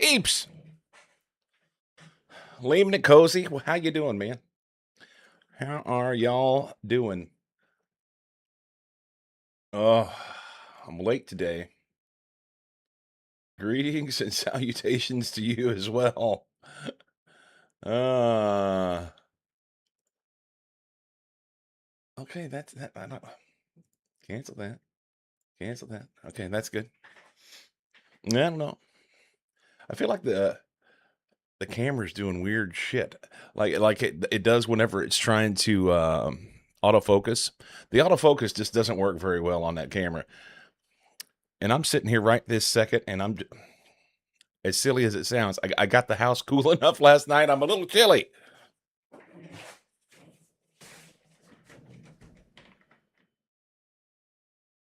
Peeps, leaving it cozy. Well, how you doing, man? How are y'all doing? Oh, I'm late today. Greetings and salutations to you as well. Uh, okay, that's that. I don't cancel that. Cancel that. Okay, that's good. I don't know. I feel like the camera's doing weird shit. Like it does whenever it's trying to autofocus. The autofocus just doesn't work very well on that camera. And I'm sitting here right this second, and I'm as silly as it sounds. I got the house cool enough last night. I'm a little chilly.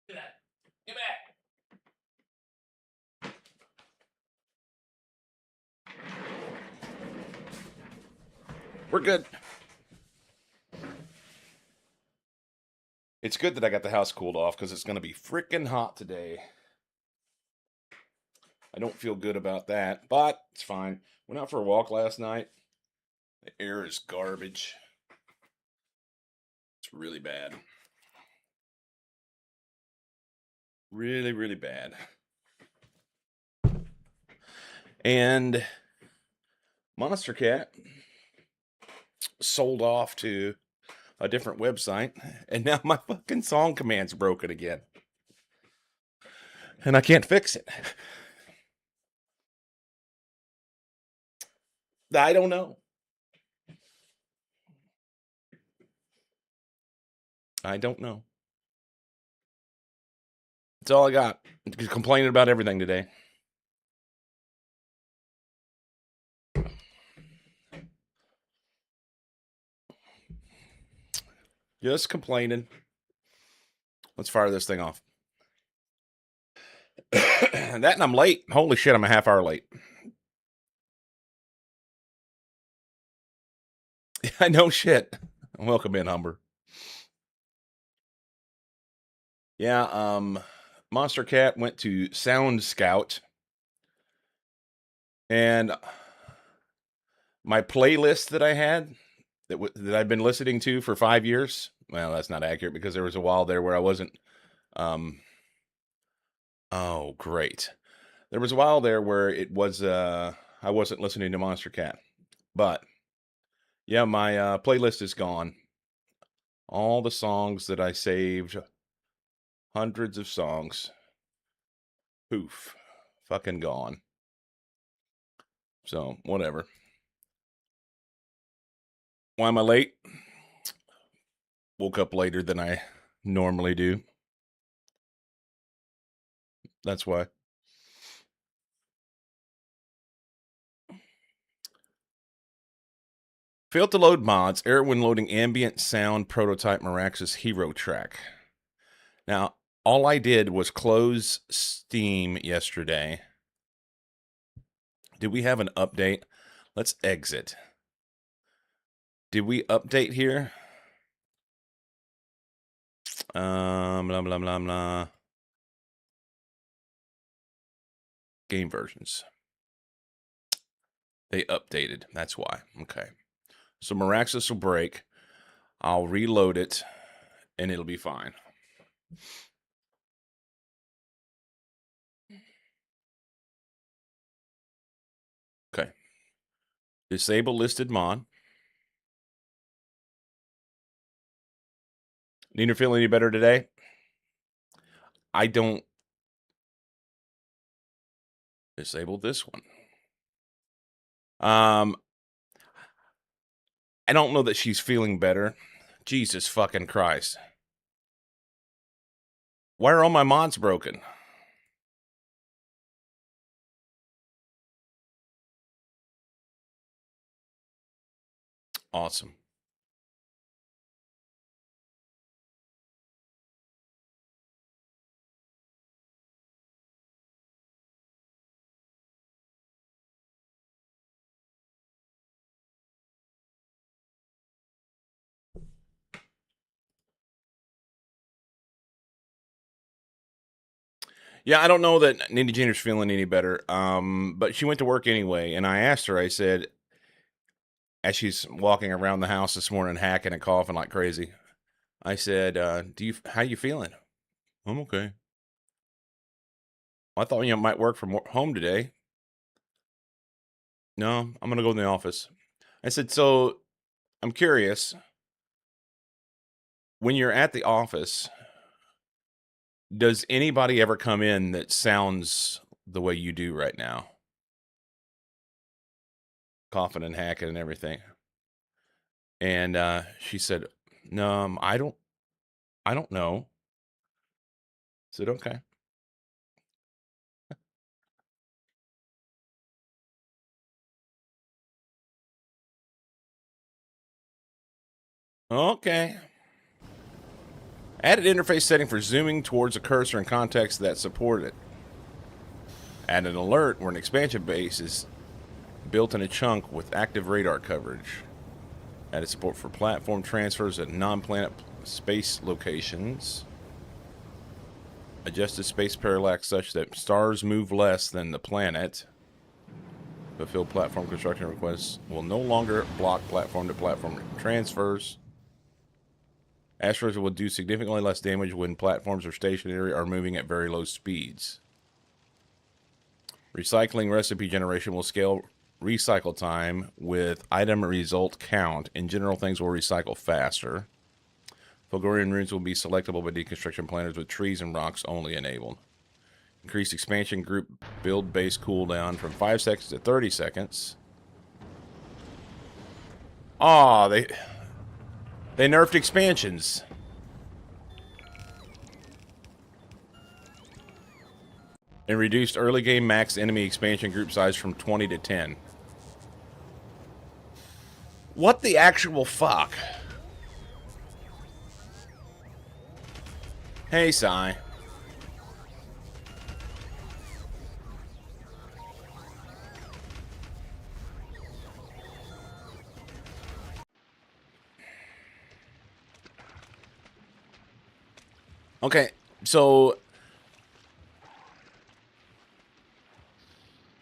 Get back. Get back. We're good. It's good that I got the house cooled off because it's going to be freaking hot today. I don't feel good about that, but it's fine. Went out for a walk last night. The air is garbage. It's really bad. Really, really bad. And Monster Cat sold off to a different website, and now my fucking song command's broken again. And I can't fix it. I don't know. I don't know. That's all I got. Complaining about everything today. Just complaining. Let's fire this thing off. That and I'm late. Holy shit, I'm a half hour late. I know shit. Welcome in, Humber. Yeah, Monster Cat went to Sound Scout, and my playlist that I had that I've been listening to for 5 years. Well, that's not accurate because there was a while there where I wasn't. Oh, great. There was a while there where it was I wasn't listening to Monster Cat, but yeah, my playlist is gone. All the songs that I saved, hundreds of songs, poof, fucking gone. So whatever. Why am I late? Woke up later than I normally do. That's why. Failed to load mods. Error when loading ambient sound prototype Marax's hero track. Now, all I did was close Steam yesterday. Did we have an update? Let's exit. Did we update here? Blah, blah, blah, blah. Game versions. They updated. That's why. Okay. So Miraxis will break. I'll reload it, and it'll be fine. Okay. Disable listed mod. Nina, feel any better today? I don't. Disable this one. I don't know that she's feeling better. Jesus fucking Christ. Why are all my mods broken? Awesome. Yeah, I don't know that Nindy Jenner's feeling any better. But she went to work anyway, and I asked her. I said, as she's walking around the house this morning, hacking and coughing like crazy, I said, how you feeling?" "I'm okay." "I thought you might work from home today." "No, I'm gonna go in the office." I said, "So I'm curious. When you're at the office, does anybody ever come in that sounds the way you do right now, coughing and hacking and everything?" And she said, "No, I don't know." I said, "Okay, okay." Added interface setting for zooming towards a cursor in context that support it. Add an alert where an expansion base is built in a chunk with active radar coverage. Added support for platform transfers at non-planet space locations. Adjusted space parallax such that stars move less than the planet. Fulfill platform construction requests will no longer block platform-to-platform transfers. Asteroids will do significantly less damage when platforms or stationary are moving at very low speeds. Recycling recipe generation will scale recycle time with item result count. In general, things will recycle faster. Fulgurian runes will be selectable by deconstruction planners with trees and rocks only enabled. Increased expansion group build base cooldown from 5 seconds to 30 seconds. Aw, they nerfed expansions. And reduced early game max enemy expansion group size from 20 to 10. What the actual fuck? Hey, Sai. Okay, so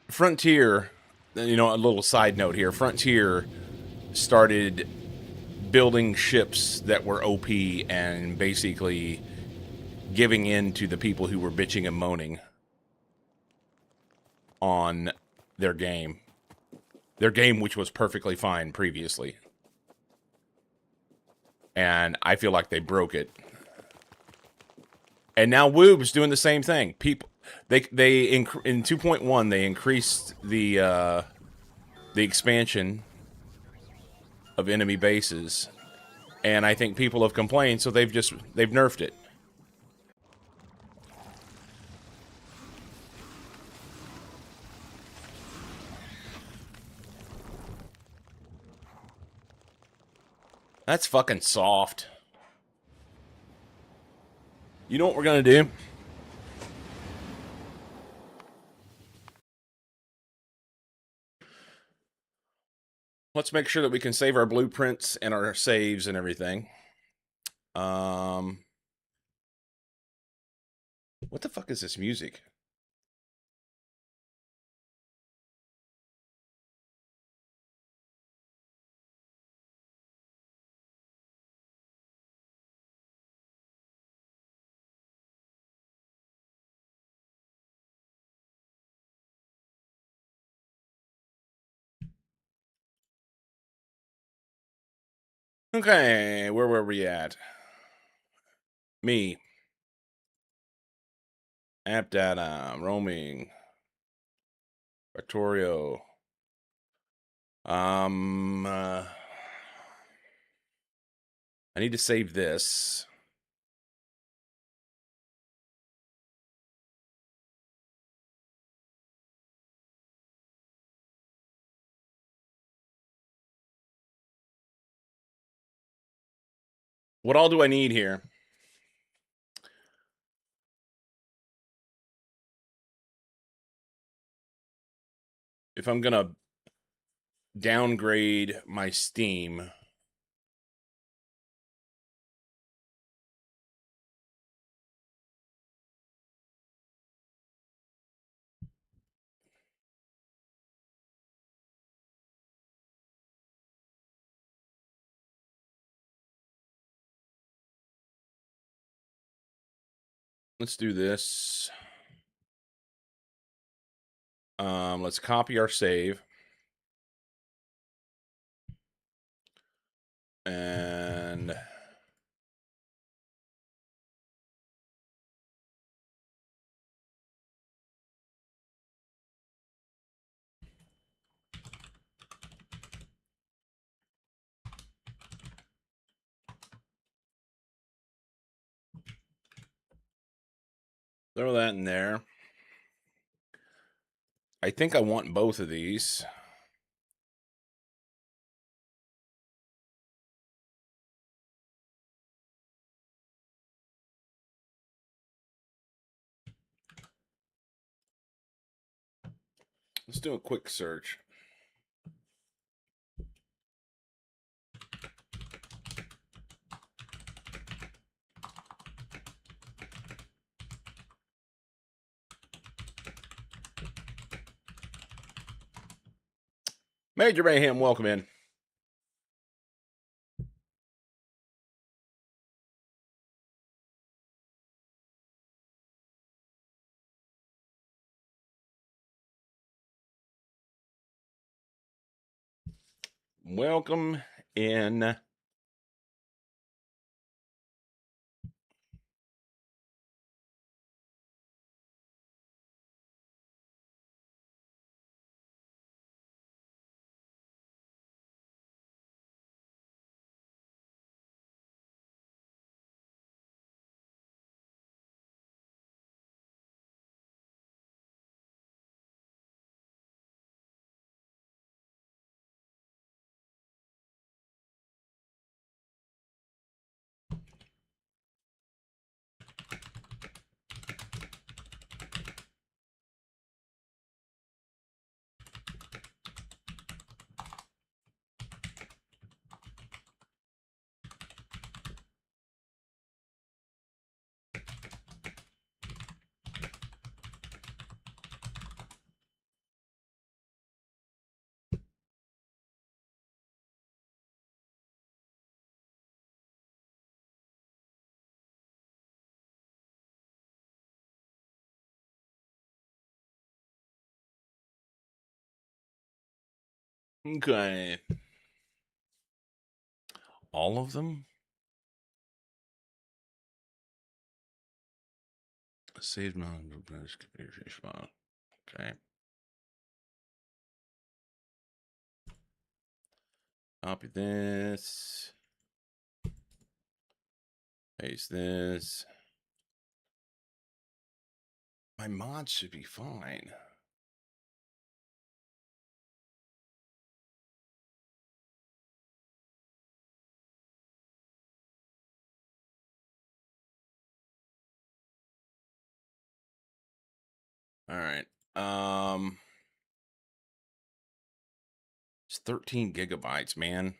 Frontier, a little side note here. Frontier started building ships that were OP and basically giving in to the people who were bitching and moaning on their game. Their game, which was perfectly fine previously. And I feel like they broke it. And now Woob's doing the same thing. People, in 2.1 they increased the expansion of enemy bases, and I think people have complained, so they've nerfed it. That's fucking soft. You know what we're gonna do? Let's make sure that we can save our blueprints and our saves and everything. Um, what the fuck is this music? Okay, where were we at? Me. App data, roaming, Factorio. I need to save this. What all do I need here? If I'm gonna downgrade my Steam, let's do this. Let's copy our save. And throw that in there. I think I want both of these. Let's do a quick search. Major Mayhem, welcome in. Welcome in. Okay. All of them? Saved my file. Okay. Copy this. Paste this. My mods should be fine. All right. It's 13 gigabytes, man.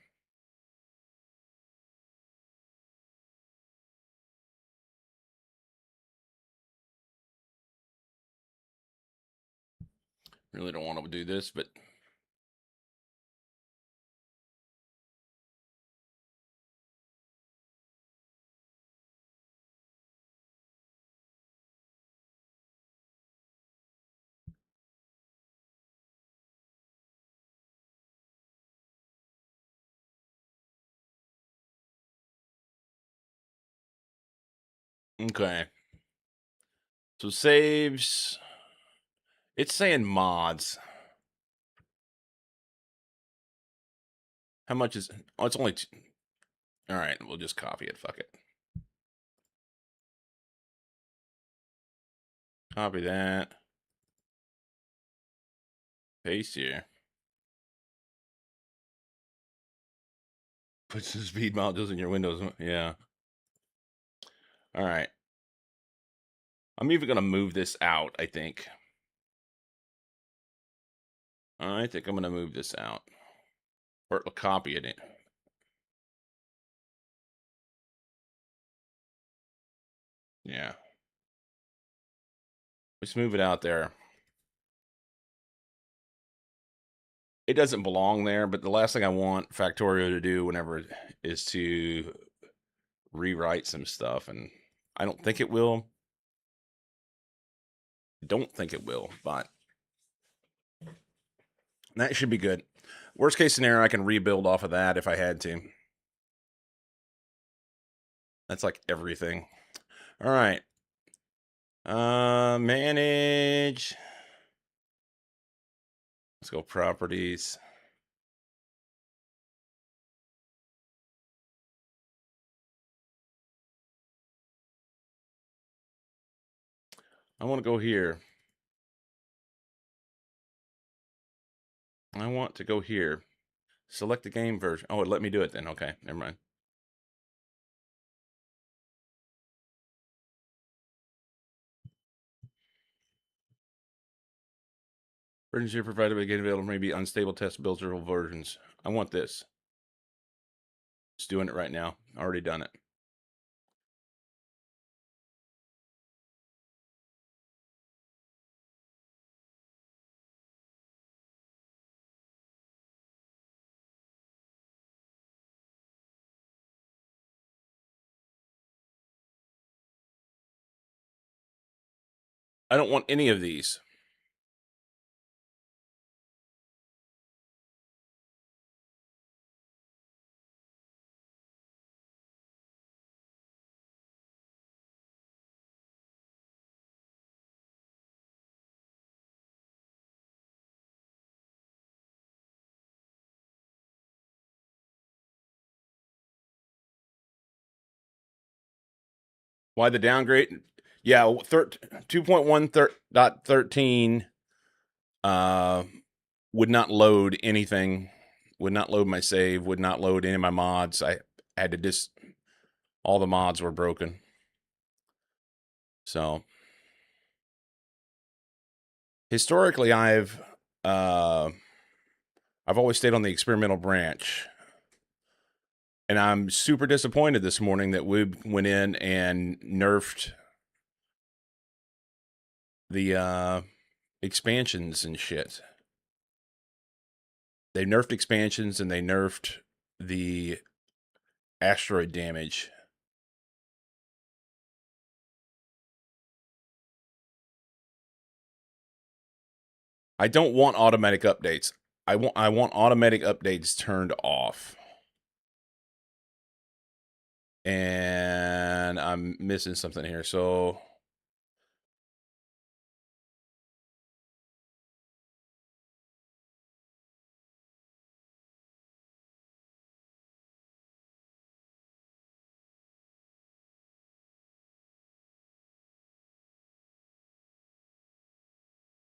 Really don't want to do this, but okay. So saves. It's saying mods. How much is? Oh, it's only. All right, we'll just copy it. Fuck it. Copy that. Paste here. Put some speed modules in your Windows. Yeah. All right. I'm even gonna move this out. I think. I'm gonna move this out, or copy it in. Yeah. Let's move it out there. It doesn't belong there, but the last thing I want Factorio to do whenever is to rewrite some stuff, and I don't think it will. Don't think it will, but that should be good. Worst case scenario, I can rebuild off of that if I had to. That's like everything. All right. Manage. Let's go properties. I want to go here. I want to go here. Select the game version. Oh, it let me do it then. Okay, never mind. Versions here provided by game available may be unstable test builds or versions. I want this. Just doing it right now. Already done it. I don't want any of these. Why the downgrade? Yeah, 2.1.13 would not load anything, would not load my save, would not load any of my mods. I had to all the mods were broken. So historically I've always stayed on the experimental branch. And I'm super disappointed this morning that Woob went in and nerfed the expansions and shit. They nerfed expansions and they nerfed the asteroid damage. I don't want automatic updates. I want automatic updates turned off. And I'm missing something here. So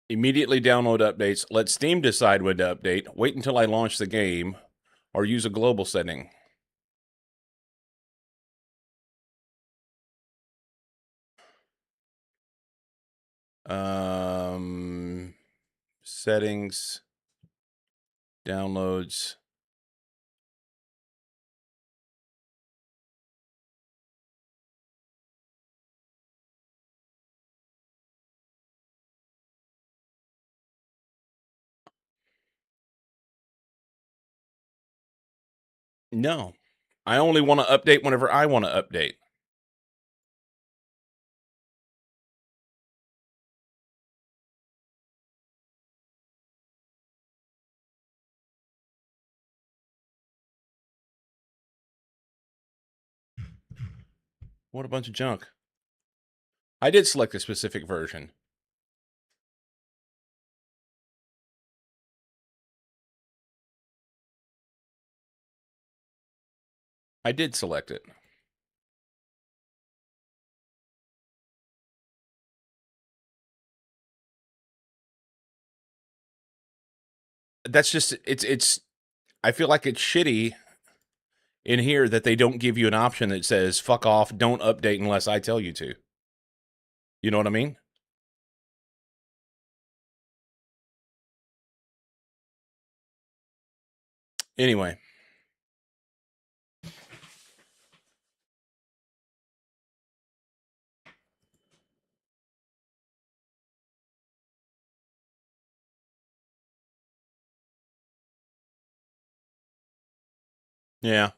immediately download updates. Let Steam decide when to update. Wait until I launch the game or use a global setting. Settings, downloads. No. I only want to update whenever I want to update. What a bunch of junk. I did select a specific version. I did select it. That's just it's I feel like it's shitty in here that they don't give you an option that says fuck off, don't update unless I tell you to. You know what I mean? Anyway. Yeah.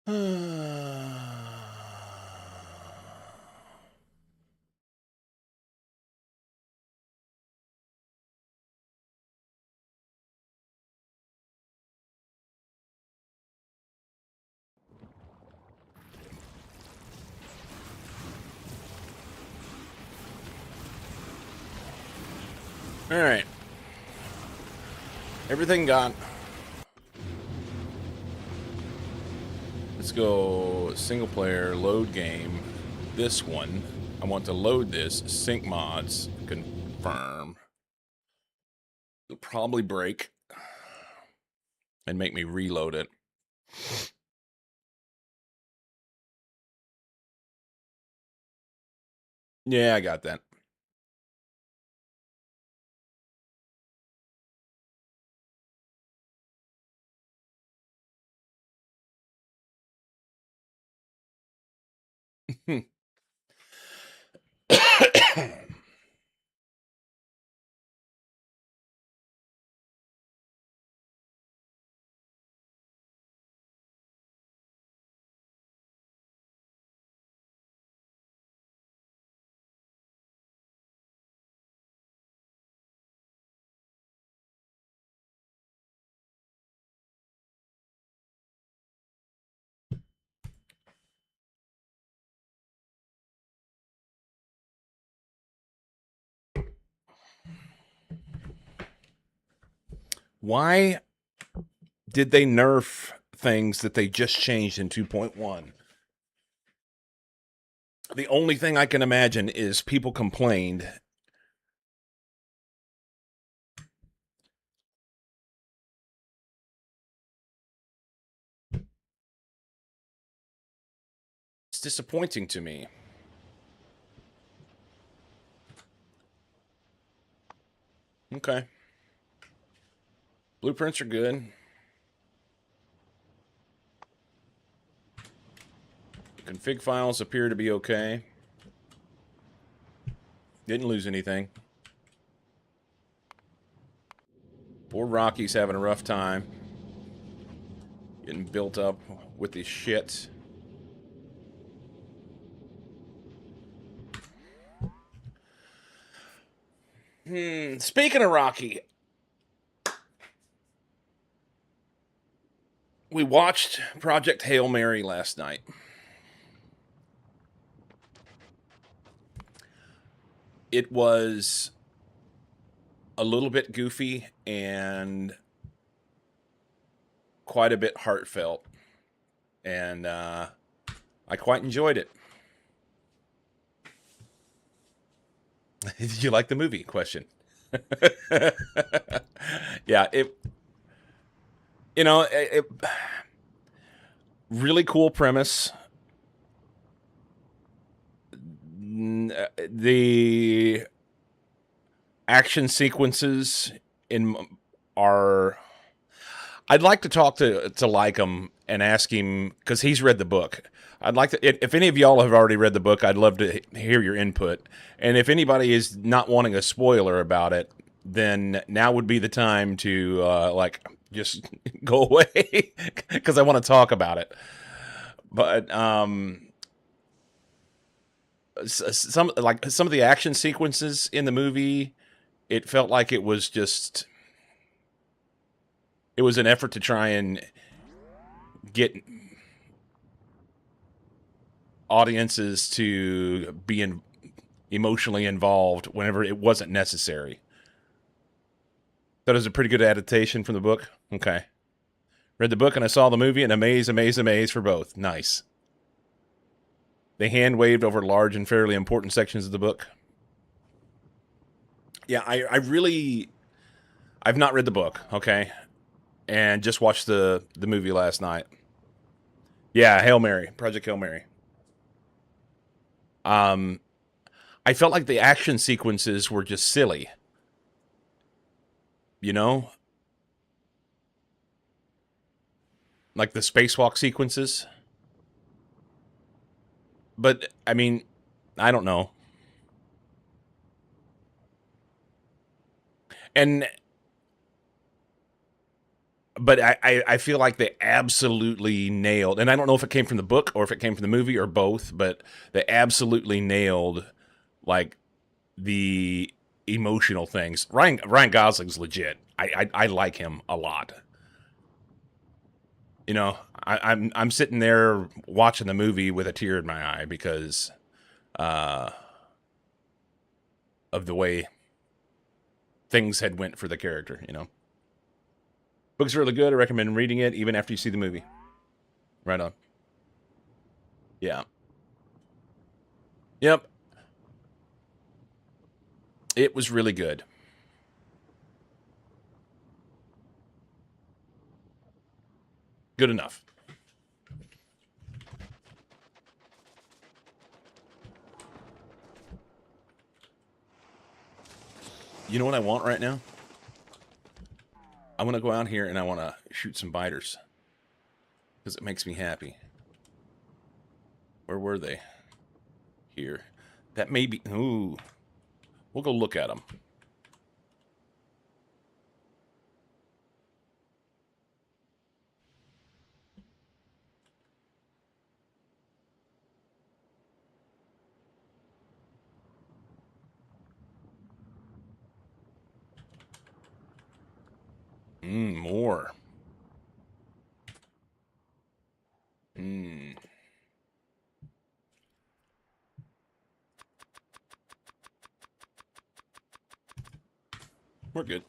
All right. Everything gone. Let's go single player, load game. This one. I want to load this. Sync mods. Confirm. It'll probably break and make me reload it. Yeah, I got that. Why did they nerf things that they just changed in 2.1? The only thing I can imagine is people complained. It's disappointing to me. Okay. Blueprints are good. Config files appear to be okay. Didn't lose anything. Poor Rocky's having a rough time. Getting built up with his shit. Speaking of Rocky, we watched Project Hail Mary last night. It was a little bit goofy and quite a bit heartfelt. And I quite enjoyed it. Did you like the movie? Question. Yeah, it really cool premise. The action sequences in are. I'd like to talk to Lycum and ask him, because he's read the book. I'd like to, if any of y'all have already read the book, I'd love to hear your input. And if anybody is not wanting a spoiler about it, then now would be the time to just go away, because I want to talk about it. But some of the action sequences in the movie, it felt like it was an effort to try and get audiences to be emotionally involved whenever it wasn't necessary. That was a pretty good adaptation from the book. Okay. Read the book and I saw the movie, and amaze for both. Nice. They hand waved over large and fairly important sections of the book. Yeah, I've not read the book, okay? And just watched the movie last night. Yeah, Hail Mary. Project Hail Mary. I felt like the action sequences were just silly. You know? Like the spacewalk sequences. But, I mean, I don't know. And but I feel like they absolutely nailed, and I don't know if it came from the book or if it came from the movie or both, but they absolutely nailed like the emotional things. Ryan Gosling's legit. I like him a lot. You know, I'm sitting there watching the movie with a tear in my eye because uh, of the way things had went for the character. You know, book's really good. I recommend reading it even after you see the movie. Right on. Yeah. Yep. It was really good. Good enough. You know what I want right now? I want to go out here and I want to shoot some biters because it makes me happy. Where were they? Here. That may be. Ooh. We'll go look at them. More. Mmm. We're good.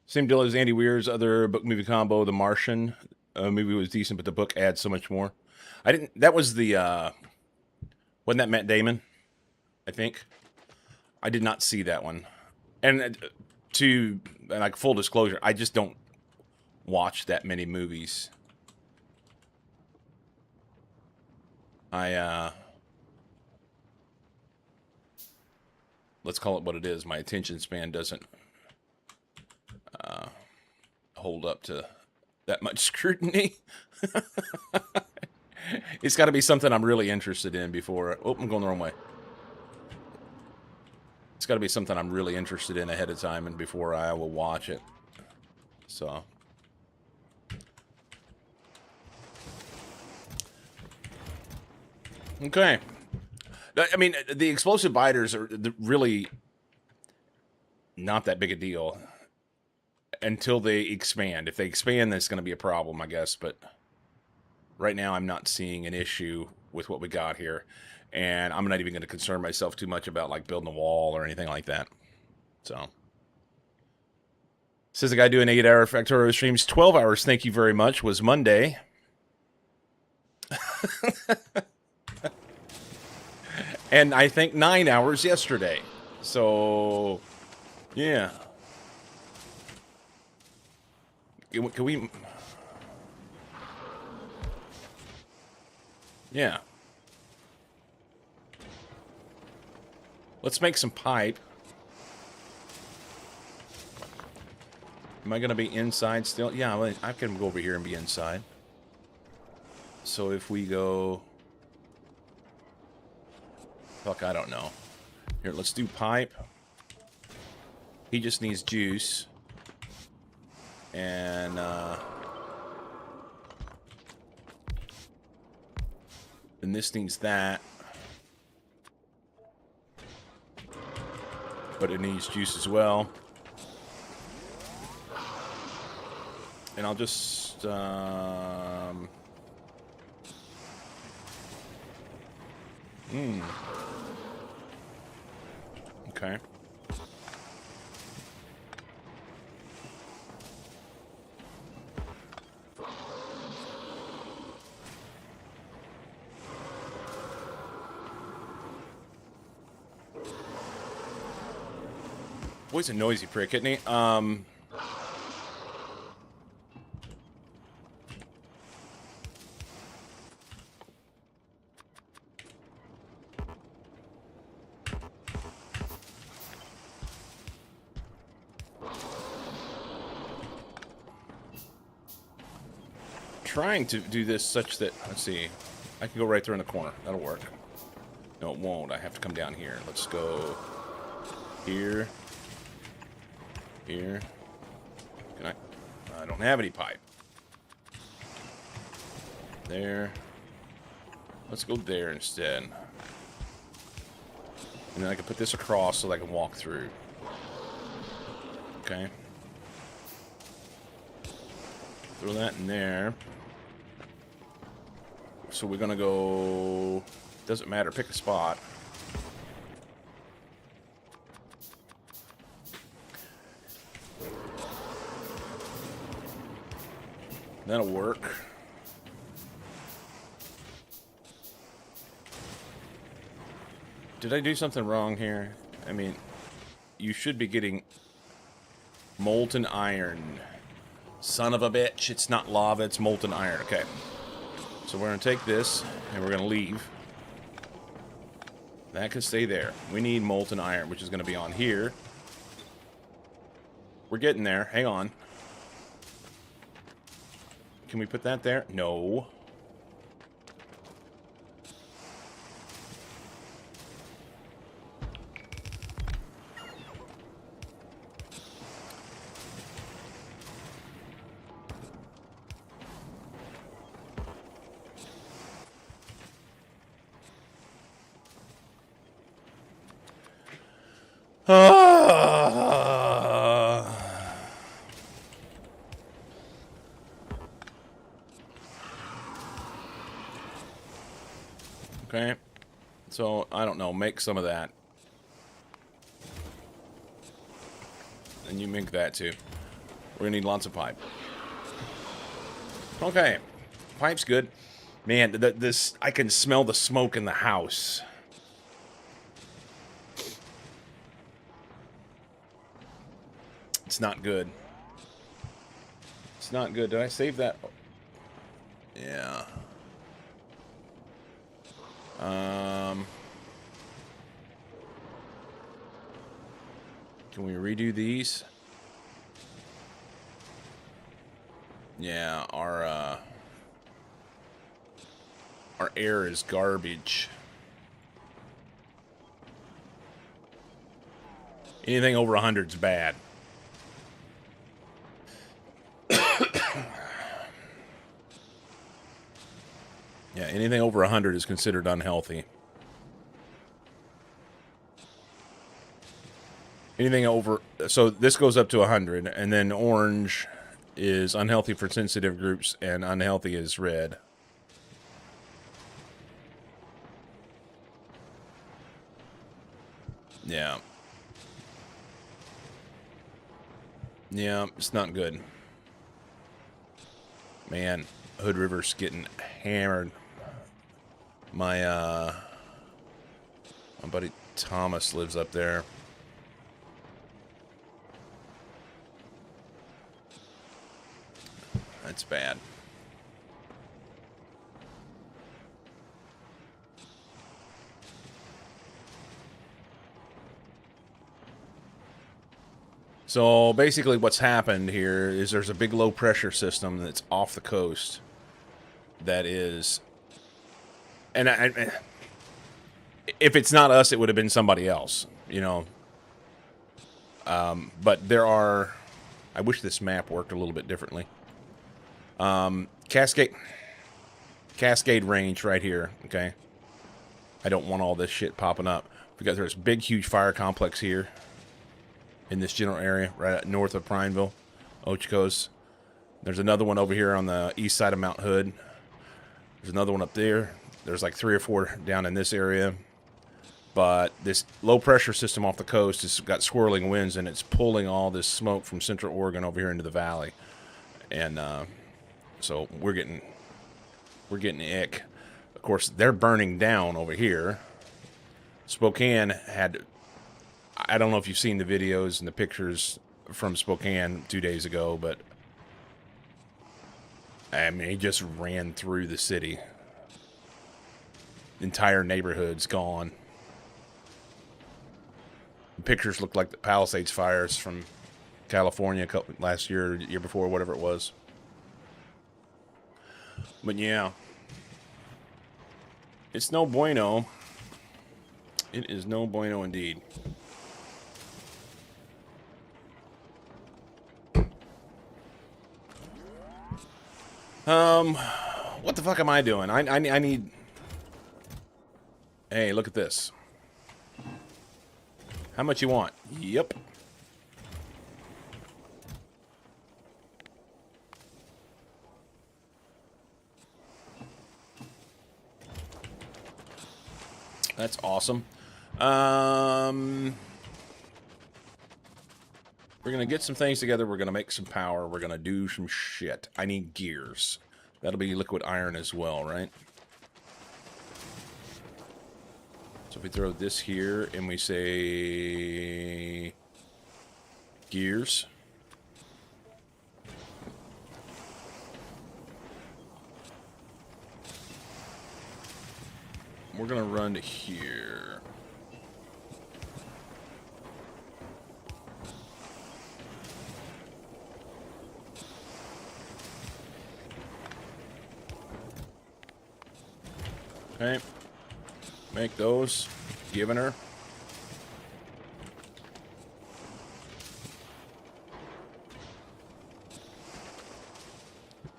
Same deal as Andy Weir's other book movie combo, The Martian. Movie was decent, but the book adds so much more. I didn't. That was the. Wasn't that Matt Damon? I think. I did not see that one. And to and like full disclosure, I just don't watch that many movies. I let's call it what it is. My attention span doesn't hold up to that much scrutiny. It's got to be something I'm really interested in before. Oh, I'm going the wrong way. It's got to be something I'm really interested in ahead of time and before I will watch it. So. Okay. I mean, the explosive biters are really not that big a deal until they expand. If they expand, that's going to be a problem, I guess. But right now, I'm not seeing an issue with what we got here. And I'm not even going to concern myself too much about like building a wall or anything like that. So. Says the guy doing 8-hour Factorio streams. 12 hours, thank you very much, was Monday. And I think 9 hours yesterday. So, yeah. Can we... Yeah. Let's make some pipe. Am I going to be inside still? Yeah, I can go over here and be inside. So if we go... Fuck, I don't know. Here, let's do pipe. He just needs juice. And, then this needs that. but it needs juice as well. And I'll just okay. Boy's a noisy prick, isn't he? Trying to do this such that, let's see, I can go right there in the corner. That'll work. No, it won't. I have to come down here. Let's go here. Here. Can I don't have any pipe. There. Let's go there instead. And then I can put this across so that I can walk through. Okay. Throw that in there. So we're gonna go... Doesn't matter, pick a spot. That'll work. Did I do something wrong here? I mean, you should be getting molten iron. Son of a bitch, it's not lava, it's molten iron. Okay. So we're going to take this, and we're going to leave. That can stay there. We need molten iron, which is going to be on here. We're getting there. Hang on. Can we put that there? No. Okay. So, I don't know. Make some of that. And you make that too. We're gonna need lots of pipe. Okay. Pipe's good. Man, this... I can smell the smoke in the house. It's not good. It's not good. Did I save that? Yeah. Can we redo these? Yeah, our air is garbage. Anything over 100 is bad. Yeah, anything over 100 is considered unhealthy. Anything over... So this goes up to 100, and then orange is unhealthy for sensitive groups, and unhealthy is red. Yeah. Yeah, it's not good. Man, Hood River's getting hammered. My buddy Thomas lives up there. That's bad. So basically what's happened here is there's a big low pressure system that's off the coast that is... And if it's not us, it would have been somebody else, you know. But there are... I wish this map worked a little bit differently. Cascade range right here, okay? I don't want all this shit popping up. We got this big, huge fire complex here. in this general area, right north of Prineville, Ochocos. There's another one over here on the east side of Mount Hood. There's another one up there. There's like 3 or 4 down in this area. But this low pressure system off the coast has got swirling winds, and it's pulling all this smoke from Central Oregon over here into the valley. And so we're getting ick. Of course, they're burning down over here. Spokane had, I don't know if you've seen the videos and the pictures from Spokane 2 days ago, but I mean, he just ran through the city. Entire neighborhood's gone. The pictures look like the Palisades fires from California last year, year before, whatever it was. But yeah, it's no bueno. It is no bueno indeed. What the fuck am I doing? I need... Hey, look at this. How much you want? Yep. That's awesome. We're gonna get some things together. We're gonna make some power. We're gonna do some shit. I need gears. That'll be liquid iron as well, right? So if we throw this here and we say gears. We're gonna run to here. Okay. Make those. Giving her.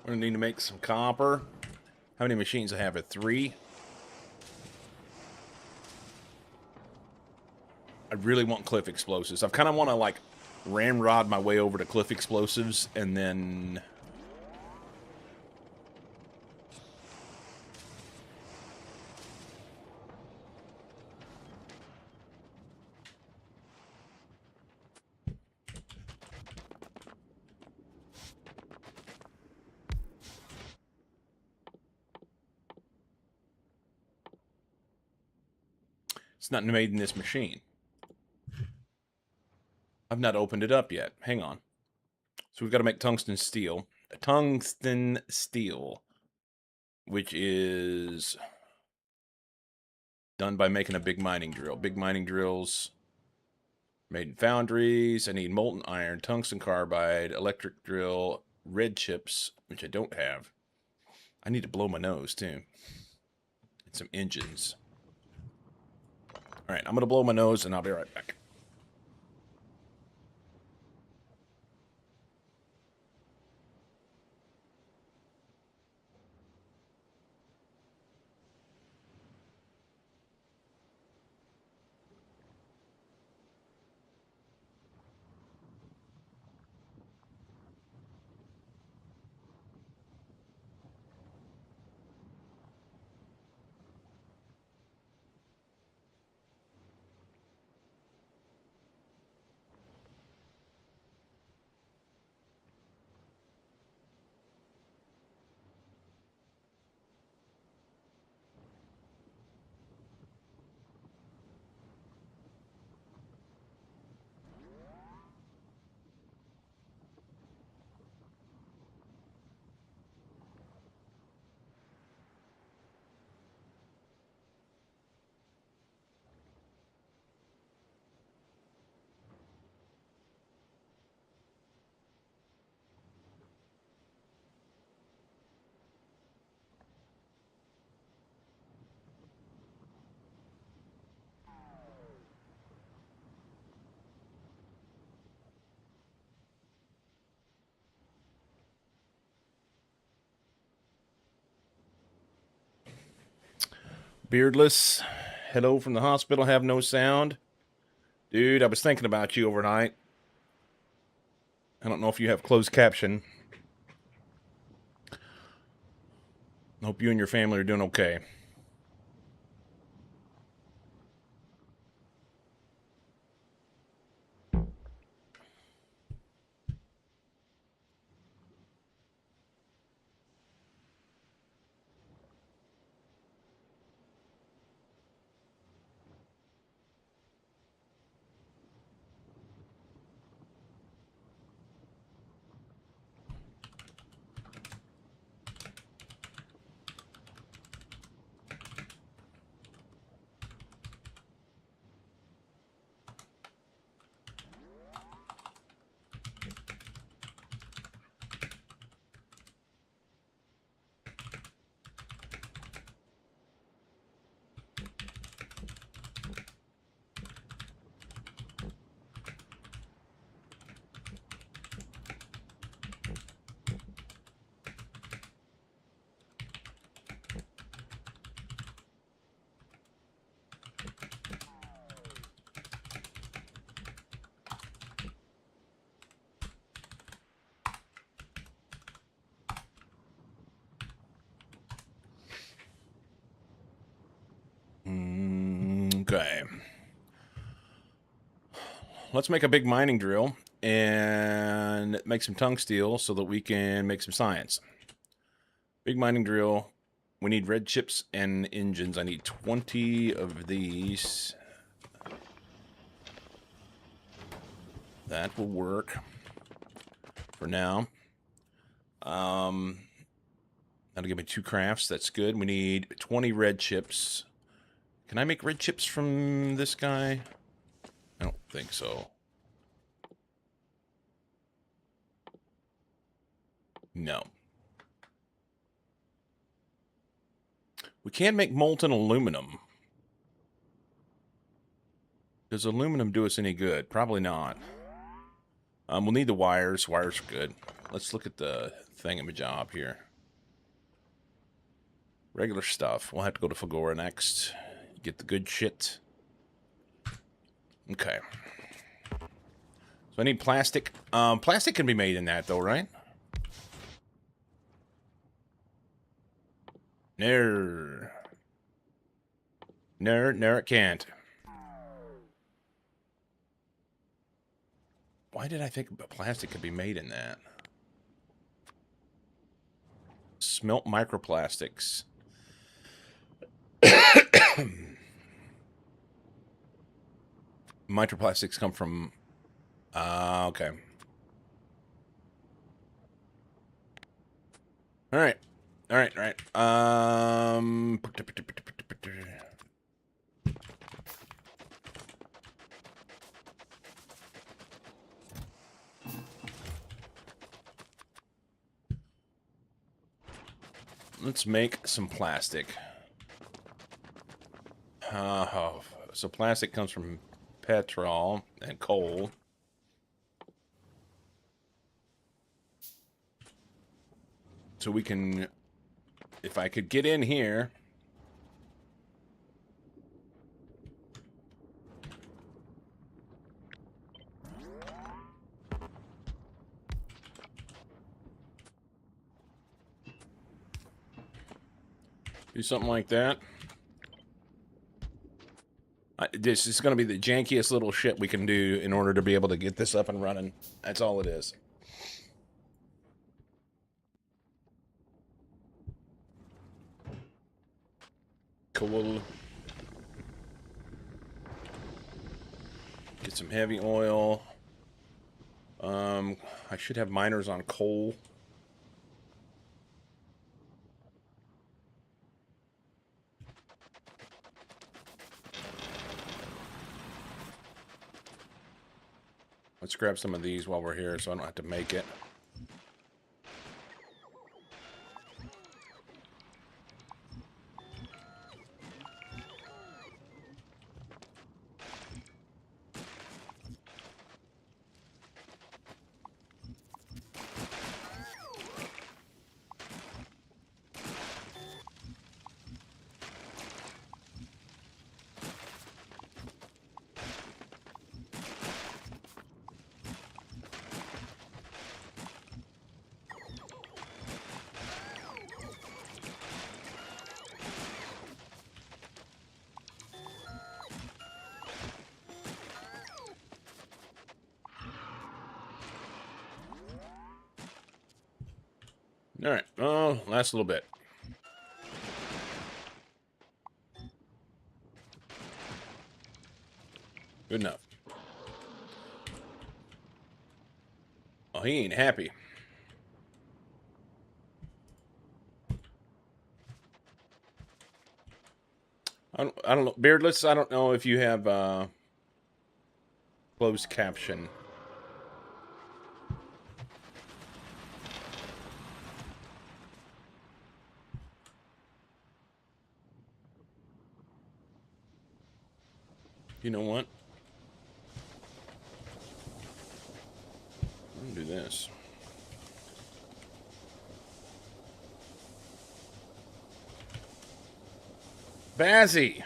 We're gonna need to make some copper. How many machines I have? 3. I really want cliff explosives. I kind of want to like ramrod my way over to cliff explosives and then it's not made in this machine. I've not opened it up yet. Hang on. So we've got to make tungsten steel. Tungsten steel, which is done by making a big mining drill. Big mining drills made in foundries. I need molten iron, tungsten carbide, electric drill, red chips, which I don't have. I need to blow my nose, too. And some engines. All right, I'm going to blow my nose, and I'll be right back. Beardless, hello from the hospital, have no sound. Dude, I was thinking about you overnight. I don't know if you have closed caption. I hope you and your family are doing okay. Okay. Let's make a big mining drill and make some tung steel so that we can make some science. Big mining drill. We need red chips and engines. I need 20 of these. That will work for now. That'll give me 2 crafts. That's good. We need 20 red chips. Can I make red chips from this guy? I don't think so. No. We can make molten aluminum. Does aluminum do us any good? Probably not. We'll need the wires. Wires are good. Let's look at the thingamajob here. Regular stuff. We'll have to go to Fagora next. Get the good shit. Okay. So I need plastic. Plastic can be made in that, though, right? No. No, it can't. Why did I think plastic could be made in that? Smelt microplastics. Microplastics come from... okay. Alright. Alright. Let's make some plastic. So plastic comes from petrol and coal. So we can... If I could get in here... Do something like that. This is going to be the jankiest little shit we can do in order to be able to get this up and running. That's all it is. Cool. Get some heavy oil. I should have miners on coal. Let's grab some of these while we're here so I don't have to make it. Oh, last little bit. Good enough. Oh, he ain't happy. I don't know. Beardless, I don't know if you have closed caption. You know what? I'm gonna do this. Bazzy!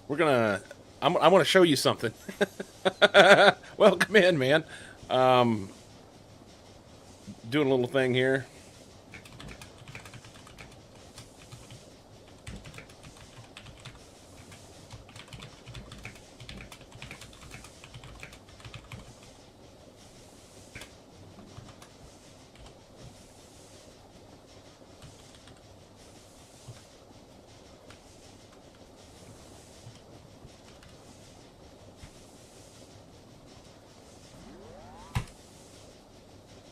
We're gonna... I want to show you something. Welcome in, man. Doing a little thing here.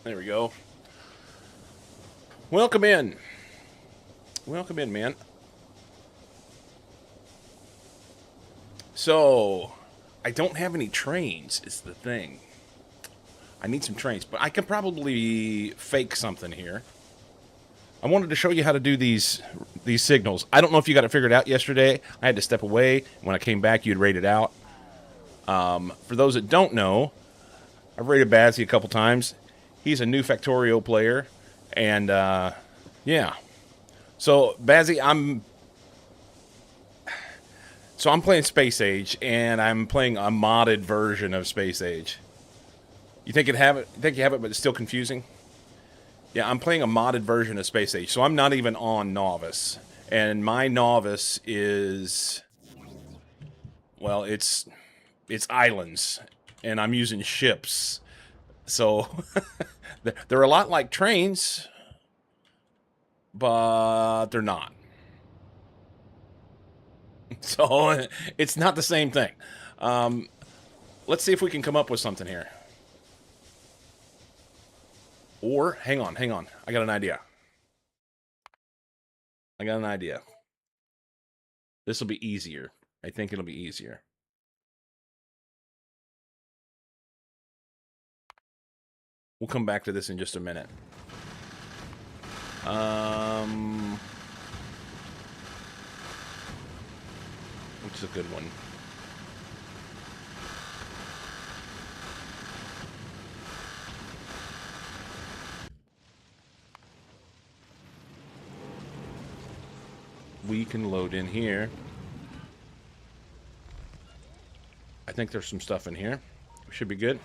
There we go. Welcome in. Welcome in, man. So, I don't have any trains, is the thing. I need some trains, but I can probably fake something here. I wanted to show you how to do these signals. I don't know if you got it figured out yesterday. I had to step away. When I came back, you'd rate it out. For those that don't know, I've rated Bazzy a couple times. He's a new Factorio player, and yeah. So Bazzy, I'm playing Space Age, and I'm playing a modded version of Space Age. You think you have it, but it's still confusing? Yeah, I'm playing a modded version of Space Age, so I'm not even on Novice. And my Novice is... well, it's islands, and I'm using ships. So, they're a lot like trains, but they're not. So, it's not the same thing. Let's see if we can come up with something here. Or, hang on. I got an idea. This will be easier. I think it'll be easier. We'll come back to this in just a minute. Which is a good one. We can load in here. I think there's some stuff in here. Should be good.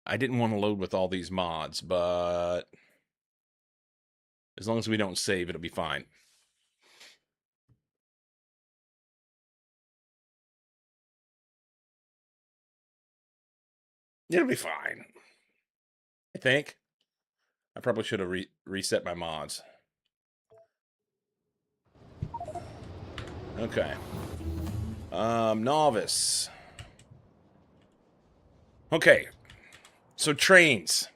I didn't want to load with all these mods, but as long as we don't save, it'll be fine. It'll be fine. I think. I probably should have reset my mods. Okay. Novice. Okay. So trains.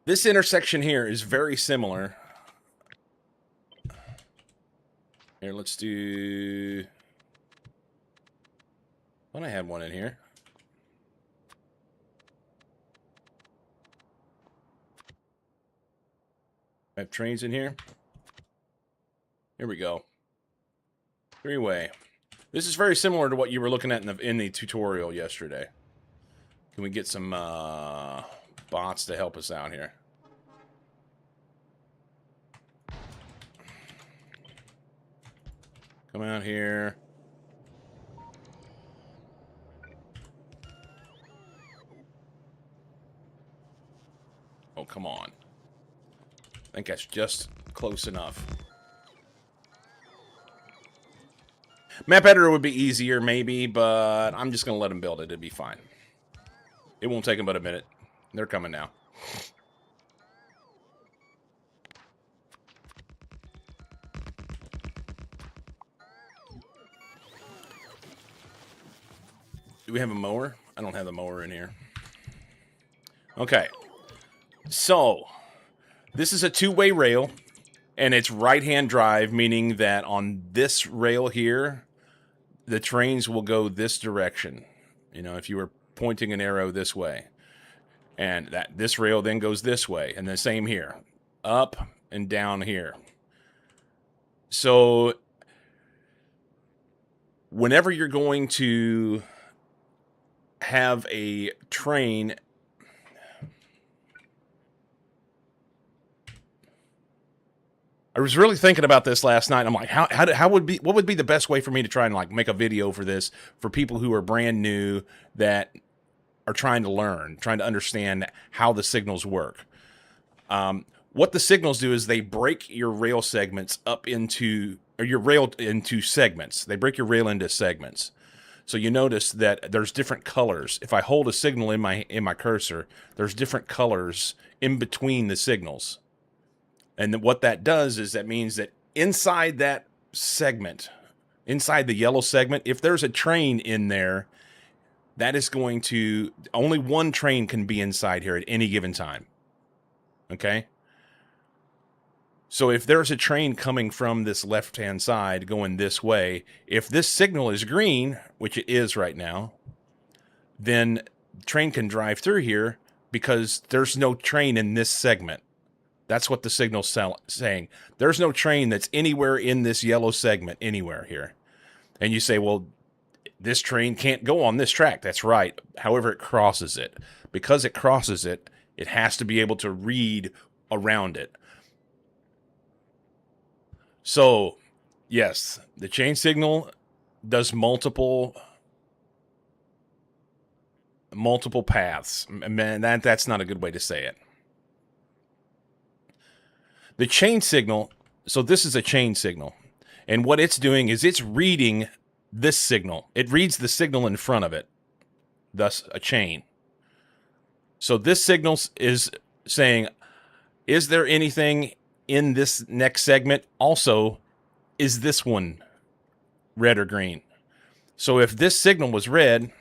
This intersection here is very similar. Here, let's do... well, I had one in here. I have trains in here. Here we go. Three-way. This is very similar to what you were looking at in the tutorial yesterday. Can we get some bots to help us out here? Come out here. Oh, come on. I think that's just close enough. Map editor would be easier, maybe, but I'm just going to let them build it. It'd be fine. It won't take them but a minute. They're coming now. Do we have a mower? I don't have the mower in here. Okay. So, this is a two-way rail, and it's right-hand drive, meaning that on this rail here, the trains will go this direction. You know, if you were pointing an arrow this way. And this rail then goes this way, and the same here. Up and down here. So, whenever you're going to have a train, I was really thinking about this last night. I'm like, what would be the best way for me to try and like make a video for this for people who are brand new that are trying to learn, trying to understand how the signals work. What the signals do is they break your rail segments up into, or your rail into segments. They break your rail into segments. So you notice that there's different colors. If I hold a signal in my cursor, there's different colors in between the signals. And what that does is that means that inside that segment, inside the yellow segment, if there's a train in there, that is going to, only one train can be inside here at any given time. Okay? So if there's a train coming from this left-hand side going this way, if this signal is green, which it is right now, then the train can drive through here because there's no train in this segment. That's what the signal's saying. There's no train that's anywhere in this yellow segment anywhere here. And you say, well, this train can't go on this track. That's right. However, it crosses it. Because it crosses it, it has to be able to read around it. So, yes, the chain signal does multiple paths. Man, that's not a good way to say it. The chain signal, so this is a chain signal. And what it's doing is it's reading this signal. It reads the signal in front of it, thus a chain. So this signal is saying, is there anything in this next segment? Also, is this one red or green? So if this signal was red,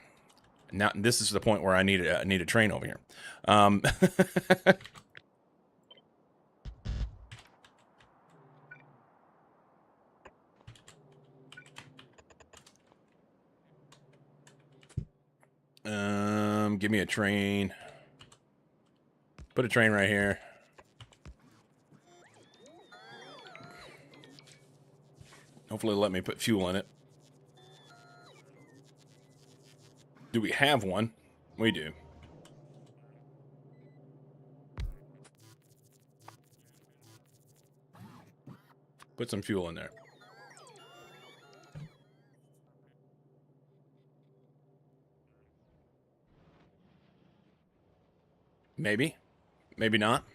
now this is the point where I need a train over here. Give me a train. Put a train right here. Hopefully let me put fuel in it. Do we have one? We do. Put some fuel in there. Maybe. Maybe not.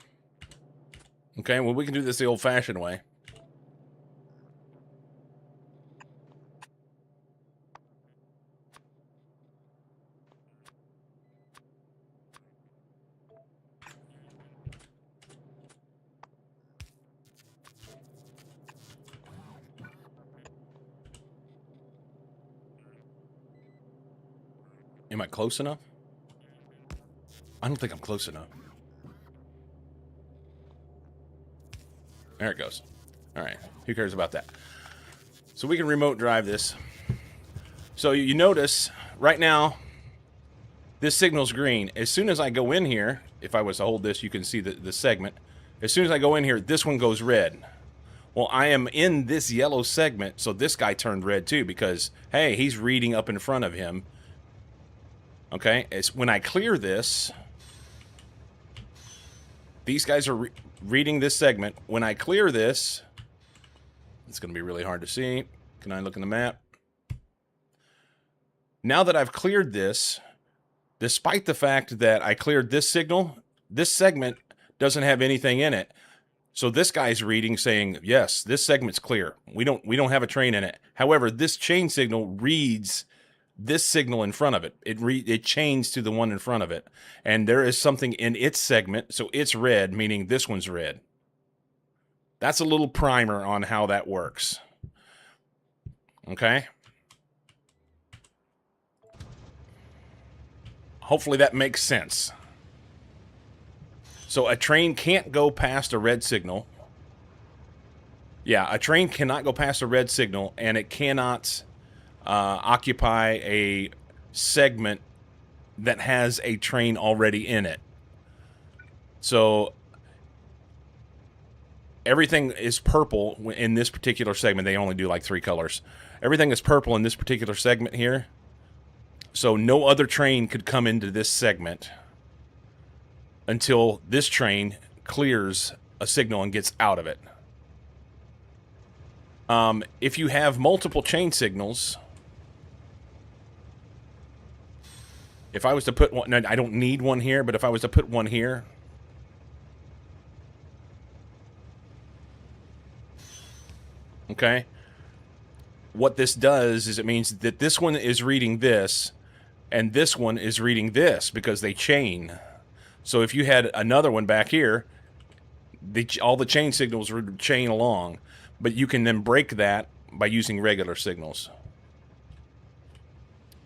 Okay, well, we can do this the old-fashioned way. Am I close enough? I don't think I'm close enough. There it goes. All right. Who cares about that? So we can remote drive this. So you notice right now, this signal's green. As soon as I go in here, if I was to hold this, you can see the segment. As soon as I go in here, this one goes red. Well, I am in this yellow segment, so this guy turned red too because, hey, he's reading up in front of him. Okay? It's when I clear this, these guys are reading this segment. When I clear this, it's going to be really hard to see. Can I look in the map? Now that I've cleared this, despite the fact that I cleared this signal, this segment doesn't have anything in it. So this guy's reading saying, yes, this segment's clear. We don't have a train in it. However, this chain signal reads this signal in front of it. It chains to the one in front of it. And there is something in its segment, so it's red, meaning this one's red. That's a little primer on how that works. Okay? Hopefully that makes sense. So a train can't go past a red signal. Yeah, a train cannot go past a red signal, and it cannot occupy a segment that has a train already in it. So everything is purple in this particular segment. They only do like 3 colors. Everything is purple in this particular segment here. So no other train could come into this segment until this train clears a signal and gets out of it. If you have multiple chain signals, if I was to put one, I don't need one here, but if I was to put one here, okay, what this does is it means that this one is reading this, and this one is reading this because they chain. So if you had another one back here, all the chain signals would chain along, but you can then break that by using regular signals.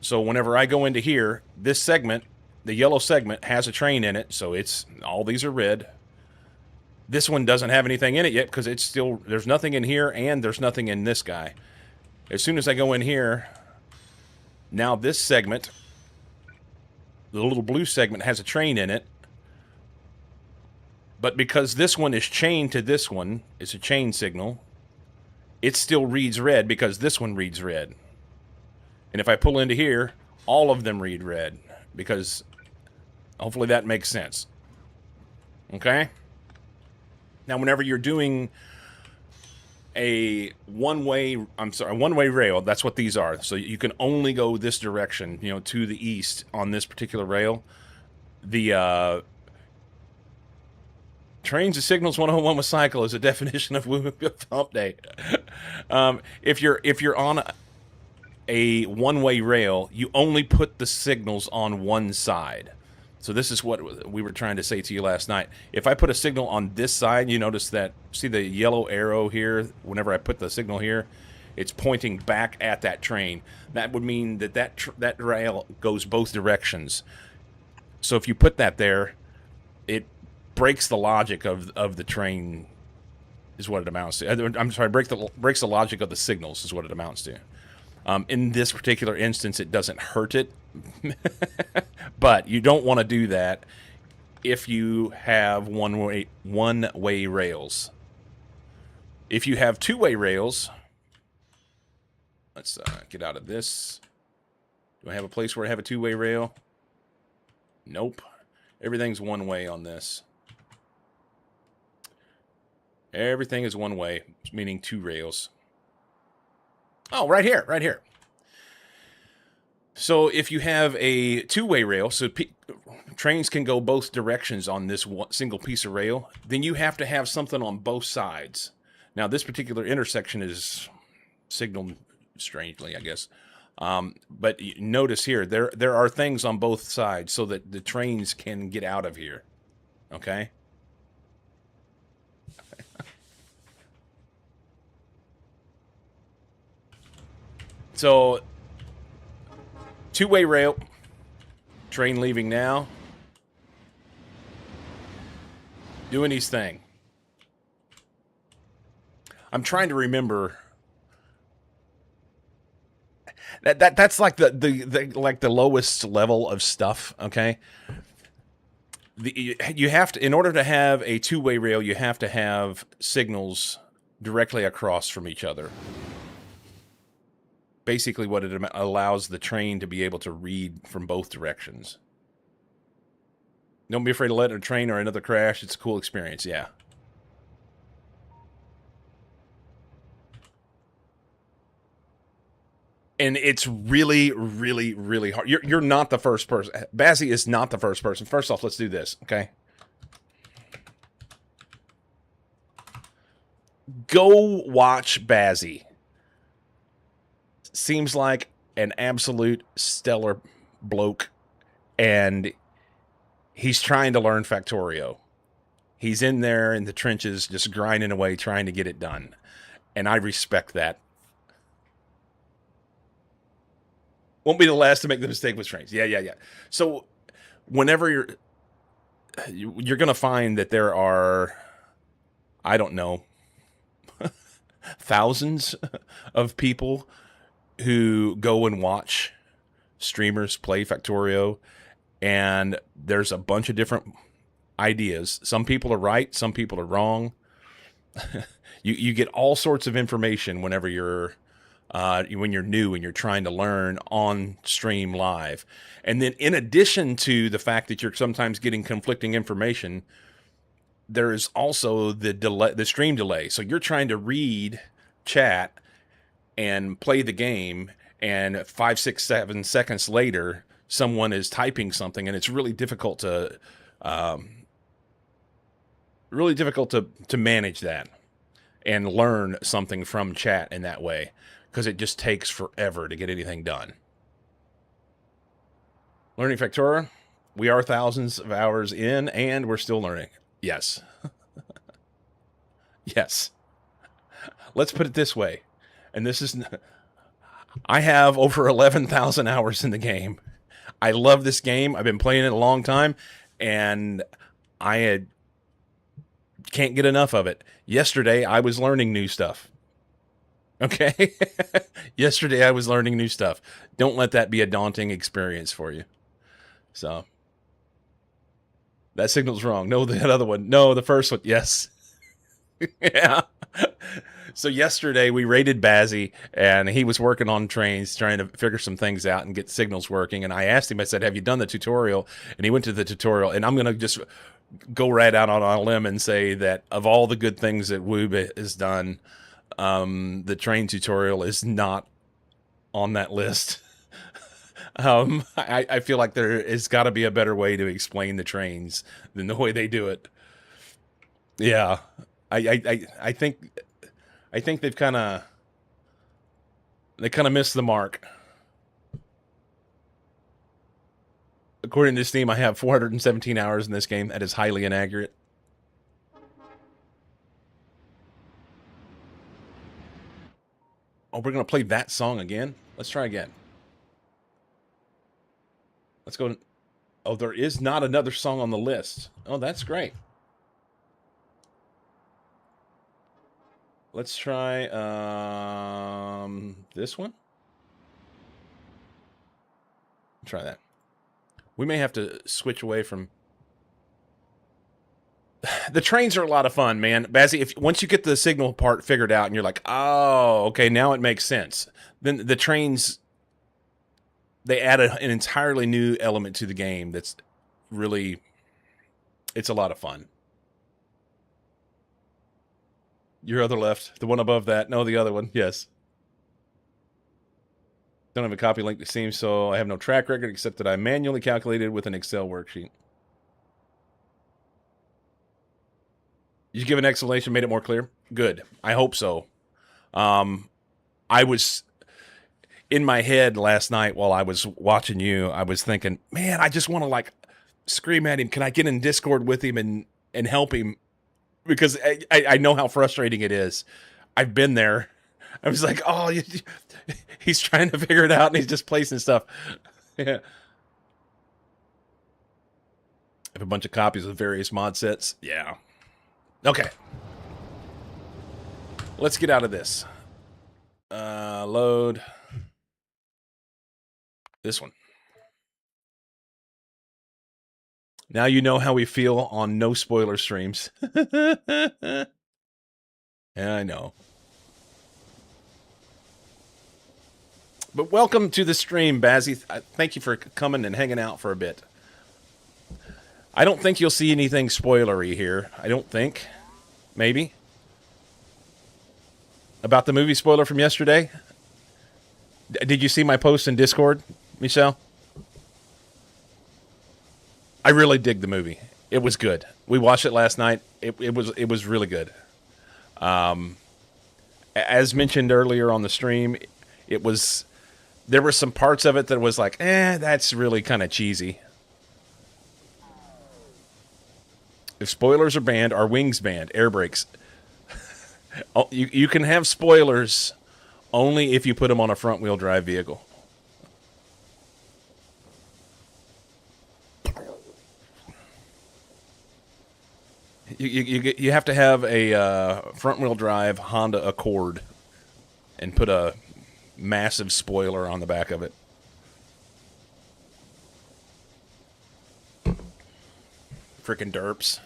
So whenever I go into here, this segment, the yellow segment, has a train in it, so it's all these are red. This one doesn't have anything in it yet because it's still, there's nothing in here and there's nothing in this guy. As soon as I go in here, now this segment, the little blue segment, has a train in it. But because this one is chained to this one, it's a chain signal, it still reads red because this one reads red. And if I pull into here, all of them read red because hopefully that makes sense. Okay? Now, whenever you're doing a one-way rail, that's what these are. So you can only go this direction, to the east on this particular rail. The Trains and Signals 101 with Cycle is a definition of Hump Day. If you're on a one-way rail, you only put the signals on one side. So this is what we were trying to say to you last night. If I put a signal on this side, you notice that, see the yellow arrow here? Whenever I put the signal here, it's pointing back at that train. That would mean that rail goes both directions. So if you put that there, it breaks the logic of the train, is what it amounts to. I'm sorry, breaks the logic of the signals is what it amounts to. In this particular instance, it doesn't hurt it, but you don't want to do that if you have one-way rails. If you have two-way rails, let's get out of this. Do I have a place where I have a two-way rail? Nope. Everything's one way on this. Everything is one way, meaning 2 rails. Oh, right here, right here. So if you have a two-way rail, so trains can go both directions on this single piece of rail, then you have to have something on both sides. Now, this particular intersection is signaled strangely, I guess. But notice here, there are things on both sides so that the trains can get out of here. Okay? So, two-way rail, train leaving now, doing his thing. I'm trying to remember. That's like the lowest level of stuff. Okay, you have to, in order to have a two-way rail, you have to have signals directly across from each other. Basically, what it allows the train to be able to read from both directions. Don't be afraid to let a train or another crash. It's a cool experience, yeah. And it's really, really, really hard. You're not the first person. Bazzy is not the first person. First off, let's do this, okay? Go watch Bazzy. Seems like an absolute stellar bloke, and he's trying to learn Factorio. He's in there in the trenches, just grinding away, trying to get it done. And I respect that. Won't be the last to make the mistake with trains. Yeah, yeah, yeah. So whenever you're going to find that there are, I don't know, thousands of people who go and watch streamers play Factorio, and there's a bunch of different ideas. Some people are right, some people are wrong. You get all sorts of information whenever you're when you're new and you're trying to learn on stream live. And then in addition to the fact that you're sometimes getting conflicting information, there is also the delay, the stream delay. So you're trying to read chat and play the game, and 5, 6, 7 seconds later, someone is typing something, and it's really difficult to manage that and learn something from chat in that way, because it just takes forever to get anything done. Learning Factorio, we are thousands of hours in, and we're still learning. Yes. Yes. Let's put it this way. And this is, I have over 11,000 hours in the game. I love this game. I've been playing it a long time, and I can't get enough of it. Yesterday, I was learning new stuff. Okay? Yesterday, I was learning new stuff. Don't let that be a daunting experience for you. So, that signal's wrong. No, that other one. No, the first one. Yes. Yeah. So yesterday we raided Bazzy, and he was working on trains, trying to figure some things out and get signals working. And I asked him, I said, have you done the tutorial? And he went to the tutorial, and I'm going to just go right out on a limb and say that of all the good things that Woob has done, the train tutorial is not on that list. I feel like there has got to be a better way to explain the trains than the way they do it. Yeah. I think they kind of missed the mark. According to Steam, I have 417 hours in this game. That is highly inaccurate. Oh, we're gonna play that song again? Let's try again. Let's go. Oh, there is not another song on the list. Oh, that's great. Let's try this one. Try that. We may have to switch away from. The trains are a lot of fun, man. Bazzy, if once you get the signal part figured out and you're like, oh, okay, now it makes sense. Then the trains, they add an entirely new element to the game that's really, it's a lot of fun. Your other left, the one above that. No, the other one. Yes. Don't have a copy link to Steam, so I have no track record except that I manually calculated with an Excel worksheet. You give an explanation, made it more clear? Good. I hope so. I was in my head last night while I was watching you. I was thinking, man, I just want to like scream at him. Can I get in Discord with him and help him? Because I know how frustrating it is. I've been there. I was like, oh, he's trying to figure it out, and he's just placing stuff. Yeah. I have a bunch of copies of various mod sets. Yeah. Okay. Let's get out of this. Load. This one. Now you know how we feel on no spoiler streams. Yeah, I know. But welcome to the stream, Bazzy. Thank you for coming and hanging out for a bit. I don't think you'll see anything spoilery here. I don't think. Maybe. About the movie spoiler from yesterday? Did you see my post in Discord, Michelle? I really dig the movie. It was good. We watched it last night. It was really good. As mentioned earlier on the stream, it was there were some parts of it that was like, that's really kind of cheesy. If spoilers are banned, are wings banned? Air brakes. Oh, you can have spoilers only if you put them on a front wheel drive vehicle. You have to have a front wheel drive Honda Accord and put a massive spoiler on the back of it. Freaking derps.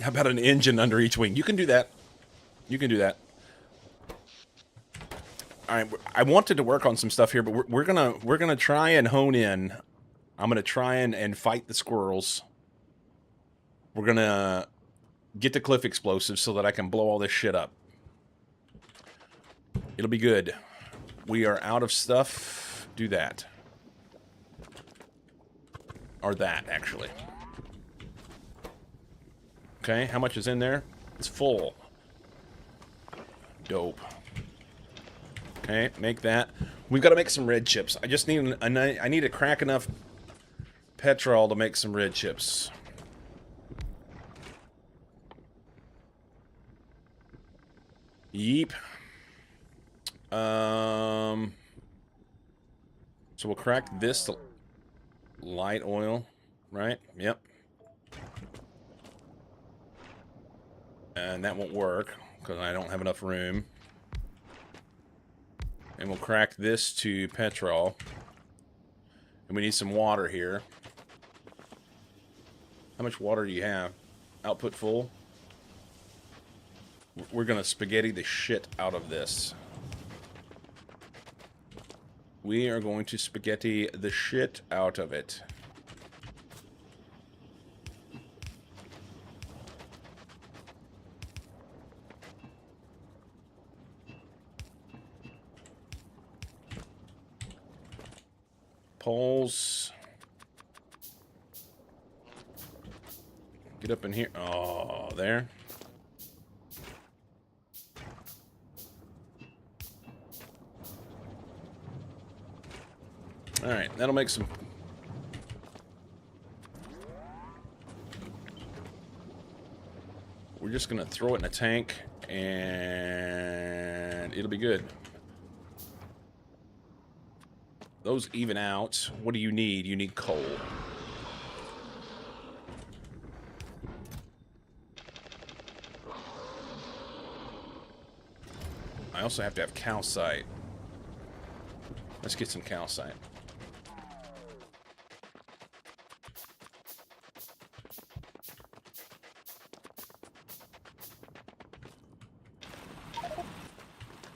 How about an engine under each wing? You can do that. You can do that. All right, I wanted to work on some stuff here, but we're gonna try and hone in. I'm gonna try and fight the squirrels. We're gonna get the cliff explosives so that I can blow all this shit up. It'll be good. We are out of stuff. Do that. Or that, actually. Okay, how much is in there? It's full. Dope. Okay, make that. We've got to make some red chips. I just need I need to crack enough petrol to make some red chips. Yeep. So we'll crack this to light oil, right? Yep. And that won't work because I don't have enough room. And we'll crack this to petrol. And we need some water here. How much water do you have? Output full? We're gonna spaghetti the shit out of this. We are going to spaghetti the shit out of it. Poles. Get up in here. Oh, there. Alright, that'll make some... We're just gonna throw it in a tank, and it'll be good. Those even out. What do you need? You need coal. I also have to have calcite. Let's get some calcite.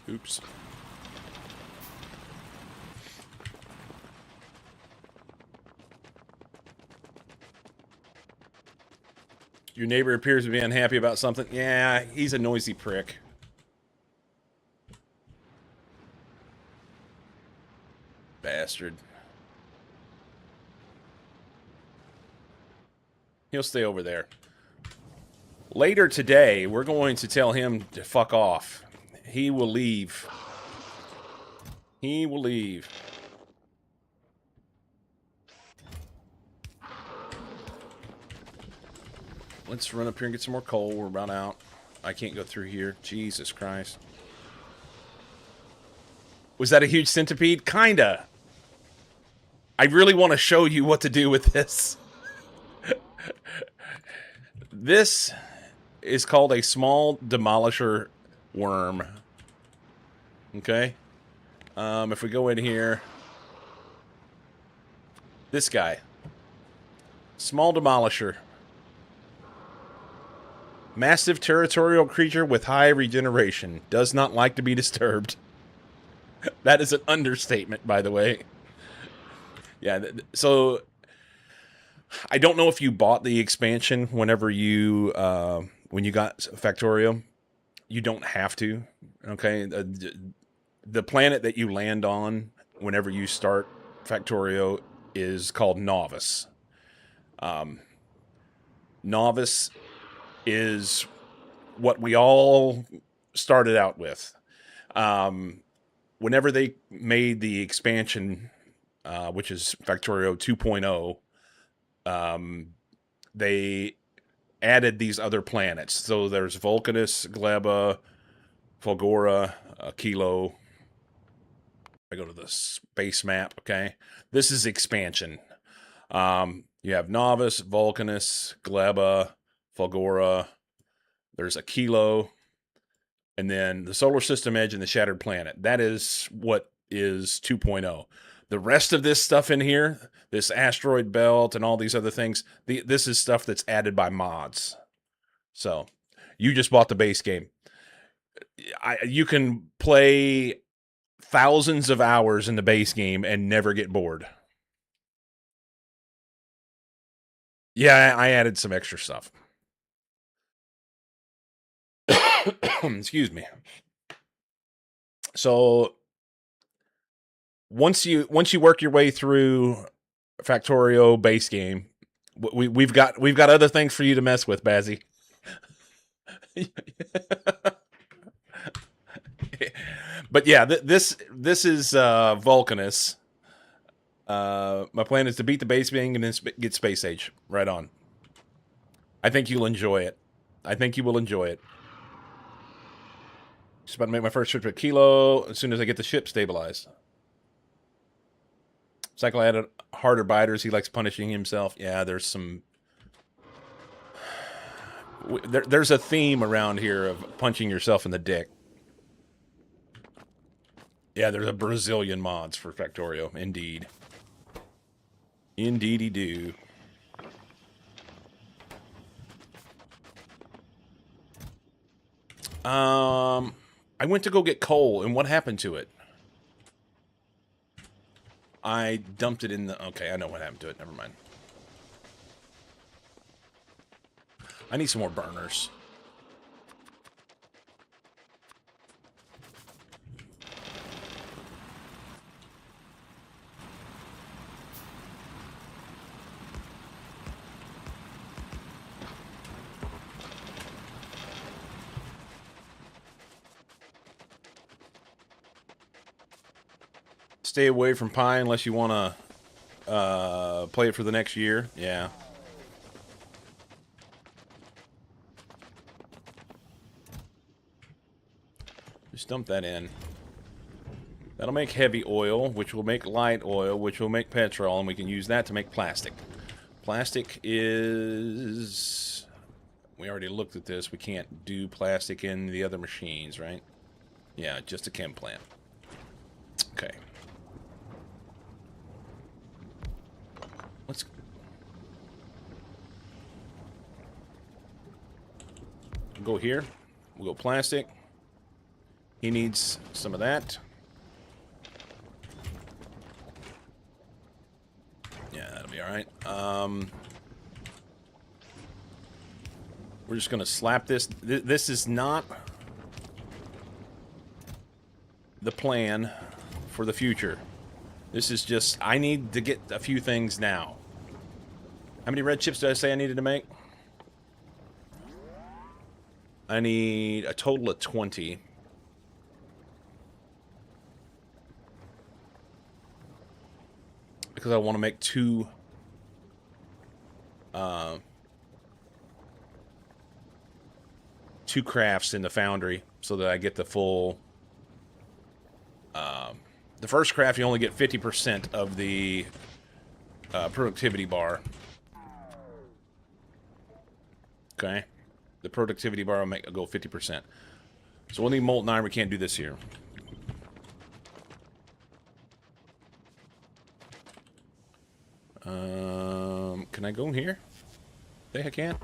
Oops. Your neighbor appears to be unhappy about something. Yeah, he's a noisy prick. Bastard. He'll stay over there. Later today, we're going to tell him to fuck off. He will leave. He will leave. Let's run up here and get some more coal. We're about out. I can't go through here. Jesus Christ. Was that a huge centipede? Kinda. I really want to show you what to do with this. This is called a small demolisher worm. Okay? If we go in here... This guy. Small demolisher. Massive territorial creature with high regeneration. Does not like to be disturbed. That is an understatement, by the way. Yeah, so... I don't know if you bought the expansion whenever you... when you got Factorio. You don't have to. Okay? The planet that you land on whenever you start Factorio is called Novice. Novice is what we all started out with. Whenever they made the expansion, which is Factorio 2.0, they added these other planets. So there's Vulcanus, Gleba, Fulgora, Kilo. I go to the space map. Okay, this is expansion. You have Novice, Vulcanus, Gleba, Fulgora. There's a Kilo, and then the Solar System Edge and the Shattered Planet. That is what is 2.0. The rest of this stuff in here, this asteroid belt and all these other things, this is stuff that's added by mods. So you just bought the base game. You can play thousands of hours in the base game and never get bored. Yeah, I added some extra stuff. Excuse me. So once you work your way through Factorio base game, we've got other things for you to mess with, Bazzy. But yeah, this is Vulcanus. My plan is to beat the base game and then get Space Age. Right on. I think you'll enjoy it. I think you will enjoy it. Just about to make my first trip to Kilo as soon as I get the ship stabilized. Cycle added harder biters. He likes punishing himself. Yeah, there's some... There's a theme around here of punching yourself in the dick. Yeah, there's a Brazilian mods for Factorio. Indeed. Indeedy do. I went to go get coal, and what happened to it? I dumped it in the... Okay, I know what happened to it. Never mind. I need some more burners. Stay away from pie unless you want to play it for the next year. Yeah. Just dump that in. That'll make heavy oil, which will make light oil, which will make petrol, and we can use that to make plastic. Plastic is... We already looked at this. We can't do plastic in the other machines, right? Yeah, just a chem plant. Okay. Let's... go here. We'll go plastic. He needs some of that. Yeah, that'll be alright. We're just going to slap this. This is not the plan for the future. This is just, I need to get a few things now. How many red chips did I say I needed to make? I need a total of 20. Because I want to make two crafts in the foundry so that I get the full... the first craft, you only get 50% of the productivity bar. Okay. The productivity bar will go 50%. So we'll need molten iron. We can't do this here. Can I go in here? I think I can.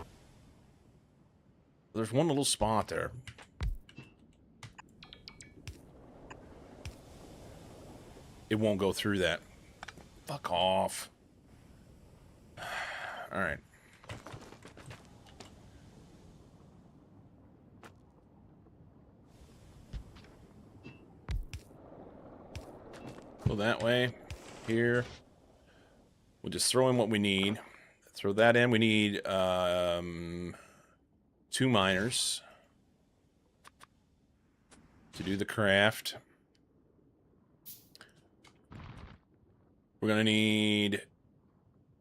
There's one little spot there. It won't go through that. Fuck off. Alright. Go that way. Here. We'll just throw in what we need. Throw that in. We need 2 miners to do the craft. We're going to need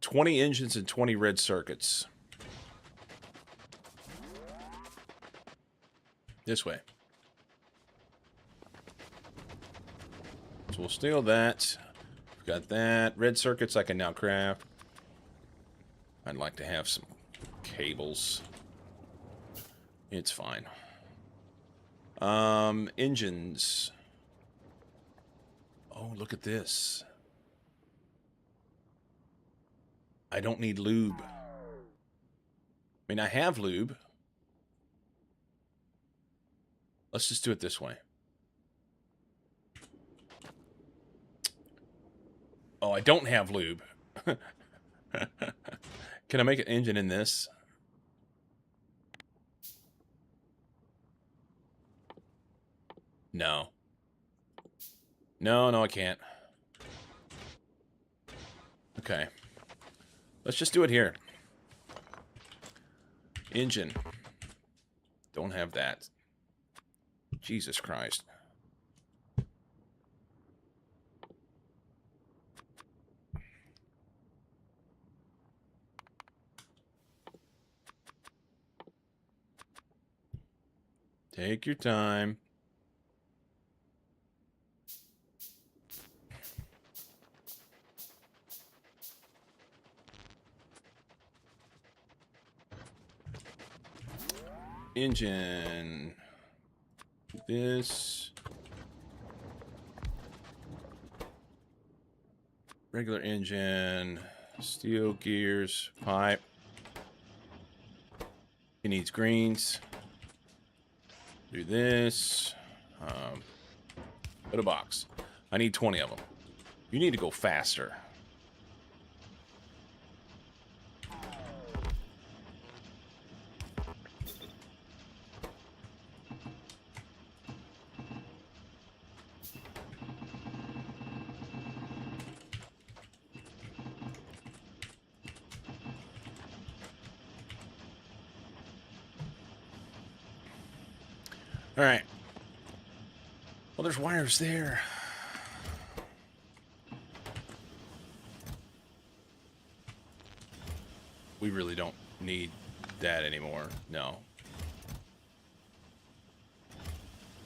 20 engines and 20 red circuits. This way. So we'll steal that. We've got that. Red circuits I can now craft. I'd like to have some cables. It's fine. Engines. Oh, look at this. I don't need lube. I mean, I have lube. Let's just do it this way. Oh, I don't have lube. Can I make an engine in this? No. No, I can't. Okay. Let's just do it here. Engine. Don't have that. Jesus Christ. Take your time. Engine. This. Regular engine. Steel gears. Pipe. It needs greens. Do this. Put a box. I need 20 of them. You need to go faster. All right. Well, there's wires there. We really don't need that anymore. No.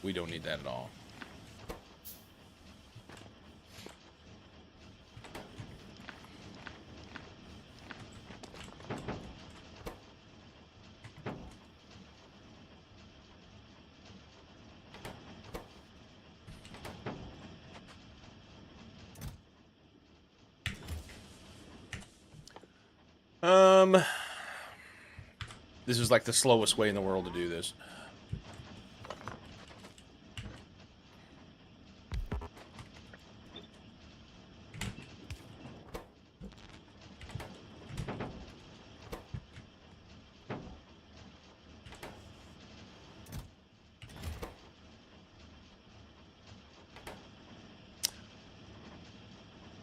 We don't need that at all. This is like the slowest way in the world to do this.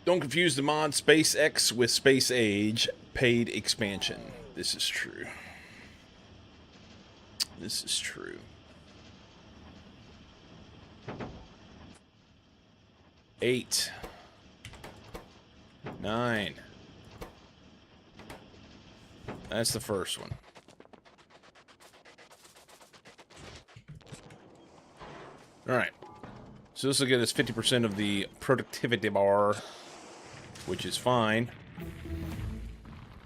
Don't confuse the mod SpaceX with Space Age paid expansion. This is true. This is true. Eight. 9. That's the first one. All right. So this will get us 50% of the productivity bar, which is fine.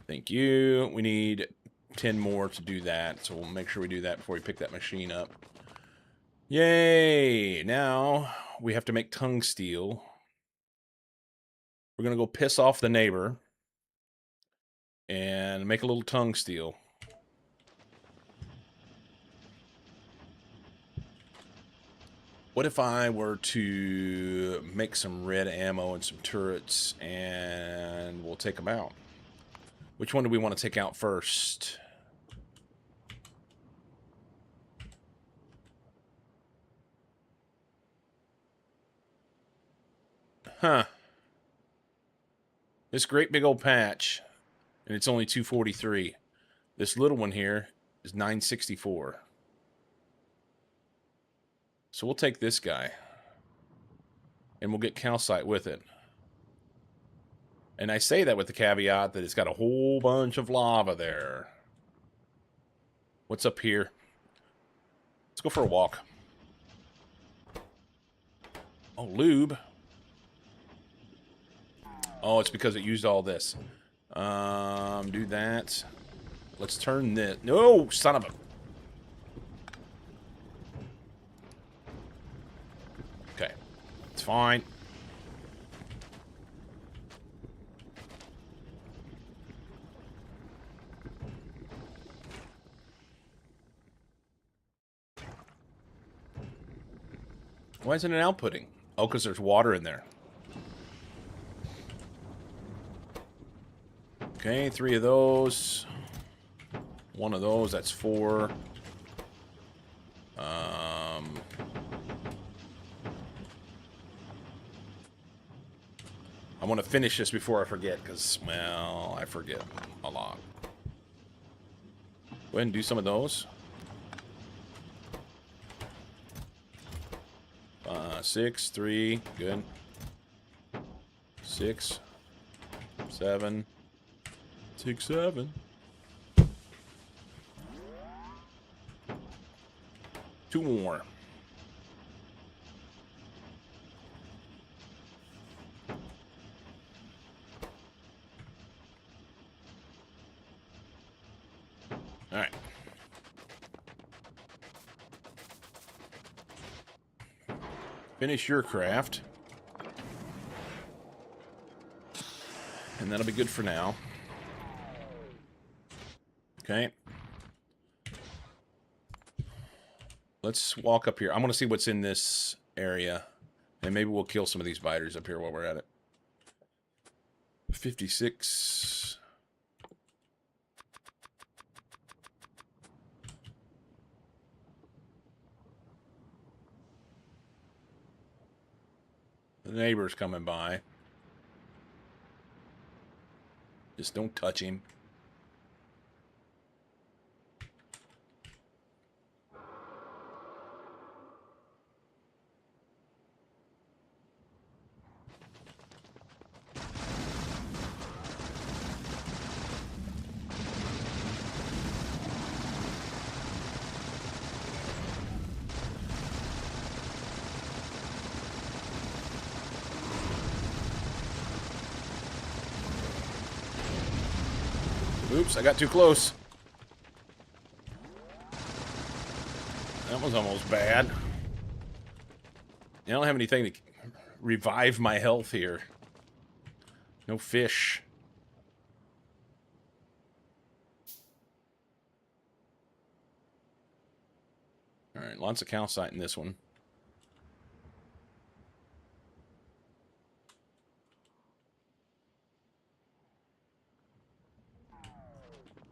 Thank you. We need 10 more to do that, so we'll make sure we do that before we pick that machine up. Yay! Now we have to make tung steel. We're going to go piss off the neighbor and make a little tung steel. What if I were to make some red ammo and some turrets, and we'll take them out? Which one do we want to take out first? Huh. This great big old patch And it's only 243. This little one here is 964. So we'll take this guy. And we'll get calcite with it. And I say that with the caveat that it's got a whole bunch of lava there. What's up here? Let's go for a walk. Oh, lube. Oh, it's because it used all this. Do that. Let's turn this. No, son of a... Okay. It's fine. Why isn't it outputting? Oh, because there's water in there. Okay, 3 of those. 1 of those, that's 4. I want to finish this before I forget, because, well, I forget a lot. Go ahead and do some of those. 6, 3, good. 6, 7, 6, 7. 2 more. All right. Finish your craft. And that'll be good for now. Okay. Let's walk up here. I want to see what's in this area. And maybe we'll kill some of these biters up here while we're at it. 56. The neighbor's coming by. Just don't touch him. Oops, I got too close. That was almost bad. I don't have anything to revive my health here. No fish. Alright, lots of calcite in this one.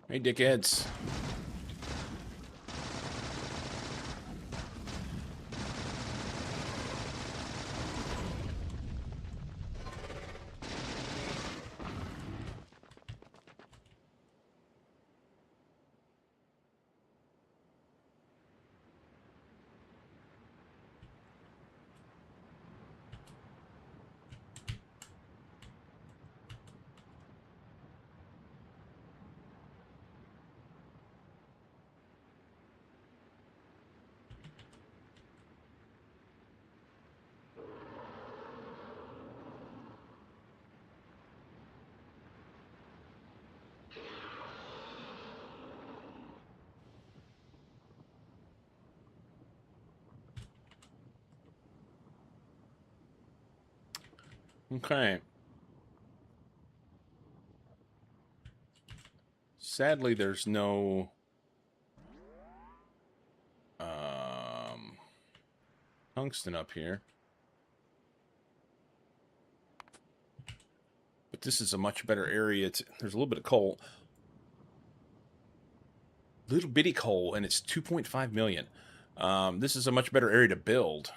Hey, dickheads. Okay. Sadly, there's no tungsten up here. But this is a much better area. There's a little bit of coal. Little bitty coal, and it's 2.5 million. This is a much better area to build.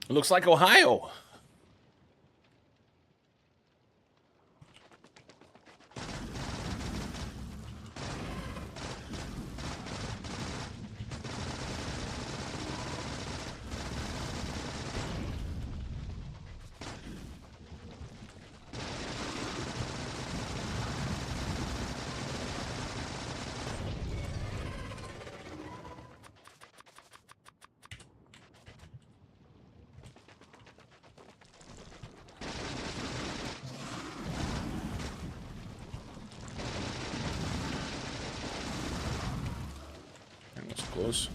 It looks like Ohio. That's close.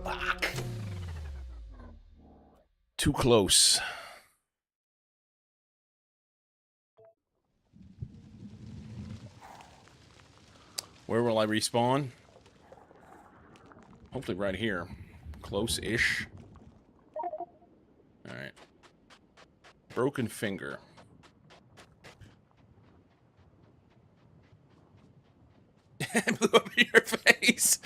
Fuck. Too close. Where will I respawn? Hopefully right here. Close-ish. Alright. Broken finger. Blew up in your face.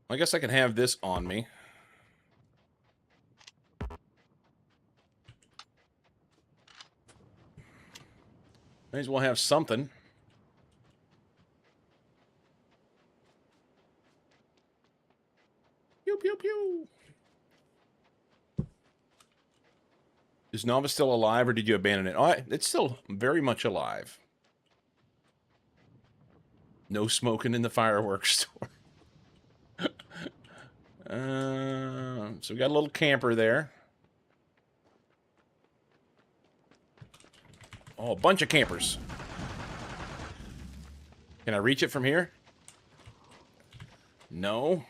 I guess I can have this on me. May as well have something. Pew, pew, pew. Is Nova still alive, or did you abandon it? Oh, it's still very much alive. No smoking in the fireworks store. So we got a little camper there. Oh, a bunch of campers. Can I reach it from here? No.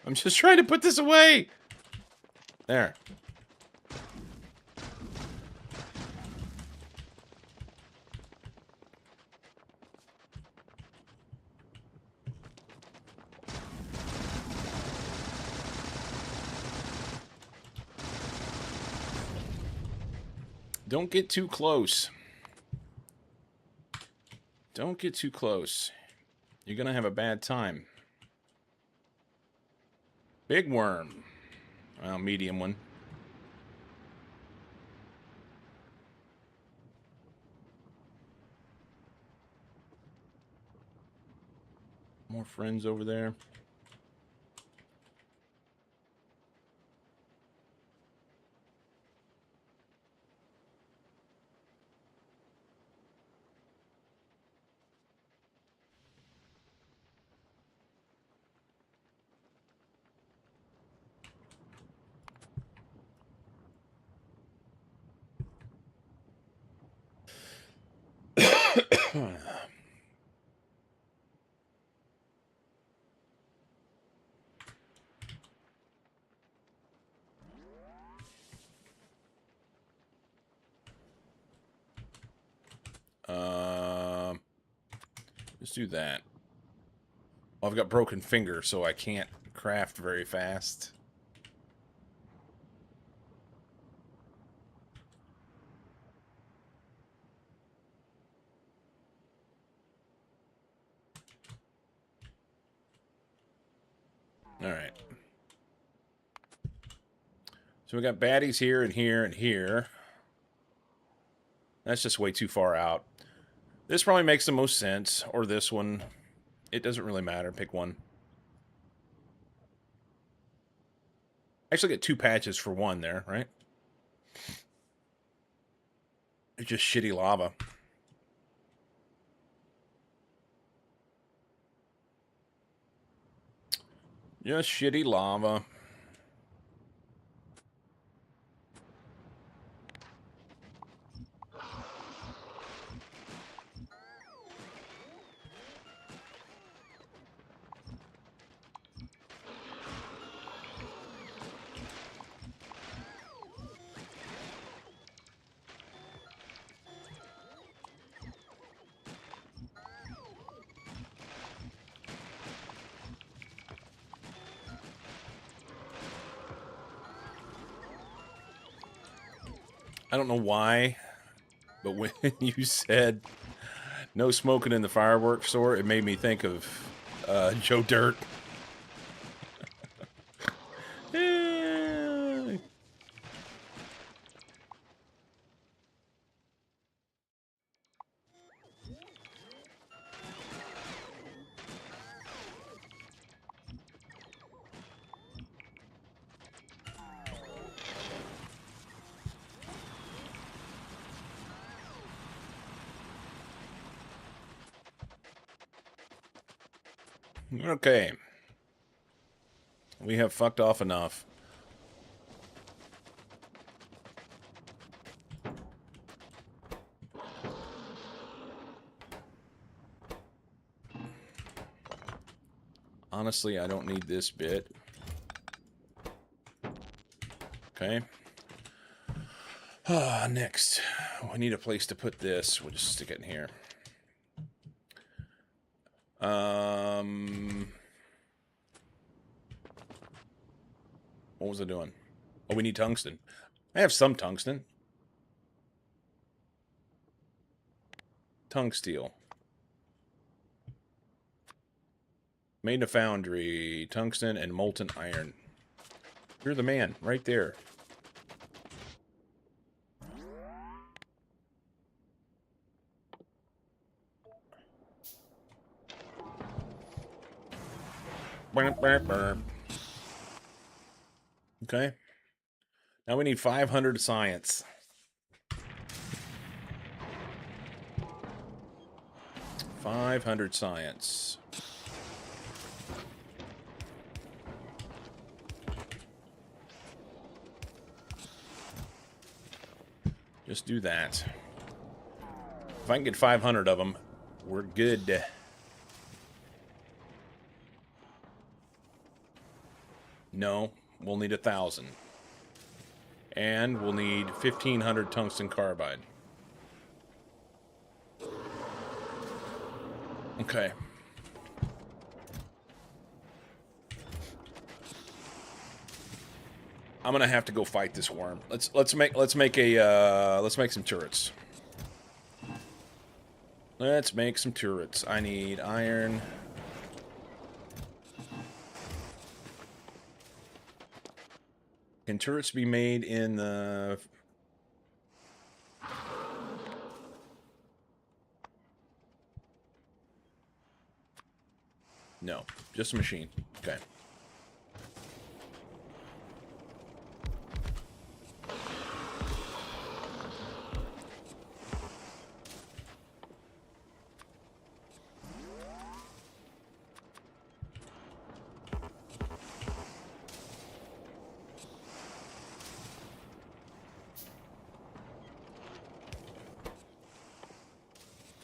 I'm just trying to put this away. There. Don't get too close. Don't get too close. You're gonna have a bad time. Big worm. Well, medium one. More friends over there. Let's do that. Well, I've got broken finger, so I can't craft very fast. Alright. So we got baddies here and here and here. That's just way too far out. This probably makes the most sense. Or this one. It doesn't really matter. Pick one. Actually get 2 patches for 1 there, right? It's just shitty lava. Just shitty lava. I don't know why, but when you said no smoking in the fireworks store, it made me think of Joe Dirt. Okay. We have fucked off enough. Honestly, I don't need this bit. Okay. Next. We need a place to put this. We'll just stick it in here. What was I doing? Oh, we need tungsten. I have some tungsten. Tungsteel. Made in a foundry. Tungsten and molten iron. You're the man, right there. Okay. Now we need 500 science. 500 science. Just do that. If I can get 500 of them, we're good. No, we'll need 1,000. And we'll need 1,500 tungsten carbide. Okay. I'm gonna have to go fight this worm. Let's make some turrets. Let's make some turrets. I need iron. Can turrets be made in the... No, just a machine. Okay.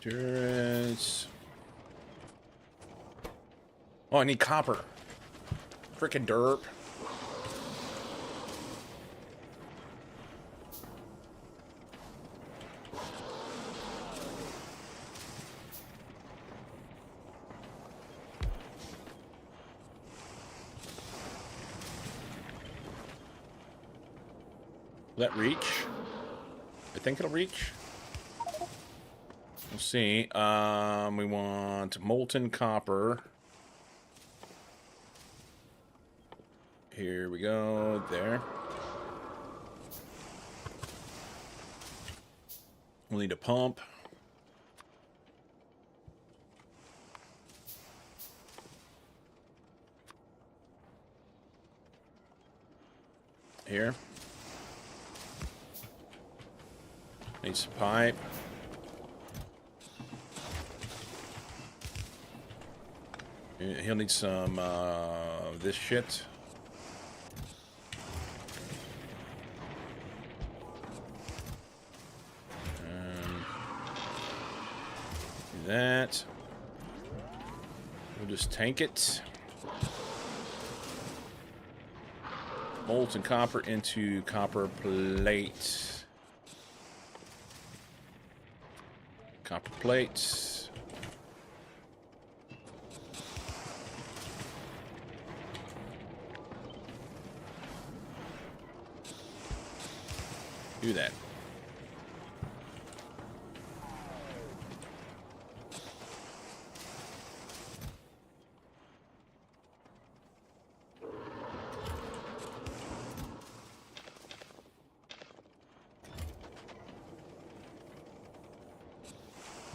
Turrets. Oh, I need copper. Frickin' derp. Will that reach? I think it'll reach. We'll see. We want molten copper. Here we go. There. We'll need a pump. Here. Need some pipe. He'll need some this shit. Do that. We'll just tank it. Molten copper into copper plate. Copper plates. Do that.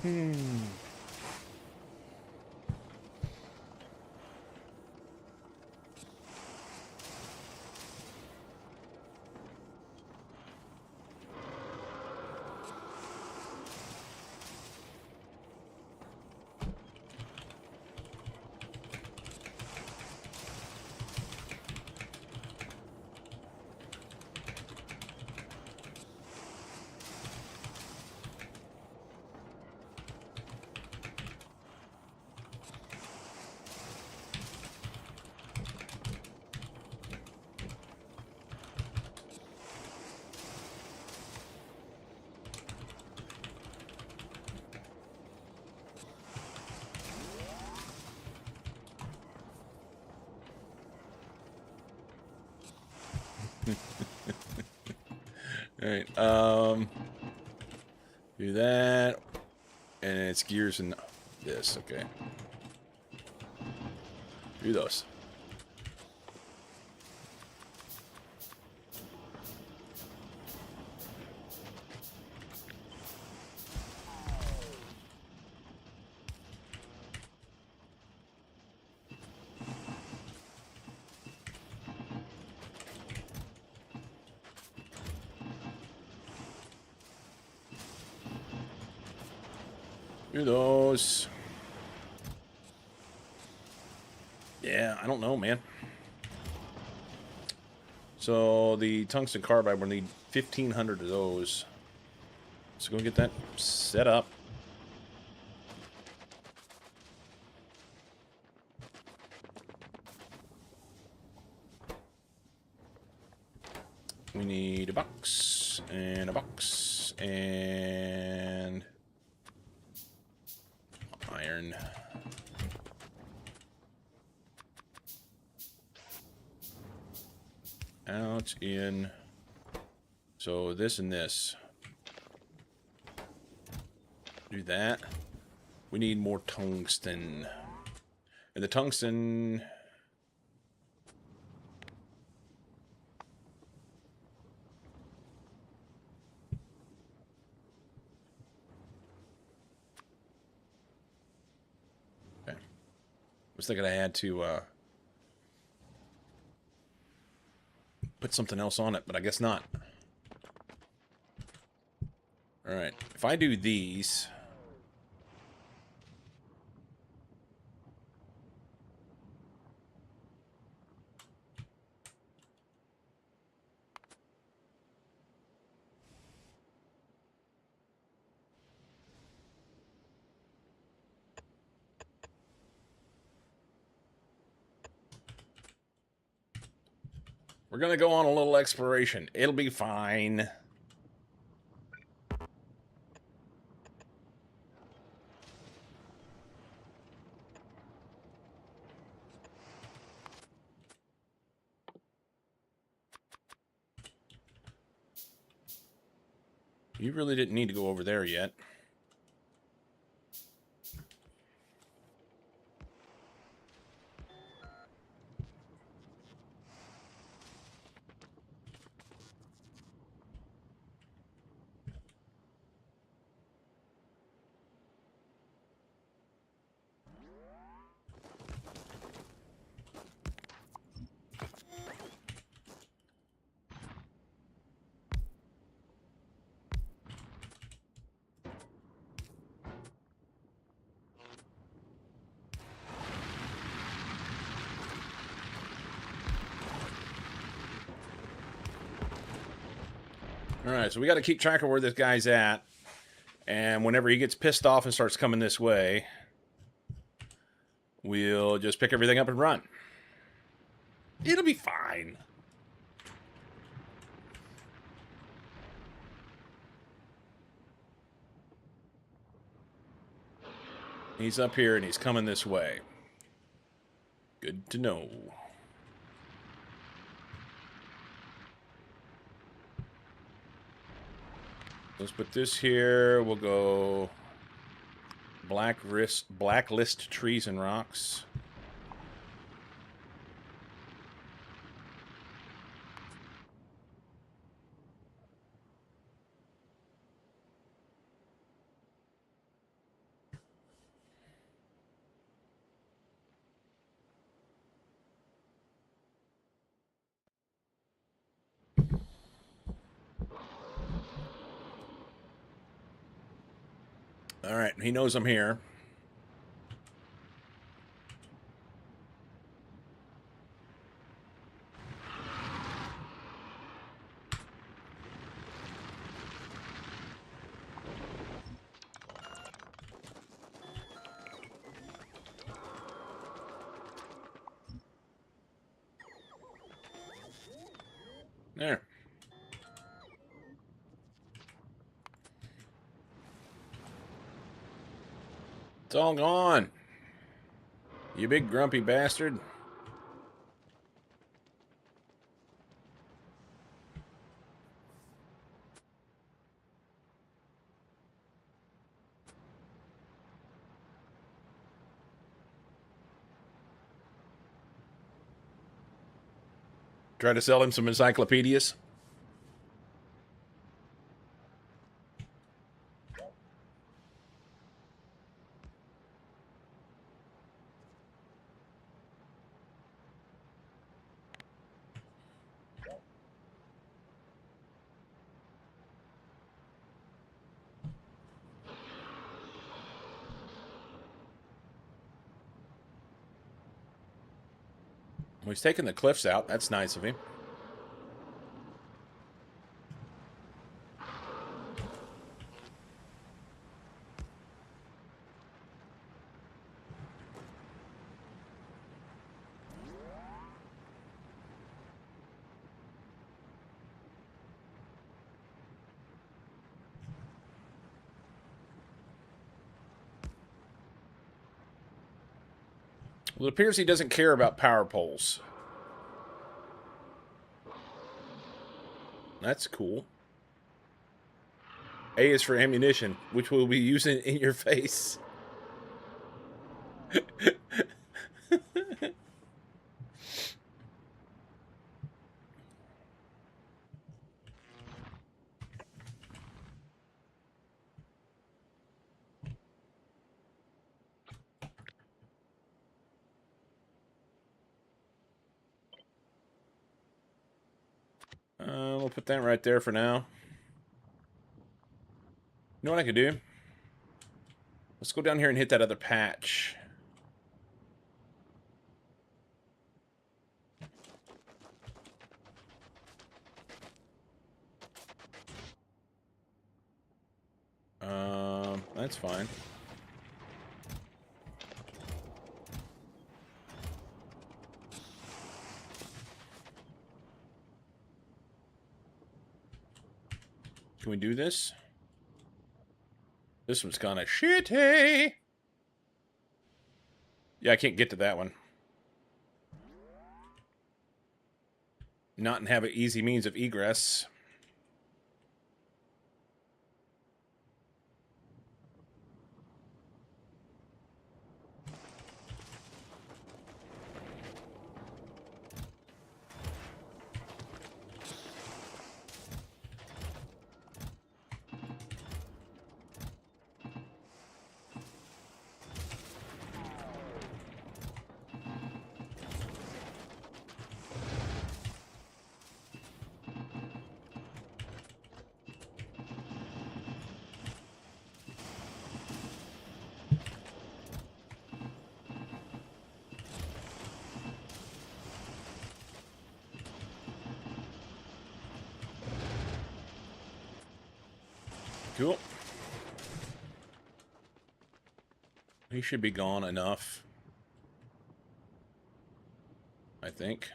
Hmm. All right. Do that, and it's gears and this. Okay. Do those. Do those. Yeah, I don't know, man. So the tungsten carbide, we'll need 1,500 of those. So go get that set up. We need a box and a box and iron. Out in. So this and this. Do that. We need more tungsten. And the tungsten. Okay. I was thinking I had to put something else on it, but I guess not. Alright. If I do these. We're going to go on a little exploration. It'll be fine. You really didn't need to go over there yet. Alright, so we got to keep track of where this guy's at. And whenever he gets pissed off and starts coming this way, we'll just pick everything up and run. It'll be fine. He's up here and he's coming this way. Good to know. Let's put this here. We'll go blacklist trees and rocks. All right, he knows I'm here. There. It's all gone. You big grumpy bastard. Try to sell him some encyclopedias. Well, he's taking the cliffs out. That's nice of him. Well, it appears he doesn't care about power poles. That's cool. A is for ammunition, which we'll be using in your face. We'll put that right there for now. You know what I could do? Let's go down here and hit that other patch. That's fine. Can we do this? This one's kind of shitty. Yeah, I can't get to that one. Not and have an easy means of egress. Cool. He should be gone enough, I think.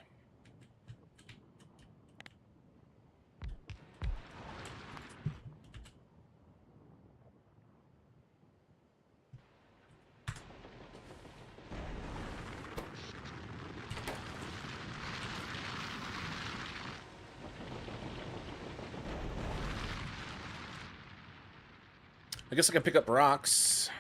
I guess I can pick up rocks.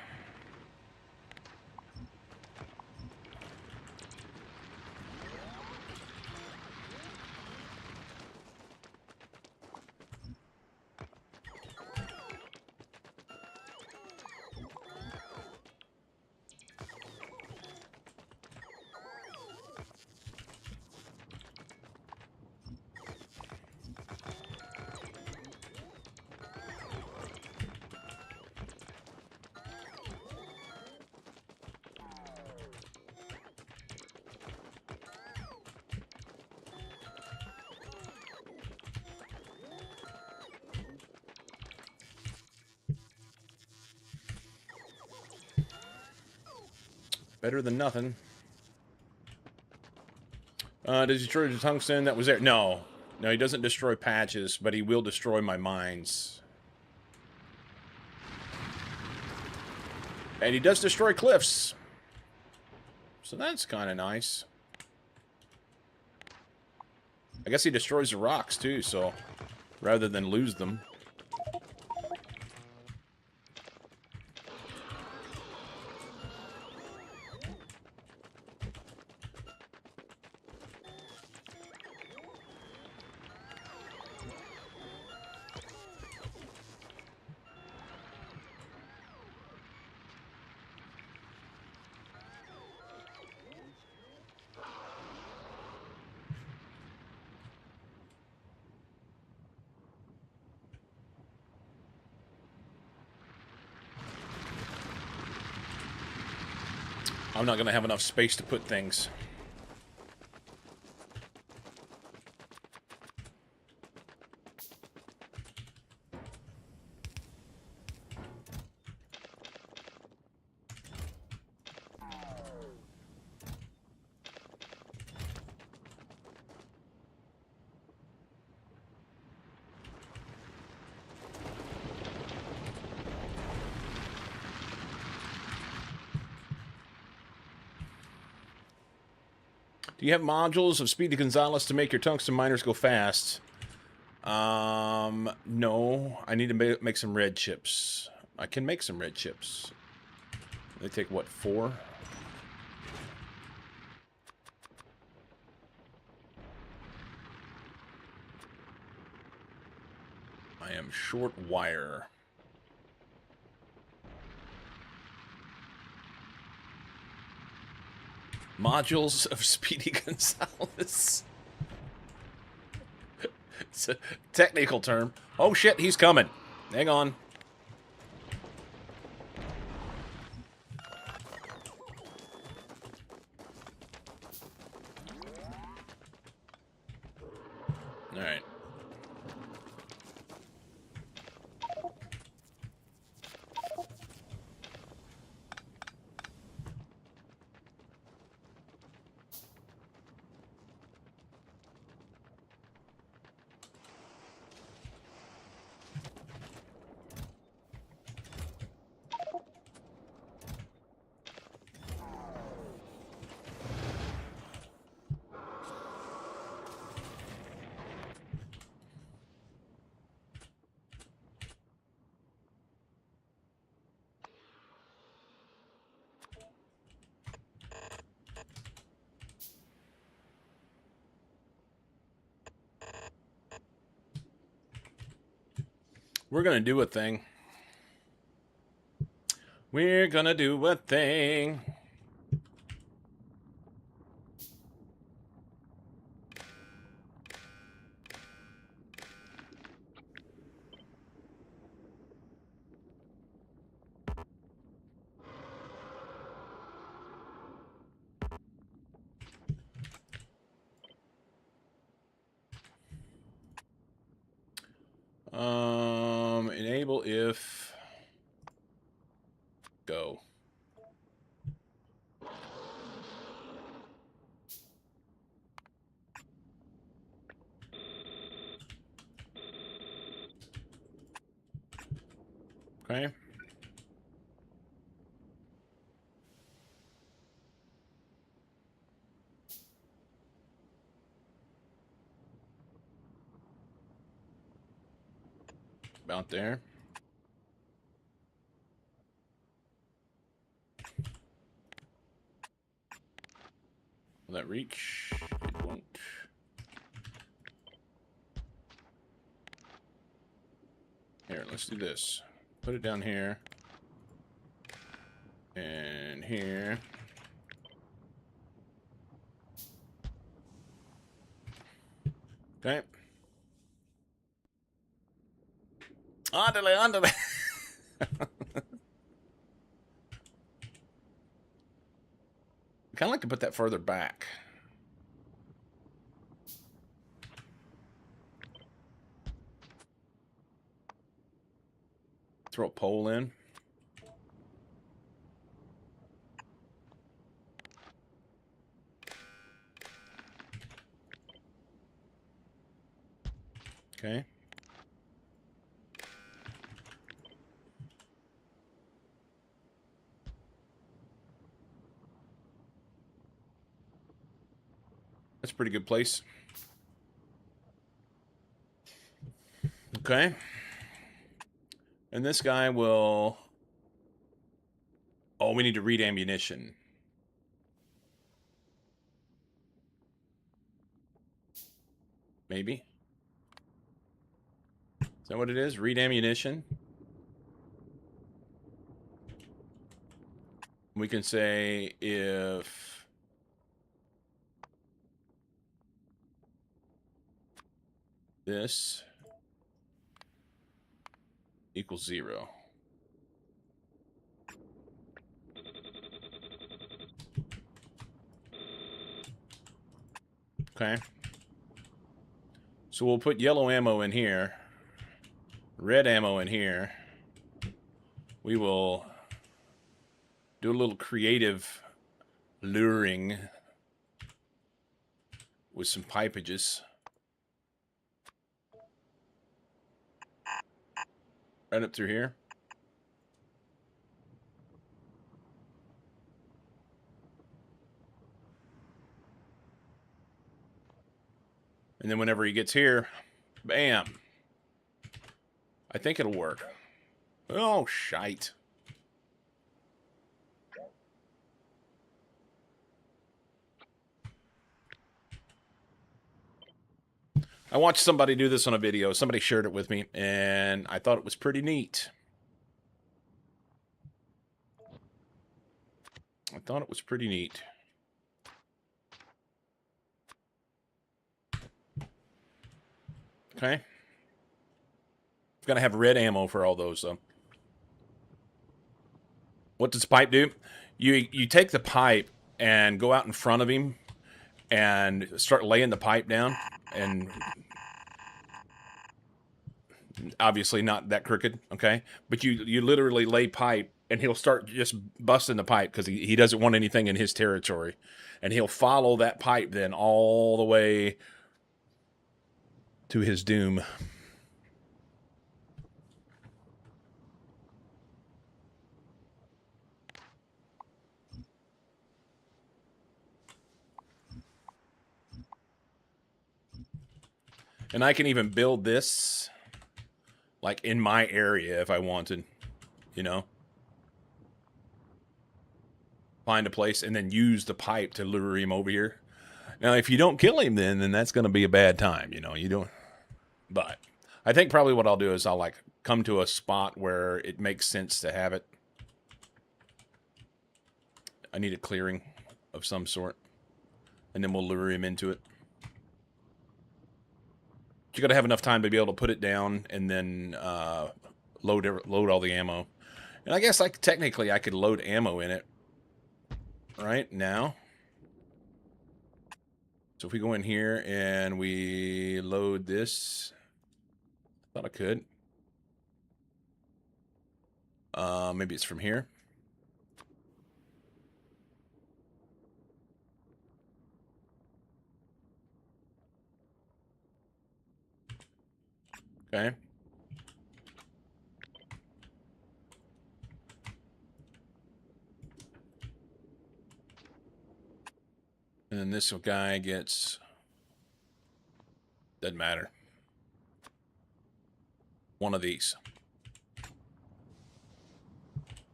Better than nothing. Did he destroy the tungsten that was there? No. No, he doesn't destroy patches, but he will destroy my mines. And he does destroy cliffs. So that's kind of nice. I guess he destroys the rocks, too, so rather than lose them. I'm not going to have enough space to put things. Do you have modules of Speedy Gonzales to make your tungsten miners go fast? No. I need to make some red chips. I can make some red chips. They take, what, 4? I am short wire. Modules of Speedy Gonzales. It's a technical term. Oh shit, he's coming. Hang on. Alright. We're gonna do a thing. We're gonna do a thing. Enable if go. Okay. About there. Will that reach? It won't. Here, let's do this. Put it down here. And here. Okay. Andale, andale. I kind of like to put that further back. Throw a pole in. Okay. That's a pretty good place. Okay. And this guy will... Oh, we need to read ammunition. Maybe. Is that what it is? Read ammunition. We can say if this equals 0. Okay. So we'll put yellow ammo in here. Red ammo in here. We will do a little creative luring with some pipages. Right up through here. And then whenever he gets here, bam. I think it'll work. Oh, shite. I watched somebody do this on a video. Somebody shared it with me, and I thought it was pretty neat. I thought it was pretty neat. Okay. Got to have red ammo for all those, though. What does pipe do? You take the pipe and go out in front of him and start laying the pipe down, and obviously not that crooked, okay? But you literally lay pipe, and he'll start just busting the pipe because he doesn't want anything in his territory. And he'll follow that pipe then all the way to his doom. And I can even build this like in my area if I wanted, you know? Find a place and then use the pipe to lure him over here. Now, if you don't kill him then that's going to be a bad time, you know? You don't... But I think probably what I'll do is I'll like come to a spot where it makes sense to have it. I need a clearing of some sort. And then we'll lure him into it. You got to have enough time to be able to put it down and then load all the ammo. And I guess like technically I could load ammo in it right now. So if we go in here and we load this, I thought I could. Maybe it's from here. Okay. And then this guy gets... Doesn't matter. One of these.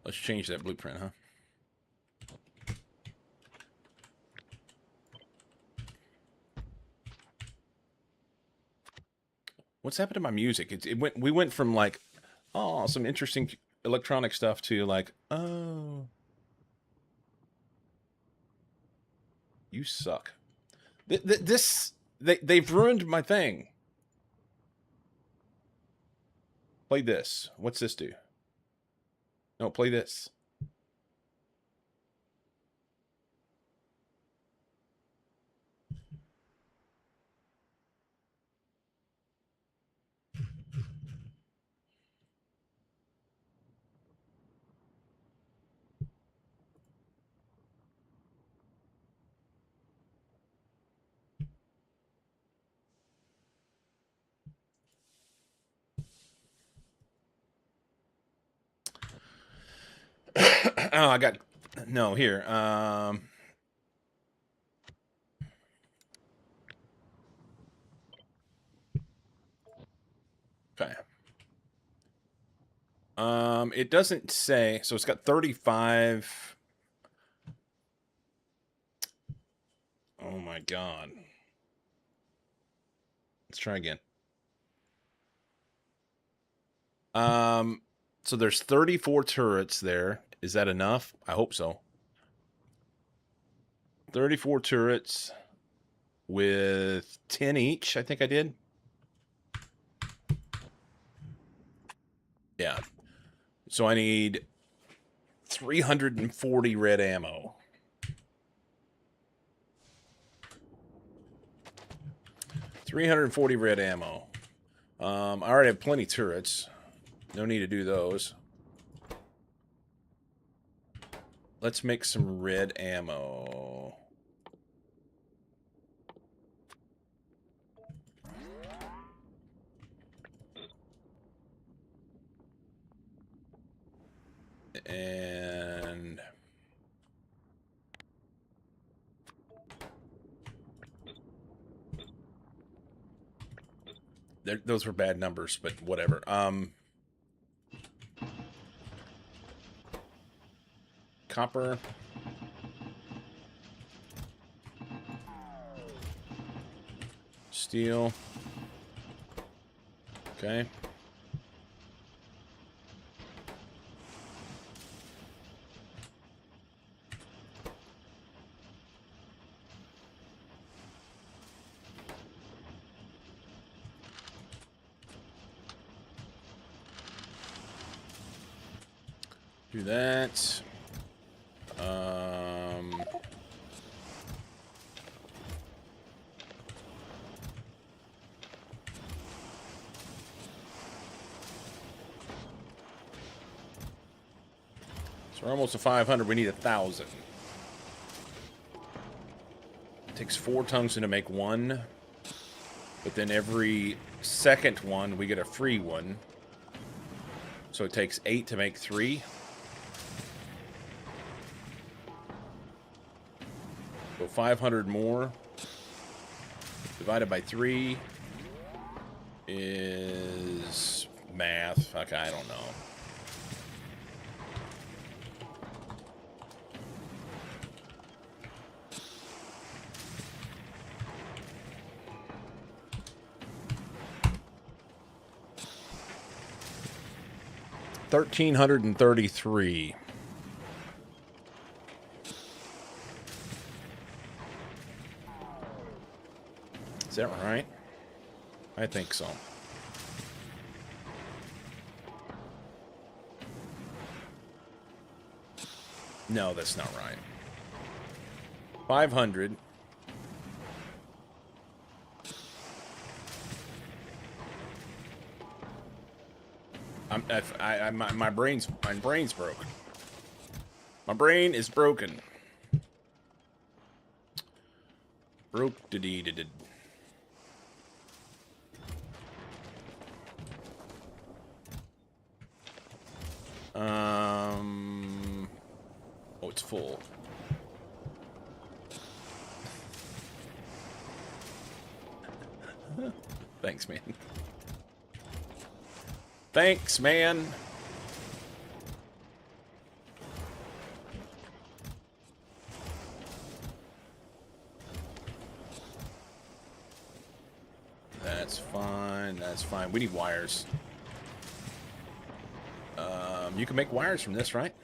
Let's change that blueprint, huh? What's happened to my music? We went from like, oh, some interesting electronic stuff to like, oh, you suck. They've ruined my thing. Play this. What's this do? No, play this. Oh, I got no here. Okay. It doesn't say, so it's got 35. Oh my god. Let's try again. So there's 34 turrets there. Is that enough? I hope so. 34 turrets with 10 each, I think I did. Yeah. So I need 340 red ammo. 340 red ammo. I already have plenty turrets. No need to do those. Let's make some red ammo. And those were bad numbers, but whatever. Copper. Steel. Okay. Do that. So we're almost to 500. We need 1,000. It takes 4 tungsten to make one. But then every second one, we get a free one. So it takes 8 to make 3. So 500 more divided by 3 is math. Okay, I don't know. $1,333. Is that right? I think so. No, that's not right. 500. My brain's broken. My brain is broken. Broke did. Oh, it's full. Thanks, man. Thanks, man. That's fine. That's fine. We need wires. You can make wires from this, right?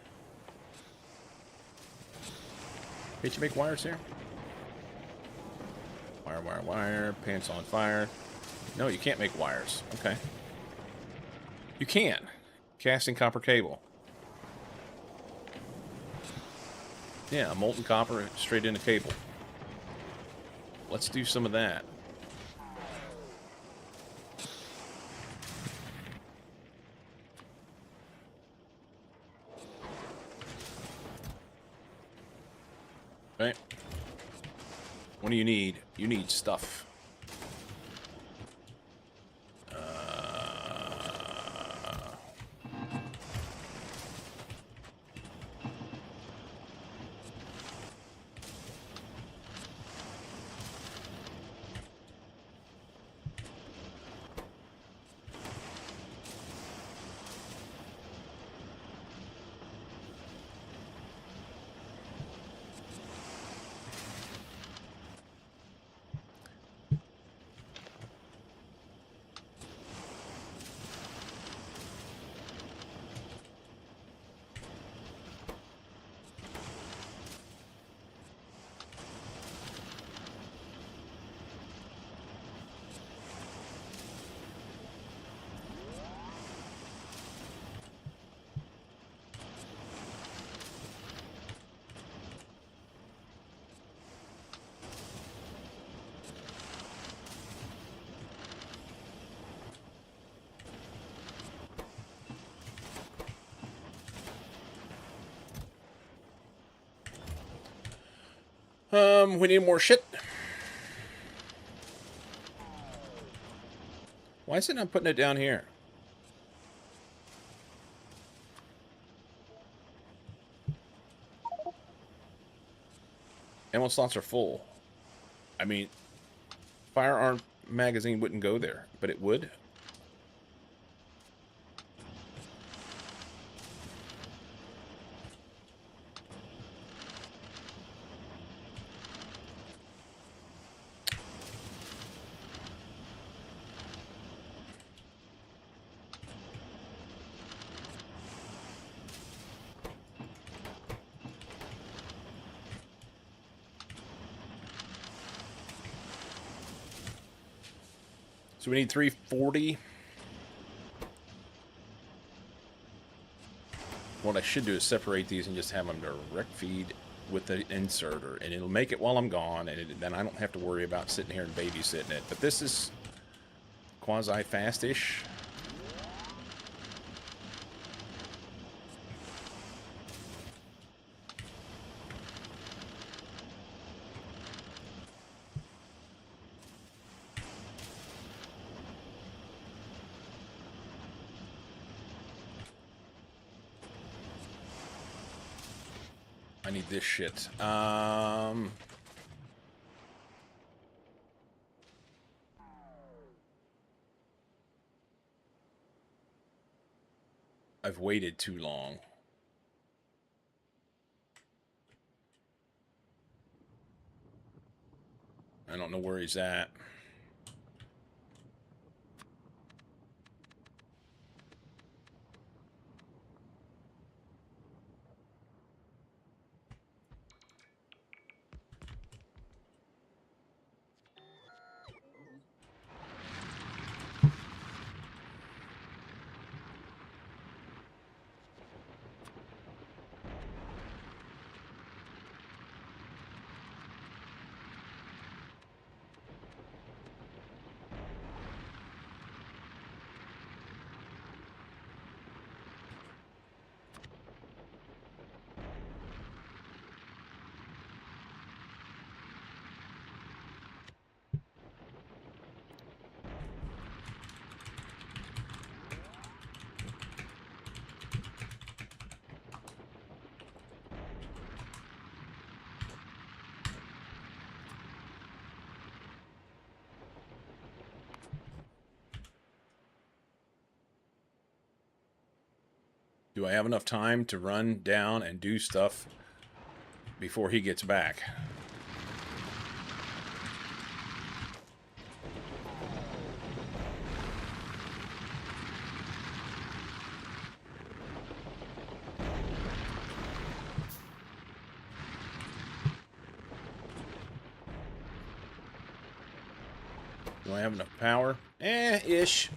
Can't you make wires here? Wire. Pants on fire. No, you can't make wires. Okay. You can. Casting copper cable. Yeah, molten copper straight into cable. Let's do some of that. Okay. What do you need? You need stuff. We need more shit. Why is it not putting it down here? Ammo slots are full. I mean, firearm magazine wouldn't go there, but it would. So we need 340. What I should do is separate these and just have them direct feed with the inserter, and it'll make it while I'm gone, and then I don't have to worry about sitting here and babysitting it. But this is quasi-fast-ish. I need this shit. I've waited too long. I don't know where he's at. Do I have enough time to run down and do stuff before he gets back? Do I have enough power? Ish.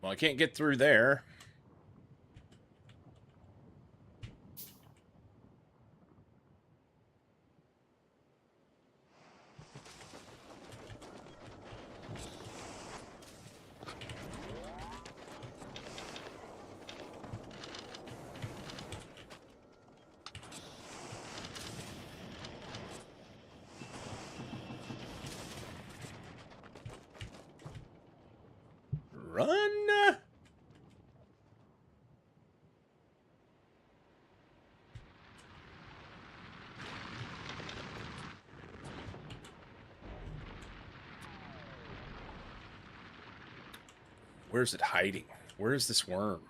Well, I can't get through there. Run! Where's it hiding? Where is this worm?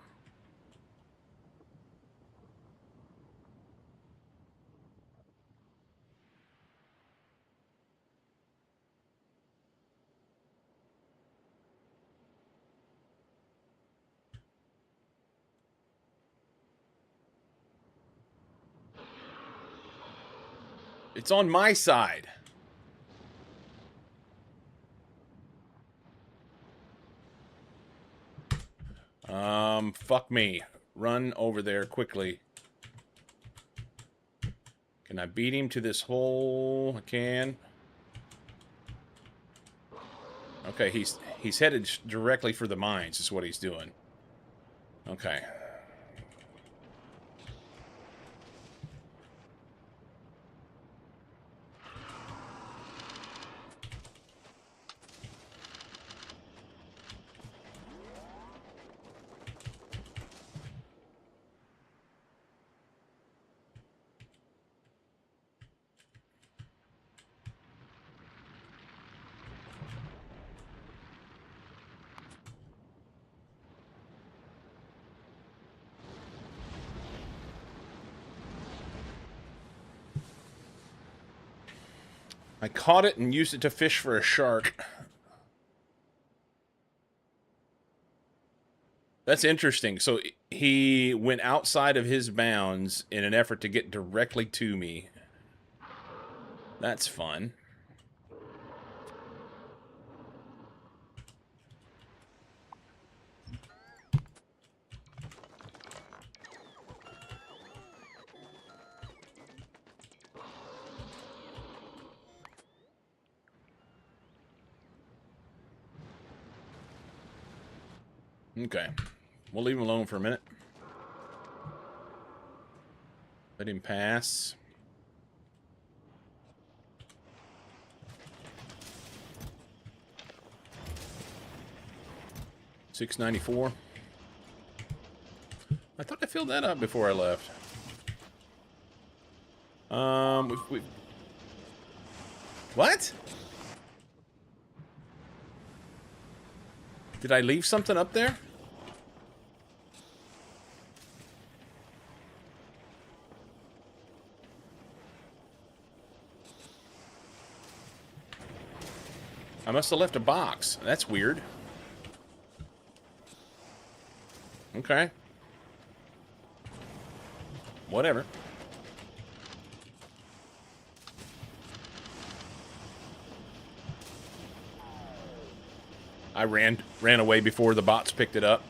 It's on my side. Fuck me. Run over there quickly. Can I beat him to this hole? I can. Okay, he's headed directly for the mines, is what he's doing. Okay. I caught it and used it to fish for a shark. That's interesting. So he went outside of his bounds in an effort to get directly to me. That's fun. Okay. We'll leave him alone for a minute. Let him pass. $6.94. I thought I filled that up before I left. What? Did I leave something up there? I must have left a box. That's weird. Okay. Whatever. I ran away before the bots picked it up.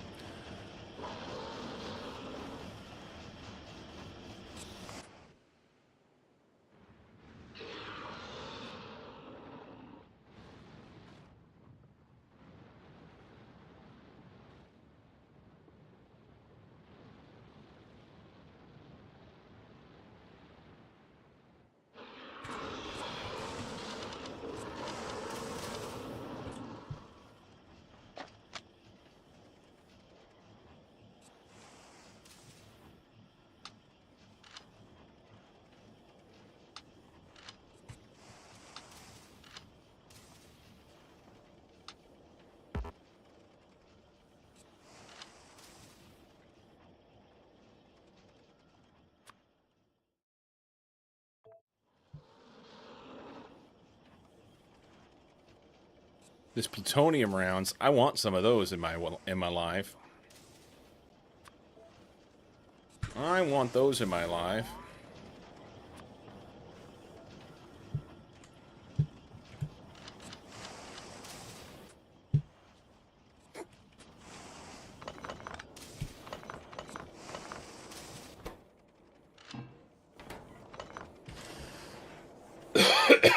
This plutonium rounds, I want some of those in my life. I want those in my life.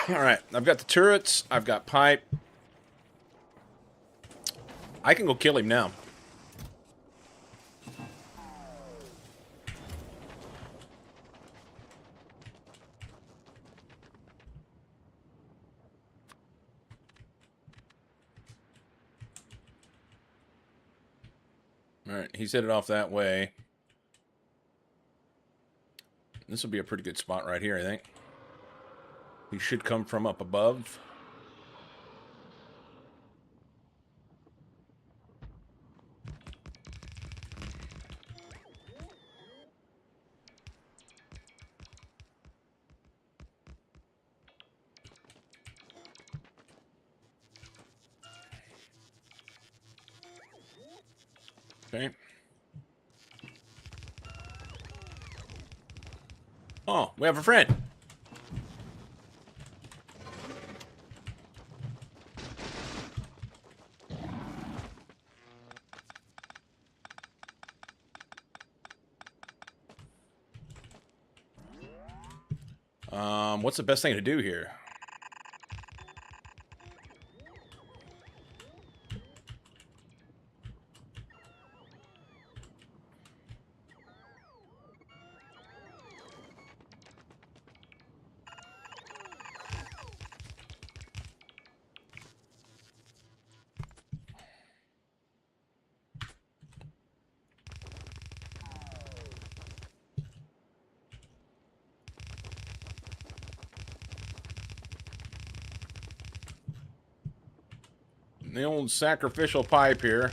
All right, I've got the turrets. I've got pipe. I can go kill him now. All right, he's headed off that way. This will be a pretty good spot right here, I think. He should come from up above. Okay. Oh, we have a friend. What's the best thing to do here? The old sacrificial pipe here.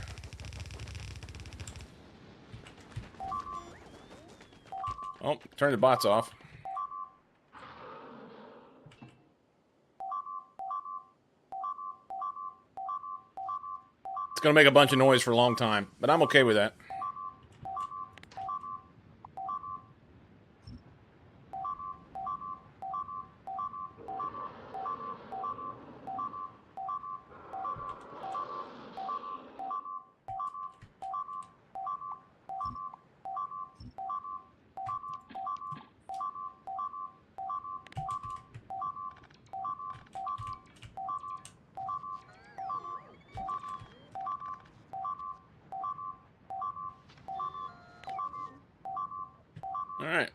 Oh, turn the bots off. It's gonna make a bunch of noise for a long time, but I'm okay with that. All right.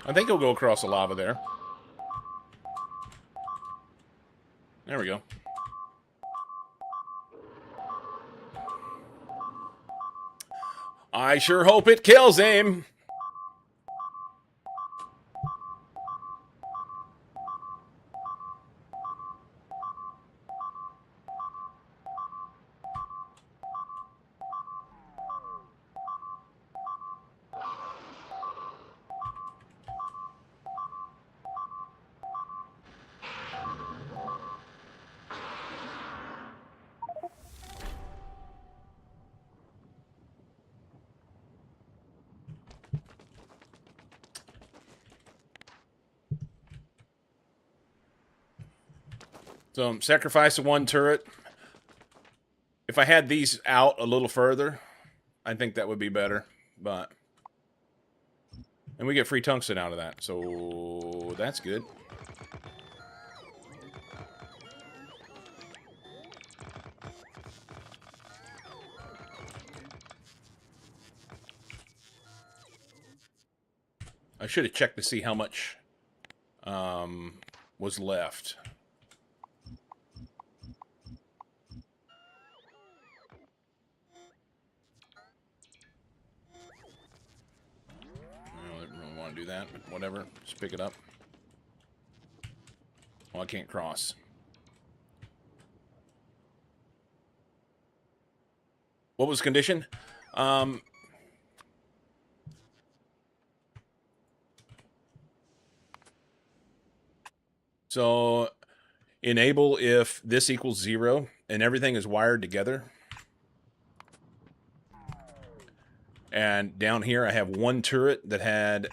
I think he'll go across the lava there. There we go. I sure hope it kills him. So sacrifice one turret. If I had these out a little further, I think that would be better. But and we get free tungsten out of that, so that's good. I should have checked to see how much was left. I don't really want to do that, but whatever. Just pick it up. Well, I can't cross. What was the condition? So enable if this equals 0 and everything is wired together. And down here I have one turret that had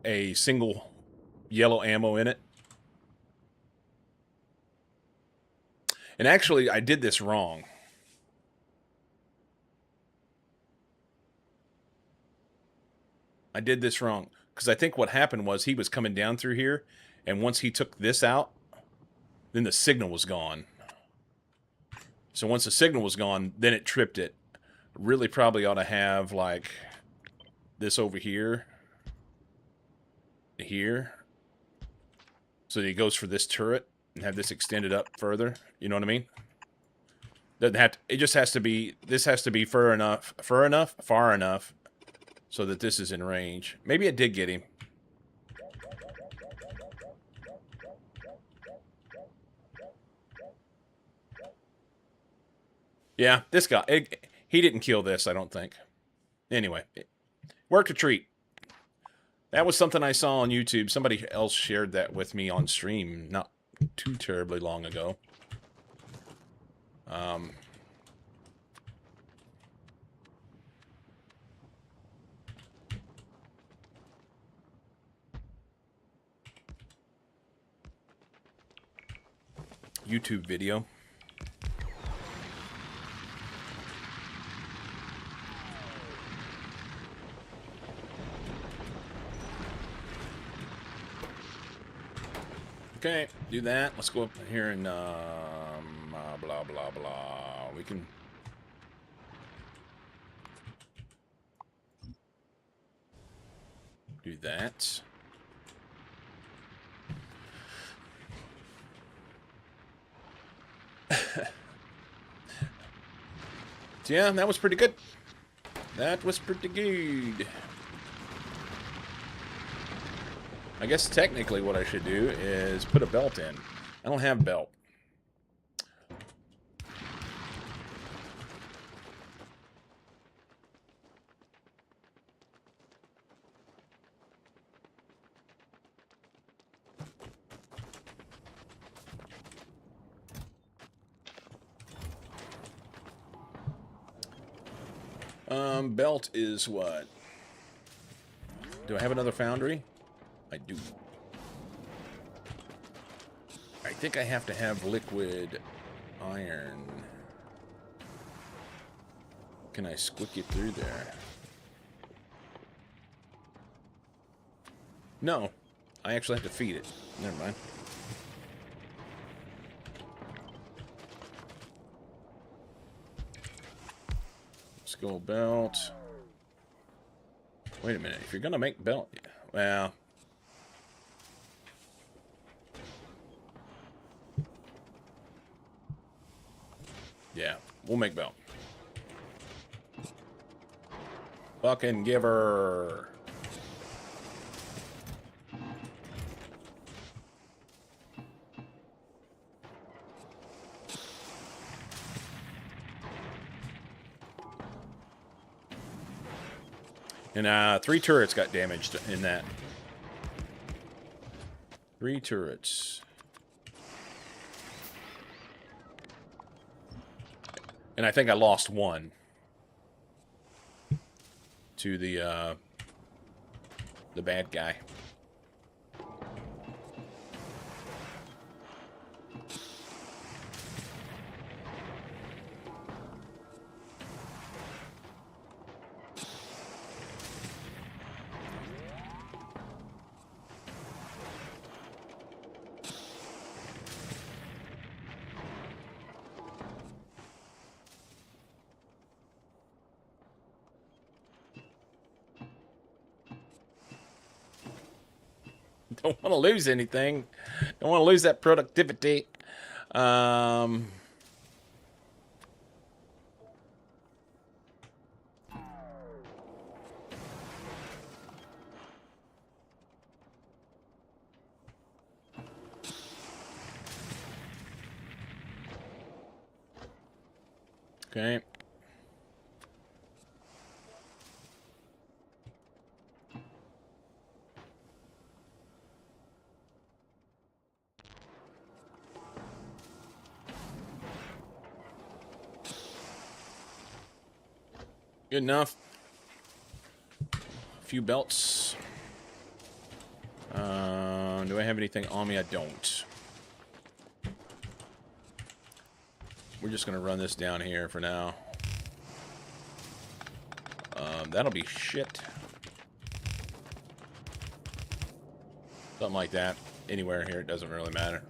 a single yellow ammo in it. And actually I did this wrong. I did this wrong because I think what happened was he was coming down through here, and once he took this out, then the signal was gone. So once the signal was gone, then it tripped it. Really probably ought to have like this over here, here, so that he goes for this turret and have this extended up further. You know what I mean? Doesn't have to, it just has to be, this has to be far enough, so that this is in range. Maybe it did get him. Yeah, this guy, he didn't kill this, I don't think. Anyway, worked a treat. That was something I saw on YouTube. Somebody else shared that with me on stream not too terribly long ago. YouTube video. Okay, do that. Let's go up here and blah blah blah. We can do that. So yeah, that was pretty good. That was pretty good. I guess technically what I should do is put a belt in. I don't have belt. Belt is what? Do I have another foundry? I do. I think I have to have liquid iron. Can I squick it through there? No. I actually have to feed it. Never mind. Skull belt. Wait a minute. If you're going to make belt... Well... Yeah, we'll make belt. Fucking give her. And 3 turrets got damaged in that. 3 turrets. And I think I lost 1 to the bad guy. Don't want to lose anything. Don't want to lose that productivity. Okay. Good enough. A few belts. Do I have anything on me? I don't. We're just going to run this down here for now. That'll be shit. Something like that. Anywhere here, it doesn't really matter.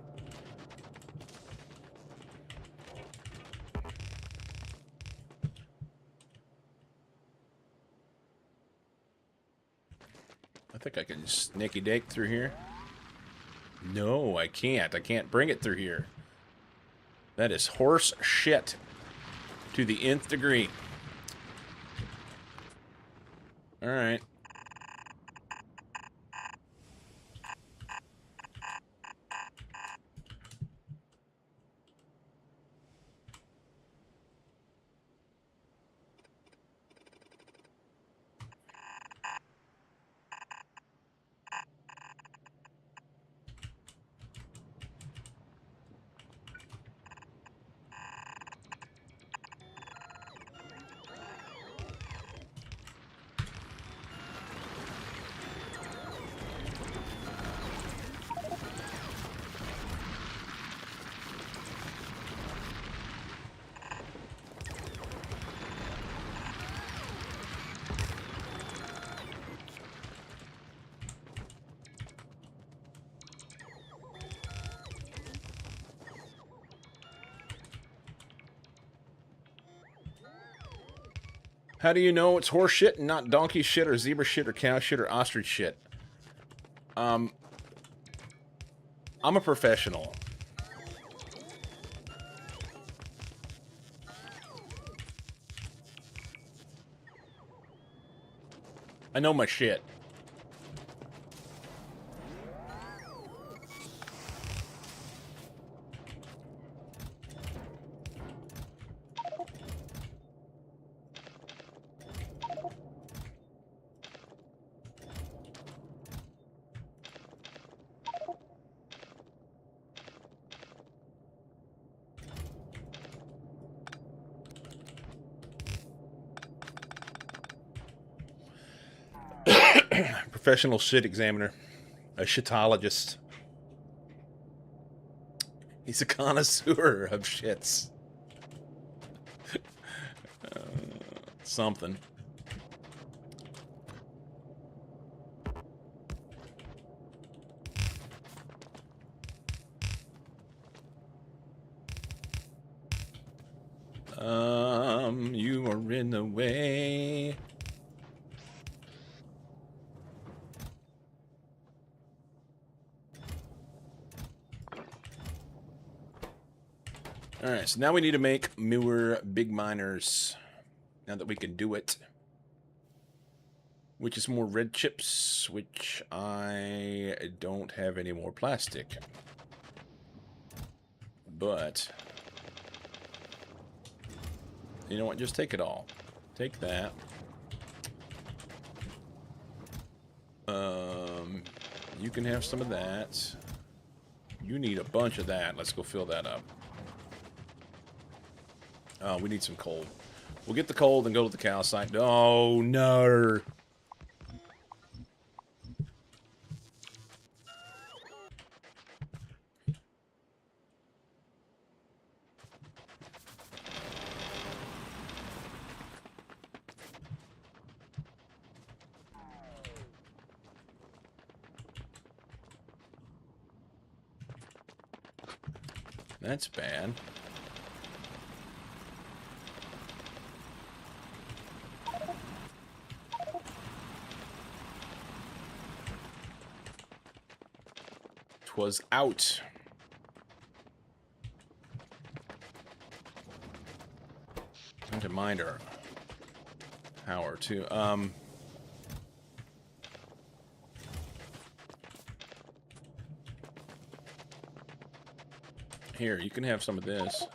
I think I can sneaky dake through here. No, I can't. I can't bring it through here. That is horse shit to the nth degree. All right. How do you know it's horse shit and not donkey shit or zebra shit or cow shit or ostrich shit? I'm a professional. I know my shit. Professional shit examiner. A shitologist. He's a connoisseur of shits. Something. You are in the way. Alright, so now we need to make newer big miners. Now that we can do it. Which is more red chips, which I don't have any more plastic. But you know what? Just take it all. Take that. You can have some of that. You need a bunch of that. Let's go fill that up. Oh, we need some coal. We'll get the coal and go to the cow site. Oh, no. That's bad. Was out. And a miner. Power too. Here, you can have some of this.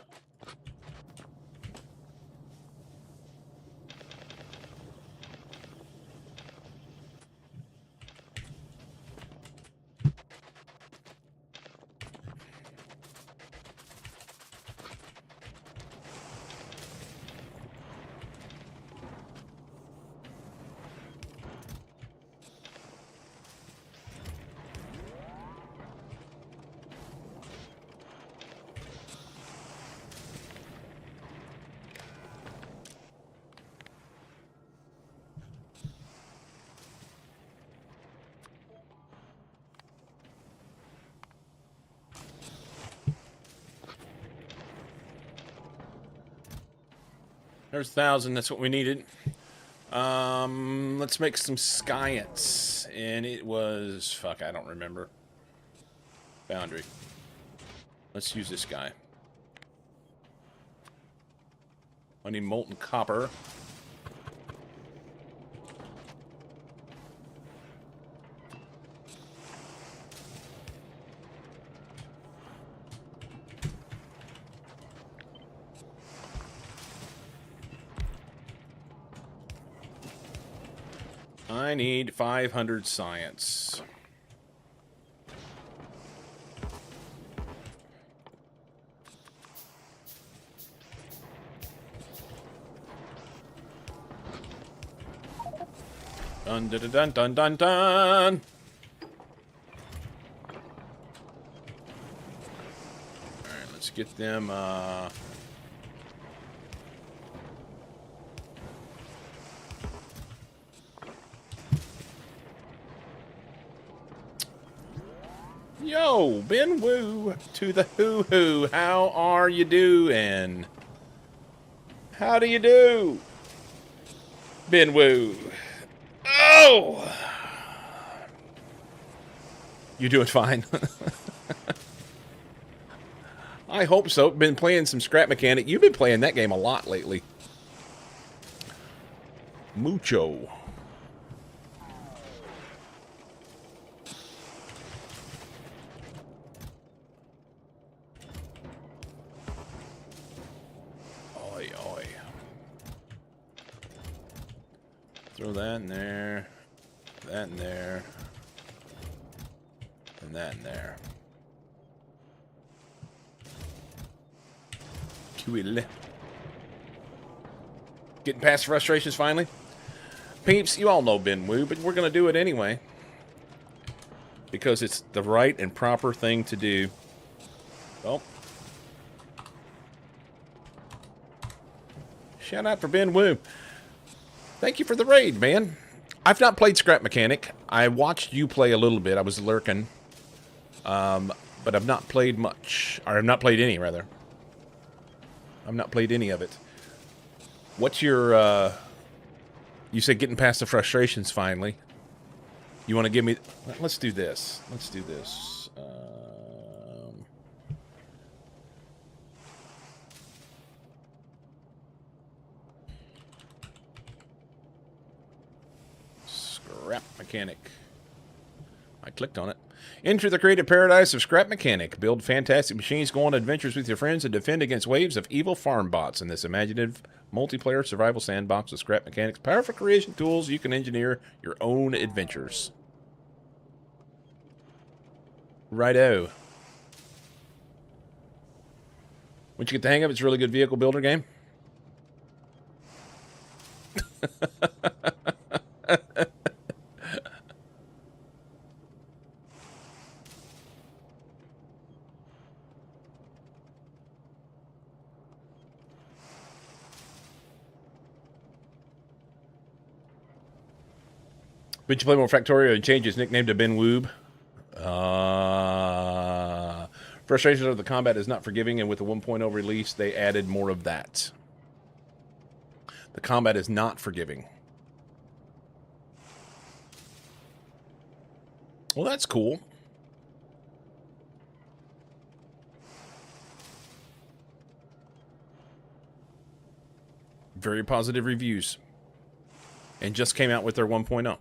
There's 1,000. That's what we needed. Let's make some science. And it was... Fuck, I don't remember. Boundary. Let's use this guy. I need molten copper. I need 500 science. Dun dun dun dun dun dun. Alright, let's get them Yo, Ben Woo to the hoo-hoo. How are you doing? How do you do? Ben Woo. Oh! You doing fine? I hope so. Been playing some Scrap Mechanic. You've been playing that game a lot lately. Mucho. Oi, oi. Throw that in there. That in there. And that in there. Cool. Getting past frustrations finally? Peeps, you all know Ben Woo, but we're going to do it anyway. Because it's the right and proper thing to do. Oh. Shout out for Ben Woo. Thank you for the raid, man. I've not played Scrap Mechanic. I watched you play a little bit. I was lurking. But I've not played much. Or I've not played any, rather. I've not played any of it. What's your, you said getting past the frustrations finally. You want to give me... Let's do this. Let's do this. Scrap Mechanic. I clicked on it. Enter the creative paradise of Scrap Mechanic. Build fantastic machines, go on adventures with your friends, and defend against waves of evil farm bots in this imaginative multiplayer survival sandbox with Scrap Mechanic's powerful creation tools. You can engineer your own adventures. Righto. Once you get the hang of it, it's a really good vehicle builder game. But you play more Factorio and change his nickname to Ben Woob. Frustrations of the combat is not forgiving, and with the 1.0 release, they added more of that. The combat is not forgiving. Well, that's cool. Very positive reviews. And just came out with their 1.0.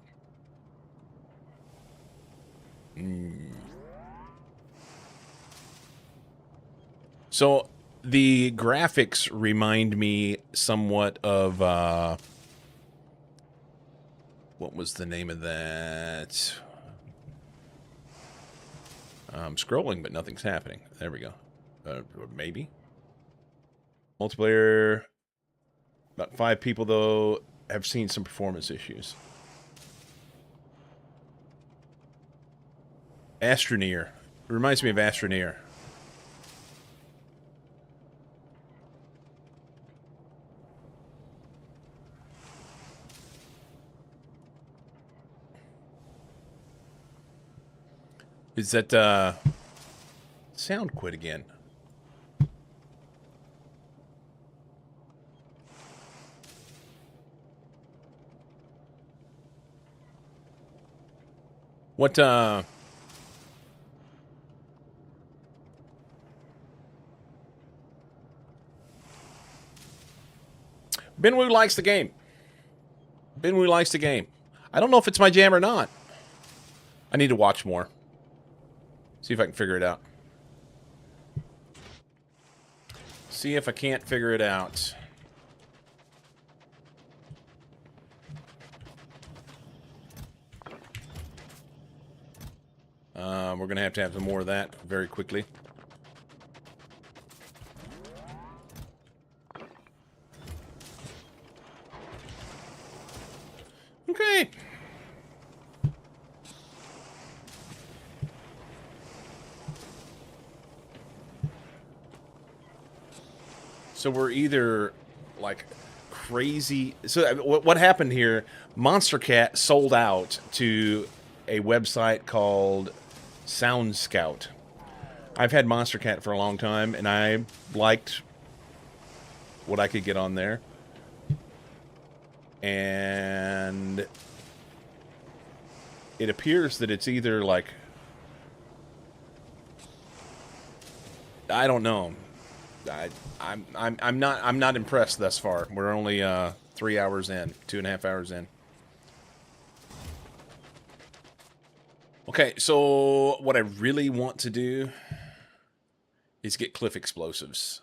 So the graphics remind me somewhat of what was the name of that? I'm scrolling, but nothing's happening. There we go. Maybe multiplayer. About 5 people though have seen some performance issues. Astroneer. It reminds me of Astroneer. Is that, sound quit again? What, Ben Woo likes the game. Ben Woo likes the game. I don't know if it's my jam or not. I need to watch more. See if I can figure it out. See if I can't figure it out. We're going to have some more of that very quickly. Okay. So we're either like crazy. So what happened here? Monster Cat sold out to a website called Sound Scout. I've had Monster Cat for a long time, and I liked what I could get on there. And it appears that it's either like, I don't know. I'm not impressed thus far. We're only 3 hours in, 2.5 hours in. Okay, so what I really want to do is get cliff explosives.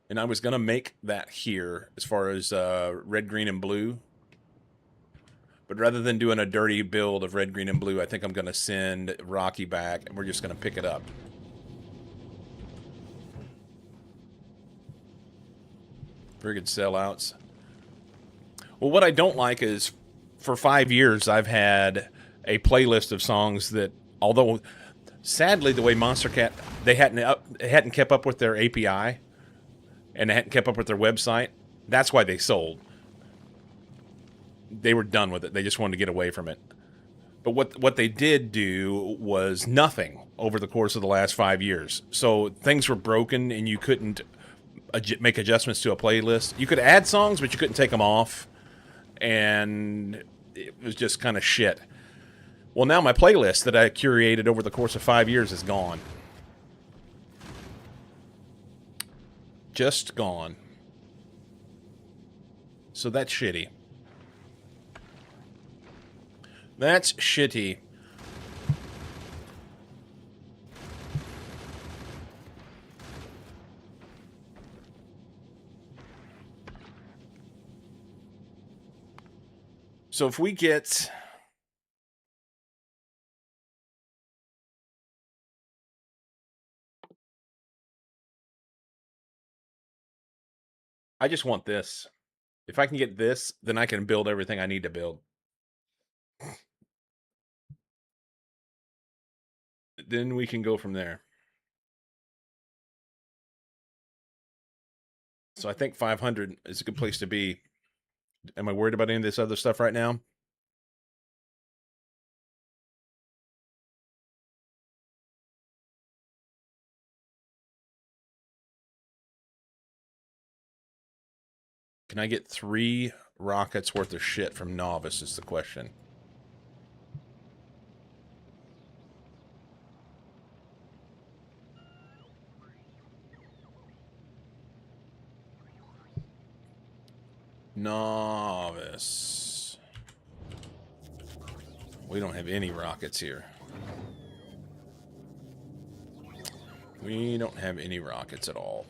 And I was gonna make that here as far as red, green, and blue. But rather than doing a dirty build of red, green, and blue, I think I'm gonna send Rocky back and we're just gonna pick it up. Very good sellouts. Well, what I don't like is for 5 years I've had a playlist of songs that, although sadly the way Monster Cat, they hadn't kept up with their API and they hadn't kept up with their website. That's why they sold. They were done with it. They just wanted to get away from it. But what they did do was nothing over the course of the last 5 years. So things were broken and you couldn't make adjustments to a playlist. You could add songs, but you couldn't take them off. And it was just kind of shit. Well, now my playlist that I curated over the course of 5 years is gone. Just gone. So that's shitty. That's shitty. So if we get... I just want this. If I can get this, then I can build everything I need to build. Then we can go from there. So I think 500 is a good place to be. Am I worried about any of this other stuff right now? Can I get 3 rockets worth of shit from Novice is the question. Novice. We don't have any rockets here. We don't have any rockets at all.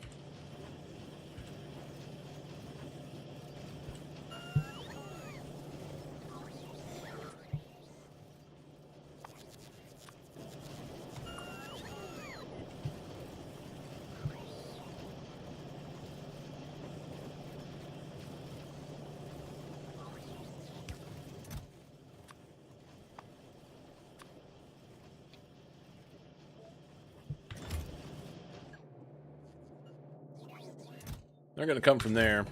They're going to come from there.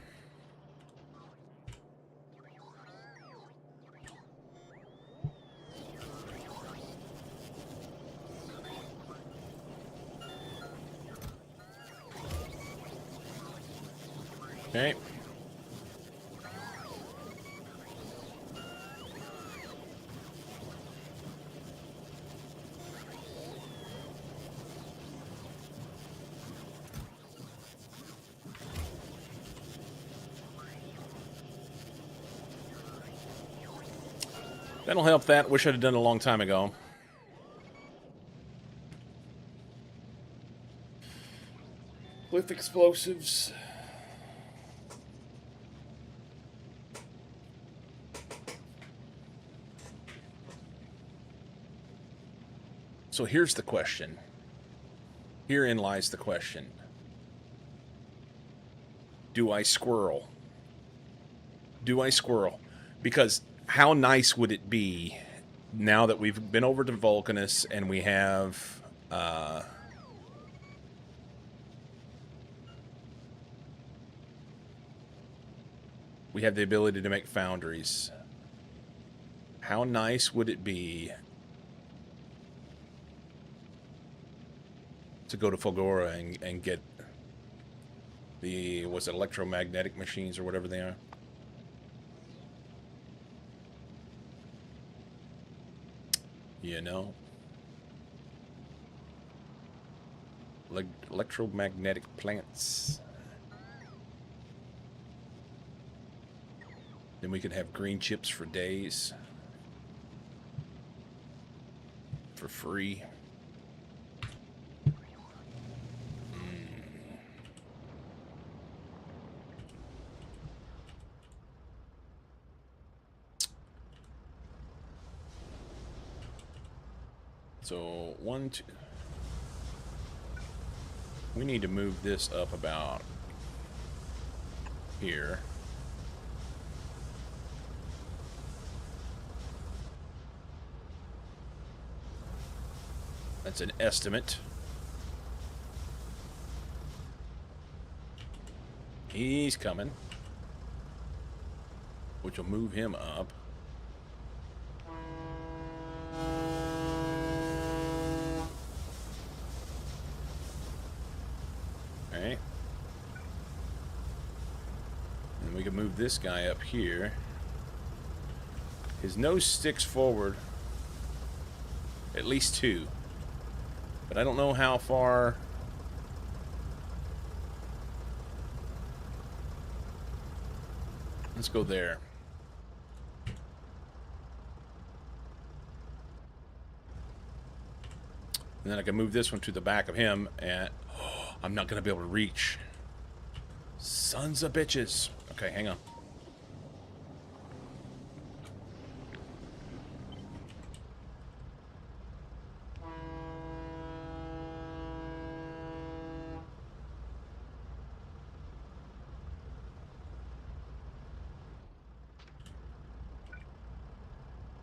Okay. That'll help that. Wish I'd have done it a long time ago. With explosives. So here's the question. Herein lies the question. Do I squirrel? Do I squirrel? Because how nice would it be now that we've been over to Vulcanus and we have the ability to make foundries. How nice would it be to go to Fulgora and get the, was it electromagnetic machines or whatever they are? You know? Electromagnetic plants. Then we could have green chips for days. For free. So, 1, 2... We need to move this up about here. That's an estimate. He's coming. Which will move him up. Okay. And we can move this guy up here. His nose sticks forward. At least 2. But I don't know how far. Let's go there. And then I can move this one to the back of him, and I'm not going to be able to reach. Sons of bitches. Okay, hang on.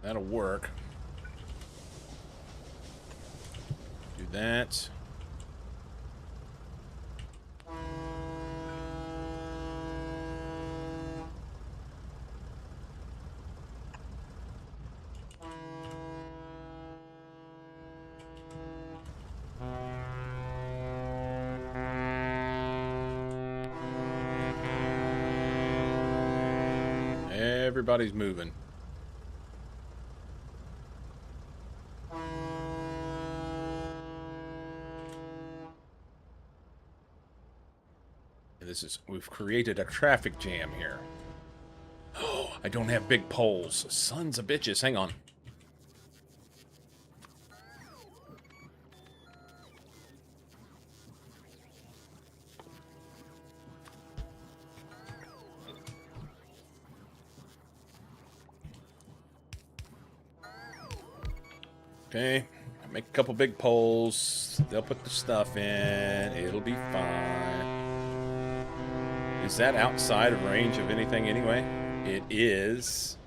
That'll work. Do that. Everybody's moving. We've created a traffic jam here. Oh, I don't have big poles. Sons of bitches. Hang on. Okay. Make a couple big poles. They'll put the stuff in. It'll be fine. Is that outside of range of anything anyway? It is.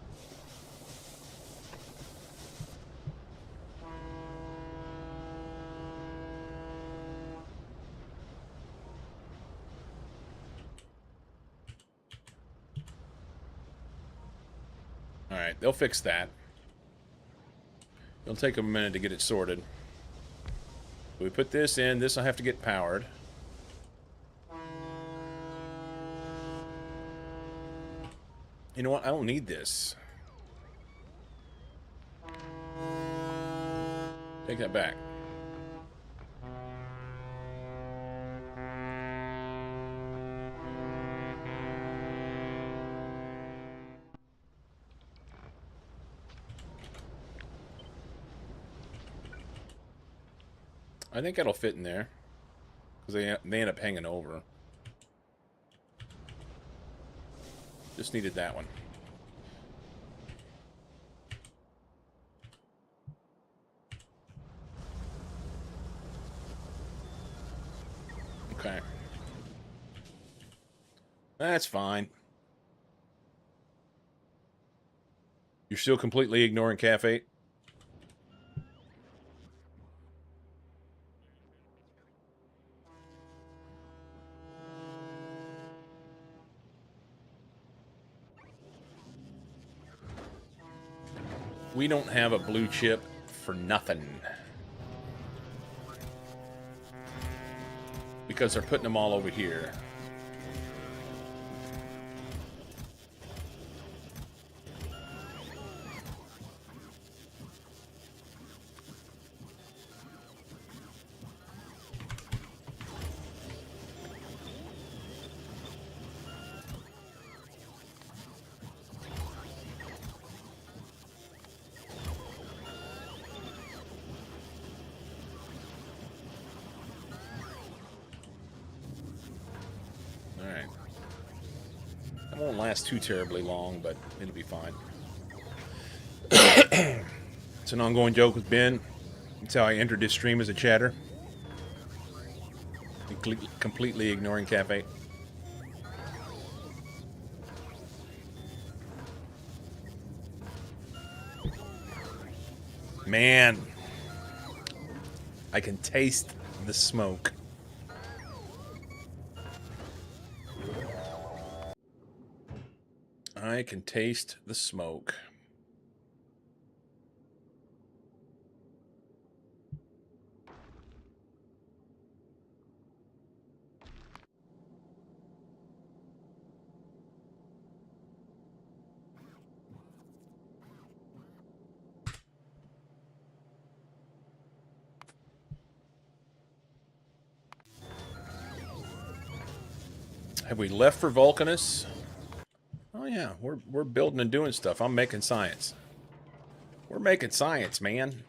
Alright, they'll fix that. It'll take a minute to get it sorted. We put this in. This will have to get powered. You know what? I don't need this. Take that back. I think it'll fit in there. Because they end up hanging over. Just needed that one. Okay. That's fine. You're still completely ignoring Cafe? We don't have a blue chip for nothing. Because they're putting them all over here. Alright. It won't last too terribly long, but it'll be fine. It's an ongoing joke with Ben. That's how I entered this stream as a chatter. Completely ignoring Cafe. Man, I can taste the smoke. I can taste the smoke. Have we left for Vulcanus? Oh yeah, we're building and doing stuff. I'm making science. We're making science, man.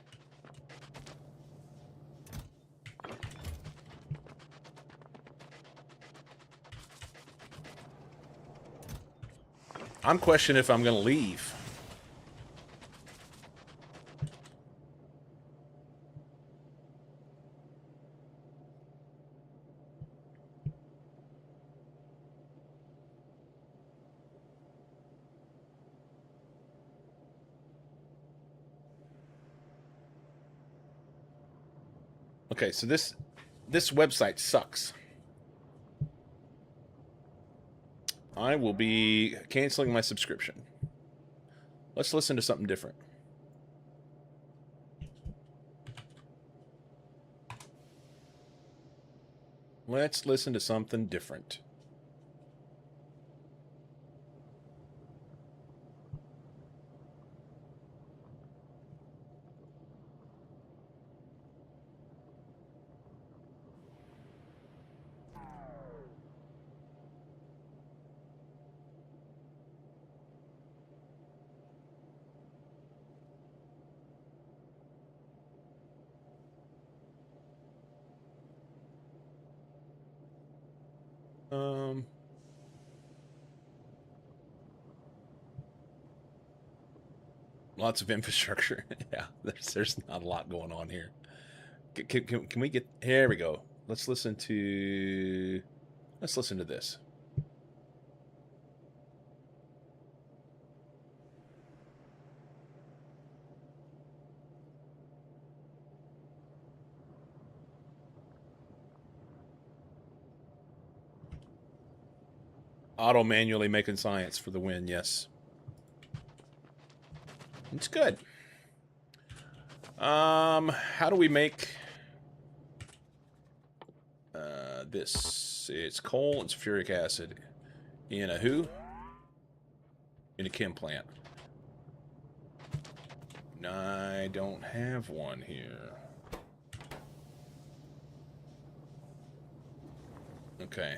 I'm questioning if I'm going to leave. Okay, so this website sucks. I will be canceling my subscription. Let's listen to something different. Let's listen to something different. Lots of infrastructure. Yeah, there's not a lot going on here. Can we get... Here we go. Let's listen to this. Auto manually making science for the win, yes. It's good. How do we make this? It's coal and sulfuric acid in a who? In a chem plant. I don't have one here. Okay.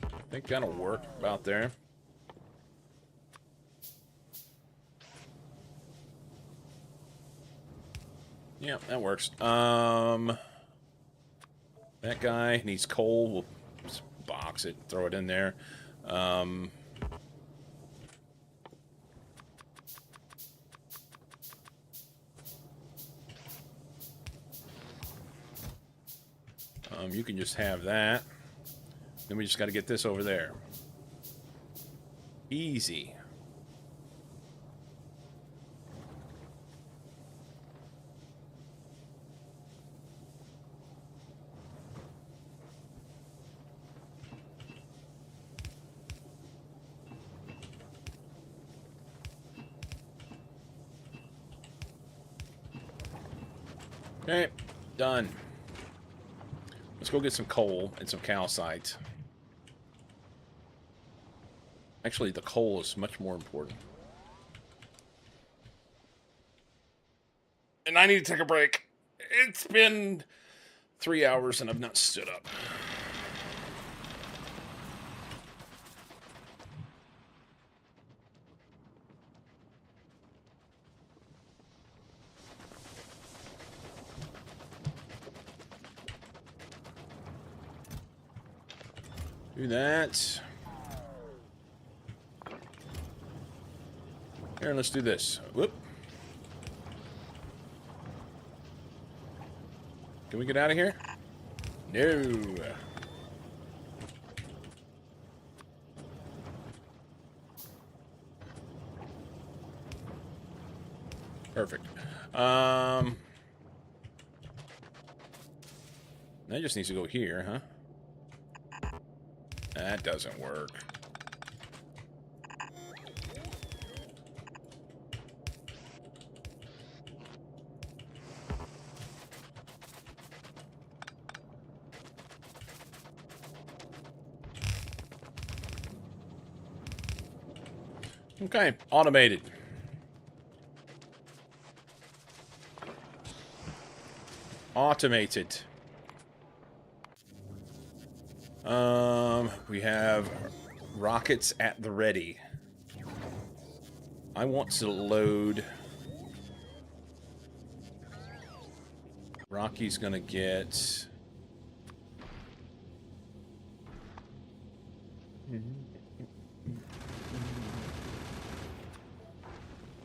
I think that'll work about there. Yeah, that works. That guy needs coal. We'll just box it, throw it in there. You can just have that. Then we just got to get this over there. Easy. Okay, done. Let's go get some coal and some calcite. Actually, the coal is much more important. And I need to take a break. It's been 3 hours and I've not stood up. Do that. Here, let's do this. Whoop. Can we get out of here? No. Perfect. That just needs to go here, huh? That doesn't work. Okay, automated. Automated. We have rockets at the ready. I want to load. Rocky's gonna get.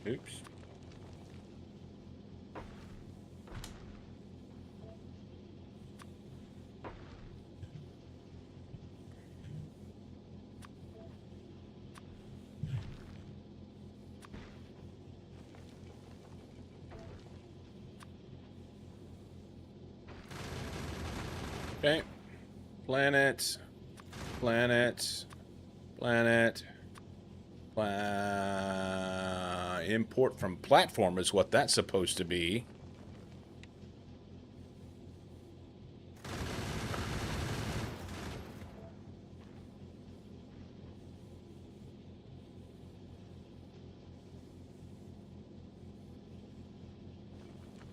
Oops. Okay. Planet. Planet. Planet. Import from platform is what that's supposed to be.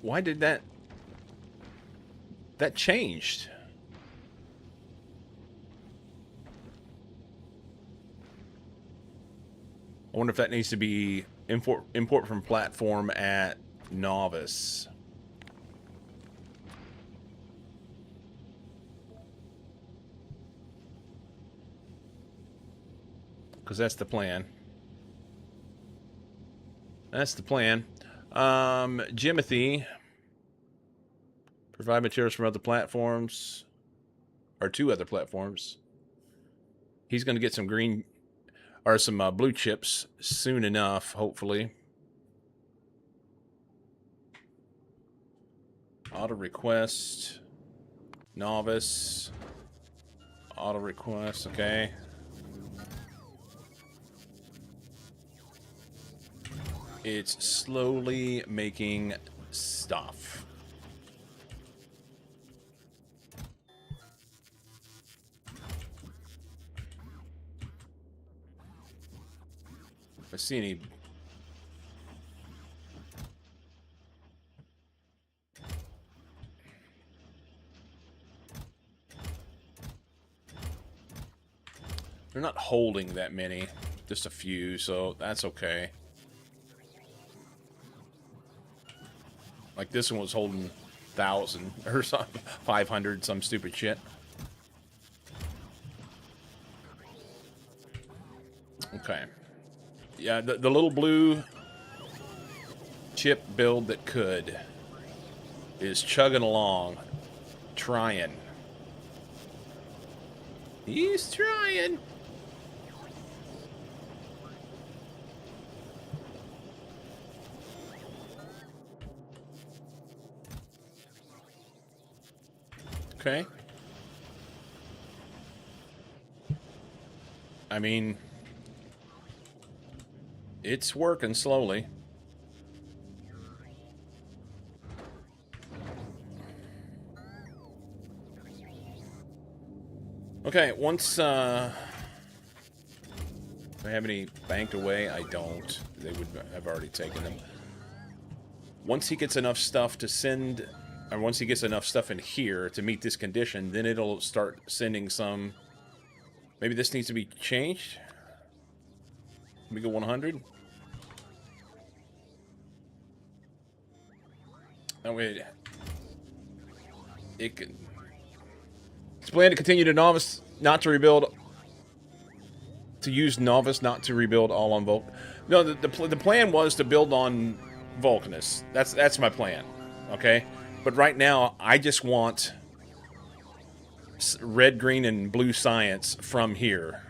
Why did that changed? I wonder if that needs to be import from platform at novice. Because that's the plan. That's the plan. Jimothy. Provide materials from other platforms. Or 2 other platforms. He's going to get some green... or some blue chips soon enough, hopefully. Auto request. Novice. Auto request, okay. It's slowly making stuff. If I see any... They're not holding that many. Just a few, so that's okay. Like this one was holding 1,000 or something, 500, some stupid shit. Okay. Yeah, the little blue chip build that could is chugging along, trying. He's trying. Okay. I mean, it's working slowly. Okay, once, do I have any banked away? I don't. They would have already taken them. Once he gets enough stuff to send, or once he gets enough stuff in here to meet this condition, then it'll start sending some. Maybe this needs to be changed. Let me go 100. That way, it can. It's planned to continue to novice, not to rebuild to use Novice, not to rebuild all on Vulcan. No, the plan was to build on Vulcanus. That's my plan. Okay, but right now I just want red, green, and blue science from here.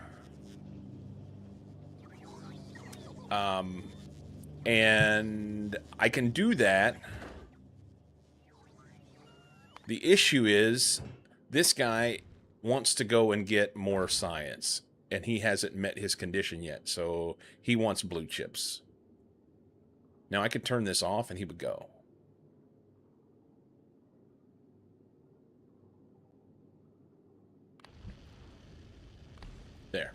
And I can do that. The issue is this guy wants to go and get more science, and he hasn't met his condition yet, so he wants blue chips. Now I could turn this off and he would go. There.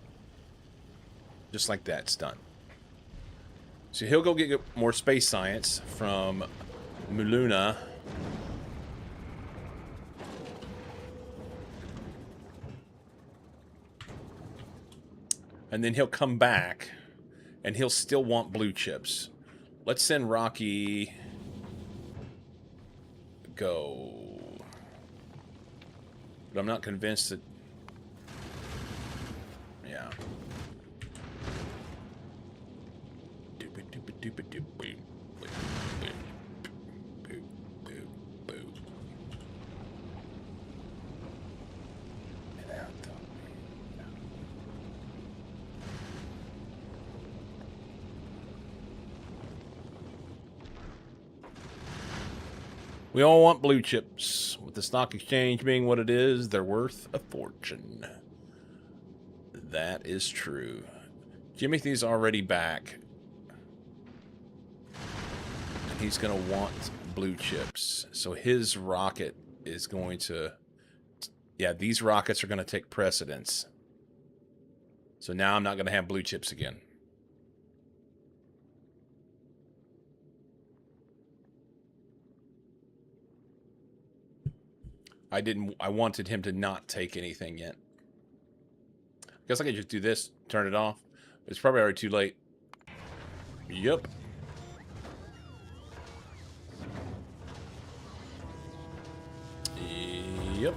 Just like that, it's done. So he'll go get more space science from Muluna. And then he'll come back, and he'll still want blue chips. Let's send Rocky... Go. But I'm not convinced that... Yeah. We all want blue chips. With the stock exchange being what it is, they're worth a fortune. That is true. Jimothy's already back. And he's going to want blue chips. So his rocket is going to... Yeah, these rockets are going to take precedence. So now I'm not going to have blue chips again. I wanted him to not take anything yet. I guess I could just do this, turn it off. It's probably already too late. Yep. Yep.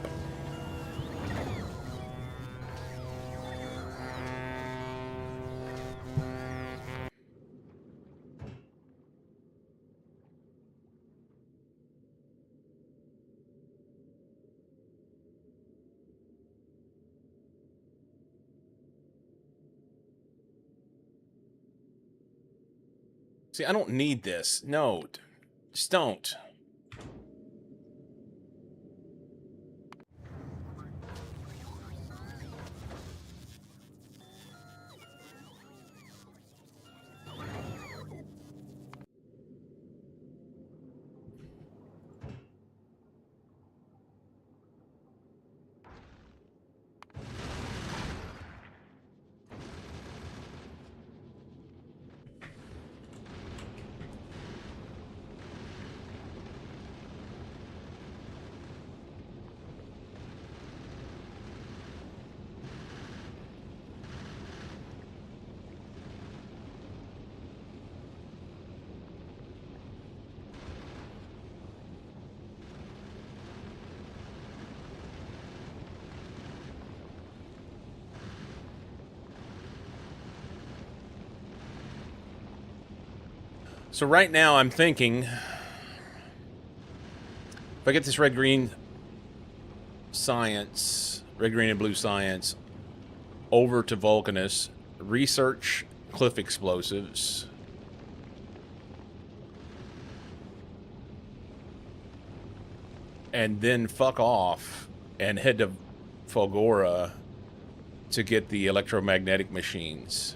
See, I don't need this. No. Just don't. So right now I'm thinking, if I get this red-green science, red-green and blue science, over to Vulcanus, research cliff explosives, and then fuck off and head to Fulgora to get the electromagnetic machines.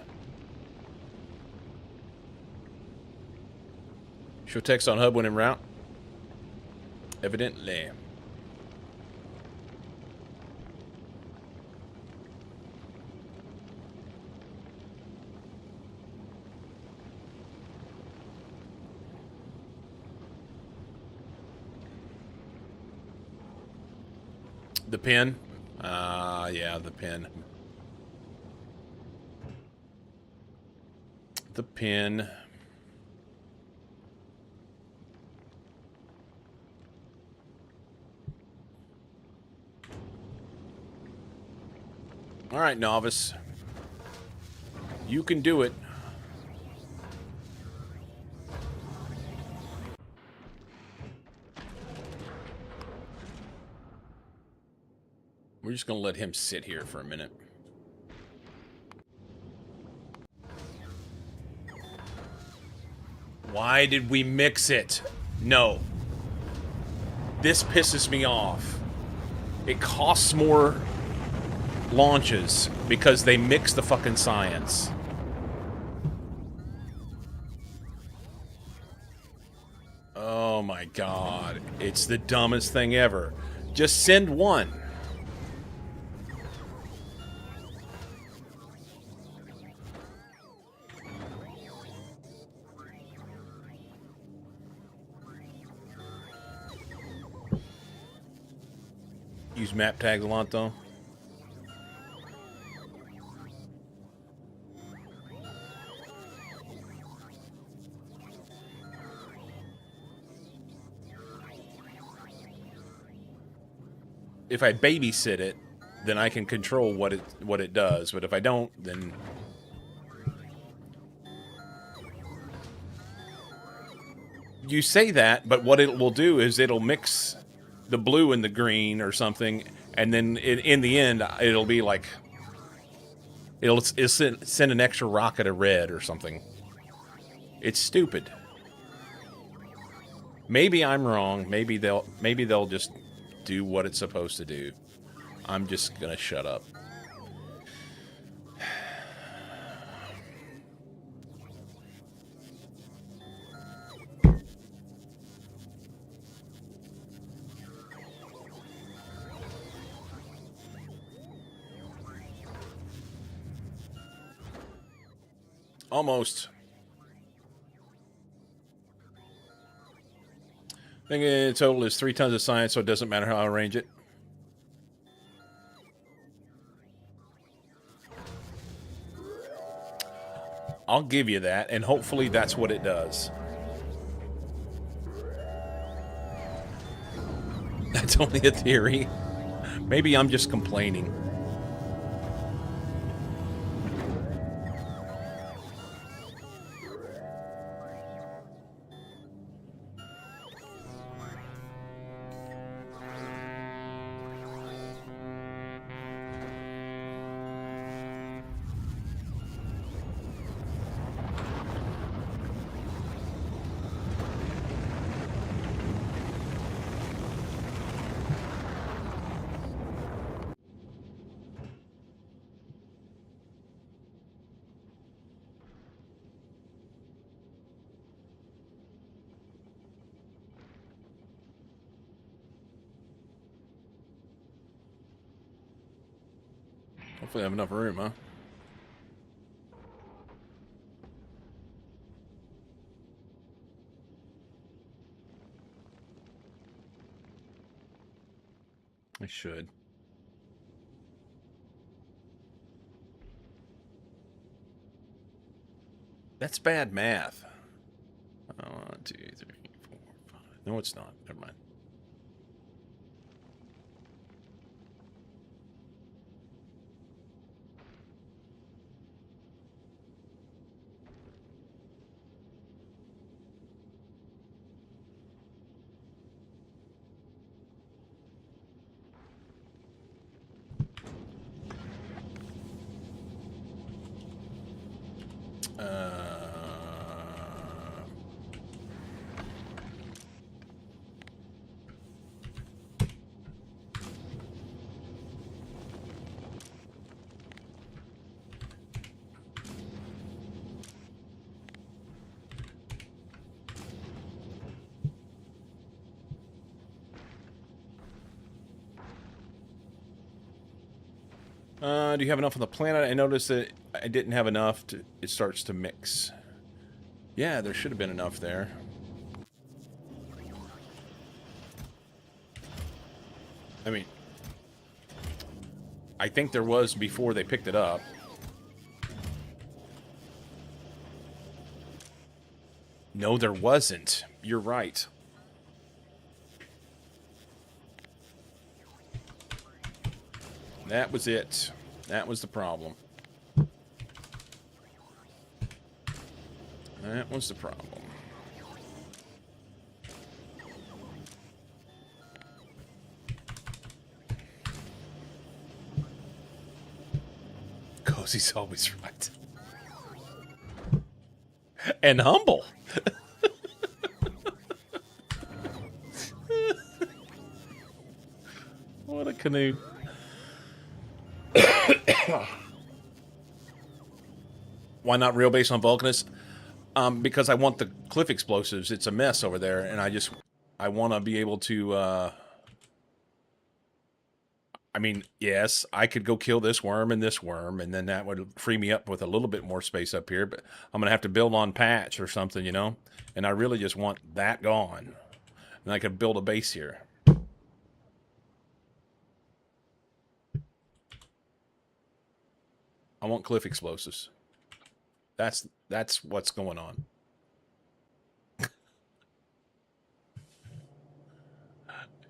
Show text on hub when en route. Evidently. The pin? Yeah, the pin. The pin. All right, novice. You can do it. We're just going to let him sit here for a minute. Why did we mix it? No. This pisses me off. It costs more launches because they mix the fucking science. Oh my god. It's the dumbest thing ever. Just send one. Use map tags a lot, though. If I babysit it, then I can control what it does. But if I don't, then you say that. But what it will do is it'll mix the blue and the green or something, and then in the end, it'll be like it'll send an extra rocket of red or something. It's stupid. Maybe I'm wrong. Maybe they'll just do what it's supposed to do. I'm just gonna shut up. Almost. I think in total is 3 tons of science, so it doesn't matter how I arrange it. I'll give you that, and hopefully that's what it does. That's only a theory. Maybe I'm just complaining. Hopefully I have enough room, huh? I should. That's bad math. 1, 2, 3, 4, 5. No, it's not. Never mind. Do you have enough on the planet? I noticed that I didn't have enough. It starts to mix. Yeah, there should have been enough there. I mean, I think there was before they picked it up. No, there wasn't. You're right. That was it. That was the problem. That was the problem. Cozy's always right. And humble. What a canoe. Why not real base on Vulcanus? Because I want the cliff explosives. It's a mess over there, and I want to be able to. I mean, yes, I could go kill this worm, and then that would free me up with a little bit more space up here. But I'm gonna have to build on patch or something, you know. And I really just want that gone, and I could build a base here. I want cliff explosives. That's what's going on.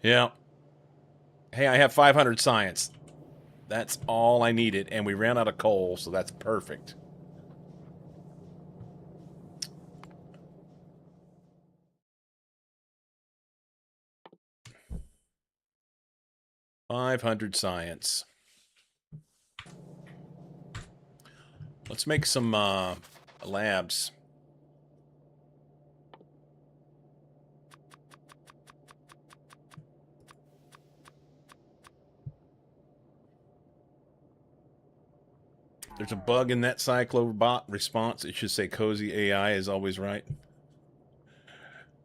Yeah. Hey, I have 500 science. That's all I needed, and we ran out of coal, so that's perfect. $500 science. Let's make some labs. There's a bug in that Cyclobot response. It should say Cozy AI is always right.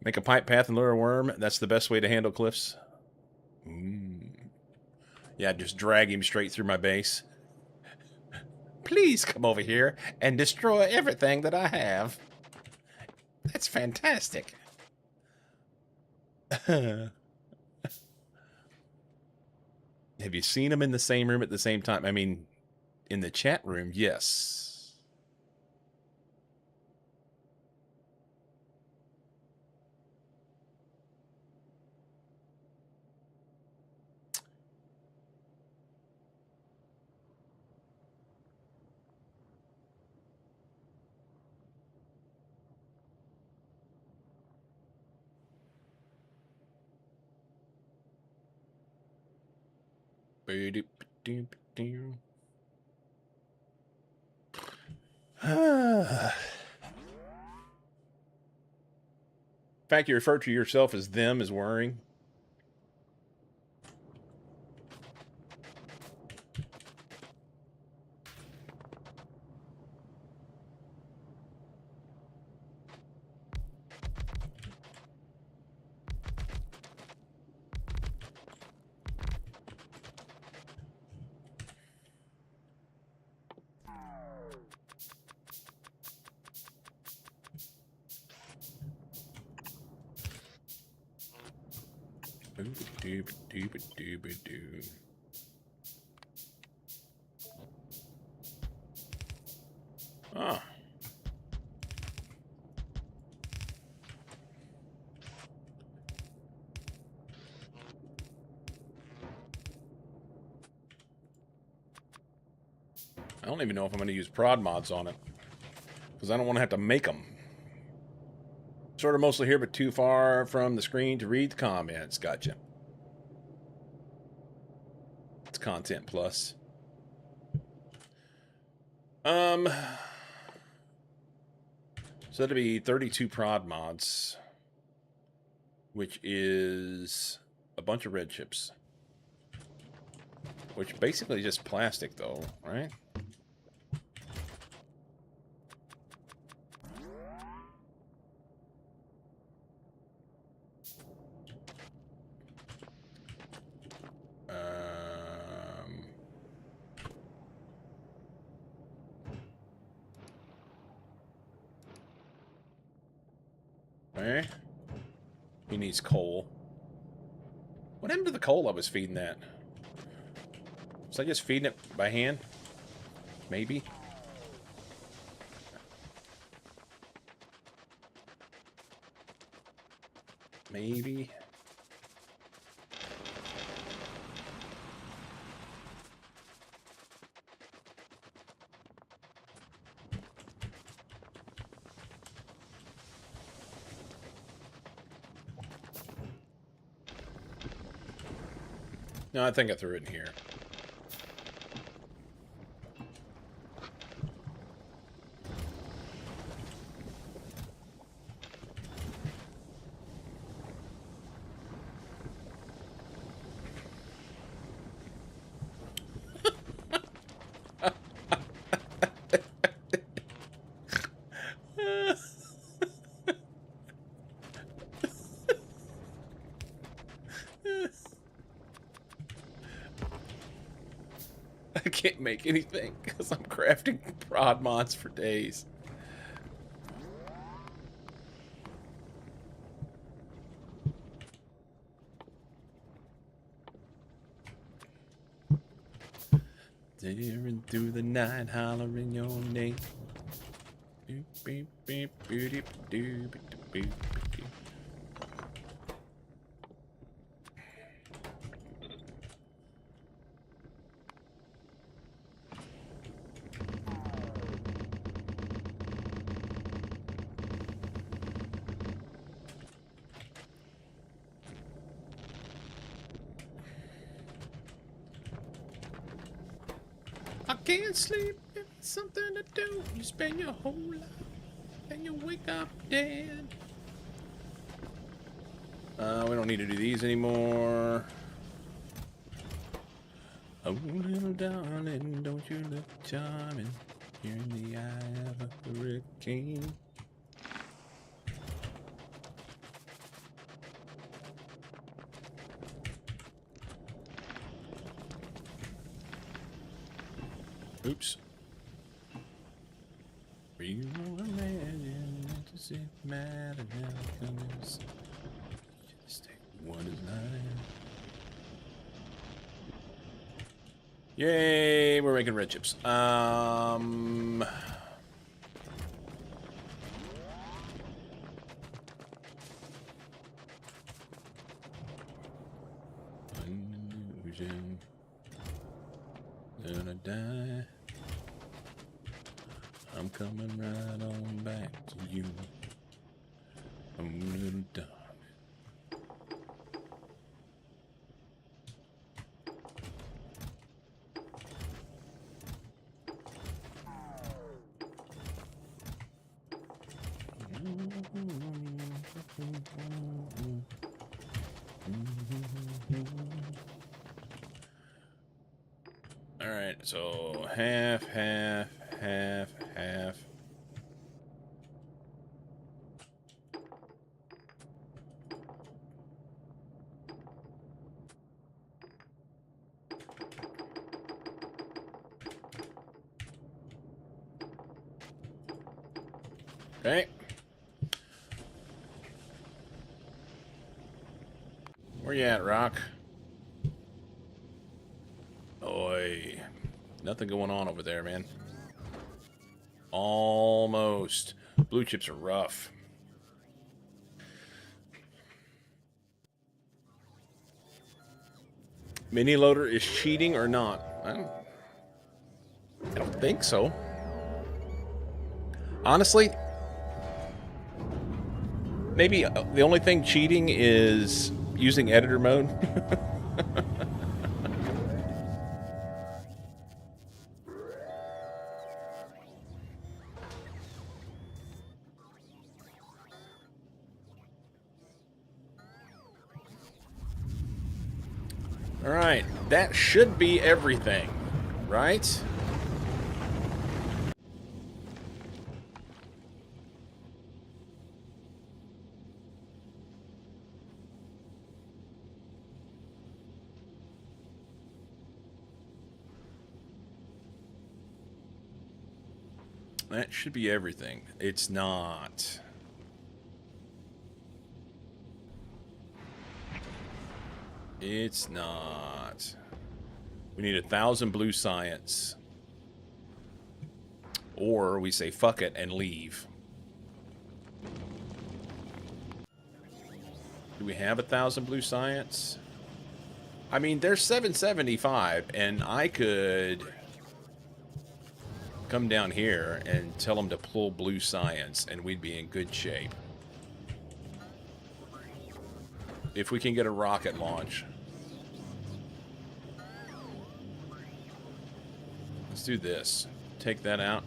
Make a pipe path and lure a worm. That's the best way to handle cliffs. Yeah, just drag him straight through my base. Please come over here and destroy everything that I have. That's fantastic. Have you seen them in the same room at the same time? I mean, in the chat room, yes. The fact you refer to yourself as them is worrying. Ah. I don't even know if I'm going to use prod mods on it, because I don't want to have to make them. Sort of mostly here, but too far from the screen to read the comments. Gotcha. It's content plus. So that'd be 32 prod mods, which is a bunch of red chips, which basically just plastic though, right? Okay. He needs coal. What happened to the coal I was feeding that? Was I just feeding it by hand? Maybe. Maybe. No, I think I threw it in here. I can't make anything because I'm crafting prod mods for days. Tearing through the night, hollering your name. Beep, beep, beep, beep, beep, beep, beep, beep. I can't sleep, it's something to do. You spend your whole life and you wake up dead. We don't need to do these anymore. Oh, little darling, don't you look charming? You're in the eye of a hurricane. Oops. You imagine it doesn't matter now because just take one line. Yay, we're making red chips. Illusion. Gonna die. I'm coming right on back to you. I'm a little dumb. All right, so half. Okay. Where you at, Rock? Oi. Nothing going on over there, man. Almost. Blue chips are rough. Mini loader is cheating or not? I don't think so. Honestly, maybe the only thing cheating is using editor mode. All right, that should be everything, right? That should be everything. It's not. It's not. We need 1,000 blue science. Or we say fuck it and leave. Do we have 1,000 blue science? I mean, there's 775, and I could come down here and tell them to pull blue science, and we'd be in good shape. If we can get a rocket launch. Let's do this. Take that out.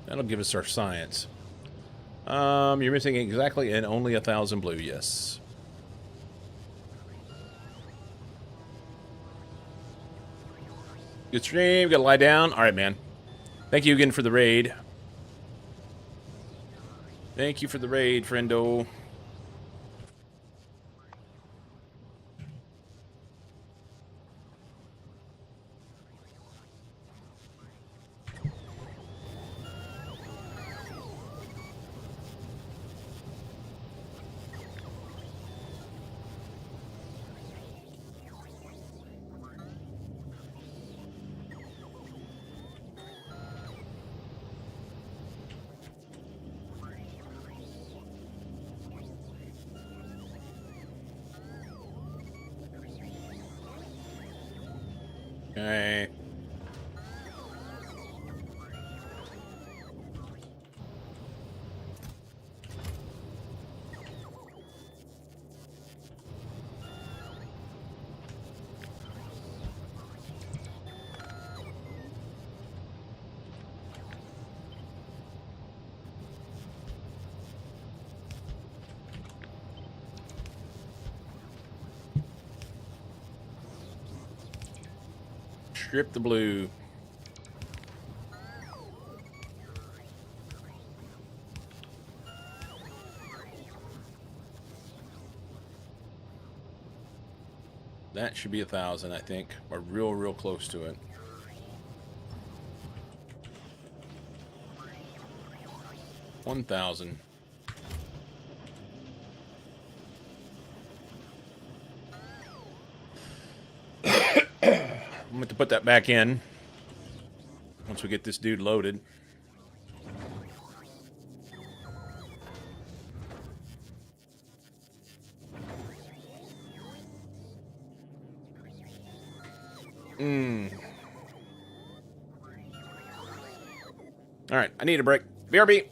That'll give us our science. You're missing exactly and only 1,000 blue, yes. Good stream, gotta lie down. Alright, man. Thank you again for the raid. Thank you for the raid, friendo. Okay. Strip the blue. That should be 1,000, I think. We're real close to it. $1,000. I'm going to put that back in once we get this dude loaded. All right, I need a break. BRB.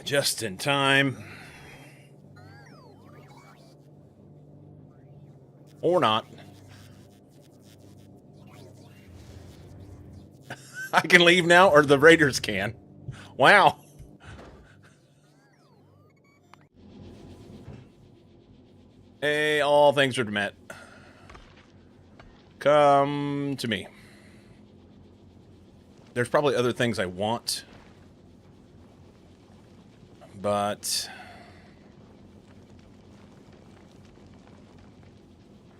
Just in time. Or not. I can leave now, or the raiders can. Wow. Hey, all things are met. Come to me. There's probably other things I want. But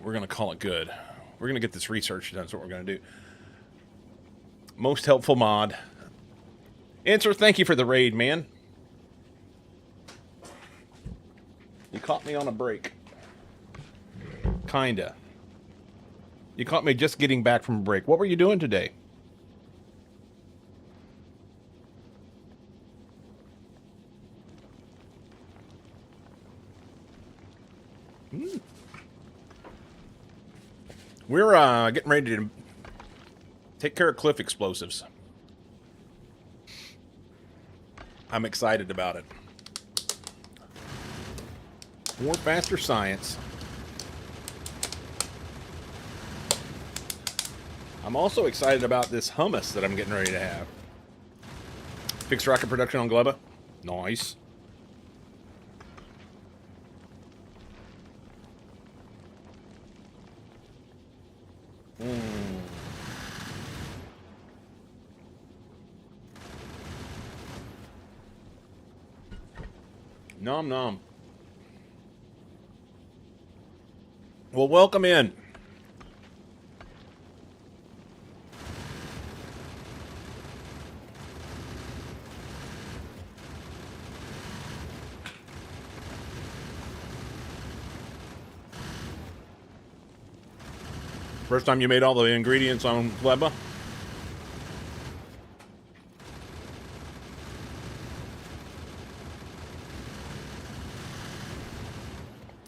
we're going to call it good. We're going to get this research done. That's what we're going to do. Most helpful mod. Answer, thank you for the raid, man. You caught me on a break. Kinda. You caught me just getting back from a break. What were you doing today? We're getting ready to take care of cliff explosives. I'm excited about it. More faster science. I'm also excited about this hummus that I'm getting ready to have. Fixed rocket production on Gleba. Nice. Nom nom. Well, welcome in. First time you made all the ingredients on Gleba?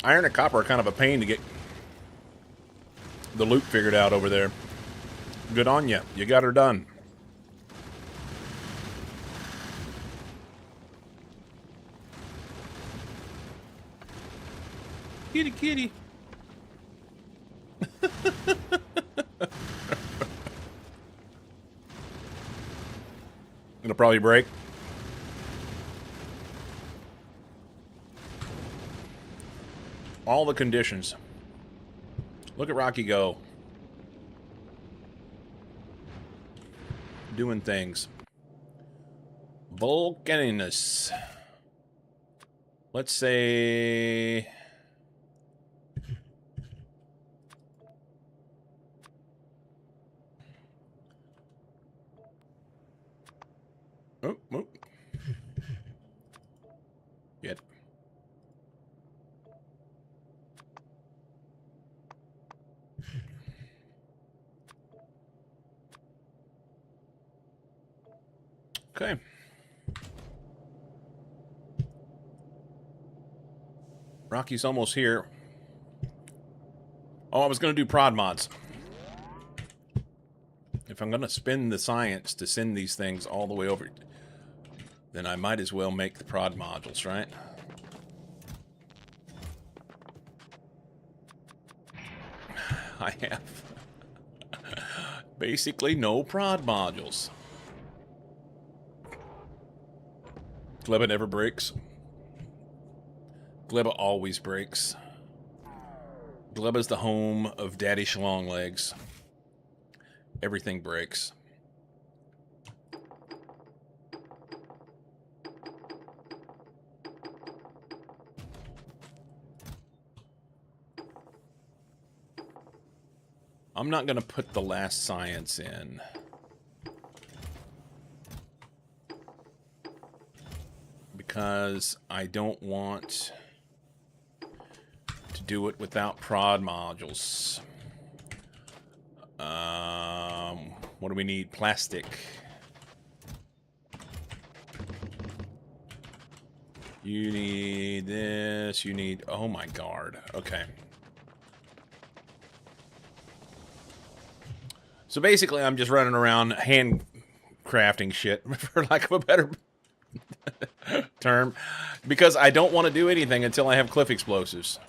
Iron and copper are kind of a pain to get the loop figured out over there. Good on you. You got her done. Kitty, kitty. Gonna probably break. All the conditions. Look at Rocky go. Doing things. Volcaninous. Let's say... Oh, oh. Yet. Okay. Rocky's almost here. Oh, I was going to do prod mods. If I'm going to spend the science to send these things all the way over, then I might as well make the prod modules, right? I have basically no prod modules. Gleba never breaks. Gleba always breaks. Gleba's the home of Daddy Schlonglegs. Everything breaks. I'm not going to put the last science in. Because I don't want to do it without prod modules. What do we need? Plastic. You need this. You need... Oh my god. Okay. So basically, I'm just running around handcrafting shit, for lack of a better... term because I don't want to do anything until I have cliff explosives.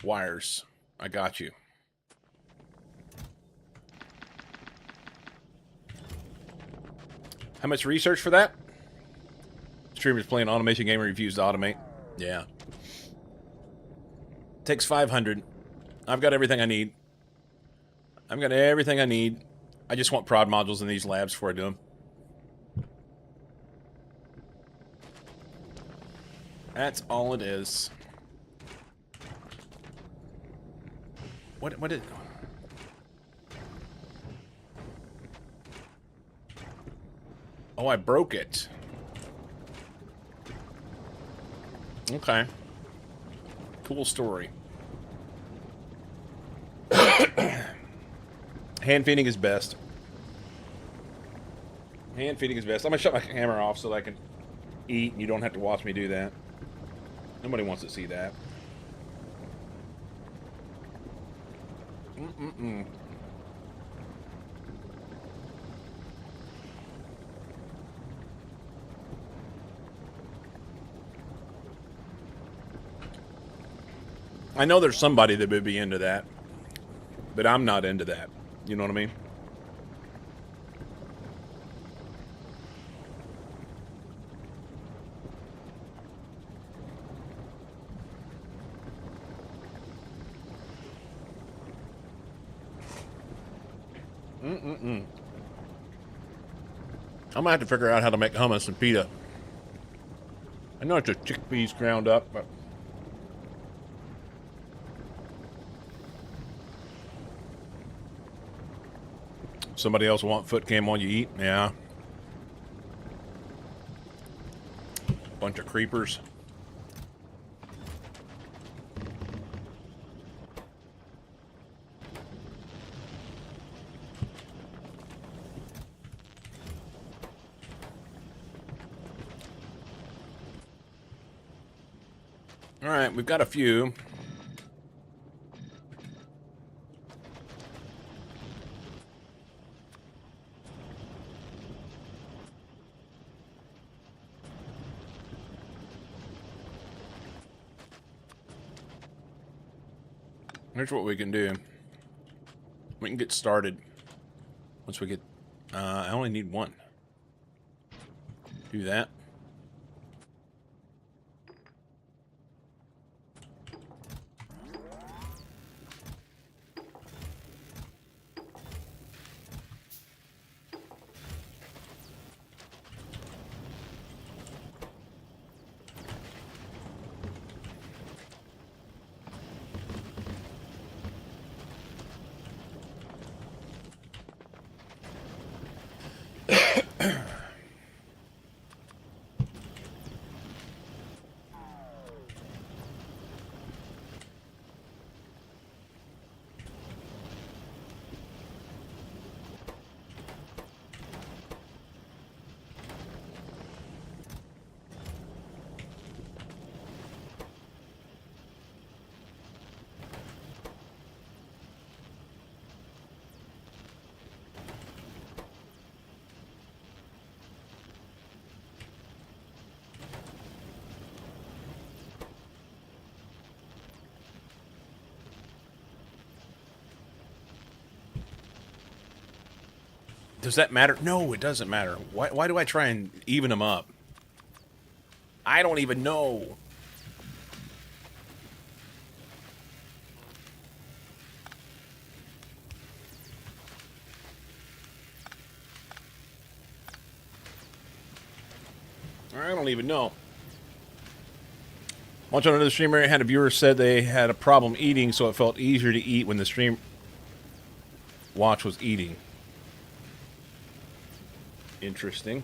Wires. I got you. How much research for that? Streamers playing automation game and refuse to automate. Yeah. Takes 500. I've got everything I need. I've got everything I need. I just want prod modules in these labs before I do them. That's all it is. What did... Oh, I broke it. Okay. Cool story. Hand feeding is best. Hand feeding is best. I'm gonna shut my camera off so that I can eat and you don't have to watch me do that. Nobody wants to see that. I know there's somebody that would be into that, but I'm not into that. You know what I mean? I might have to figure out how to make hummus and pita. I know it's just chickpeas ground up, but... Somebody else want foot cam while you eat? Yeah. Bunch of creepers. All right, we've got a few. Here's what we can do. We can get started once we get... I only need one. Do that. Does that matter? No, it doesn't matter. Why do I try and even them up? I don't even know. I don't even know. Watching another streamer, had a viewer said they had a problem eating, so it felt easier to eat when the stream watch was eating. Interesting.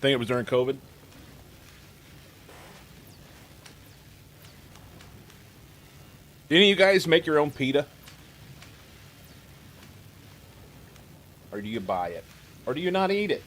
think it was during COVID. Do any of you guys make your own pita? Or do you buy it? Or do you not eat it?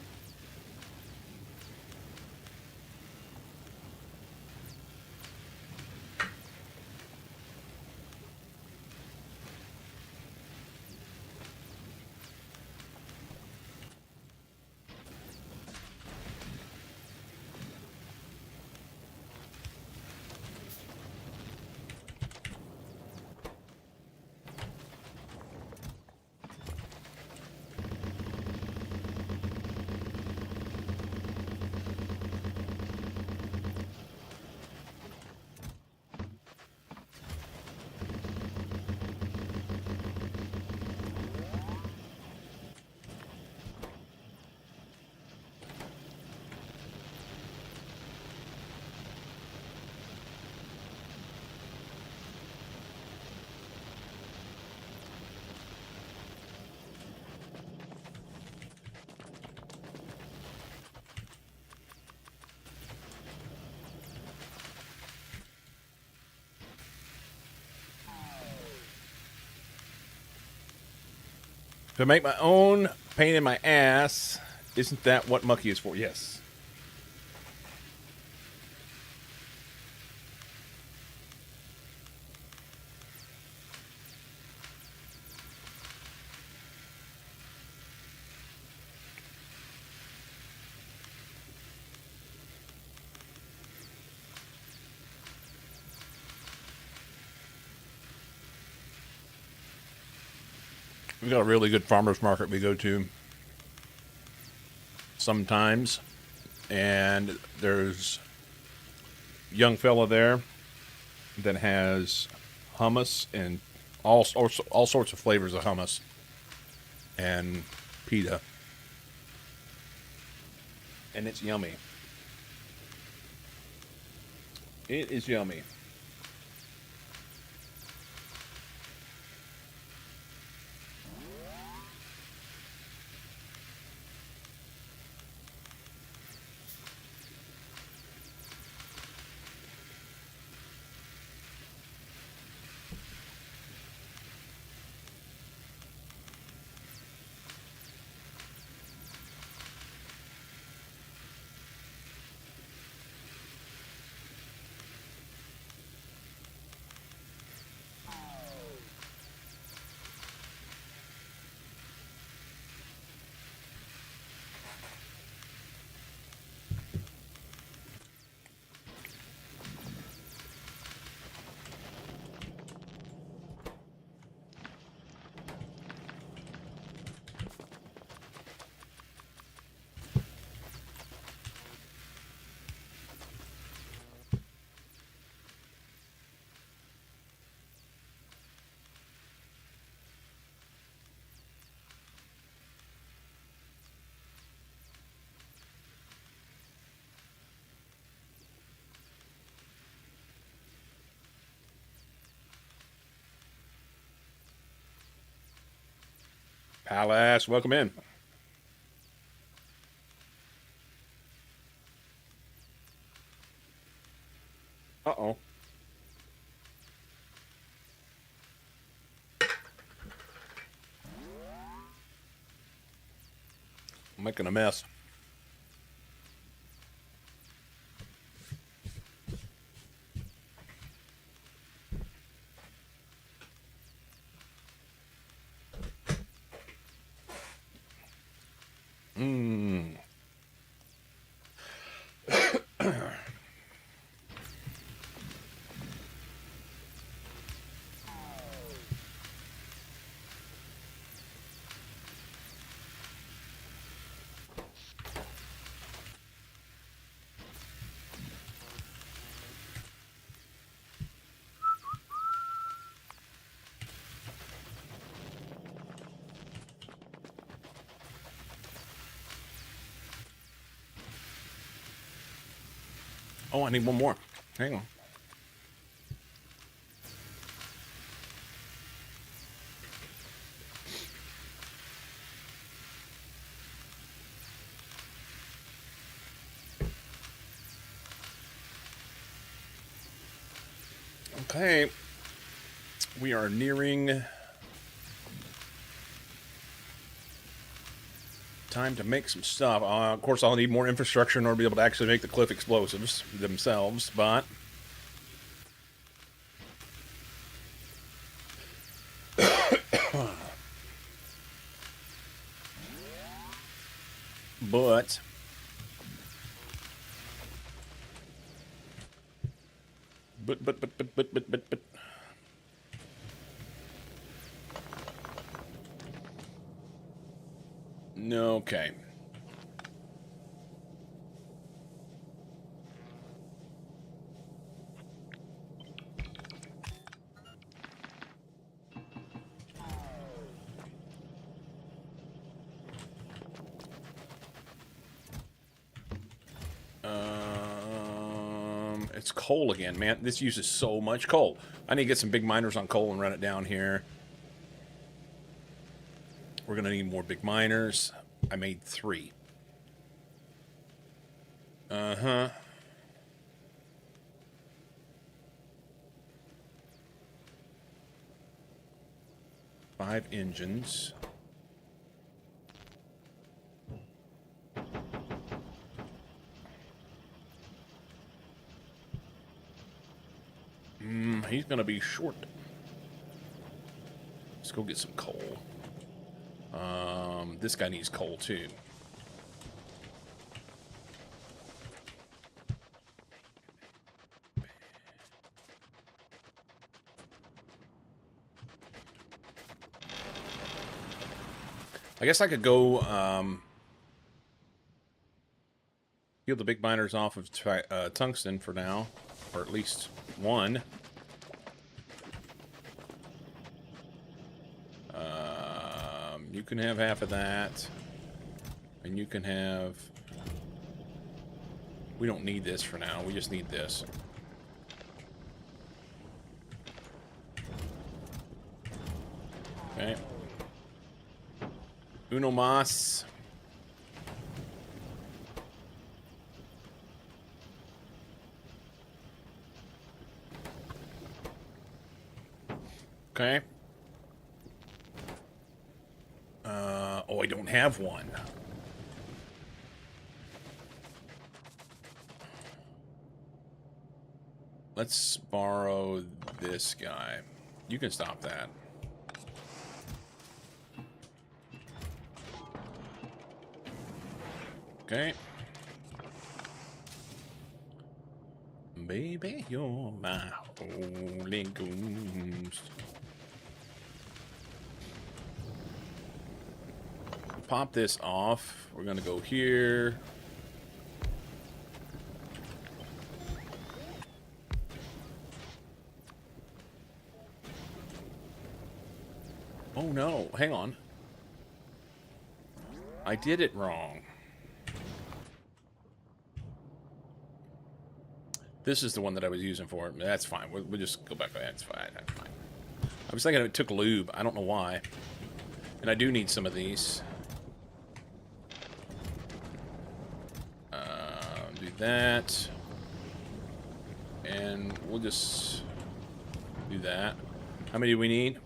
To make my own pain in my ass, isn't that what mucky is for? Yes. We got a really good farmer's market we go to sometimes, and there's a young fella there that has hummus and all sorts of flavors of hummus and pita, and it's yummy. It is yummy. Palace, welcome in. Uh-oh. I'm making a mess. Mmm. Oh, I need one more. Hang on. Okay. We are nearing time to make some stuff. Of course, I'll need more infrastructure in order to be able to actually make the cliff explosives themselves, but... but... But... No, okay. It's coal again, man. This uses so much coal. I need to get some big miners on coal and run it down here. We're going to need more big miners. I made 3. Uh-huh. Five engines. He's going to be short. Let's go get some coal. This guy needs coal, too. I guess I could go heal the big miners off of tungsten for now, or at least one. You can have half of that, and you can have... We don't need this for now, we just need this. Okay. Uno mas. Okay. Oh, I don't have one. Let's borrow this guy. You can stop that. Okay. Baby, you're my holy ghost. Pop this off. We're gonna go here. Oh no, hang on. I did it wrong. This is the one that I was using for it. That's fine. We'll just go back. That's fine. That's fine. I was thinking it took lube. I don't know why. And I do need some of these. Do that. And we'll just do that. How many do we need?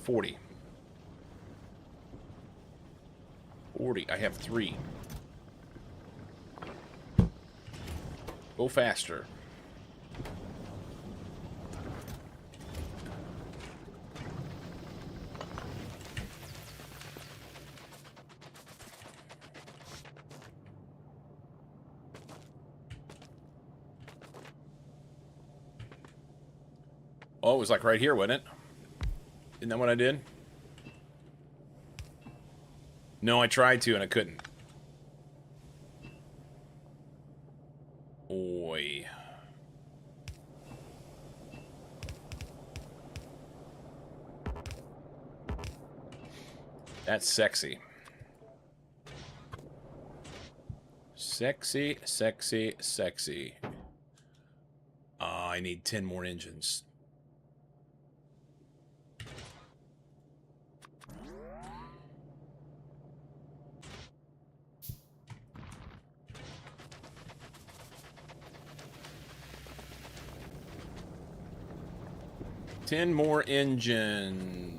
40. 40. I have 3. Go faster. Oh, it was like right here, wasn't it? Isn't that what I did? No, I tried to and I couldn't. Oi. That's sexy. Sexy, sexy, sexy. I need 10 more engines. 10 more engines.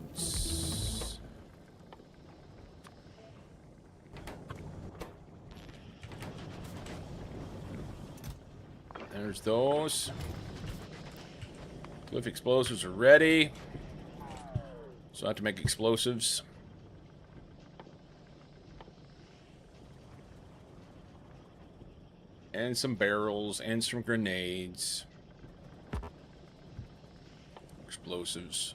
There's those. Cliff explosives are ready. So I have to make explosives. And some barrels and some grenades. Explosives.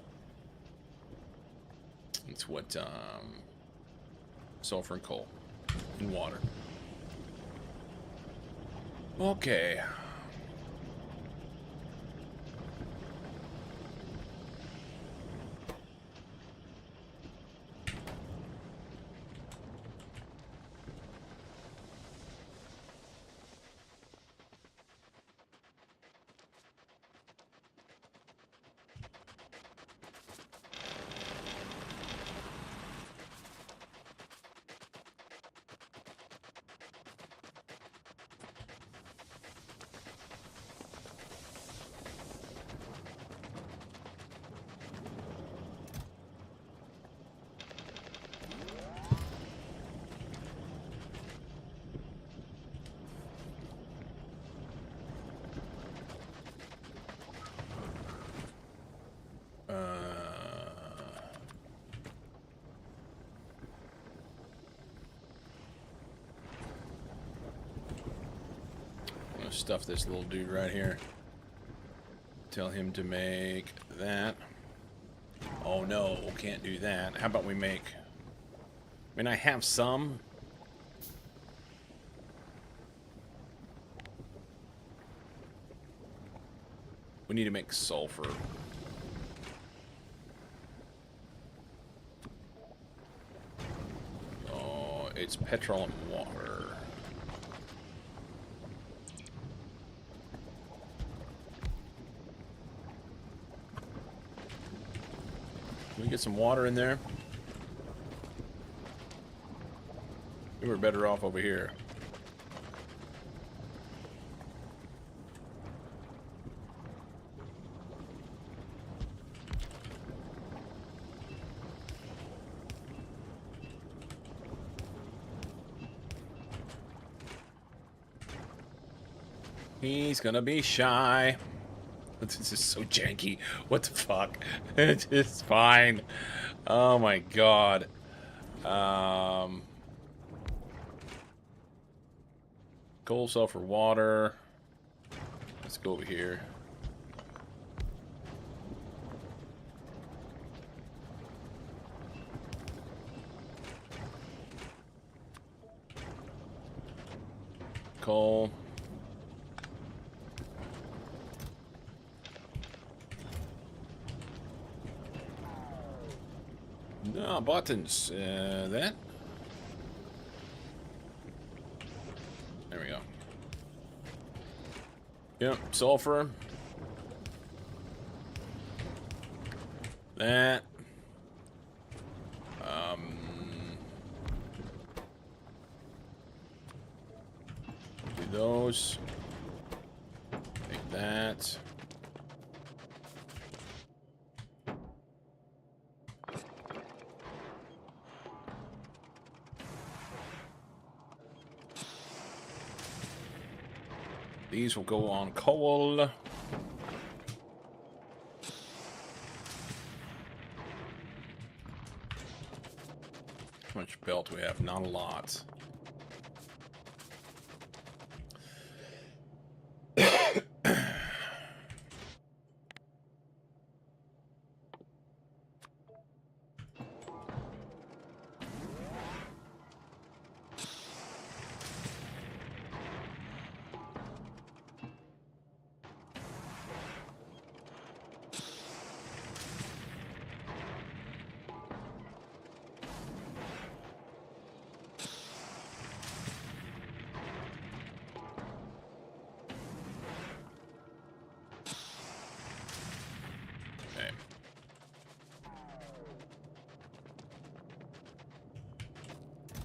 It's what, sulfur and coal and water. Okay. Stuff this little dude right here. Tell him to make that. Oh no, can't do that. How about we make... I mean, I have some. We need to make sulfur. Oh, it's petrol and water. Can we get some water in there? We were better off over here. He's gonna be shy. This is so janky. What the fuck? It's fine. Oh my god. Coal, sulfur, water. Let's go over here. Coal. No, buttons. That. There we go. Yep, sulfur. That. Do those. Take that. These will go on coal. How much belt do we have? Not a lot.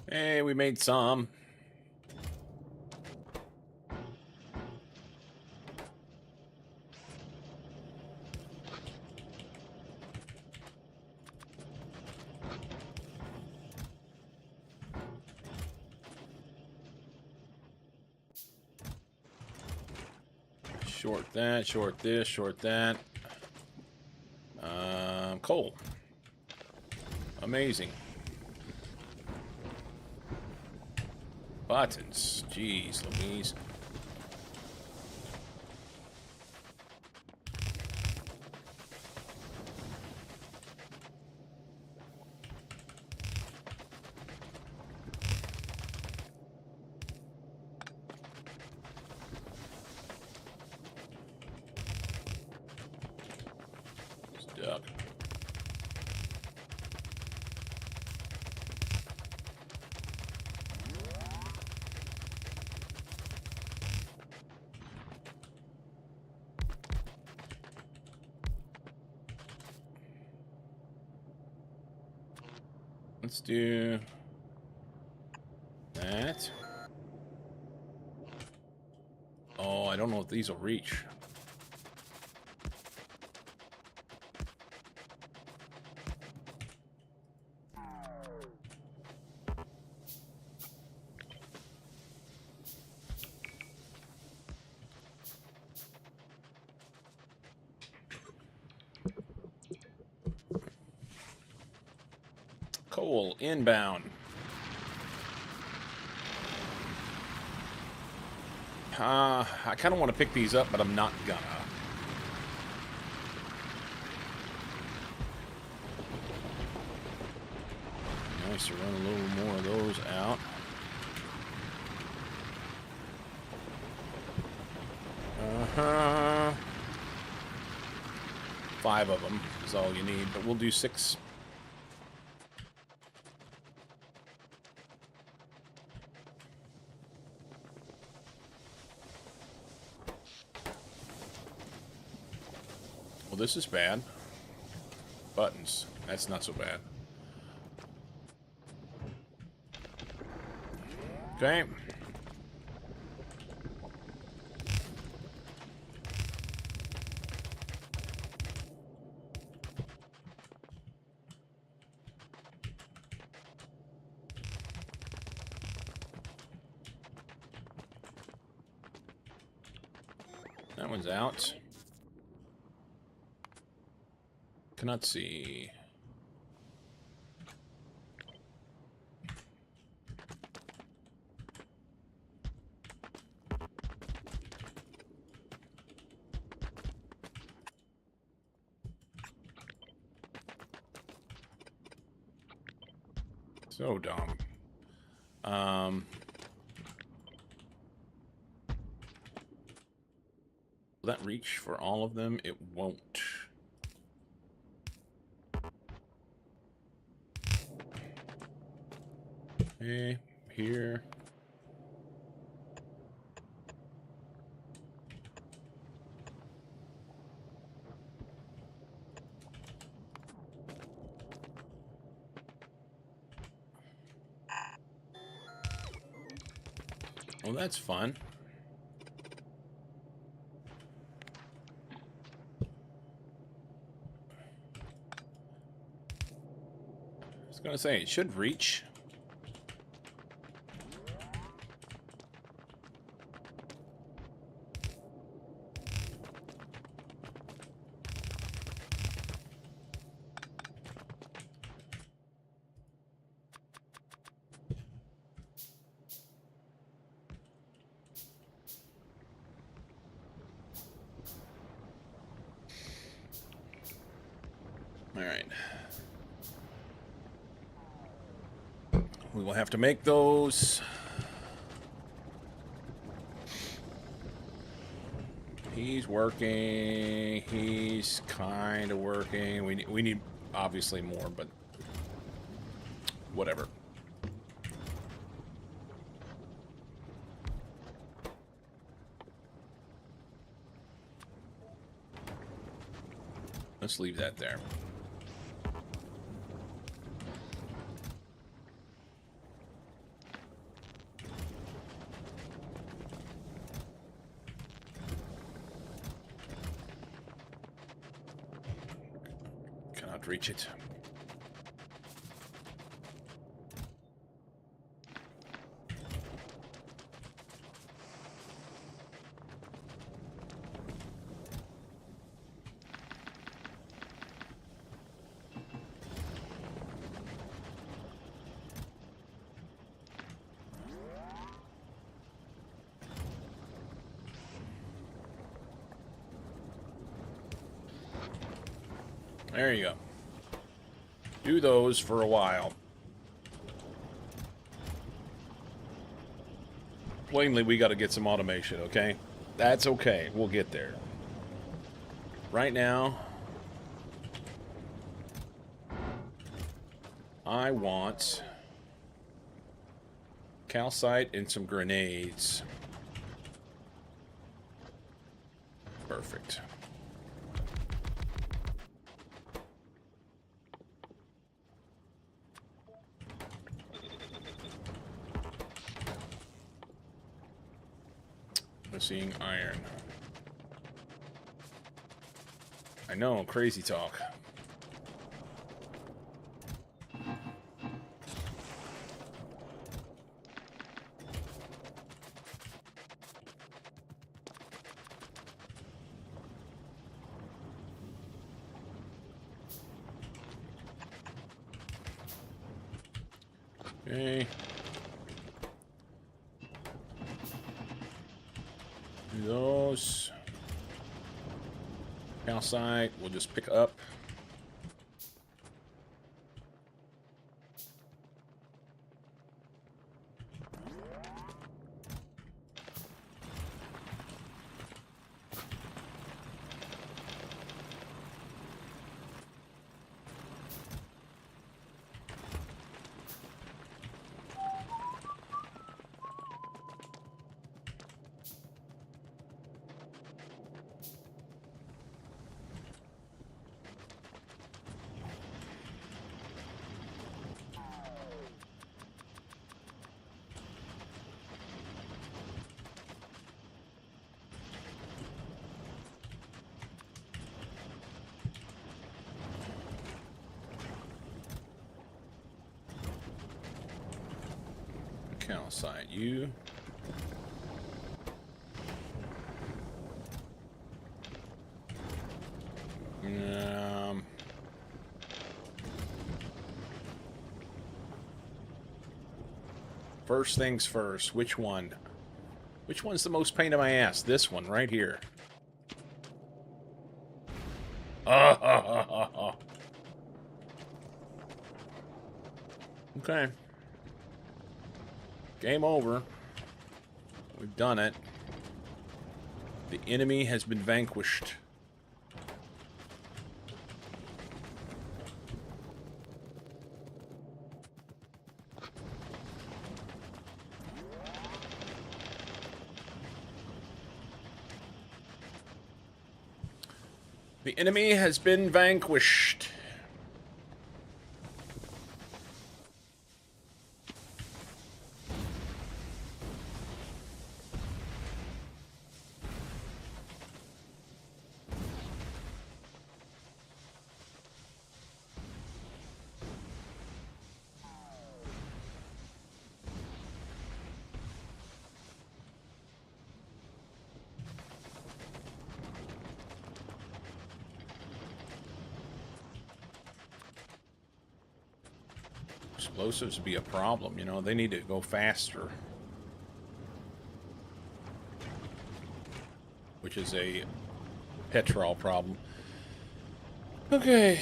Hey, we made some. Short that, short this, short that. Coal. Amazing. Buttons. Jeez Louise. Stuck. Let's do that. Oh, I don't know if these will reach. Coal inbound. I kind of want to pick these up, but I'm not gonna. Nice to run a little more of those out. Uh-huh. 5 of them is all you need, but we'll do 6. Well, this is bad. Buttons. That's not so bad. Okay. That one's out. Cannot see. So dumb. Will that reach for all of them? It won't. Okay, here. Well, that's fun. I was gonna say, it should reach. All right. We will have to make those. He's working. He's kind of working. We need obviously more, but whatever. Let's leave that there. Cannot reach it. There you go. Do those for a while. Plainly, we got to get some automation, okay? That's okay. We'll get there. Right now, I want calcite and some grenades. Perfect. Seeing iron. I know, crazy talk. Okay. Do those. Calcite, we'll just pick up. Calcite you. First things first, which one? Which one's the most pain in my ass? This one, right here. Okay. Game over. We've done it. The enemy has been vanquished. The enemy has been vanquished. Explosives would be a problem, you know. They need to go faster. Which is a petrol problem. Okay.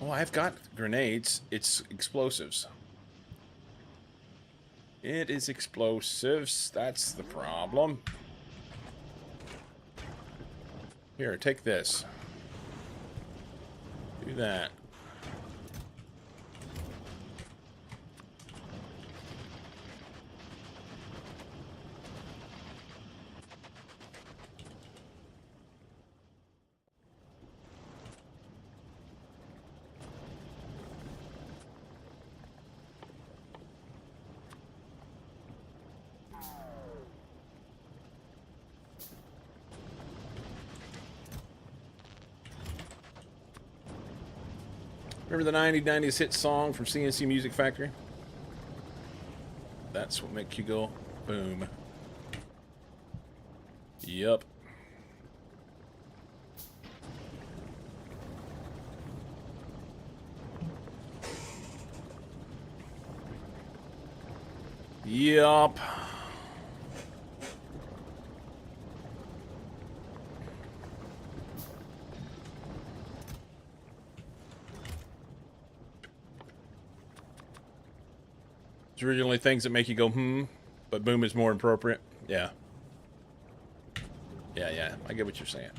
Oh, I've got grenades. It's explosives. It is explosives. That's the problem. Here, take this. Do that. Remember the 90s hit song from CNC Music Factory? That's what makes you go boom. Yup. Yup. It's originally things that make you go, but boom is more appropriate. Yeah. Yeah. I get what you're saying.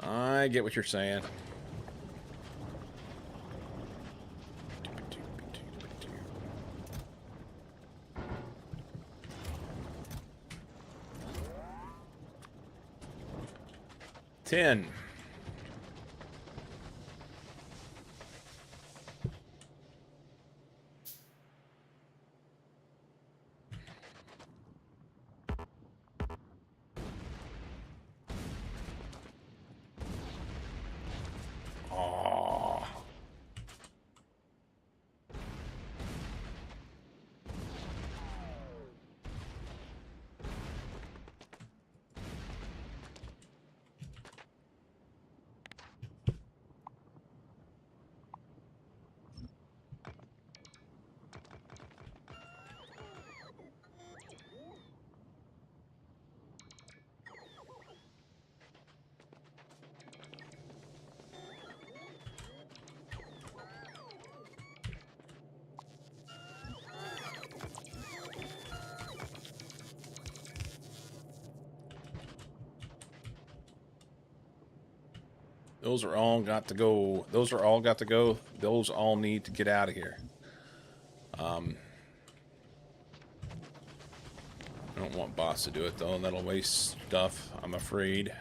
I get what you're saying. Ten. Those are all got to go. Those are all got to go. Those all need to get out of here. I don't want boss to do it though. That'll waste stuff, I'm afraid.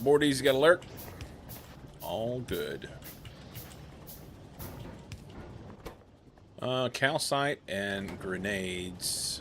Boardies got alert. All good. Calcite and grenades.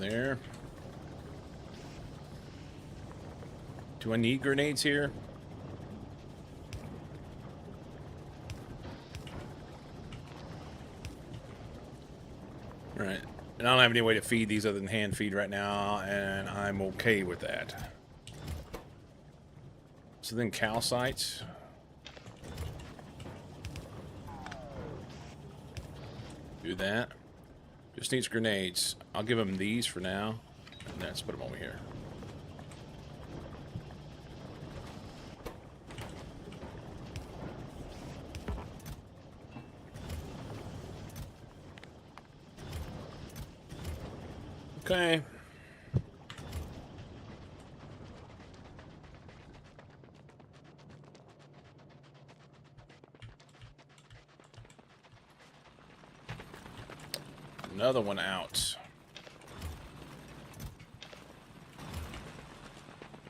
There. Do I need grenades here? Right. And I don't have any way to feed these other than hand feed right now, and I'm okay with that. So then calcites. Do that. Just needs grenades. I'll give him these for now. And let's put them over here. Okay. Another one out.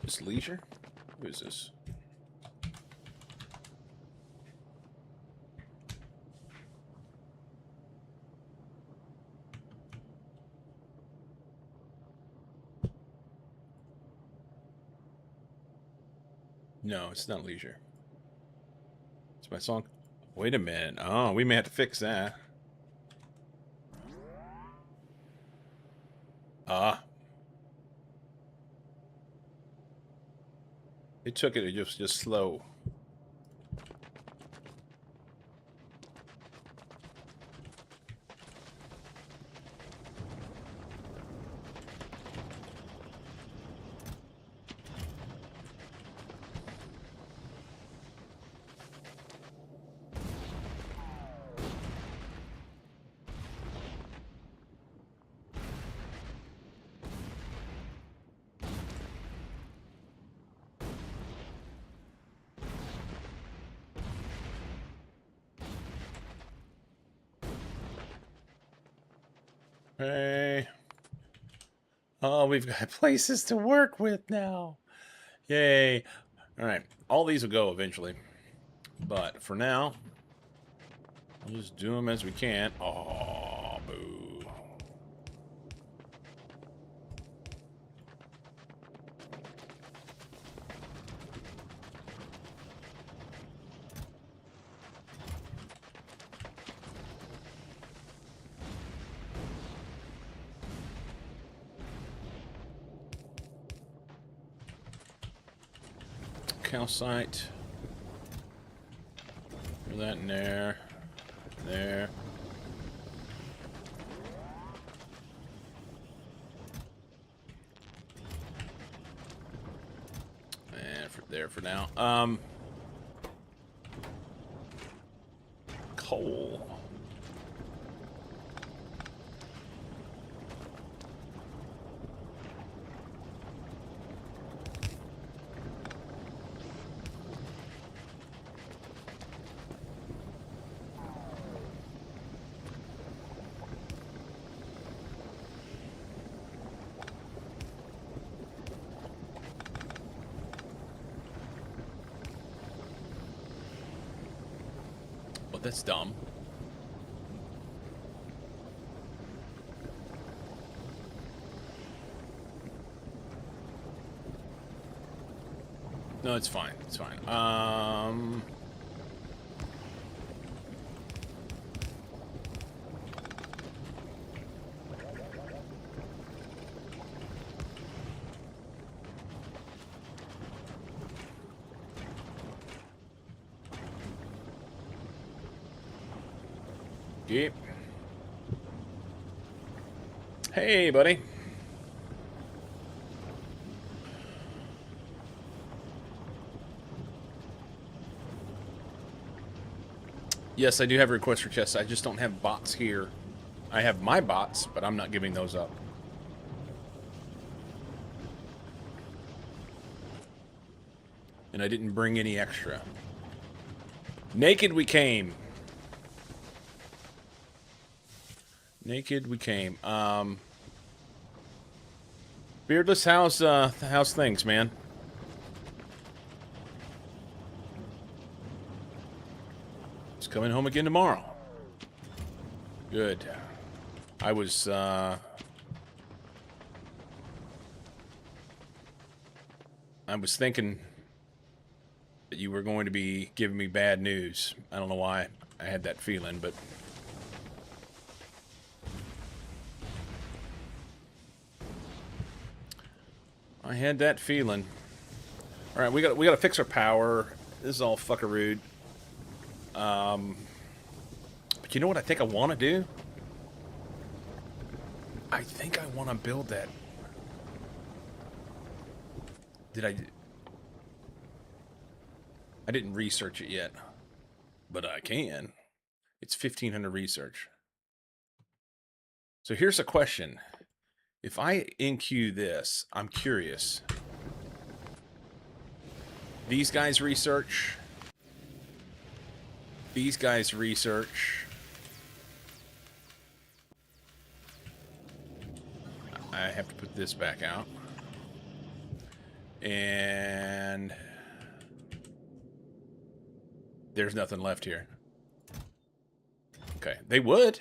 It's leisure? Who is this? No, it's not leisure. It's my song. Wait a minute. Oh, we may have to fix that. Ah. It took it just slow. Hey. Oh, we've got places to work with now. Yay. All right. All these will go eventually. But for now, we'll just do them as we can. Oh, boo. Calcite. Put that in there. There. And for there for now. Coal. Well, that's dumb. No, it's fine. It's fine. Yep. Hey, buddy. Yes, I do have requests for chests. I just don't have bots here. I have my bots, but I'm not giving those up. And I didn't bring any extra. Naked we came. Naked we came. Beardless, how's things, man? He's coming home again tomorrow. Good. I was thinking that you were going to be giving me bad news. I don't know why I had that feeling, but I had that feeling. All right, we got to fix our power. This is all fuckarood. But you know what I think I want to do? I think I want to build that. I didn't research it yet, but I can. It's 1,500 research. So here's a question. If I NQ this, I'm curious. These guys research. These guys research. I have to put this back out. And there's nothing left here. Okay, they would.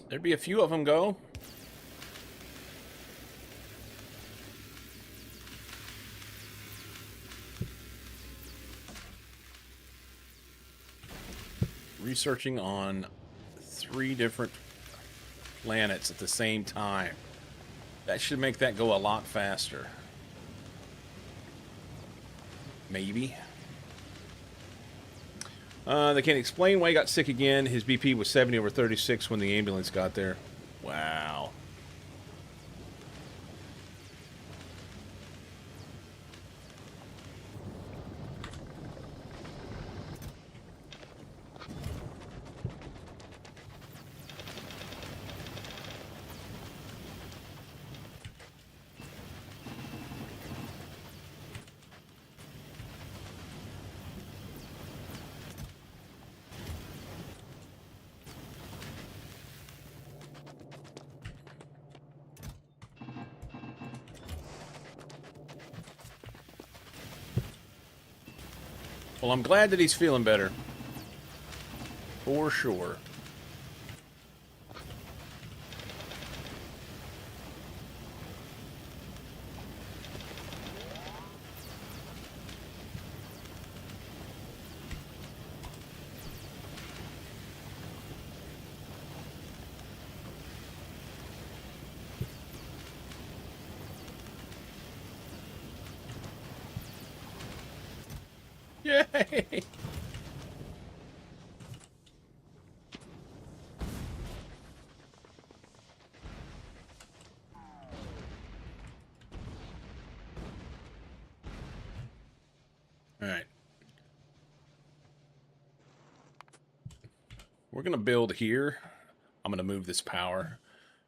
There'd be a few of them go. Researching on 3 different planets at the same time. That should make that go a lot faster. Maybe. They can't explain why he got sick again. His BP was 70/36 when the ambulance got there. Wow. Well, I'm glad that he's feeling better. For sure. Yay! All right. We're going to build here. I'm going to move this power.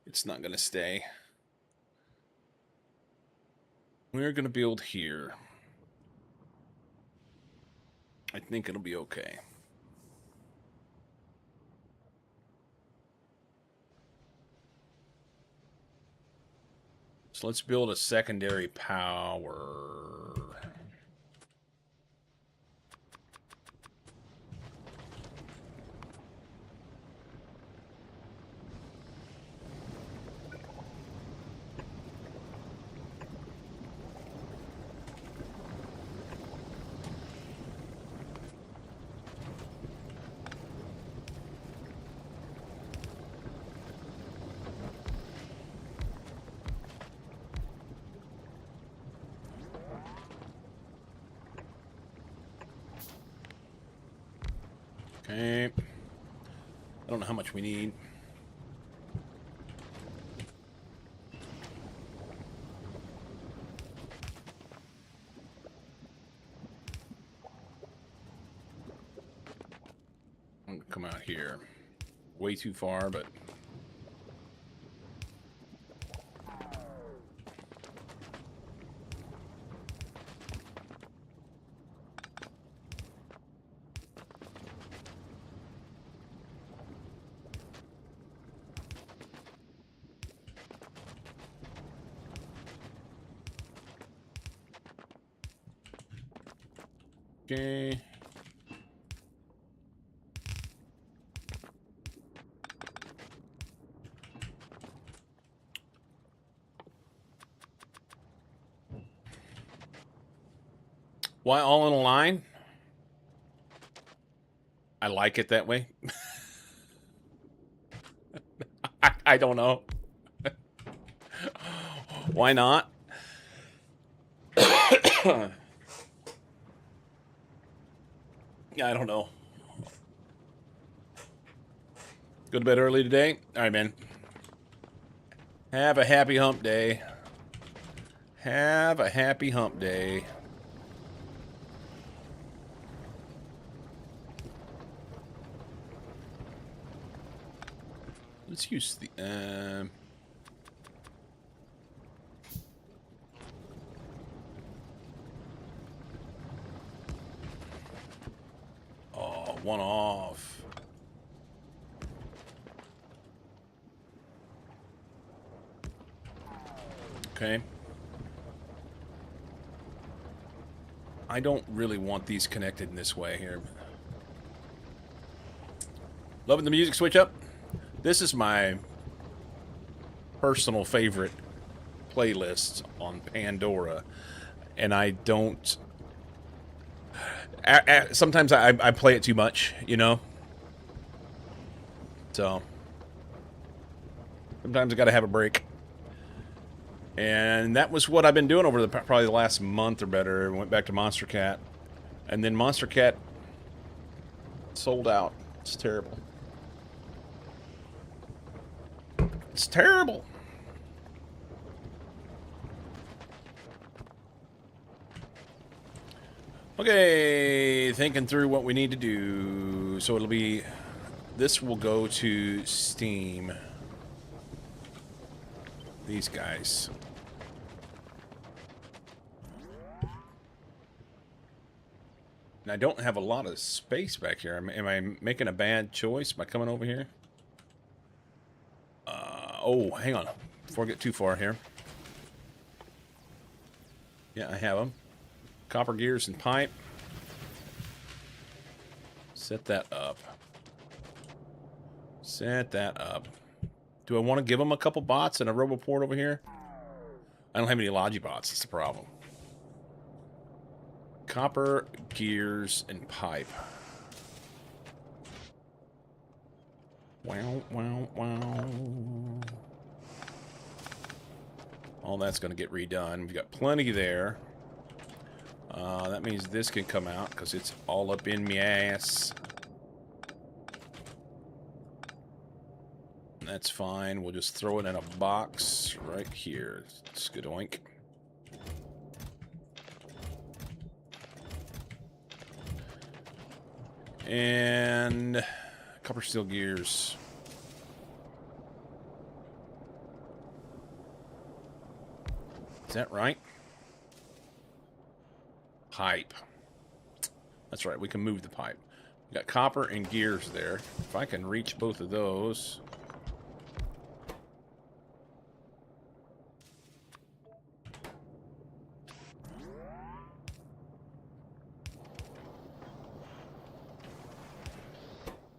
It's not going to stay. We're going to build here. I think it'll be okay. So let's build a secondary power. Okay. I don't know how much we need. I'm gonna come out here. Way too far, but... Okay. Why all in a line? I like it that way. I don't know. Why not? Yeah, I don't know. Go to bed early today? All right, man. Have a happy hump day. Have a happy hump day. Let's use the... Oh, one off. Okay. I don't really want these connected in this way here. Loving the music switch up. This is my personal favorite playlist on Pandora, and I don't. Sometimes I play it too much, you know. So sometimes I got to have a break, and that was what I've been doing over probably the last month or better. I went back to Monster Cat, and then Monster Cat sold out. It's terrible. It's terrible. Okay, thinking through what we need to do. So it'll be, this will go to Steam. These guys. And I don't have a lot of space back here. Am I making a bad choice by coming over here? Oh, hang on. Before I get too far here. Yeah, I have them. Copper gears and pipe. Set that up. Set that up. Do I want to give them a couple bots and a roboport over here? I don't have any Logibots. That's the problem. Copper, gears, and pipe. Wow, wow, wow. All that's going to get redone. We've got plenty there. That means this can come out because it's all up in me ass. That's fine. We'll just throw it in a box right here. Skadoink. And copper steel gears. Is that right? Pipe. That's right, we can move the pipe. We got copper and gears there. If I can reach both of those.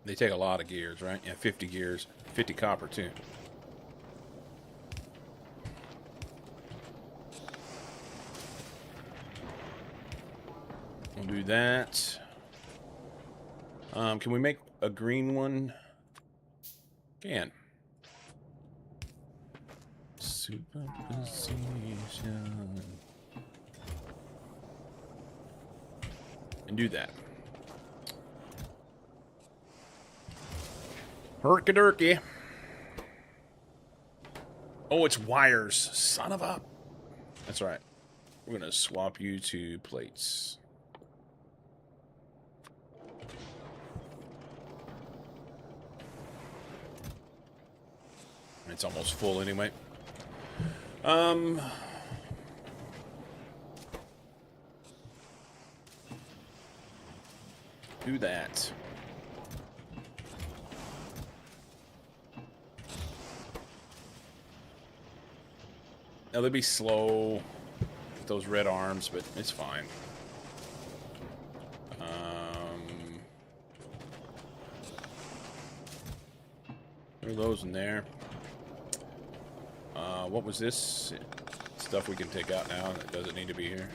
They take a lot of gears, right? Yeah, 50 gears. 50 copper, too. We'll do that. Can we make a green one? Can. Superposition. And do that. Herky-durky. Oh, it's wires. Son of a... That's right. We're going to swap you to plates. It's almost full anyway. Do that. Now they'll be slow with those red arms, but it's fine. There are those in there. What was this? Stuff we can take out now that doesn't need to be here.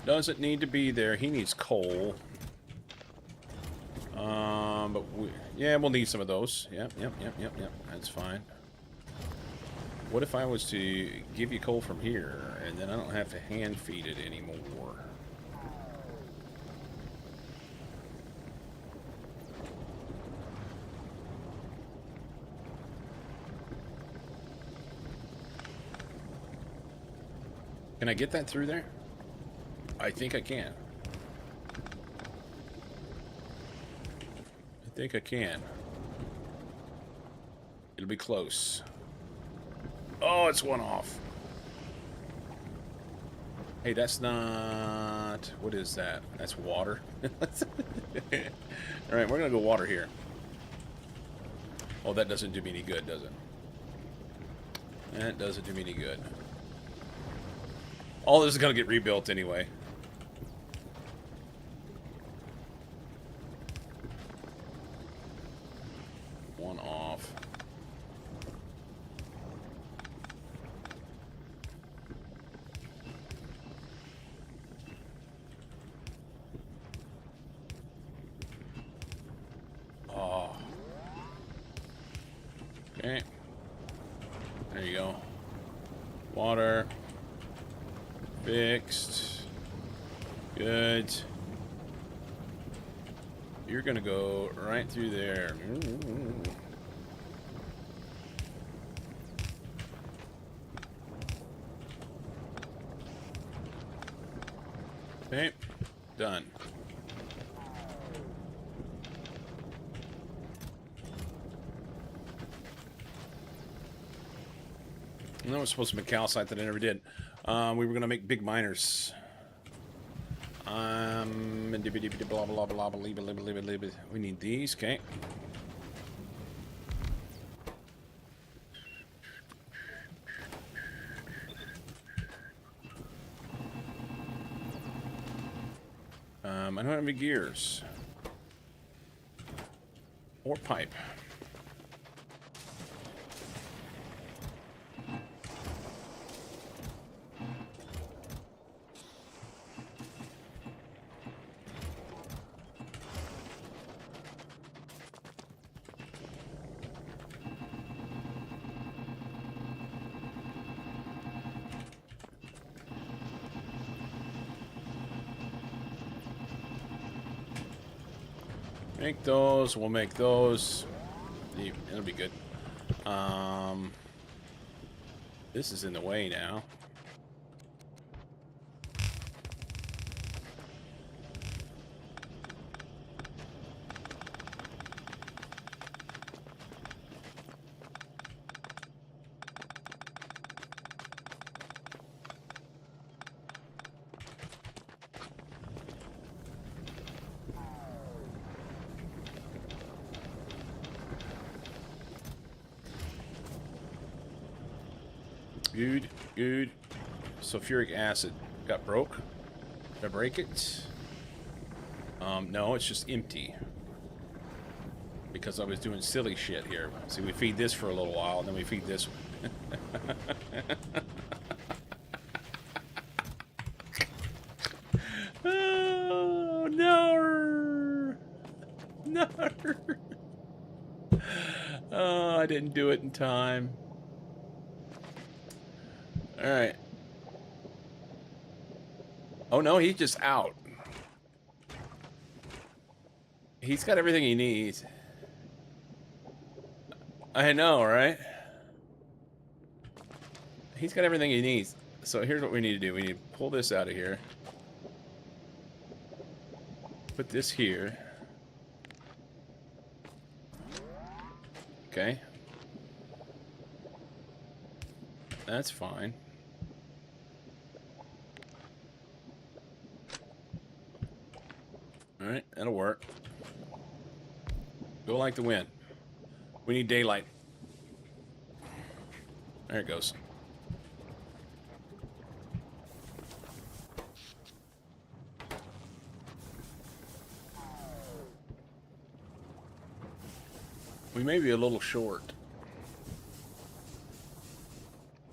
Doesn't need to be there. He needs coal. But yeah, we'll need some of those. Yep. That's fine. What if I was to give you coal from here, and then I don't have to hand feed it anymore? Can I get that through there? I think I can. I think I can. It'll be close. Oh, it's one off. Hey, that's not... What is that? That's water. Alright, we're gonna go water here. Oh, that doesn't do me any good, does it? That doesn't do me any good. All this is gonna get rebuilt anyway. One off. Oh. Okay. There you go. Water. Fixed. Good. You're gonna go right through there. Okay. Done. And that was supposed to be calcite that I never did. We were gonna make big miners. Blah blah blah blah blah. We need these. Okay. I don't have any gears or pipe. Make those. We'll make those. It'll be good. This is in the way now. Good, good. Sulfuric acid got broke. Did I break it? No, it's just empty. Because I was doing silly shit here. See, we feed this for a little while, and then we feed this one. Oh, no! No! Oh, I didn't do it in time. Alright. Oh no, he's just out. He's got everything he needs. I know, right? He's got everything he needs. So here's what we need to do. We need to pull this out of here. Put this here. Okay. That's fine. Alright, that'll work. Go like the wind. We need daylight. There it goes. We may be a little short.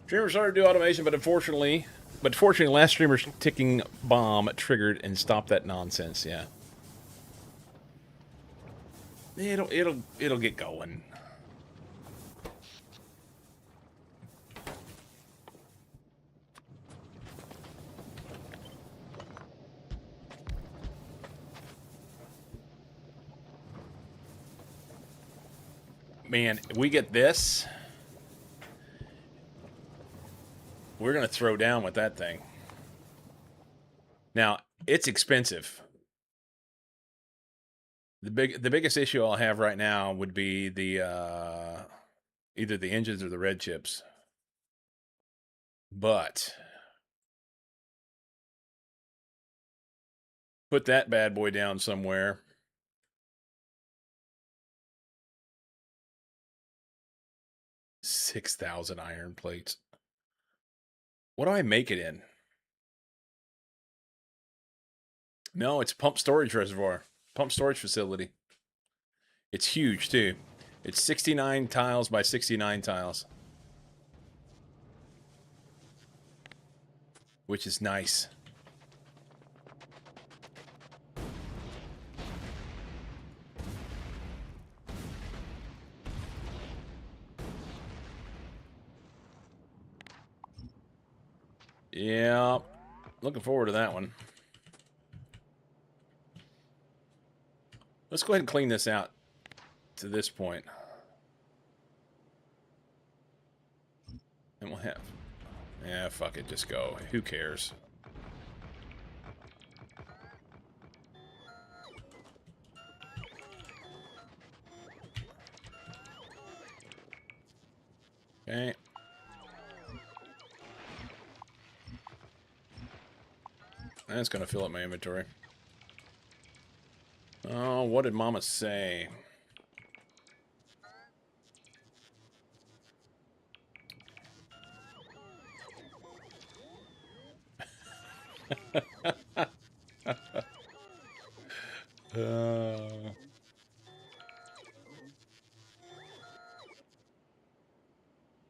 Streamer started to do automation, but fortunately, last streamer's ticking bomb triggered and stopped that nonsense. Yeah. It'll get going. Man, if we get this, we're gonna throw down with that thing. Now, it's expensive. The biggest issue I'll have right now would be the either the engines or the red chips. But Put that bad boy down somewhere. $6,000 iron plates. What do I make it in? No, it's pump storage reservoir. Pump storage facility. It's huge, too. It's 69 tiles by 69 tiles. Which is nice. Yeah. Looking forward to that one. Let's go ahead and clean this out to this point. And we'll have... Yeah, fuck it, just go. Who cares? Okay. That's gonna fill up my inventory. Oh, what did Mama say?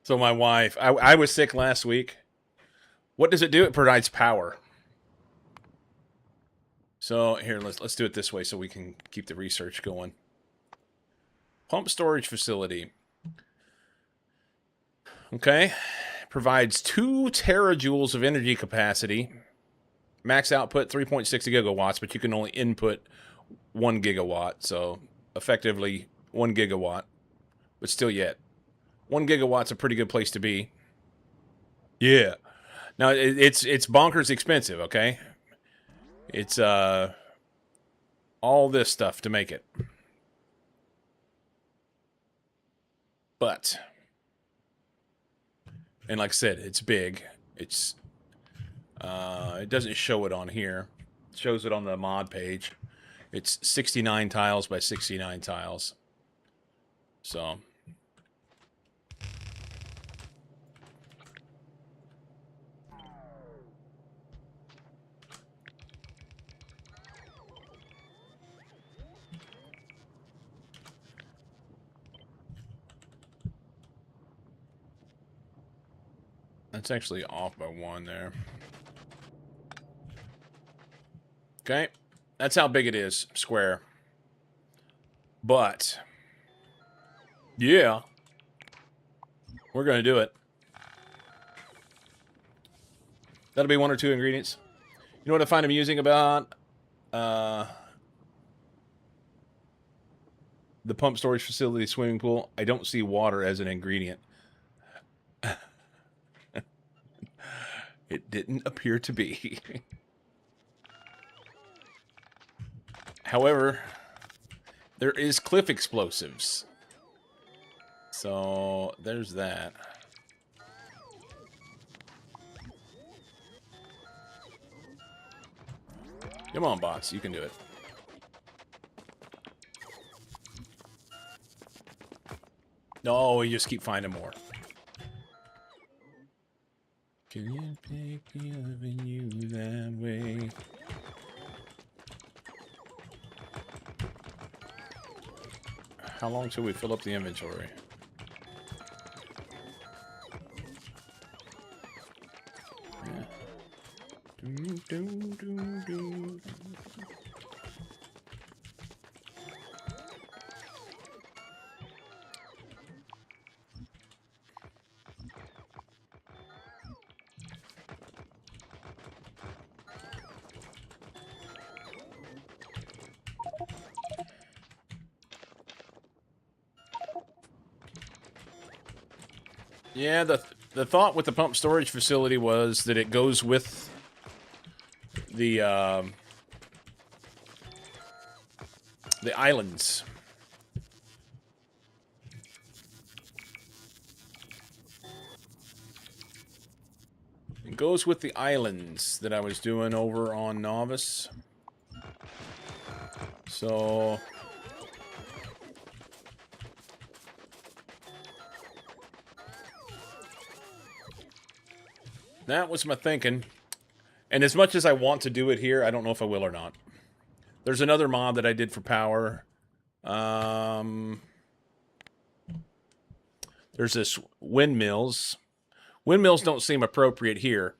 So my wife, I was sick last week. What does it do? It provides power. So here, let's do it this way so we can keep the research going. Pump storage facility. Okay. Provides 2 terajoules of energy capacity. Max output 3.6 gigawatts, but you can only input 1 gigawatt. So effectively 1 gigawatt. But still yet. 1 gigawatt's a pretty good place to be. Yeah. Now, it's bonkers expensive, okay? It's all this stuff to make it. But, and like I said, it's big. It's it doesn't show it on here. It shows it on the mod page. It's 69 tiles by 69 tiles. So that's actually off by 1 there. Okay. That's how big it is, square. But, yeah. We're going to do it. That'll be 1 or 2 ingredients. You know what I find amusing about the pump storage facility swimming pool? I don't see water as an ingredient. It didn't appear to be. However, there is cliff explosives. So, there's that. Come on, bots. You can do it. No, you just keep finding more. Can you pick me loving you that way? How long till we fill up the inventory? Yeah, the thought with the pump storage facility was that it goes with the islands. It goes with the islands that I was doing over on Novice. So... that was my thinking. And as much as I want to do it here, I don't know if I will or not. There's another mod that I did for power. There's this windmills. Windmills don't seem appropriate here.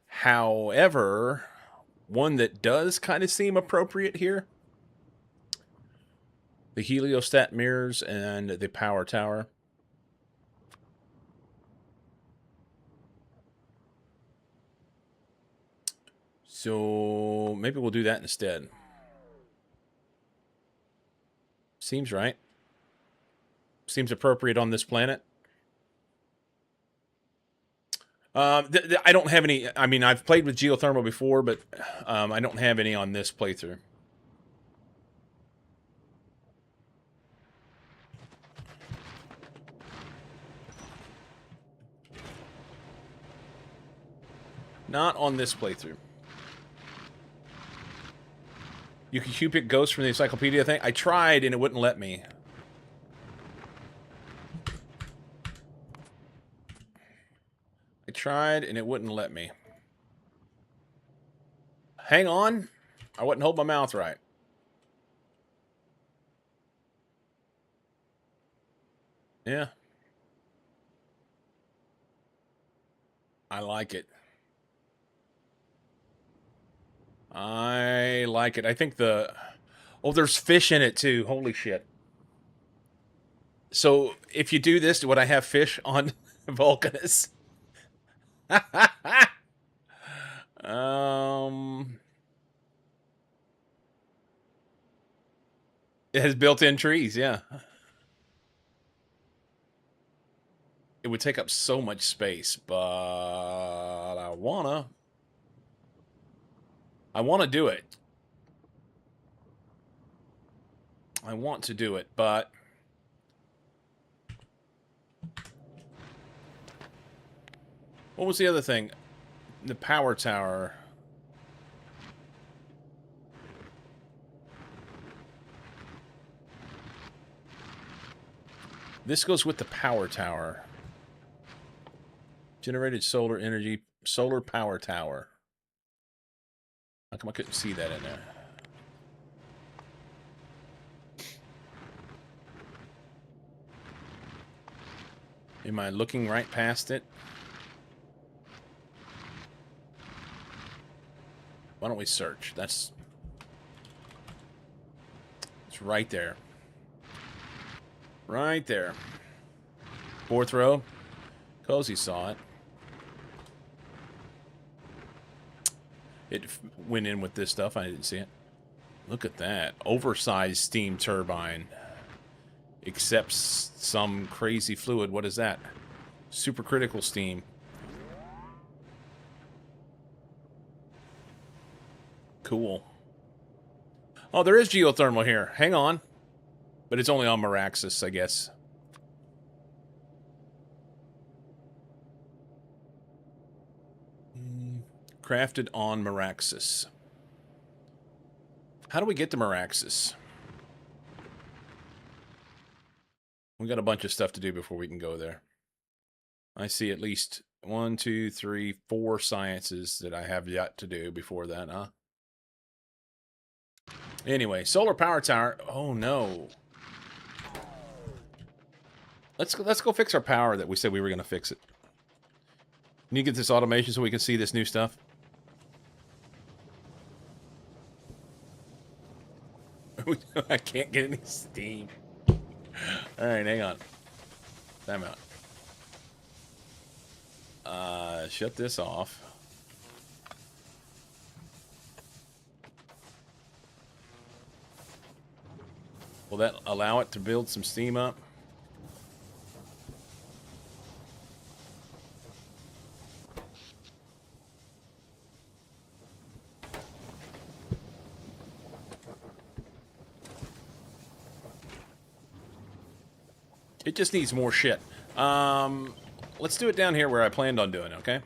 However, one that does kind of seem appropriate here. The heliostat mirrors and the power tower. So maybe we'll do that instead. Seems right. Seems appropriate on this planet. I don't have any... I mean, I've played with geothermal before, but I don't have any on this playthrough. Not on this playthrough. You can Q-pick ghosts from the encyclopedia thing? I tried and it wouldn't let me. I tried and it wouldn't let me. Hang on. I wouldn't hold my mouth right. Yeah. I like it. I like it. I think the... oh, there's fish in it too. Holy shit. So, if you do this, would I have fish on Vulcanus? It has built-in trees, yeah. It would take up so much space, but I wanna do it. I want to do it, but what was the other thing? The power tower. This goes with the power tower. Generated solar energy, solar power tower. How come I couldn't see that in there? Am I looking right past it? Why don't we search? It's right there. Right there. Fourth row. Cozy saw it. It went in with this stuff. I didn't see it. Look at that. Oversized steam turbine. Accepts some crazy fluid. What is that? Supercritical steam. Cool. Oh, there is geothermal here. Hang on. But it's only on Meraxis, I guess. Crafted on Meraxis. How do we get to Meraxis? We got a bunch of stuff to do before we can go there. I see at least 1, 2, 3, 4 sciences that I have yet to do before that, huh? Anyway, solar power tower. Oh no. Let's go fix our power that we said we were going to fix it. Can you get this automation so we can see this new stuff? I can't get any steam. Alright, hang on. Time out. Shut this off. Will that allow it to build some steam up? It just needs more shit. Let's do it down here where I planned on doing it, okay?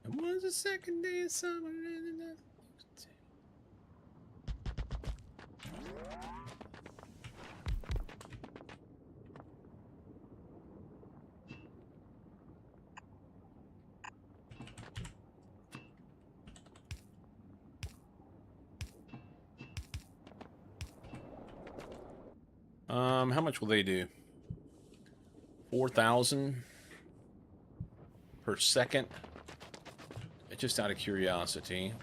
It was the second day of summer. How much will they do? 4,000 per second. Just out of curiosity.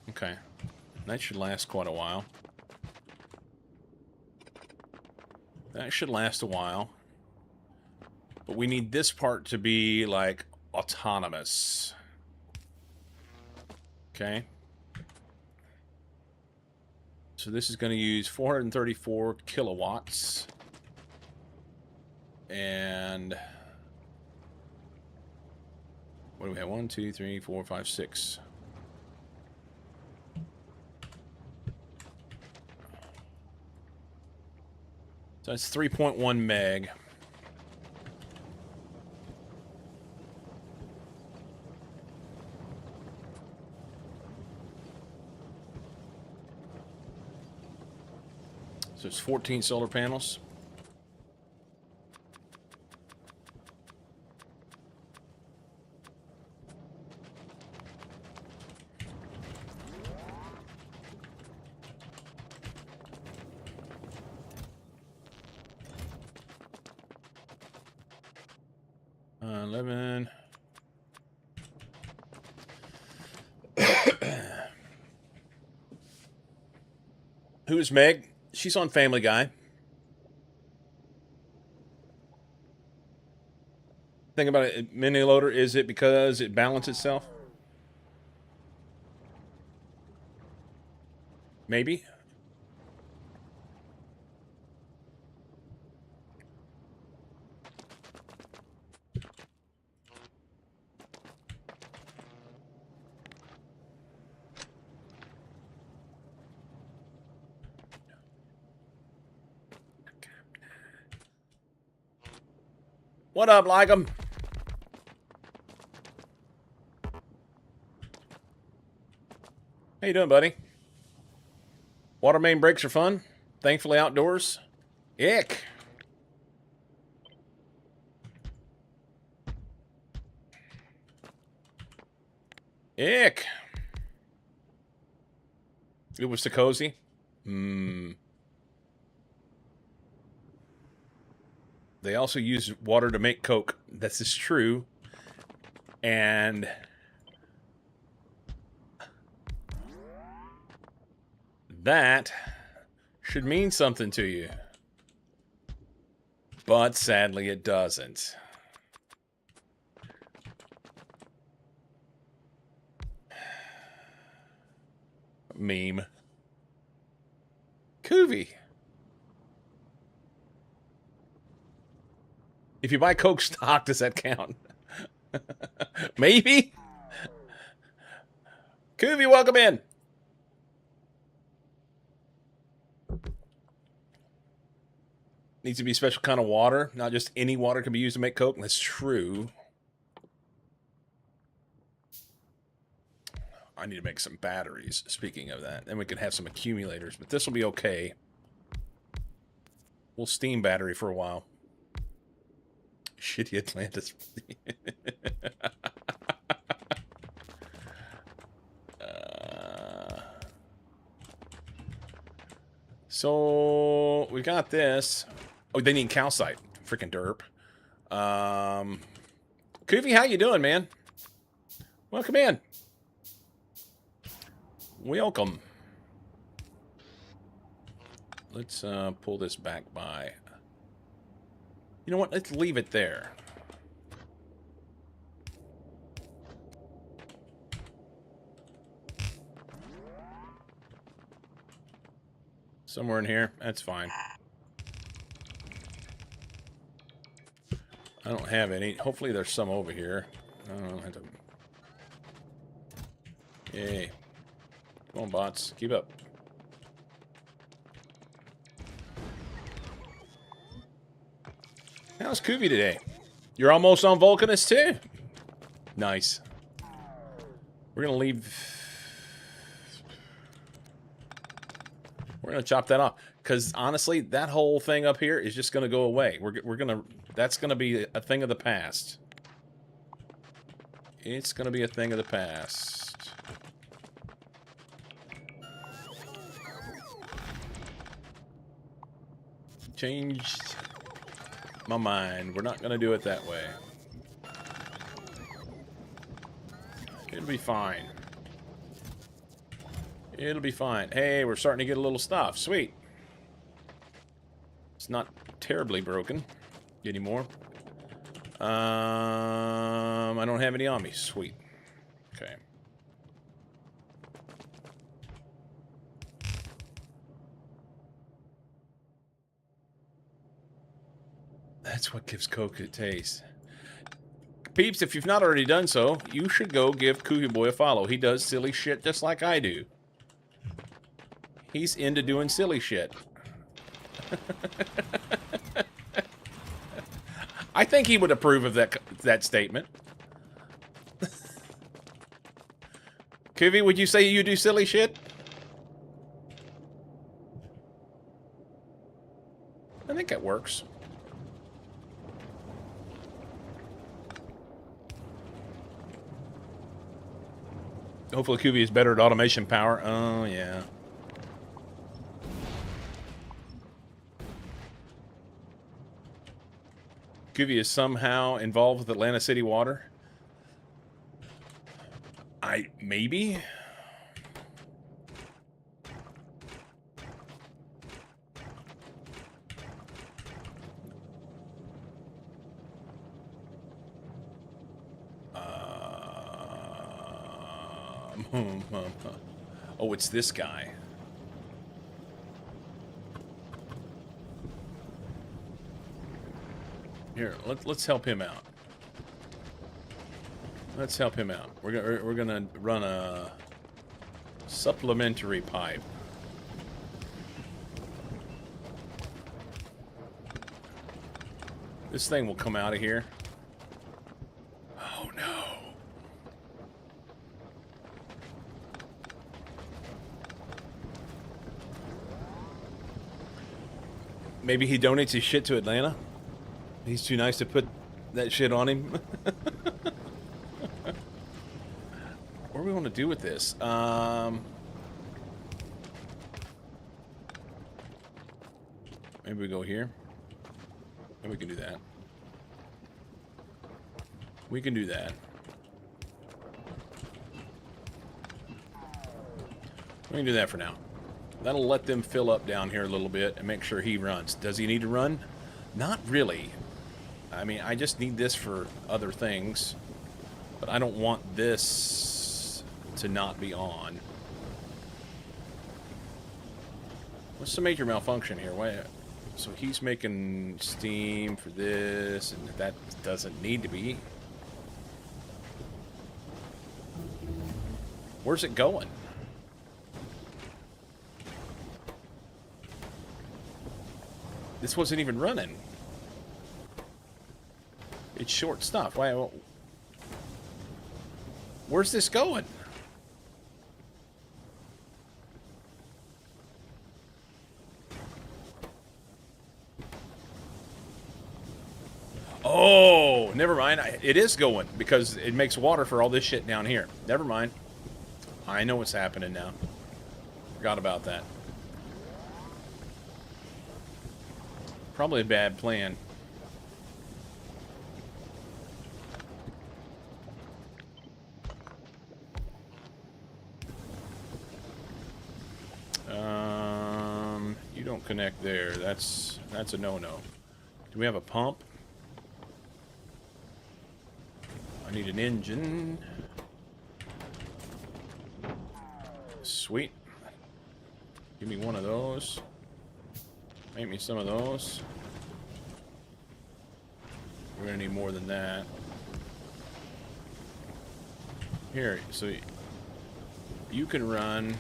Okay. That should last quite a while. That should last a while. But we need this part to be, like, autonomous. Okay. So this is going to use 434 kilowatts. And what do we have? 1, 2, 3, 4, 5, 6. So that's 3.1 meg. So it's 14 solar panels. Who is Meg? She's on Family Guy. Think about it, mini loader, is it because it balances itself? Maybe. What up, Ligum? How you doing, buddy? Water main breaks are fun. Thankfully outdoors. Ick. Ick. It was too cozy. They also use water to make Coke. This is true. And that should mean something to you. But sadly it doesn't. Meme. Koovy. If you buy Coke stock, does that count? Maybe? Koovy, welcome in. Needs to be a special kind of water. Not just any water can be used to make Coke. That's true. I need to make some batteries, speaking of that. Then we can have some accumulators, but this will be okay. We'll steam battery for a while. Shitty Atlantis. So we got this. Oh, they need calcite. Freaking derp. Koofy, how you doing, man? Welcome in. Welcome. Let's pull this back by. You know what? Let's leave it there. Somewhere in here. That's fine. I don't have any. Hopefully there's some over here. I don't have to. Yay. Come on, bots. Keep up. How's Koovy today? You're almost on Vulcanus too? Nice. We're gonna leave... We're gonna chop that off. Because, honestly, that whole thing up here is just gonna go away. We're gonna... That's gonna be a thing of the past. It's gonna be a thing of the past. Changed my mind. We're not gonna do it that way. It'll be fine. It'll be fine. Hey, we're starting to get a little stuff. Sweet. It's not terribly broken anymore. I don't have any on me. Sweet. Okay. That's what gives Coke a taste. Peeps, if you've not already done so, you should go give Kooky Boy a follow. He does silly shit just like I do. He's into doing silly shit. I think he would approve of that statement. Kooky, would you say you do silly shit? I think that works. Hopefully Kooky is better at automation power. Oh, yeah. Kooky is somehow involved with Atlanta City Water. Maybe? Oh, it's this guy. Here, let's help him out. Let's help him out. We're gonna run a supplementary pipe. This thing will come out of here. Oh no. Maybe he donates his shit to Atlanta? He's too nice to put that shit on him. What do we want to do with this? Maybe we go here. And we can do that. We can do that. We can do that for now. That'll let them fill up down here a little bit and make sure he runs. Does he need to run? Not really. I mean, I just need this for other things. But I don't want this to not be on. What's the major malfunction here? Wait, so he's making steam for this, and that doesn't need to be. Where's it going? This wasn't even running. It's short stuff. Why? Where's this going? Oh, never mind. It is going because it makes water for all this shit down here. Never mind. I know what's happening now. Forgot about that. Probably a bad plan. You don't connect there. That's a no-no. Do we have a pump? I need an engine. Sweet. Give me one of those. Make me some of those. We're gonna need more than that. Here, so you can run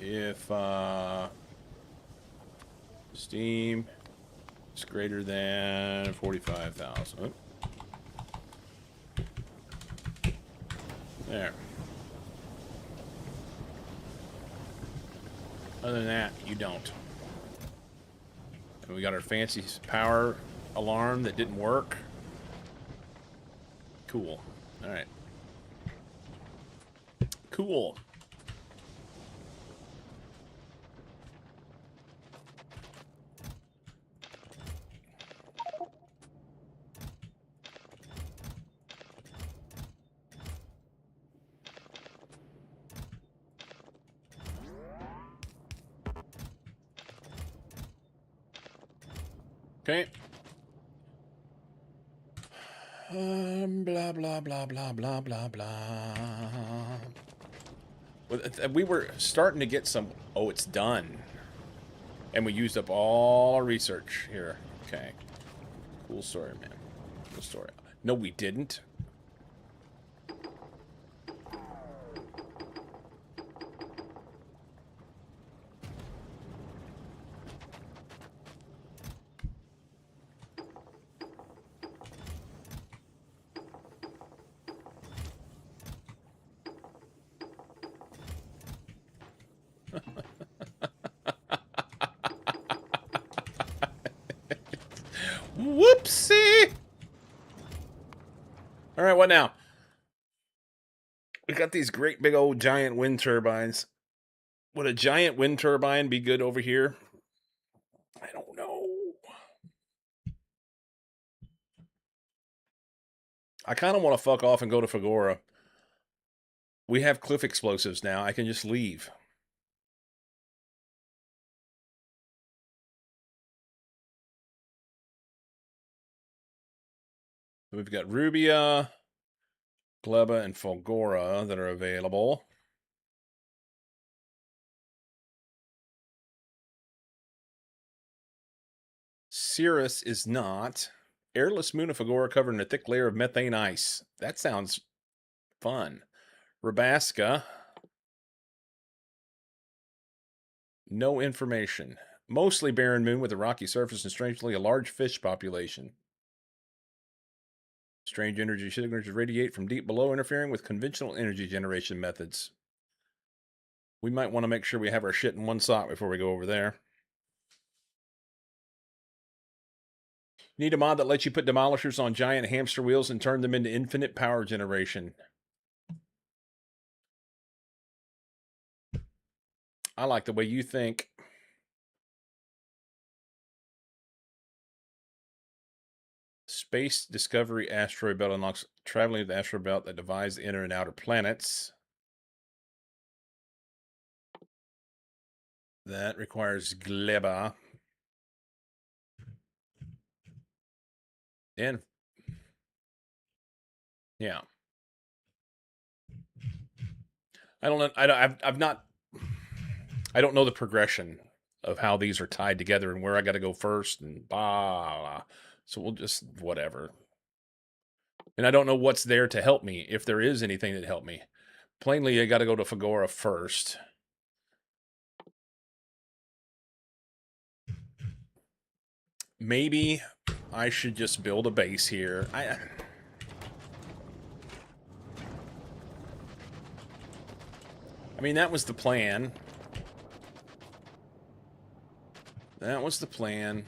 if steam It's greater than 45,000. Oh. There. Other than that, you don't. And we got our fancy power alarm that didn't work. Cool. All right. Cool. Okay. Blah, blah, blah, blah, blah, blah, blah. We were starting to get some... Oh, it's done. And we used up all our research here. Okay. Cool story, man. Cool story. No, we didn't. Whoopsie! All right, what now? We got these great big old giant wind turbines. Would a giant wind turbine be good over here? I don't know. I kind of want to fuck off and go to Fagora. We have cliff explosives now. I can just leave. We've got Rubia, Gleba, and Fulgora that are available. Cirrus is not. Airless moon of Fagora covered in a thick layer of methane ice. That sounds fun. Rabaska. No information. Mostly barren moon with a rocky surface and strangely a large fish population. Strange energy signatures radiate from deep below, interfering with conventional energy generation methods. We might want to make sure we have our shit in one sock before we go over there. Need a mod that lets you put demolishers on giant hamster wheels and turn them into infinite power generation. I like the way you think. Space Discovery Asteroid Belt unlocks traveling to the asteroid belt that divides the inner and outer planets. That requires Gleba. And yeah. I don't know. I've not. I don't know the progression of how these are tied together and where I got to go first and blah, blah. So we'll just whatever. And I don't know what's there to help me, if there is anything that help me. Plainly, I got to go to Fagora first. Maybe I should just build a base here. I mean, that was the plan. That was the plan.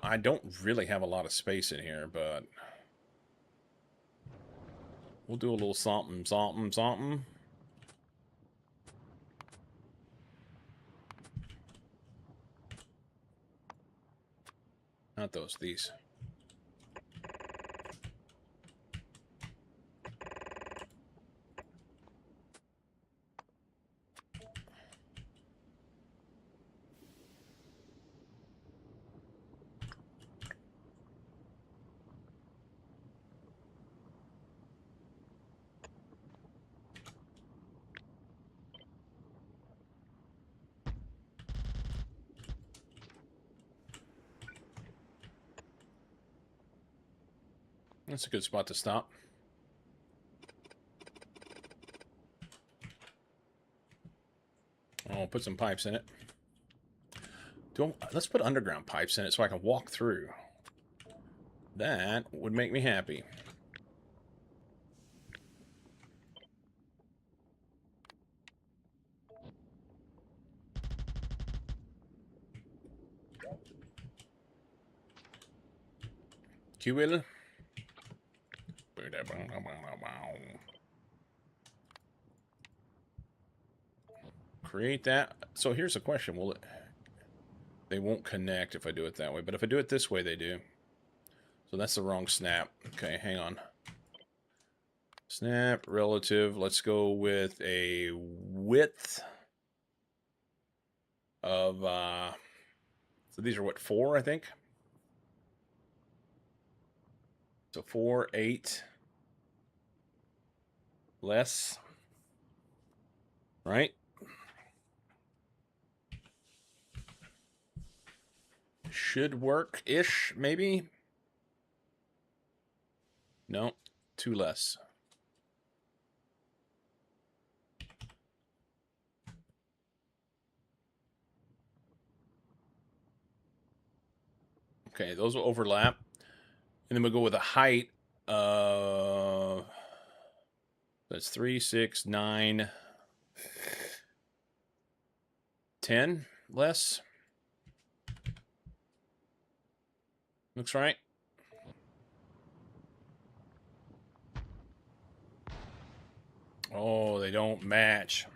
I don't really have a lot of space in here, but we'll do a little something, something, something. Not those, these. That's a good spot to stop. I'll put some pipes in it. Let's put underground pipes in it so I can walk through. That would make me happy. You will. Create that. So here's the question. Will it... They won't connect if I do it that way. But if I do it this way, they do. So that's the wrong snap. Okay, hang on. Snap, relative. Let's go with a width of... so these are what, 4, I think? So 4, 8... less, right? Should work-ish, maybe? No, 2 less. Okay, those will overlap. And then we'll go with a height of... That's 3, 6, 9... 10 less. Looks right. Oh, they don't match.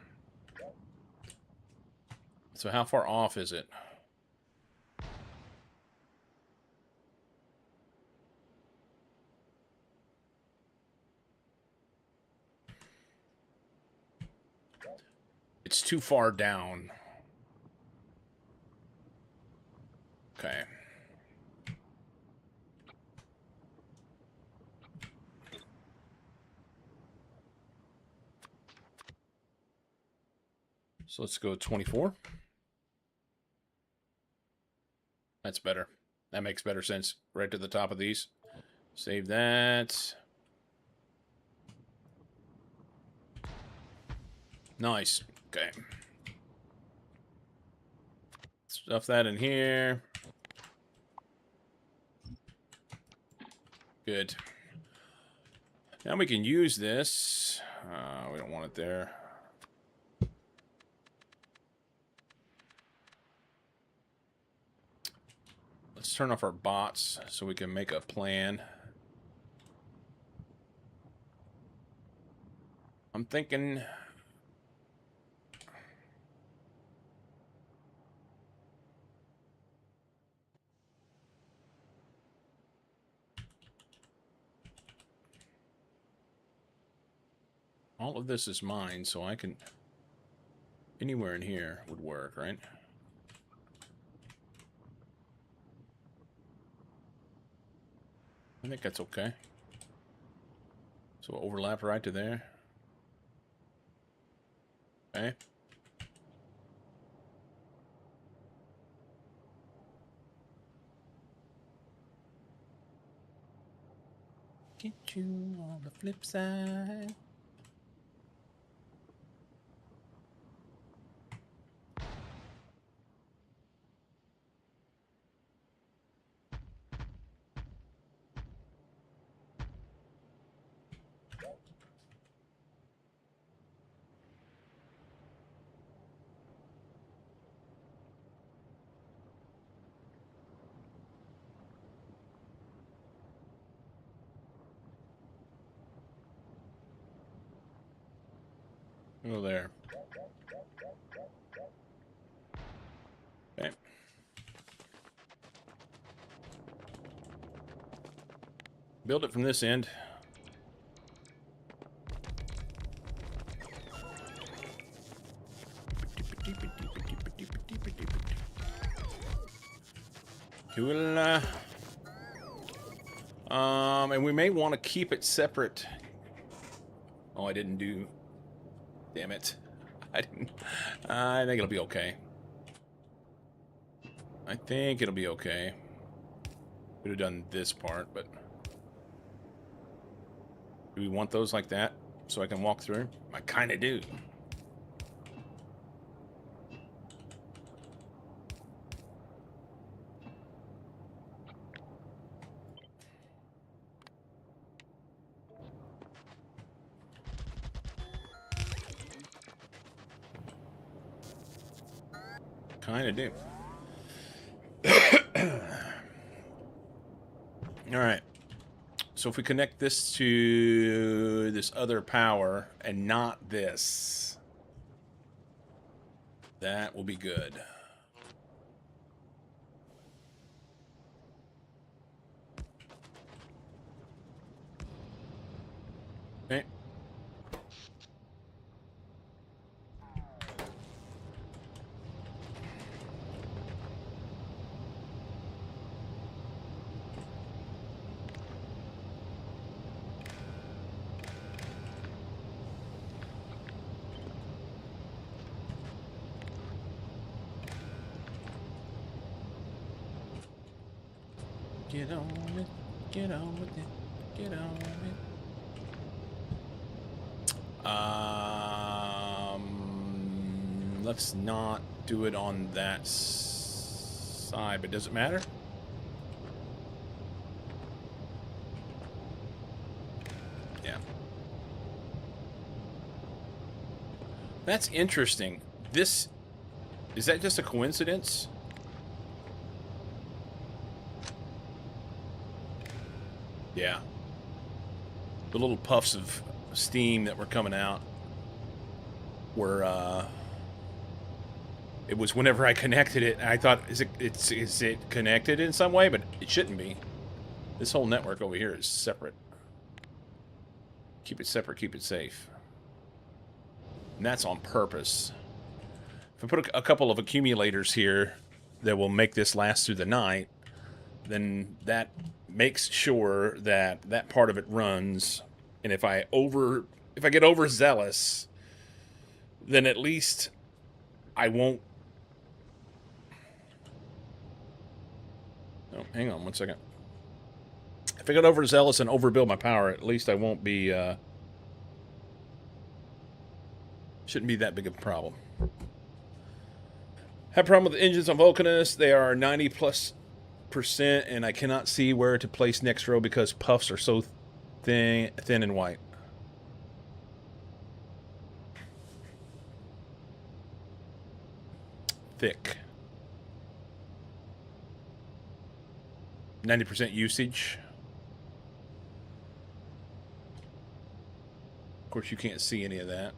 So how far off is it? It's too far down. Okay. So let's go 24. That's better. That makes better sense. Right to the top of these. Save that. Nice. Okay. Stuff that in here. Good. Now we can use this. We don't want it there. Let's turn off our bots so we can make a plan. I'm thinking... all of this is mine, so I can... anywhere in here would work, right? I think that's okay. So overlap right to there. Okay. Get you on the flip side. Go there. Okay. Build it from this end. Cool. And we may want to keep it separate. Oh, I didn't do... Damn it. I didn't... I think it'll be okay. I think it'll be okay. Could have done this part, but... Do we want those like that so I can walk through? I kind of do. Kind of do. All right. So if we connect this to this other power and not this, that will be good. Okay. Get on it. Get on with it. Get on it. Let's not do it on that side, but does it matter? Yeah. That's interesting. Is that just a coincidence? Yeah. The little puffs of steam that were coming out were, it was whenever I connected it, and I thought, is it connected in some way? But it shouldn't be. This whole network over here is separate. Keep it separate, keep it safe. And that's on purpose. If I put a couple of accumulators here that will make this last through the night, then that makes sure that that part of it runs. And if I get overzealous, then at least I won't. Oh, hang on one second. If I get overzealous and overbuild my power, at least I won't be. Shouldn't be that big of a problem. Have a problem with the engines on Vulcanus. They are 90+%, and I cannot see where to place next row because puffs are so thin and white. Thick. 90% usage. Of course, you can't see any of that.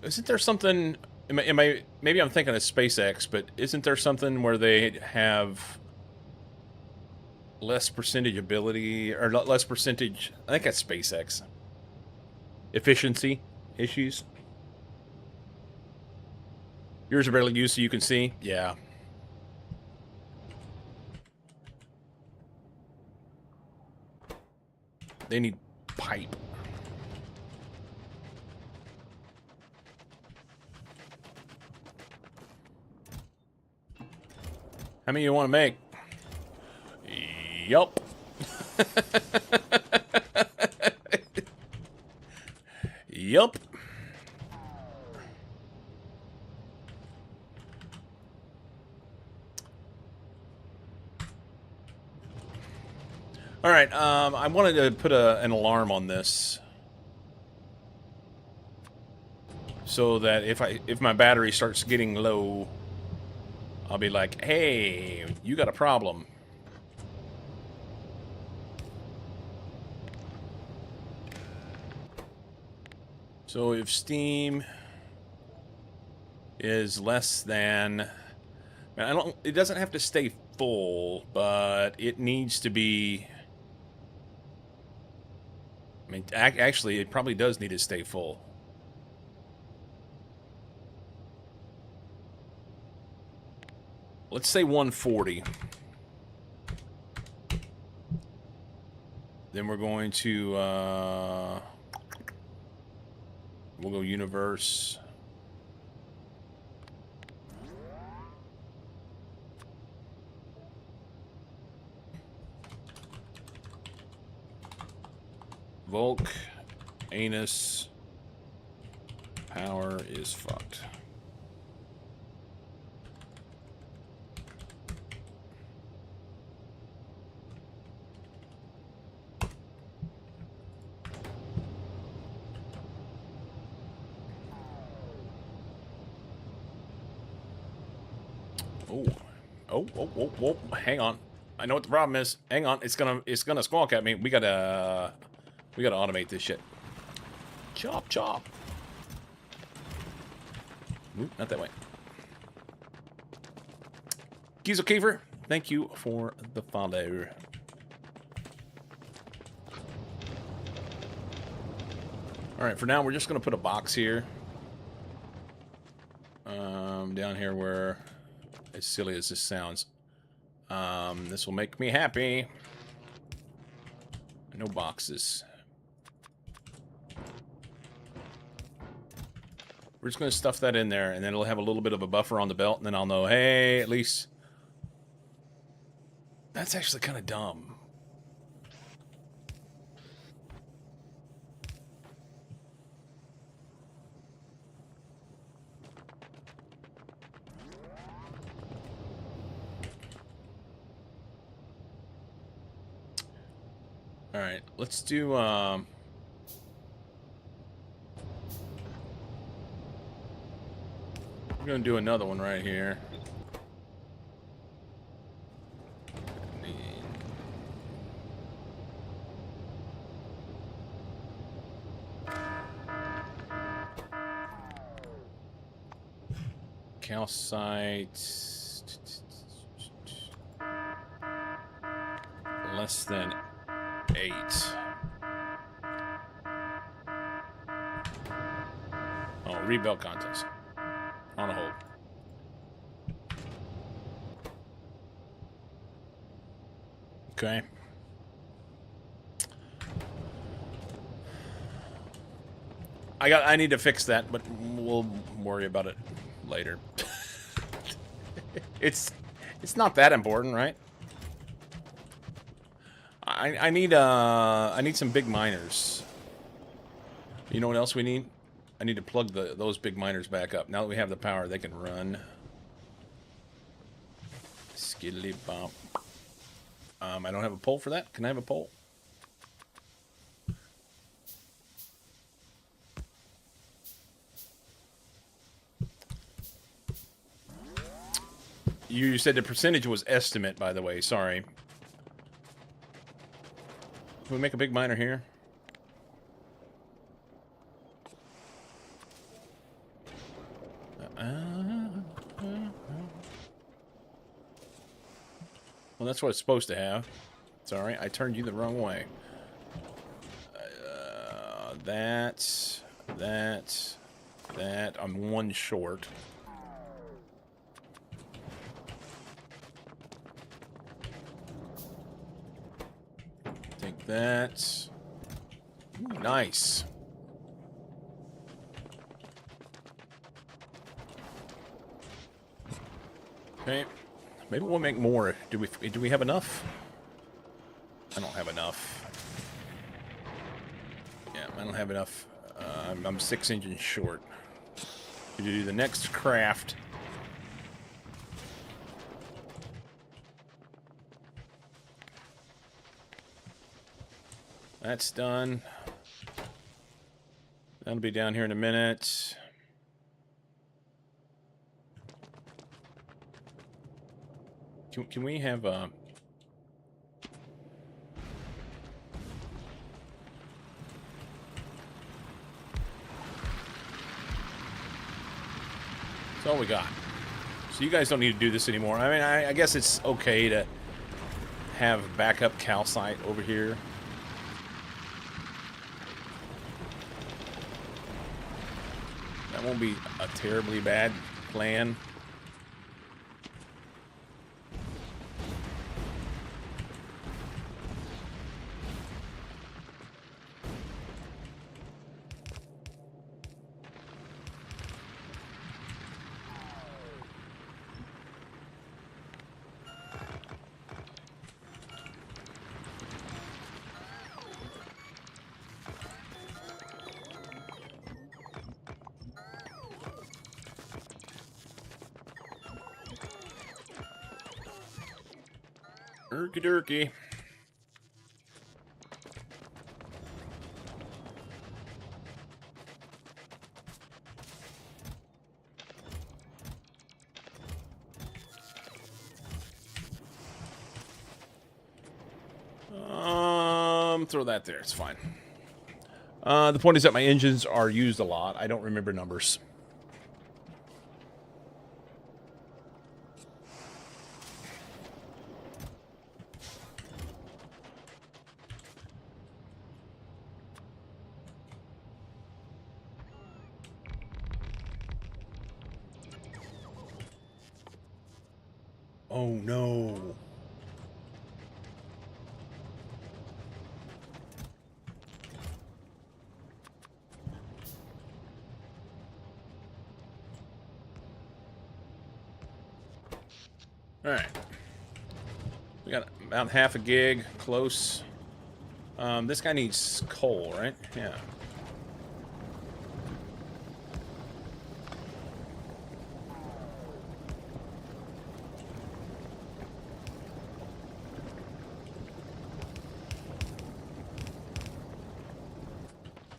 Isn't there something? Maybe I'm thinking of SpaceX, but isn't there something where they have less percentage ability or less percentage? I think that's SpaceX. Efficiency issues. Yours are barely used, so you can see. Yeah. They need pipe. How many you want to make? Yup. Yup. All right. I wanted to put an alarm on this, so that if my battery starts getting low, I'll be like, "Hey, you got a problem." So if steam is less than, it doesn't have to stay full, but it needs to be. I mean, actually, it probably does need to stay full. Let's say 140. Then we're going to, we'll go universe. Volk, anus, power is fucked. Oh, oh, hang on. I know what the problem is. Hang on, it's gonna squawk at me. We gotta automate this shit. Chop, chop. Ooh, not that way. Gizo Kiefer, thank you for the follow. Alright, for now, we're just going to put a box here. Down here where, as silly as this sounds, this will make me happy. No boxes. We're just going to stuff that in there, and then it'll have a little bit of a buffer on the belt, and then I'll know, hey, at least... That's actually kind of dumb. Alright, let's do, we're gonna do another one right here. Calcite less than 8. Oh, rebuild contest on a hold. Okay. I need to fix that, but we'll worry about it later. It's not that important, right? I need some big miners. You know what else we need? I need to plug those big miners back up. Now that we have the power, they can run. Skiddly bump. I don't have a pole for that. Can I have a pole? You said the percentage was estimate, by the way. Sorry. Can we make a big miner here? Well, that's what it's supposed to have. Sorry, I turned you the wrong way. That. I'm one short. Take that. Ooh, nice. Okay. Maybe we'll make more. Do we have enough? I don't have enough. Yeah, I don't have enough. I'm 6 engines short. To do the next craft. That's done. That'll be down here in a minute. Can we have a... That's all we got. So you guys don't need to do this anymore. I mean, I guess it's okay to have backup calcite over here. That won't be a terribly bad plan. Erky durky. Throw that there. It's fine. The point is that my engines are used a lot. I don't remember numbers. Oh no. All right. We got about half a gig, close. This guy needs coal, right? Yeah.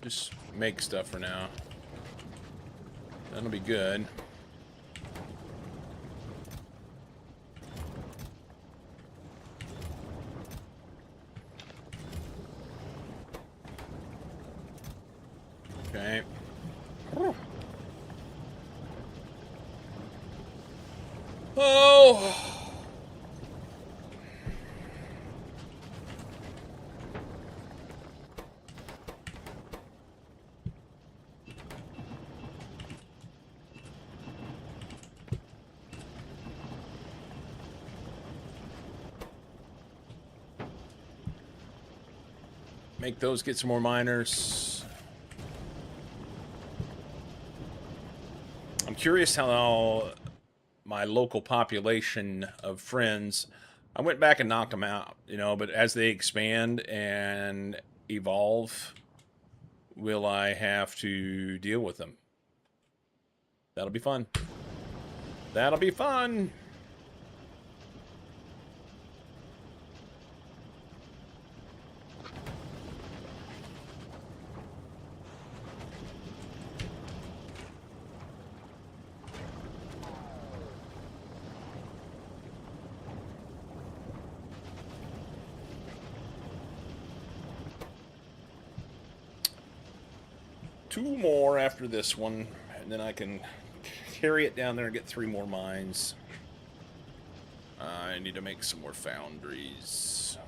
Just make stuff for now. That'll be good. Okay. Oh! Make those get some more miners. I'm curious how my local population of friends, I went back and knocked them out, you know, but as they expand and evolve, will I have to deal with them? That'll be fun. That'll be fun. Two more after this one, and then I can carry it down there and get 3 more mines. I need to make some more foundries.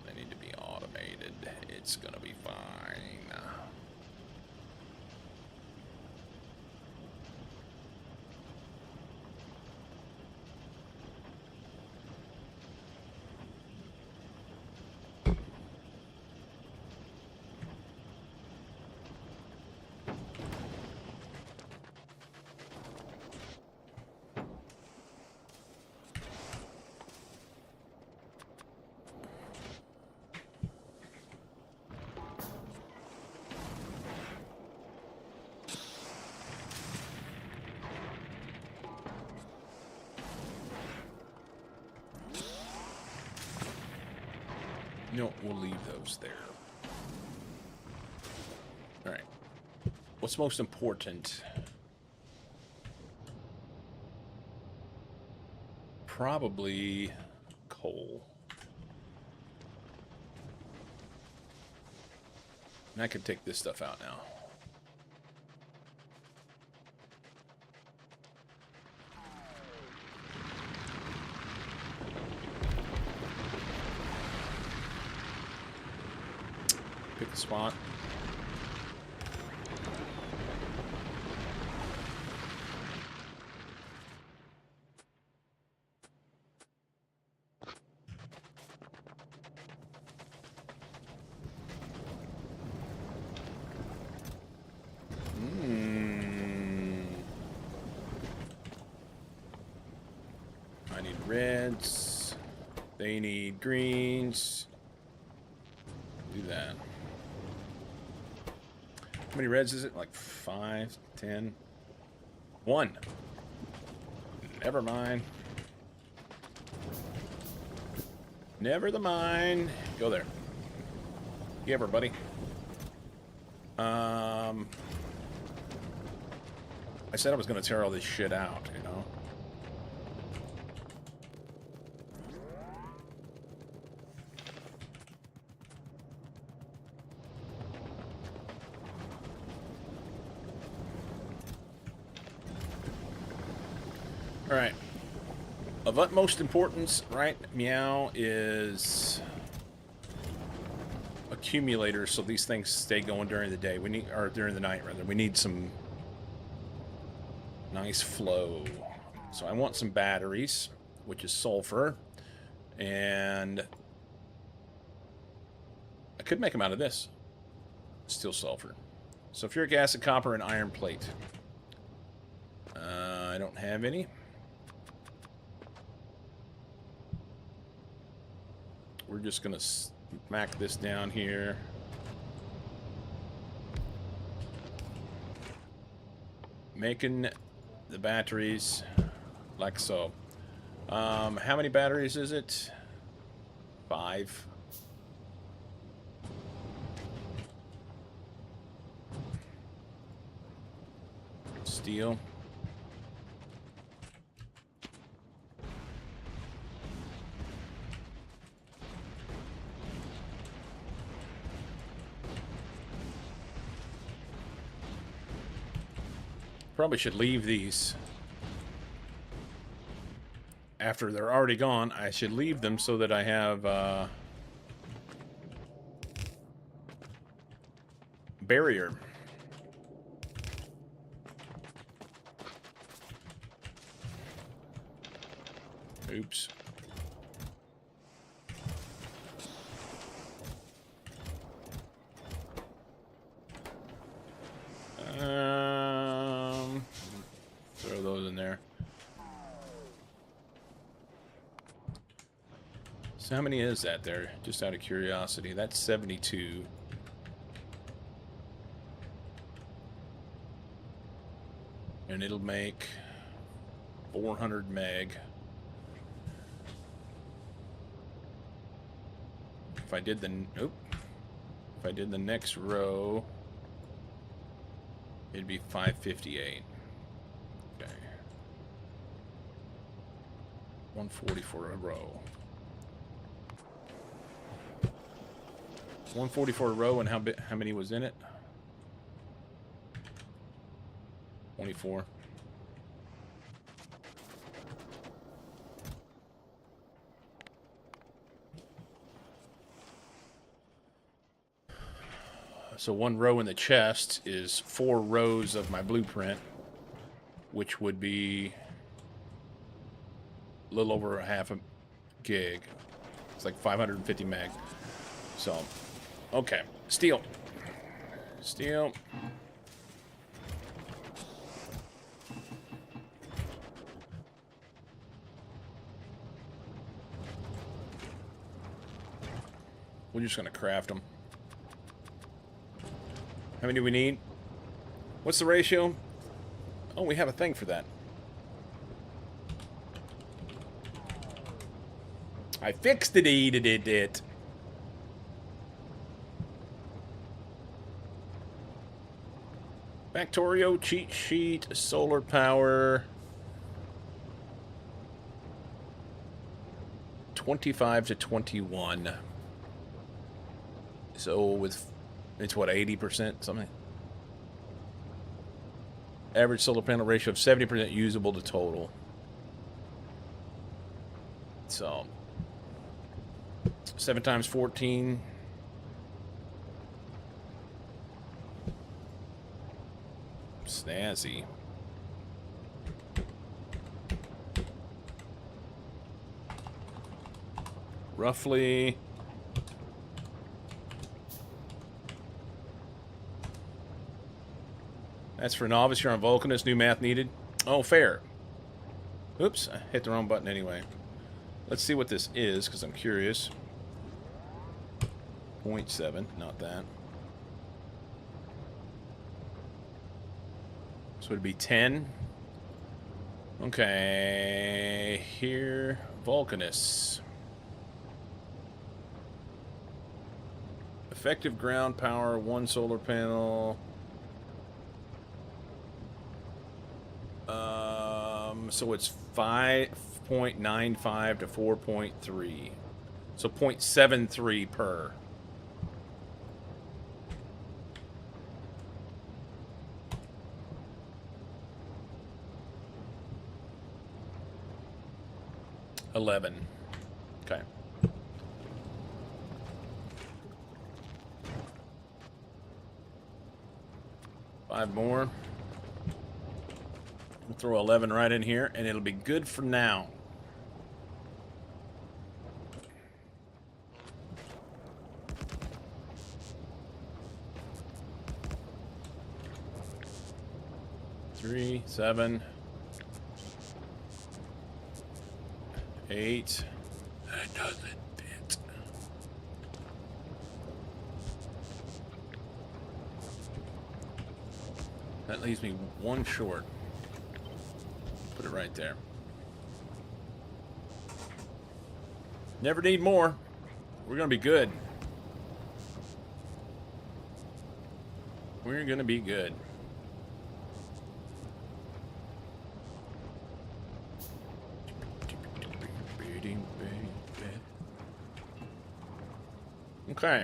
They need to be automated. It's gonna be fine. No, we'll leave those there. All right. What's most important? Probably coal. And I can take this stuff out now. Pick a spot. I need reds. They need greens. Do that. How many reds is it? Like 5, 10? 1. Never mind. Never the mind. Go there. Give her, buddy. I said I was going to tear all this shit out, you know? All right. Of utmost importance, right, meow, is accumulators, so these things stay going during the day. We need, or during the night rather. We need some nice flow. So I want some batteries, which is sulfur, and I could make them out of this. Still sulfur. Sulfuric acid, copper, and iron plate. I don't have any. We're just gonna smack this down here. Making the batteries like so. How many batteries is it? 5. Steel. Probably should leave these after they're already gone. I should leave them so that I have barrier. Oops. Throw those in there. So how many is that there? Just out of curiosity. That's 72. And it'll make 400 meg. If I did the... Nope. If I did the next row, it'd be 558. Okay. 140 for a row. 140 for a row, and how many was in it? 24. So one row in the chest is 4 rows of my blueprint, which would be a little over a half a gig. It's like 550 meg. So, okay. Steel. Steel. We're just going to craft them. How many do we need? What's the ratio? Oh, we have a thing for that. I fixed it. Factorio cheat sheet, solar power. 25 to 21. So with, it's what, 80% something? Average solar panel ratio of 70% usable to total. So 7 times 14. Snazzy. Roughly. That's for novice. You're on Vulcanist. New math needed. Oh, fair. Oops, I hit the wrong button anyway. Let's see what this is, because I'm curious. 0.7, not that. So it'd be 10. Okay, here, Vulcanus. Effective ground power, 1 solar panel. So it's 5.95 to 4.3. So 0.73 per. $11. Okay. Five more. We'll throw 11 right in here, and it'll be good for now. Three, 7, 8. That doesn't fit. That leaves me 1 short. Put it right there. Never need more. We're gonna be good. We're gonna be good. Okay.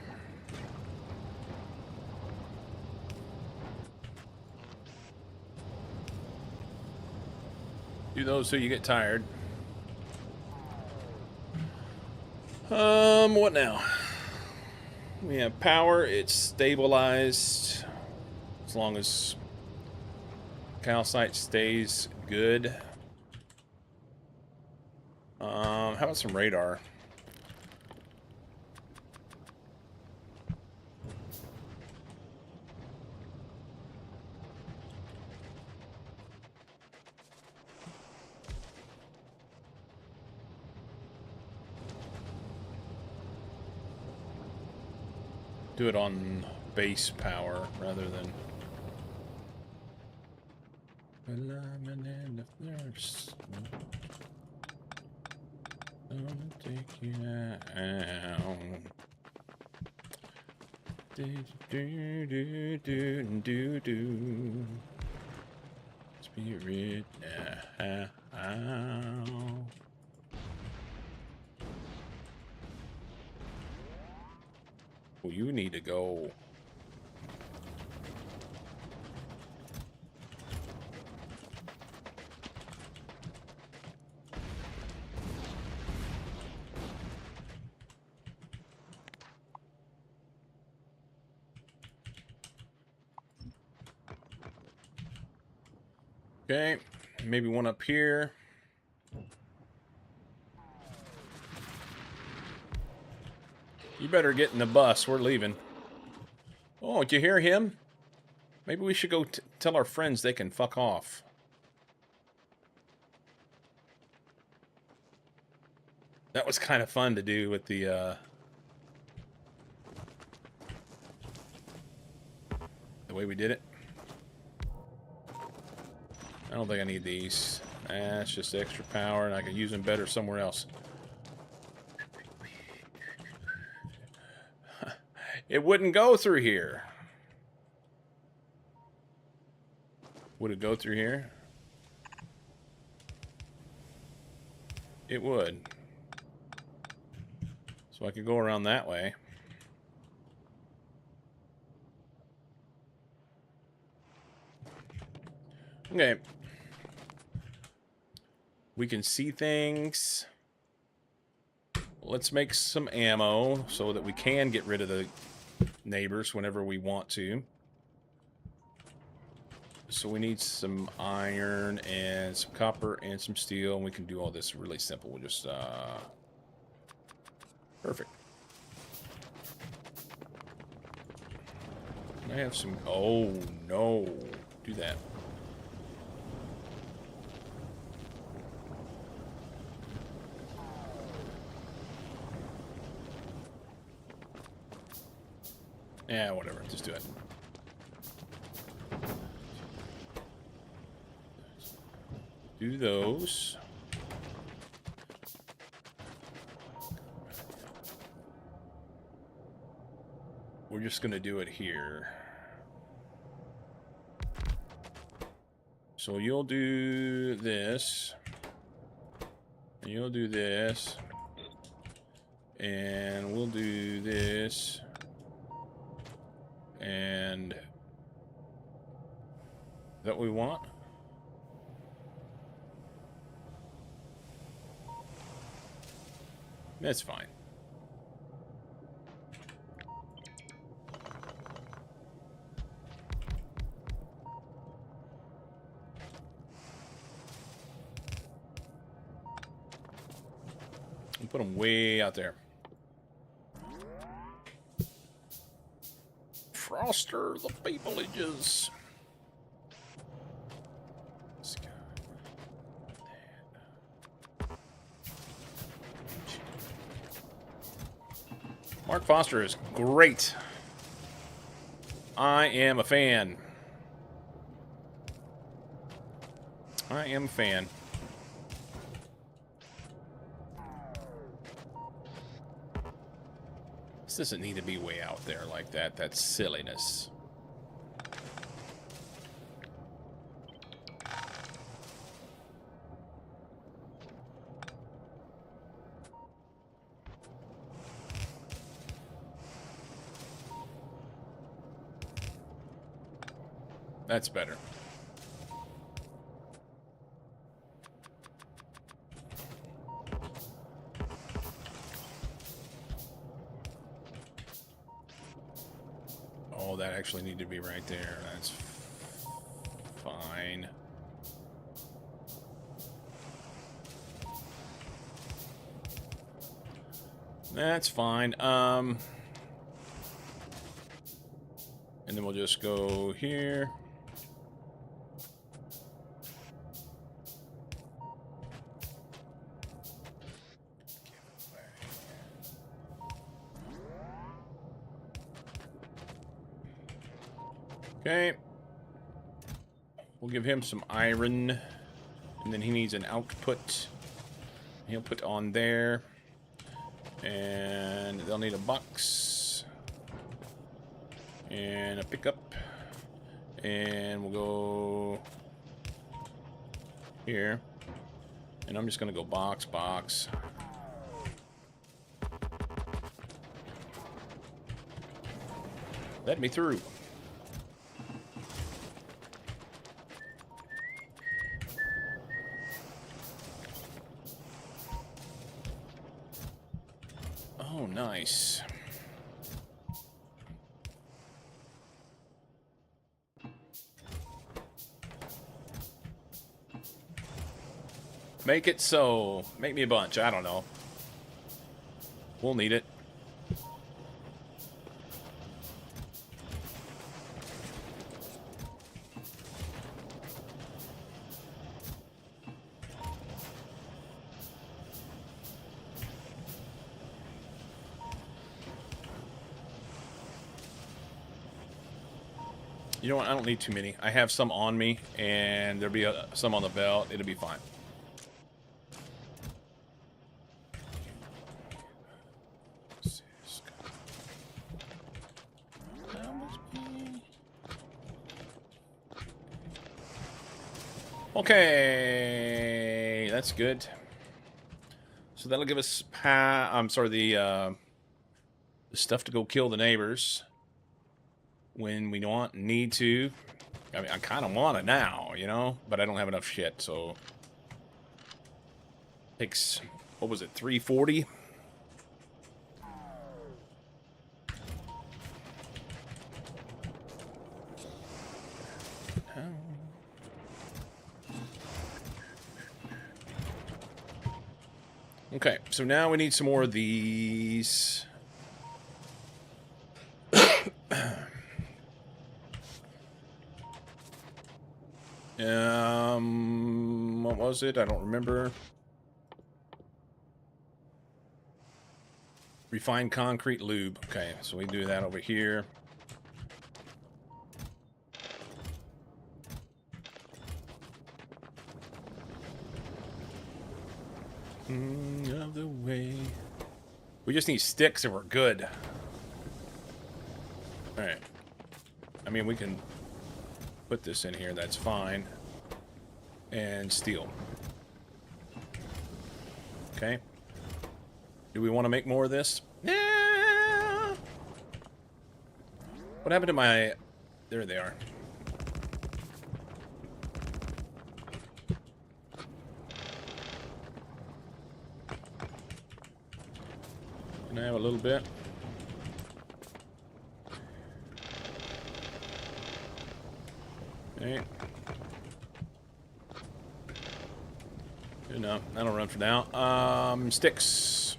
Do those so you get tired. What now? We have power. It's stabilized as long as calcite stays good. How about some radar? Do it on base power rather than. I'll take you out. Do. Spirit now. Well, you need to go. Okay, maybe one up here. You better get in the bus. We're leaving. Oh, did you hear him? Maybe we should go tell our friends they can fuck off. That was kind of fun to do with the way we did it. I don't think I need these. That's just extra power, and I can use them better somewhere else. It wouldn't go through here. Would it go through here? It would. So I could go around that way. Okay. We can see things. Let's make some ammo so that we can get rid of the neighbors whenever we want to. So we need some iron and some copper and some steel, and we can do all this really simple. We'll just perfect. I have some. Oh no, do that. Yeah, whatever. Just do it. Do those. we're just going to do it here. So you'll do this. And you'll do this. And we'll do this. And... is that what we want? That's fine. We'll put them way out there. Froster the Fableages. Mark Foster is great. I am a fan. I am a fan. This doesn't need to be way out there like that. That's silliness. That's better. Oh, that actually needed to be right there. That's fine. That's fine. And then we'll just go here. Okay. We'll give him some iron. And then he needs an output. He'll put on there. And they'll need a box. And a pickup. And we'll go here. And I'm just going to go box, box. Let me through. Oh, nice. Make it so. Make me a bunch. I don't know. We'll need it. You know what? I don't need too many. I have some on me, and there'll be some on the belt. It'll be fine. Okay, that's good. So that'll give us the stuff to go kill the neighbors when we need to. I mean, I kind of want it now, you know, but I don't have enough shit, so takes, what was it, 340? Okay, so now we need some more of these. What was it? I don't remember. Refined concrete lube. Okay, so we do that over here. Of the way. We just need sticks and we're good. Alright. I mean, we can put this in here. That's fine. And steel. Okay. Do we want to make more of this? Yeah. What happened to my... There they are. Can I have a little bit? Okay. Good enough. That'll run for now. Sticks.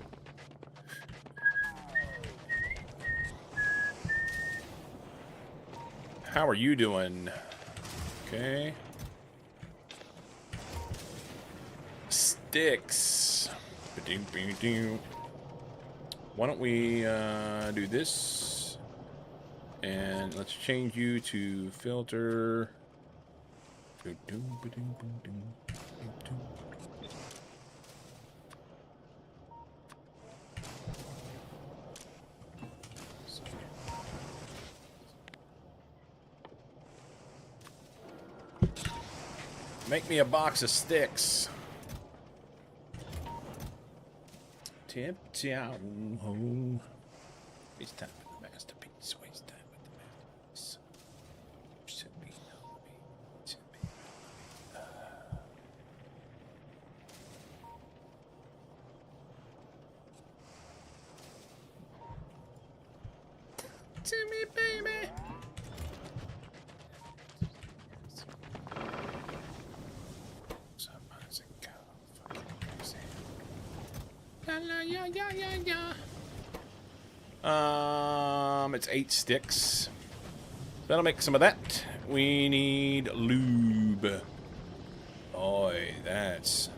How are you doing? Okay. Sticks. Why don't we do this? And let's change you to filter. Make me a box of sticks. Tiptoe home. Waste time with the masterpiece. Waste time with the masterpiece. Should be should be. To me, baby. It's 8 sticks. That'll make some of that. We need lube. Boy, that's...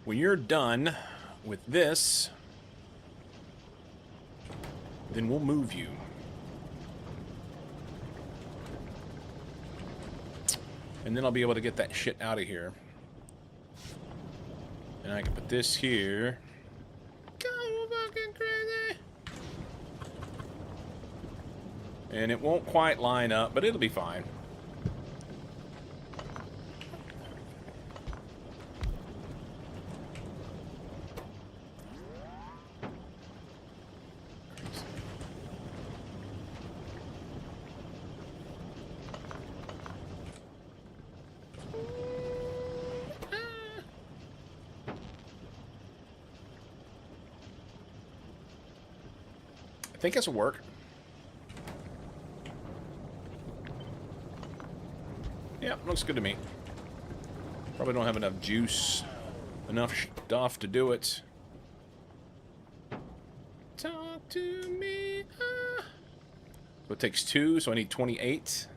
When you're done with this, then we'll move you. And then I'll be able to get that shit out of here. And I can put this here. Go fucking crazy! And it won't quite line up, but it'll be fine. I think this will work. Yeah, looks good to me. Probably don't have enough juice, enough stuff to do it. Talk to me. So it takes 2, so I need 28.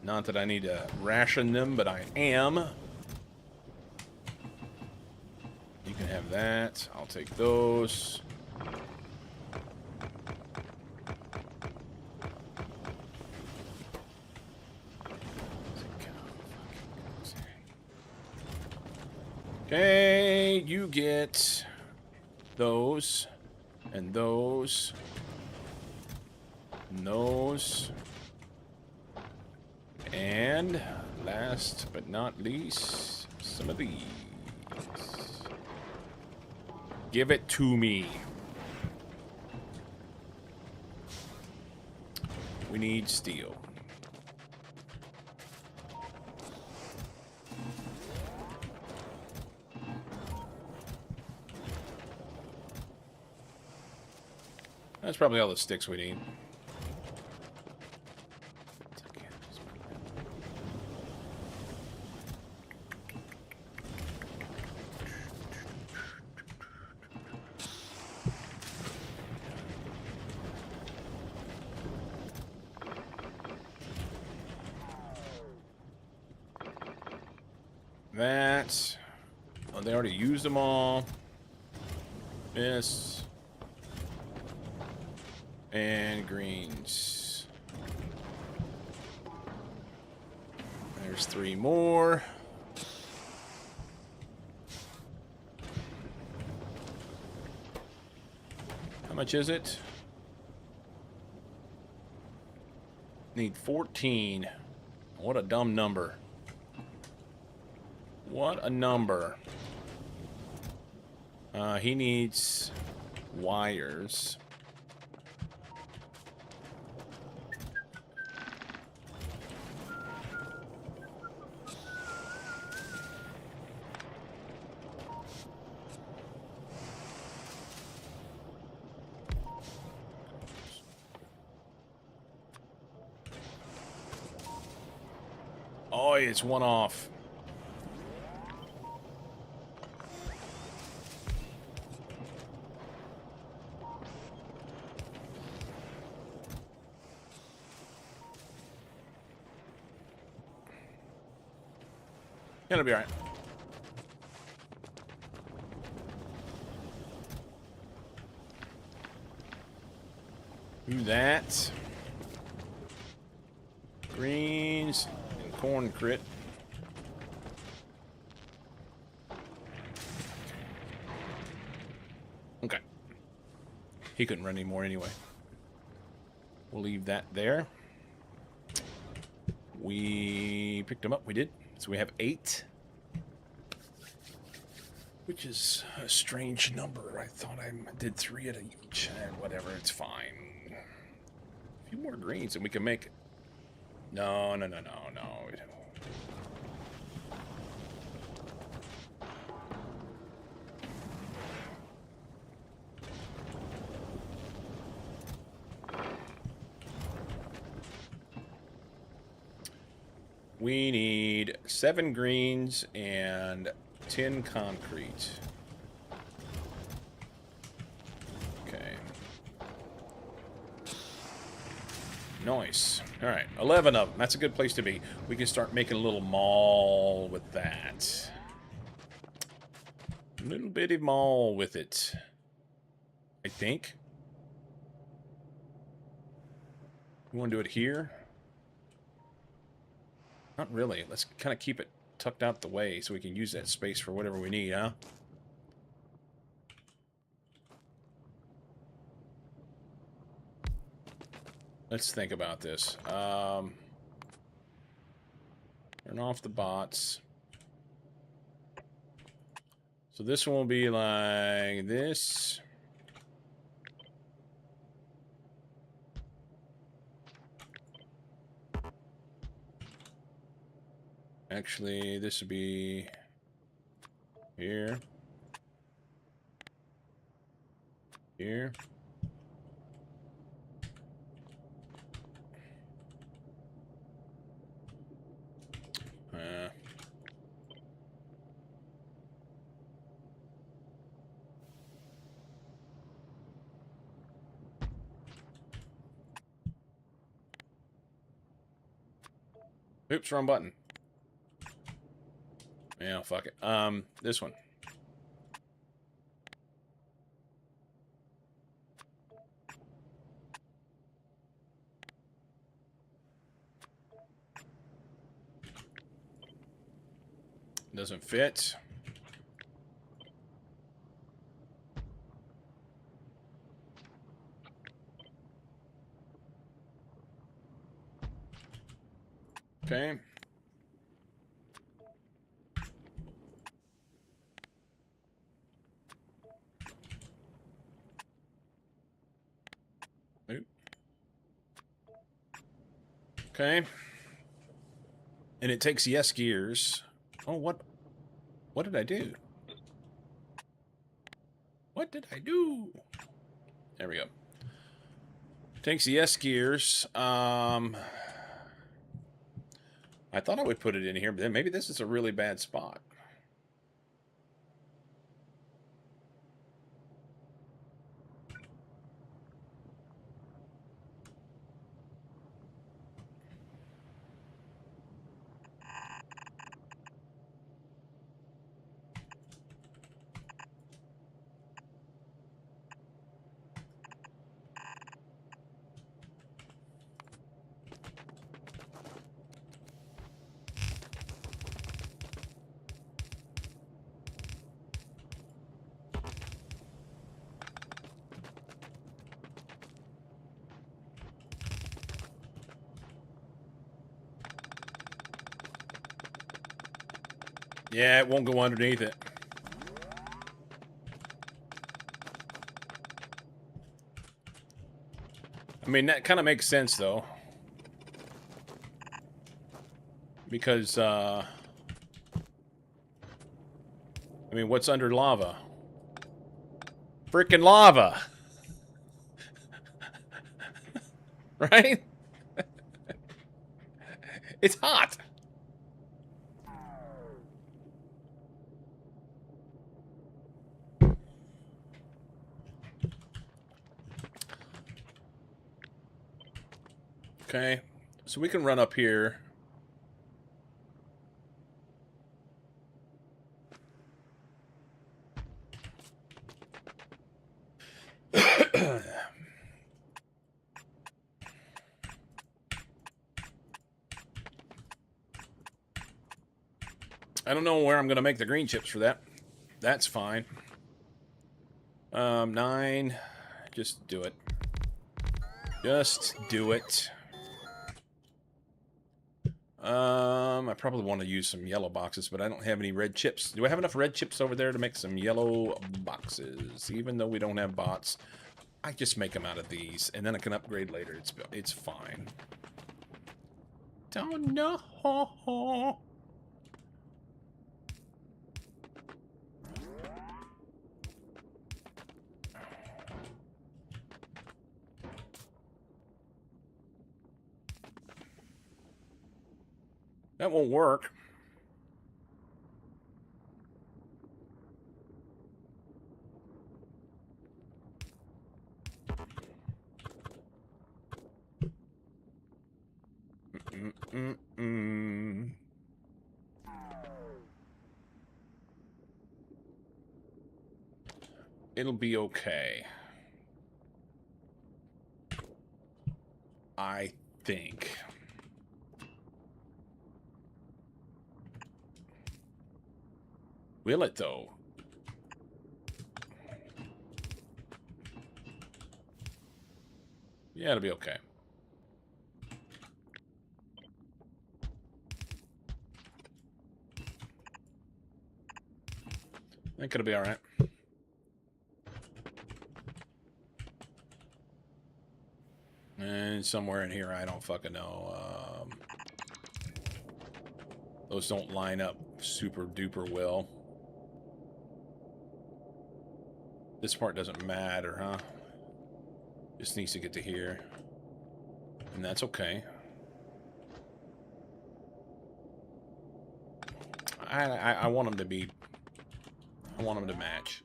Not that I need to ration them, but I am. You can have that. I'll take those. Okay, you get those, and those, and those, and last but not least, some of these. Give it to me. We need steel. That's probably all the sticks we need. That. Oh, they already used them all. This. And greens. There's 3 more. How much is it? Need 14. What a dumb number. What a number. He needs wires. Oh, it's 1 off. It'll be alright. Do that. Greens and corn crit. Okay. He couldn't run anymore anyway. We'll leave that there. We picked him up. We did. So we have 8. Which is a strange number. I thought I did 3 at each. Whatever, it's fine. A few more greens and we can make it. No. We need 7 greens and 10 concrete. Okay. Nice. All right, 11 of them. That's a good place to be. We can start making a little mall with that. A little bitty mall with it. I think. We want to do it here? Not really. Let's kind of keep it tucked out the way so we can use that space for whatever we need, huh? Let's think about this. Turn off the bots. So this one will be like this. Actually, this would be here. Here. Oops, wrong button. Yeah, fuck it. This one. Doesn't fit. Okay. Oop. Okay. And it takes yes gears. Oh, what did I do? What did I do? There we go. Takes the S gears. I thought I would put it in here, but then maybe this is a really bad spot. Yeah, it won't go underneath it. I mean, that kind of makes sense, though. Because, I mean, what's under lava? Freaking lava! Right? It's hot! Okay, so we can run up here. I don't know where I'm going to make the green chips for that. That's fine. 9. Just do it. Just do it. I probably want to use some yellow boxes, but I don't have any red chips. Do I have enough red chips over there to make some yellow boxes? Even though we don't have bots, I just make them out of these, and then I can upgrade later. It's fine. Don't know. That won't work. It'll be okay. I think. Will it, though? Yeah, it'll be okay. I think it'll be alright. And somewhere in here, I don't fucking know. Those don't line up super duper well. This part doesn't matter, huh? Just needs to get to here. And that's okay. I want them to be... I want them to match.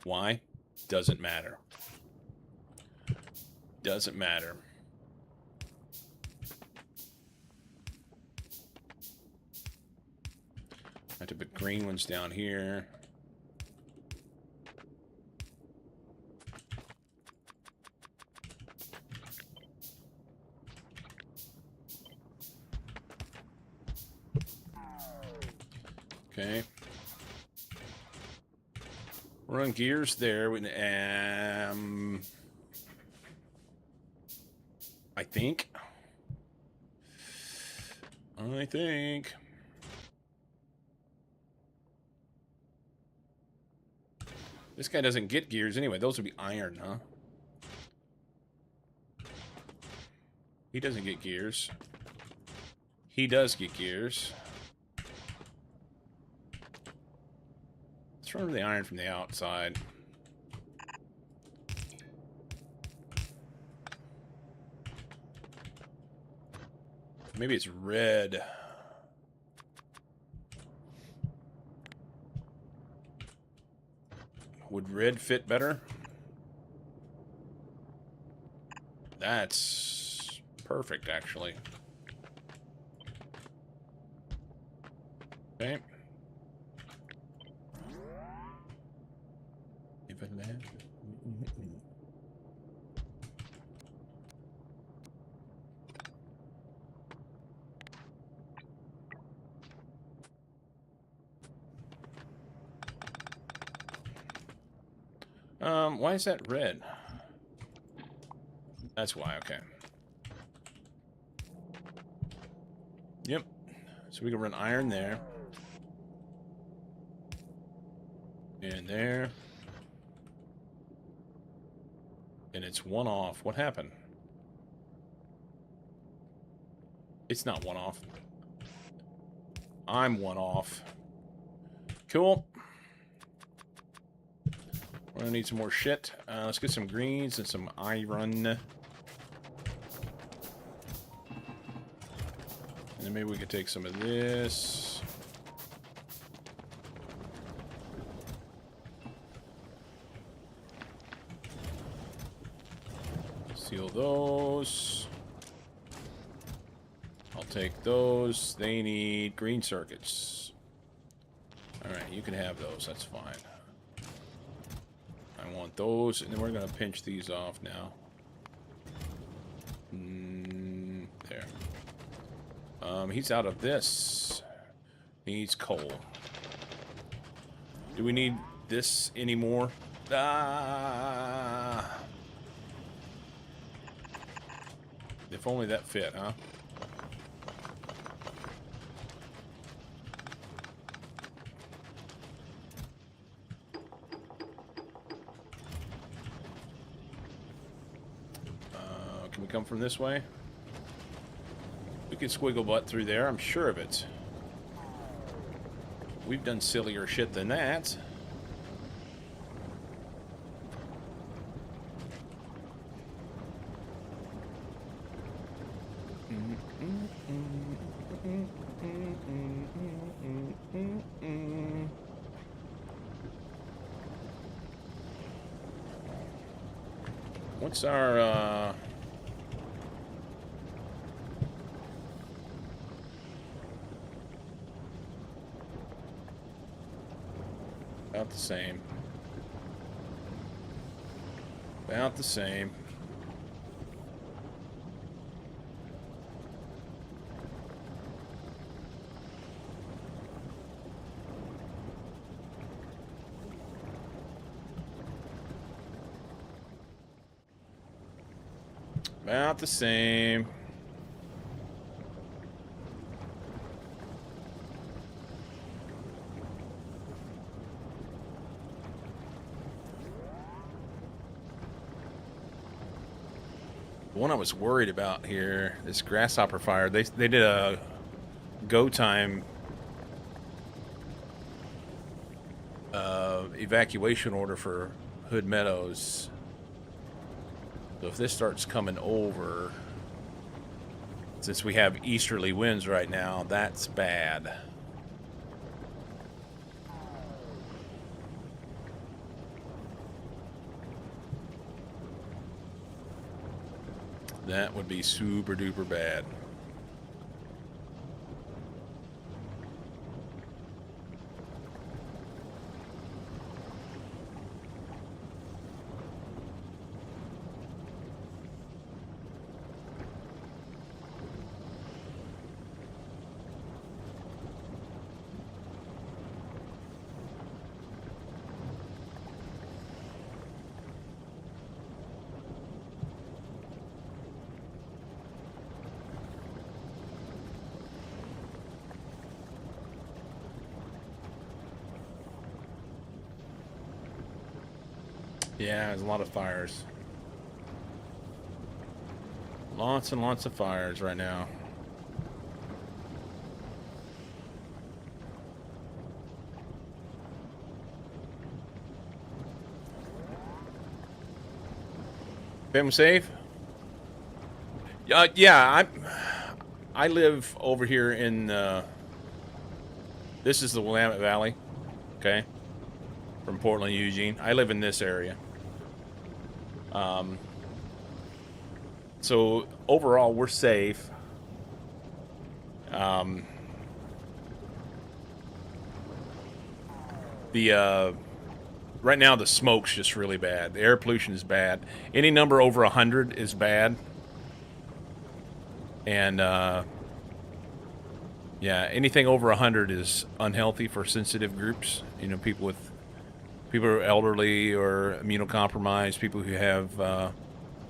Why? Doesn't matter. Doesn't matter. I have to put green ones down here. Okay. Run gears there. I think. This guy doesn't get gears anyway. Those would be iron, huh? He doesn't get gears. He does get gears. Let's run the iron from the outside. Maybe it's red. Would red fit better? That's perfect, actually. Okay. If it lands. Why is that red? That's why, okay. Yep. So we can run iron there. In there. And it's one off. What happened? It's not one off. I'm one off. Cool. We're gonna need some more shit. Let's get some greens and some iron. And then maybe we could take some of this. Seal those. I'll take those. They need green circuits. Alright, you can have those. That's fine. I want those, and then we're going to pinch these off now. There. He's out of this. Needs coal. Do we need this anymore? Ah! If only that fit, huh? Can we come from this way? We can squiggle butt through there, I'm sure of it. We've done sillier shit than that. What's our, about the same. About the same. About the same. The one I was worried about here, this grasshopper fire, they did a go time evacuation order for Hood Meadows. So if this starts coming over, since we have easterly winds right now, that's bad. That would be super duper bad. Yeah, there's a lot of fires. Lots and lots of fires right now. Family safe? Yeah, I live over here in this is the Willamette Valley, okay? From Portland, Eugene. I live in this area. So overall, we're safe. Right now the smoke's just really bad. The air pollution is bad. Any number over 100 is bad. And yeah, anything over 100 is unhealthy for sensitive groups. You know, people who are elderly or immunocompromised, people who have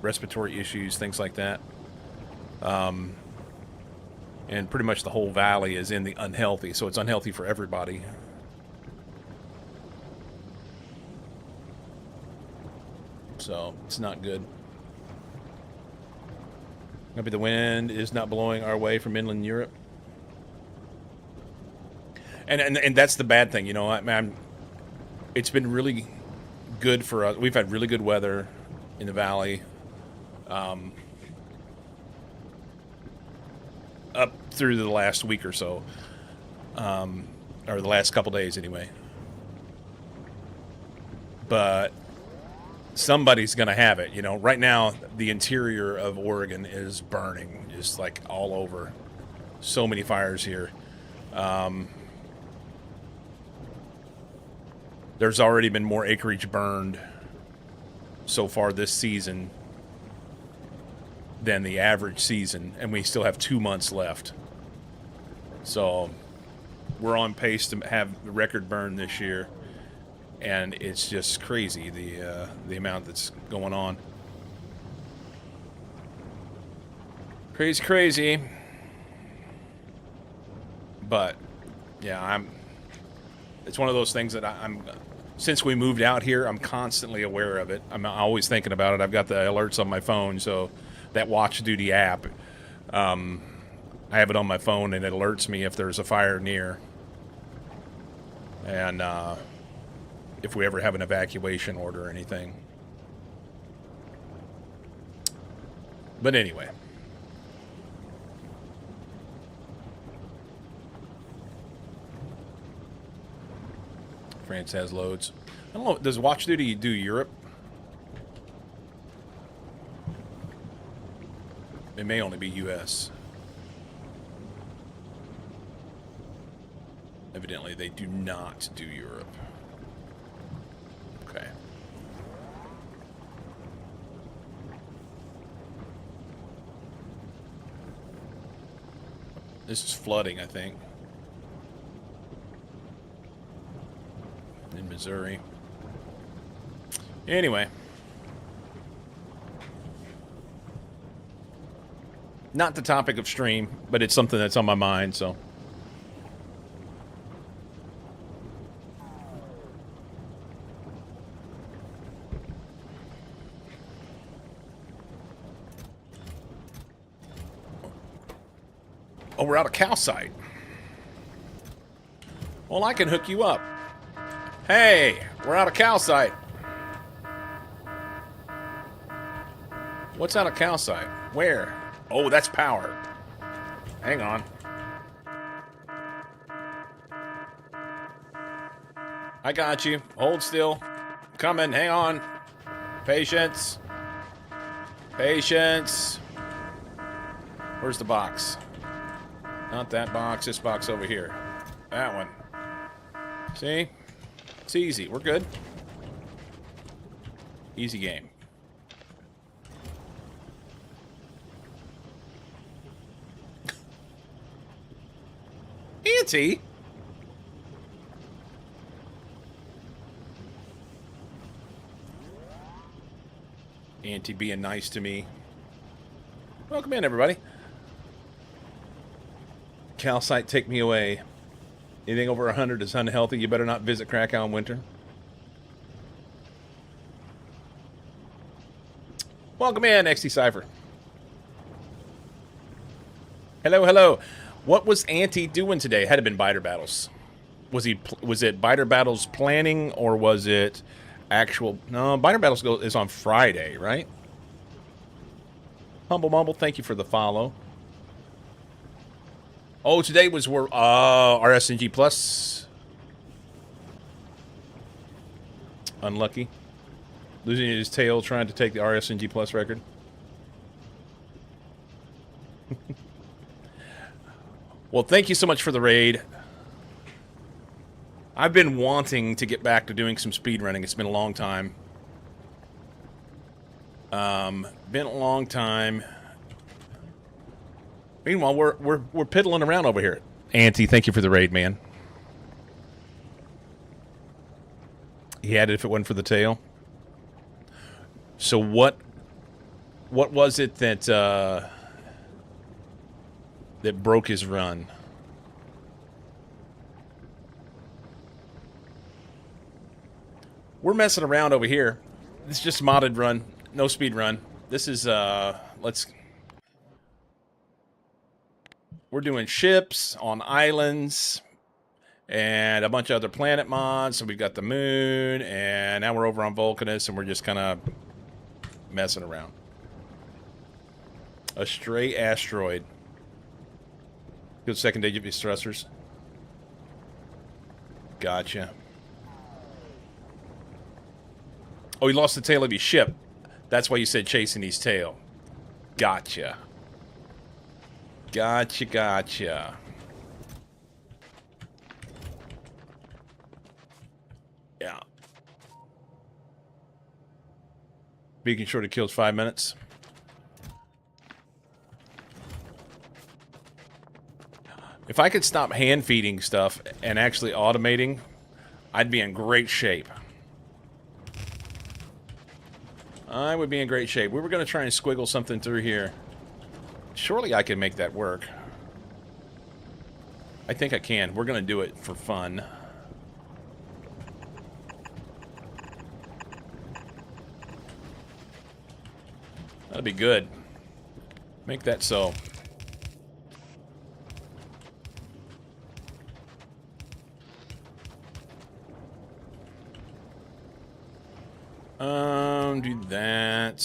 respiratory issues, things like that. And pretty much the whole valley is in the unhealthy, so it's unhealthy for everybody. So it's not good. Maybe the wind is not blowing our way from inland Europe. And that's the bad thing, you know. It's been really good for us. We've had really good weather in the valley, up through the last week or so, or the last couple days anyway. But somebody's going to have it, you know. Right now, the interior of Oregon is burning, just like all over. So many fires here. There's already been more acreage burned so far this season than the average season, and we still have 2 months left. So we're on pace to have the record burn this year, and it's just crazy the amount that's going on. Crazy. But yeah, it's one of those things that I'm since we moved out here, I'm constantly aware of it. I'm always thinking about it. I've got the alerts on my phone, so that Watch Duty app, I have it on my phone, and it alerts me if there's a fire near, and if we ever have an evacuation order or anything. But anyway. France has loads. I don't know. Does Watch Duty do Europe? It may only be U.S. Evidently, they do not do Europe. Okay. This is flooding, I think. In Missouri. Anyway. Not the topic of stream, but it's something that's on my mind, so. Oh, we're out of calcite. Well, I can hook you up. Hey, we're out of calcite. What's out of calcite? Where? Oh, that's power. Hang on. I got you. Hold still. Coming. Hang on. Patience. Patience. Where's the box? Not that box. This box over here. That one. See? It's easy. We're good. Easy game. Auntie? Auntie being nice to me. Welcome in, everybody. Calcite, take me away. Anything over 100 is unhealthy. You better not visit Krakow in winter. Welcome in, XT Cypher. Hello, hello. What was Auntie doing today? Had it been Biter Battles? Was it Biter Battles planning, or was it actual? No, Biter Battles is on Friday, right? Humble Mumble, thank you for the follow. Oh, today was RSNG Plus. Unlucky. Losing his tail trying to take the RSNG Plus record. Well, thank you so much for the raid. I've been wanting to get back to doing some speed running. It's been a long time. Been a long time. Meanwhile, we're piddling around over here. Auntie, thank you for the raid, man. He had it if it wasn't for the tail. So what was it that that broke his run? We're messing around over here. It's just a modded run. No speed run. This is, we're doing ships on islands and a bunch of other planet mods. So we've got the moon, and now we're over on Vulcanus, and we're just kind of messing around. A stray asteroid. Good second digit of these thrusters. Gotcha. Oh, he lost the tail of his ship. That's why you said chasing his tail. Gotcha. Gotcha, gotcha. Yeah. Beacon shorty kills 5 minutes. If I could stop hand feeding stuff and actually automating, I'd be in great shape. I would be in great shape. We were going to try and squiggle something through here. Surely I can make that work. I think I can. We're going to do it for fun. That'd be good. Make that so. Do that.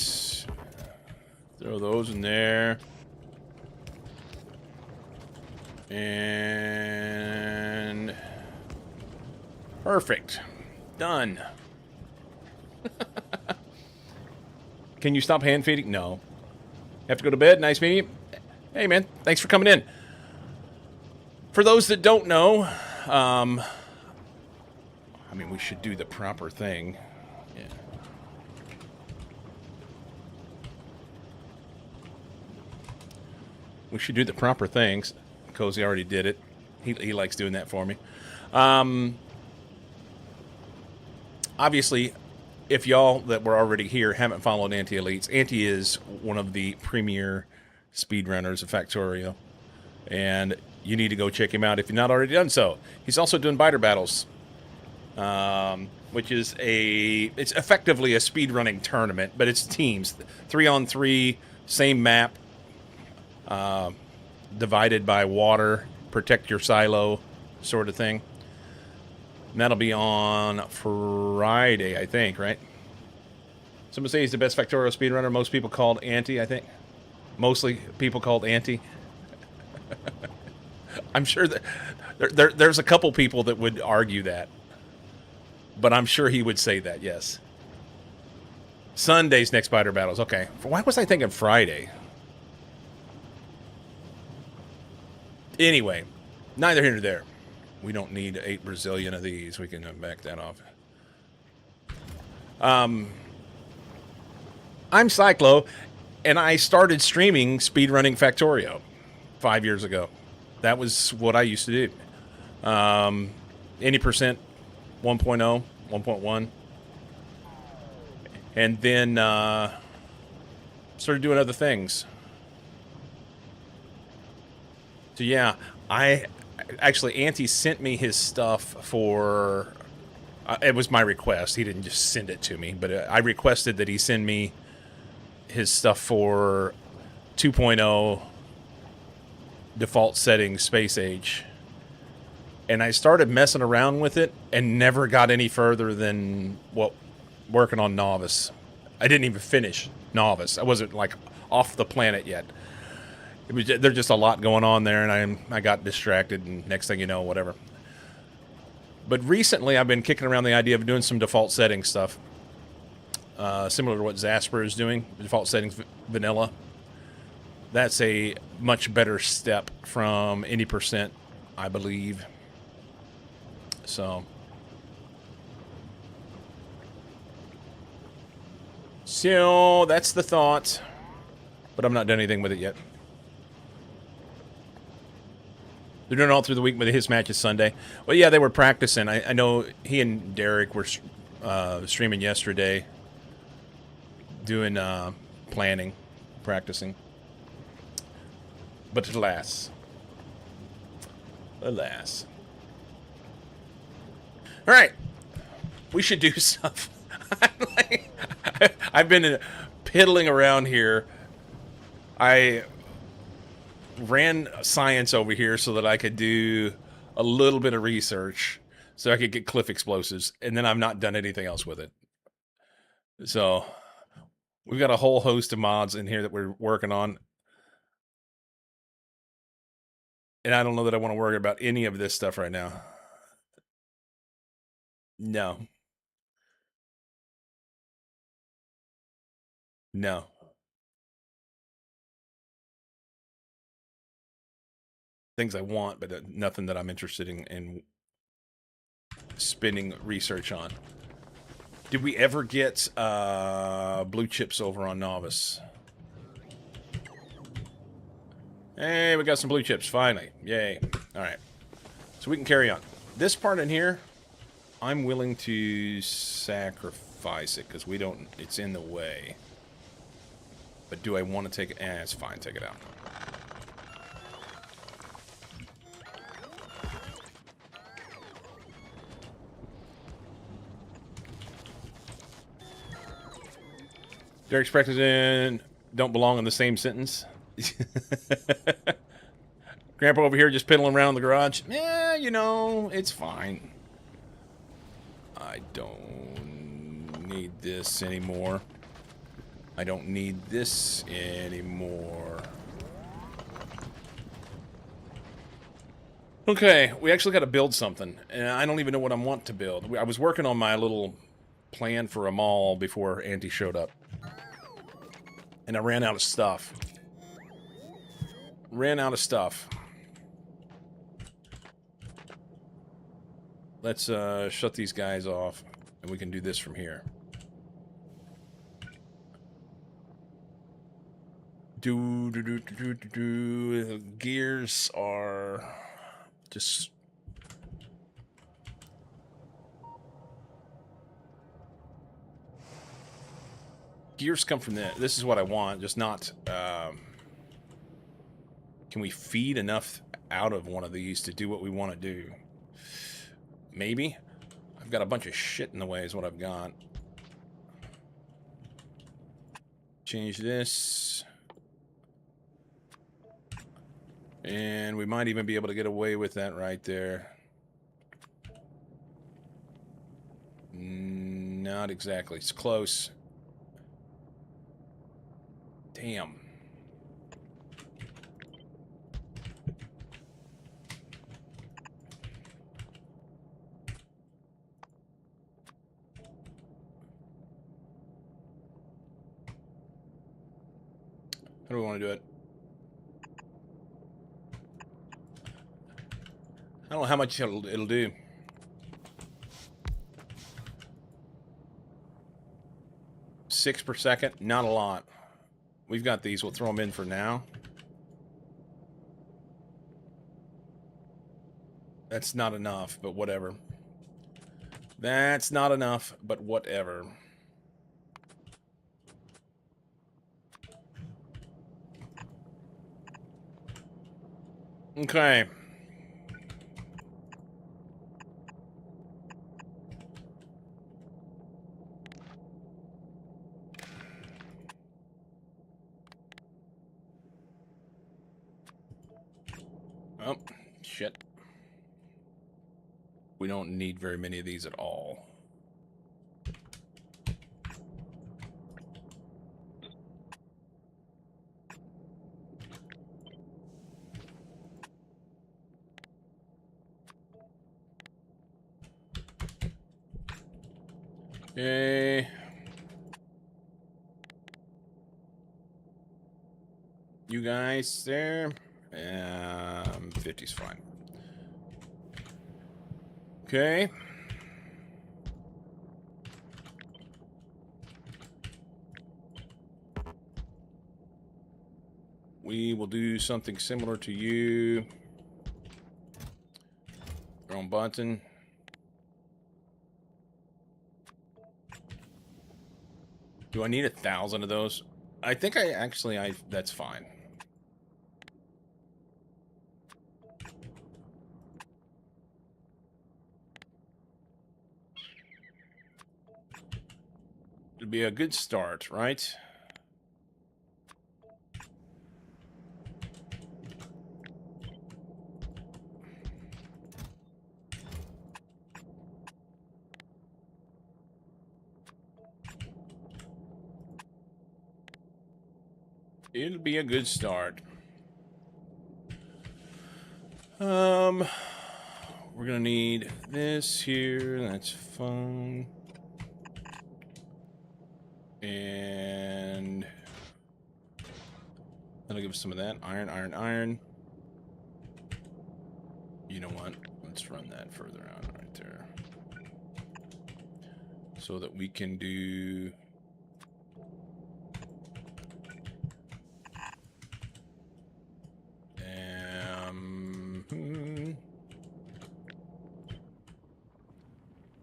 Throw those in there. And perfect. Done. Can you stop hand feeding? No. Have to go to bed? Nice meeting you. Hey, man. Thanks for coming in. For those that don't know, I mean, we should do the proper thing. Yeah. We should do the proper things. Cozy already did it. He likes doing that for me. Obviously, if y'all that were already here haven't followed Anti-Elites, Anti is one of the premier speedrunners of Factorio. And you need to go check him out if you've not already done so. He's also doing Biter Battles, which is it's effectively a speedrunning tournament, but it's teams. 3-on-3, same map. Divided by water, protect your silo, sort of thing. And that'll be on Friday, I think, right? Someone say he's the best Factorio speedrunner. Most people called Anti, I think. Mostly people called Anti. I'm sure that there's a couple people that would argue that. But I'm sure he would say that, yes. Sunday's next Biter Battles. Okay. Why was I thinking Friday? Anyway, neither here nor there. We don't need 8 Brazilian of these. We can back that off. I'm Cyclo, and I started streaming speedrunning Factorio 5 years ago. That was what I used to do. Any percent 1.0, 1.1. And then started doing other things. So yeah, actually Anti sent me his stuff for. It was my request. He didn't just send it to me, but I requested that he send me his stuff for 2.0 default settings Space Age. And I started messing around with it and never got any further than working on Novice. I didn't even finish Novice. I wasn't like off the planet yet. There's just a lot going on there, and I got distracted, and next thing you know, whatever. But recently, I've been kicking around the idea of doing some default settings stuff, similar to what Zasper is doing, default settings vanilla. That's a much better step from any percent, I believe. So that's the thought, but I'm not done anything with it yet. They're doing it all through the week, but his match is Sunday. Well, yeah, they were practicing. I know he and Derek were streaming yesterday, doing planning, practicing. But alas. All right. We should do stuff. I I've been piddling around here. I ran science over here so that I could do a little bit of research so I could get cliff explosives, and then I've not done anything else with it. So we've got a whole host of mods in here that we're working on. And I don't know that I want to worry about any of this stuff right now. No. No. Things I want, but nothing that I'm interested in spending research on. Did we ever get blue chips over on Novice? Hey, we got some blue chips, finally. Yay. Alright. So we can carry on. This part in here, I'm willing to sacrifice it, because we don't... It's in the way. But do I want to take it? It's fine, take it out. Derek's practicing don't belong in the same sentence. Grandpa over here just piddling around the garage. Yeah, you know, it's fine. I don't need this anymore. I don't need this anymore. Okay, we actually got to build something. And I don't even know what I want to build. I was working on my little plan for a mall before Auntie showed up. And I ran out of stuff. Ran out of stuff. Let's shut these guys off, and we can do this from here. Gears are just... Gears come from this. This is what I want, just not... Can we feed enough out of one of these to do what we want to do? Maybe. I've got a bunch of shit in the way is what I've got. Change this. And we might even be able to get away with that right there. Not exactly. It's close. Damn. How do we want to do it? I don't know how much it'll do. 6 per second? Not a lot. We've got these. We'll throw them in for now. That's not enough, but whatever. That's not enough, but whatever. Okay. Oh, shit. We don't need very many of these at all. Okay. You guys there? 50's fine. Okay. We will do something similar to you. Wrong button. Do I need 1,000 of those? I think that's fine. It'd be a good start, right? It'll be a good start. We're gonna need this here. That's fine. And that'll give us some of that. Iron, iron, iron. You know what? Let's run that further out right there. So that we can do...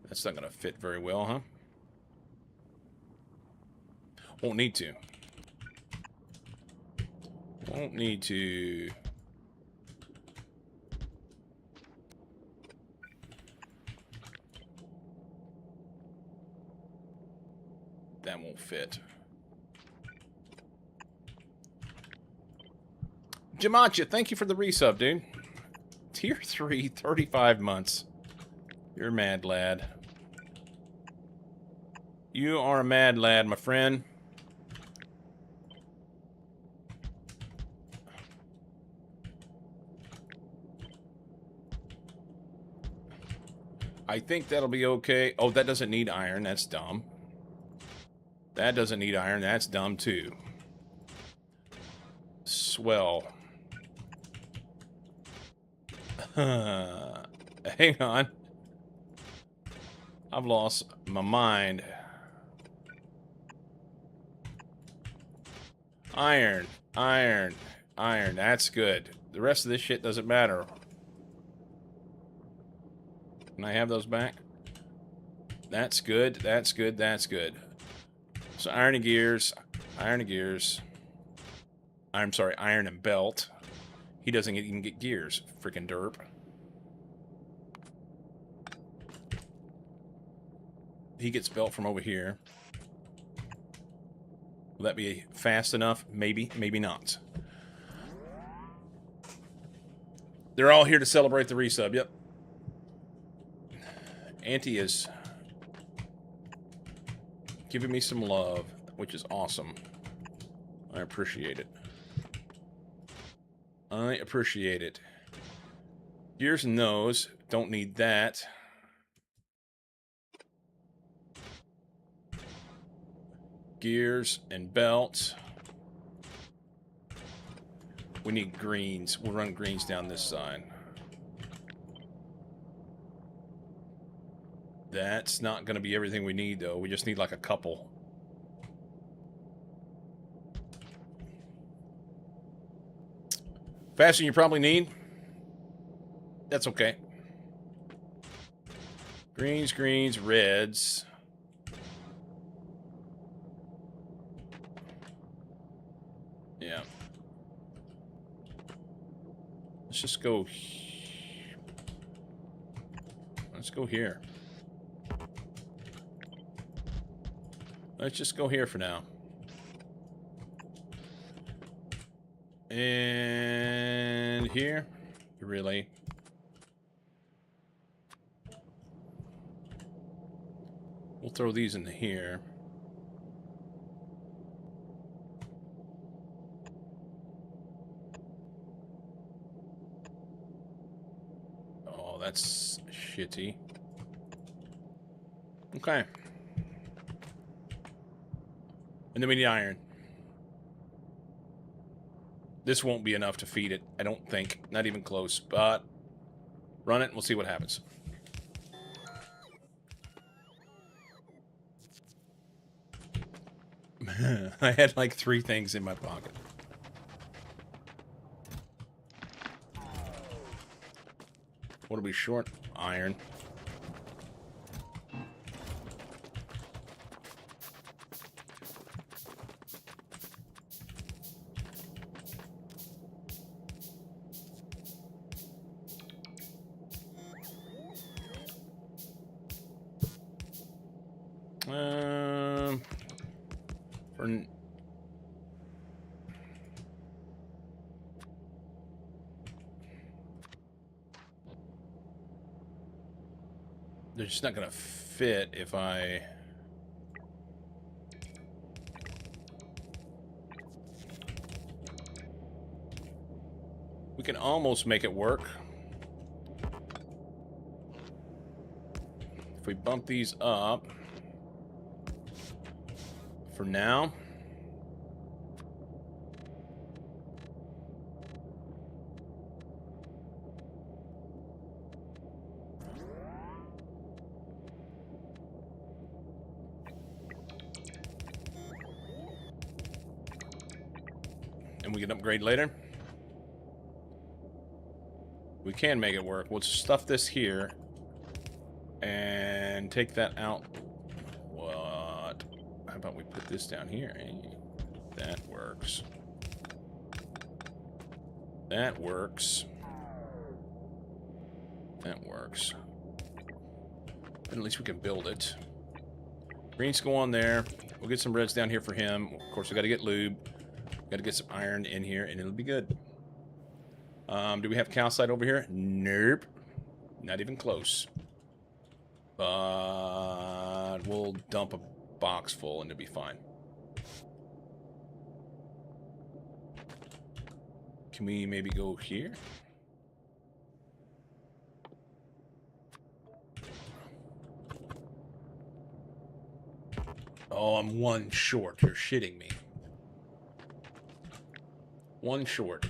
That's not going to fit very well, huh? Won't need to. Won't need to. That won't fit. Jamacha, thank you for the resub, dude. Tier 3, 35 months. You're a mad lad. You are a mad lad, my friend. I think that'll be okay. Oh, that doesn't need iron. That's dumb. That doesn't need iron. That's dumb, too. Swell. Hang on. I've lost my mind. Iron, iron, iron. That's good. The rest of this shit doesn't matter. Can I have those back? That's good. That's good. That's good. So iron and gears. Iron and gears. I'm sorry, iron and belt. He doesn't even get gears. Freaking derp. He gets belt from over here. Will that be fast enough? Maybe, maybe not. They're all here to celebrate the resub, yep. Auntie is giving me some love, which is awesome. I appreciate it. I appreciate it. Gears and nose. Don't need that. Gears and belts. We need greens. We'll run greens down this side. That's not going to be everything we need, though. We just need like a couple. Faster than you probably need. That's okay. Greens, greens, reds. Yeah. Let's just go. Let's go here. Let's just go here for now. And here. Really? We'll throw these in here. Oh, that's shitty. Okay. And then we need iron. This won't be enough to feed it, I don't think. Not even close, but run it and we'll see what happens. I had like 3 things in my pocket. What are we short? Iron. They're just not gonna fit if I... We can almost make it work. If we bump these up for now. And we can upgrade later. We can make it work. We'll stuff this here and take that out. What? How about we put this down here? That works. That works. That works. But at least we can build it. Greens go on there. We'll get some reds down here for him. Of course, we got to get lube. Got to get some iron in here, and it'll be good. Do we have calcite over here? Nope. Not even close. But we'll dump a box full, and it'll be fine. Can we maybe go here? Oh, I'm one short. You're shitting me. One short.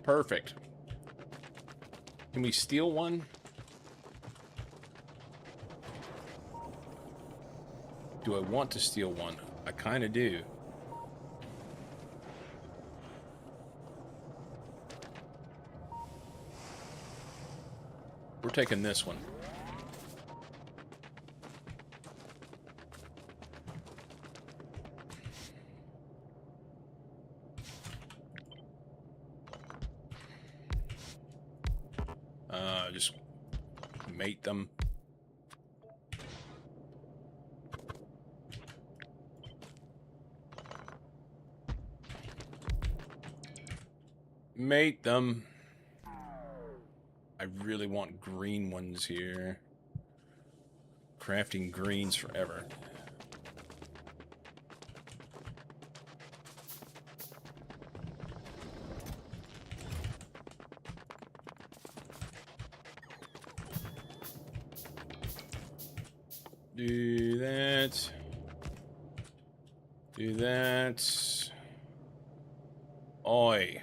Perfect. Can we steal one? Do I want to steal one? I kind of do. We're taking this one. Just mate them. Mate them. I really want green ones here. Crafting greens forever. Do that. Do that. Oi.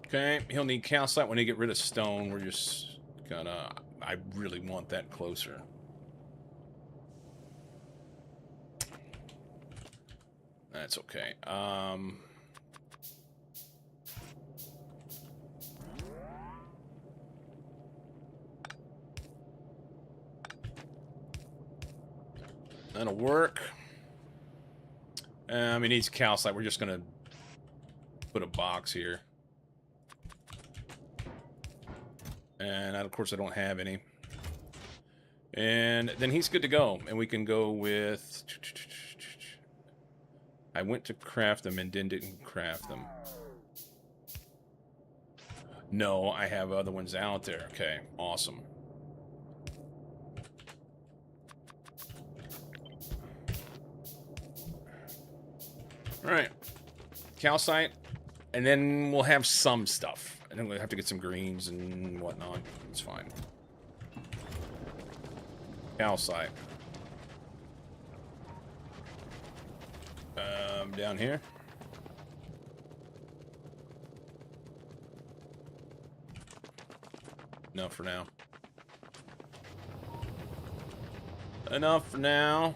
Okay, he'll need calcite when he get rid of stone. We're just gonna... I really want that closer. That's okay. That'll work. He needs calcite. We're just gonna put a box here. And of course I don't have any. And then he's good to go. And we can go with... I went to craft them and then didn't craft them. No, I have other ones out there. Okay, awesome. Alright. Calcite. And then we'll have some stuff. And then we'll have to get some greens and whatnot. It's fine. Calcite. Down here. Enough for now. Enough for now.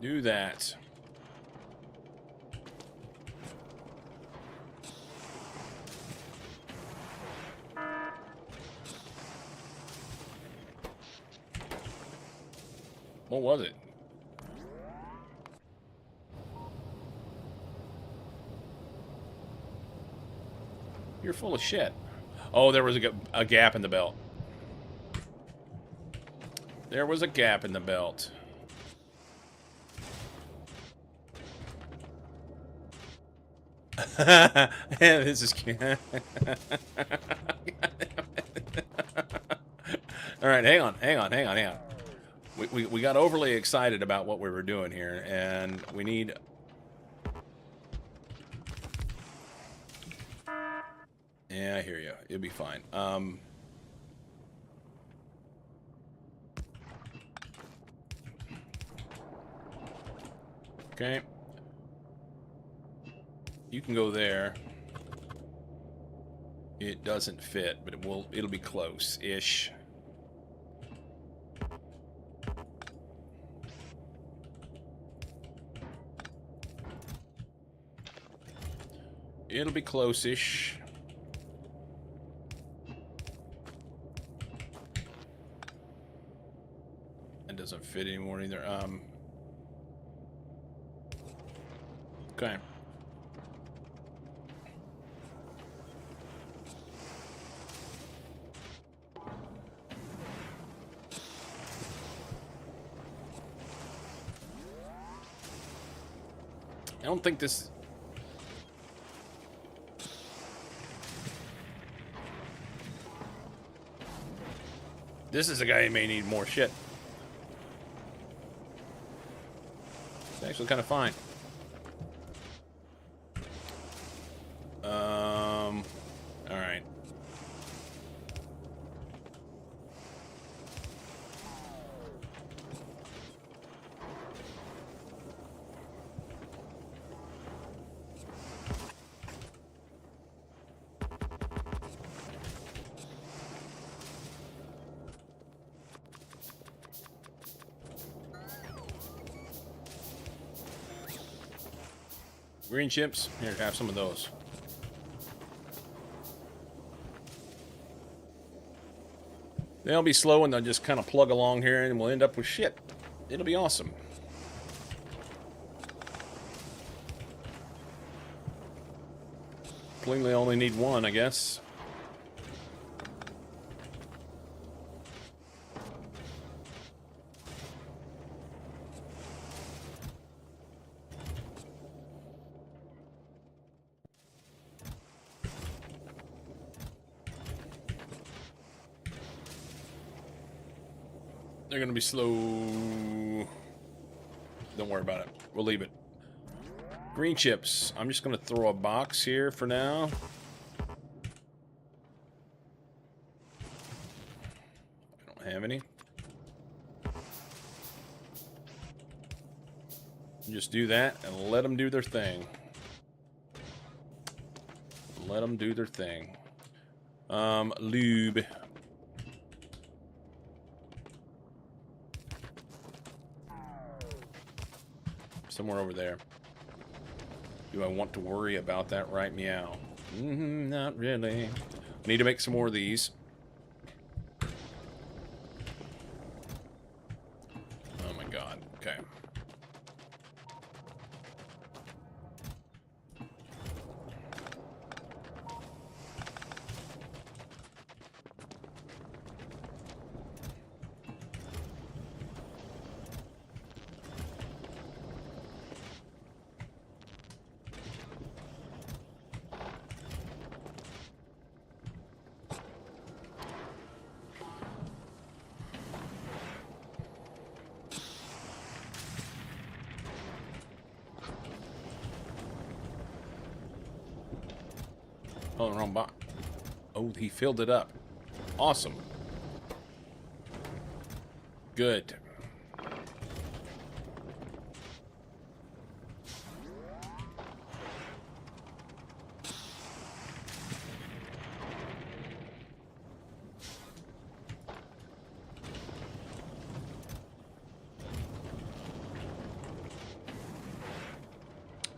Do that. What was it? You're full of shit. Oh, there was a gap in the belt. There was a gap in the belt. This is cute. All right, hang on. We got overly excited about what we were doing here, and we need... Yeah, I hear you. It'll be fine. Okay. You can go there. It doesn't fit, but it'll be close-ish. It'll be close-ish. It doesn't fit anymore either. Okay. I don't think this... This is a guy who may need more shit. It's actually kind of fine. All right. Green chips. Here, have some of those. They'll be slow and they'll just kind of plug along here and we'll end up with shit. It'll be awesome. Clearly only need one, I guess. They're gonna be slow. Don't worry about it. We'll leave it. Green chips. I'm just gonna throw a box here for now. I don't have any. Just do that and let them do their thing. Let them do their thing. Lube. Somewhere over there. Do I want to worry about that right meow? Not really. Need to make some more of these. Oh my god. Okay. Oh, the wrong box. Oh, he filled it up. Awesome. Good.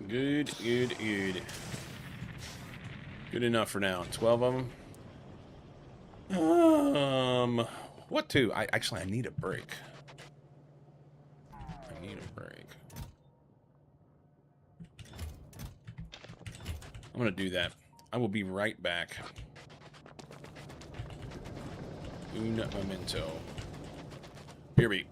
Good, good, good. Good enough for now. 12 of them. What to? I need a break. need a break. I'm going to do that. I will be right back. Un momento. Here we.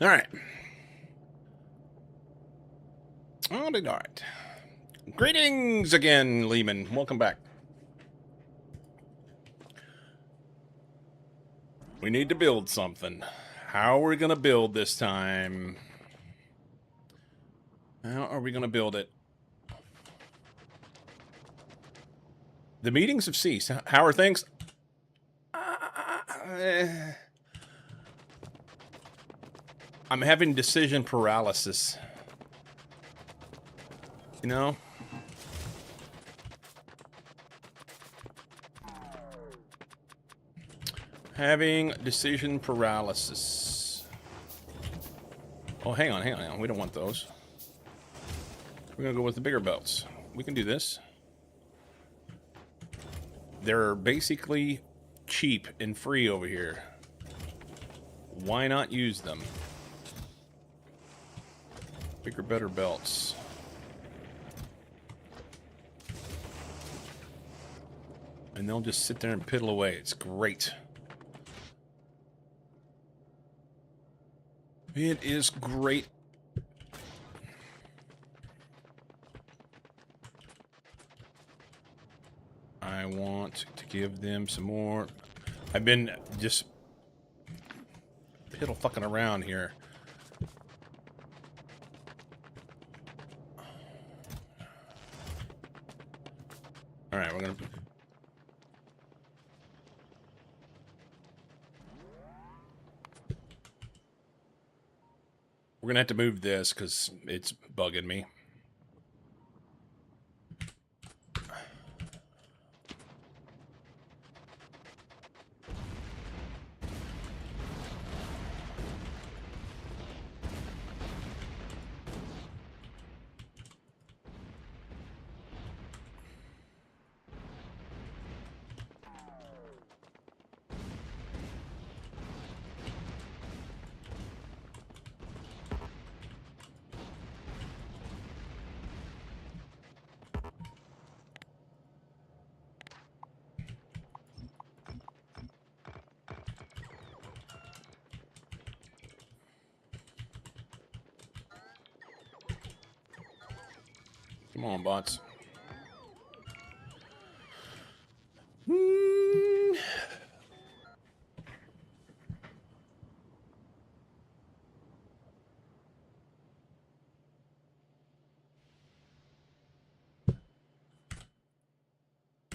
All right. All right. Greetings again, Lehman. Welcome back. We need to build something. How are we going to build this time? How are we going to build it? The meetings have ceased. How are things? I'm having decision paralysis. You know? Having decision paralysis. Oh, hang on. We don't want those. We're going to go with the bigger belts. We can do this. They're basically cheap and free over here. Why not use them? Bigger, better belts. and they'll just sit there and piddle away. It's great. It is great. I want to give them some more. I've been just piddle fucking around here. All right, we're gonna have to move this because it's bugging me. Come on, bots.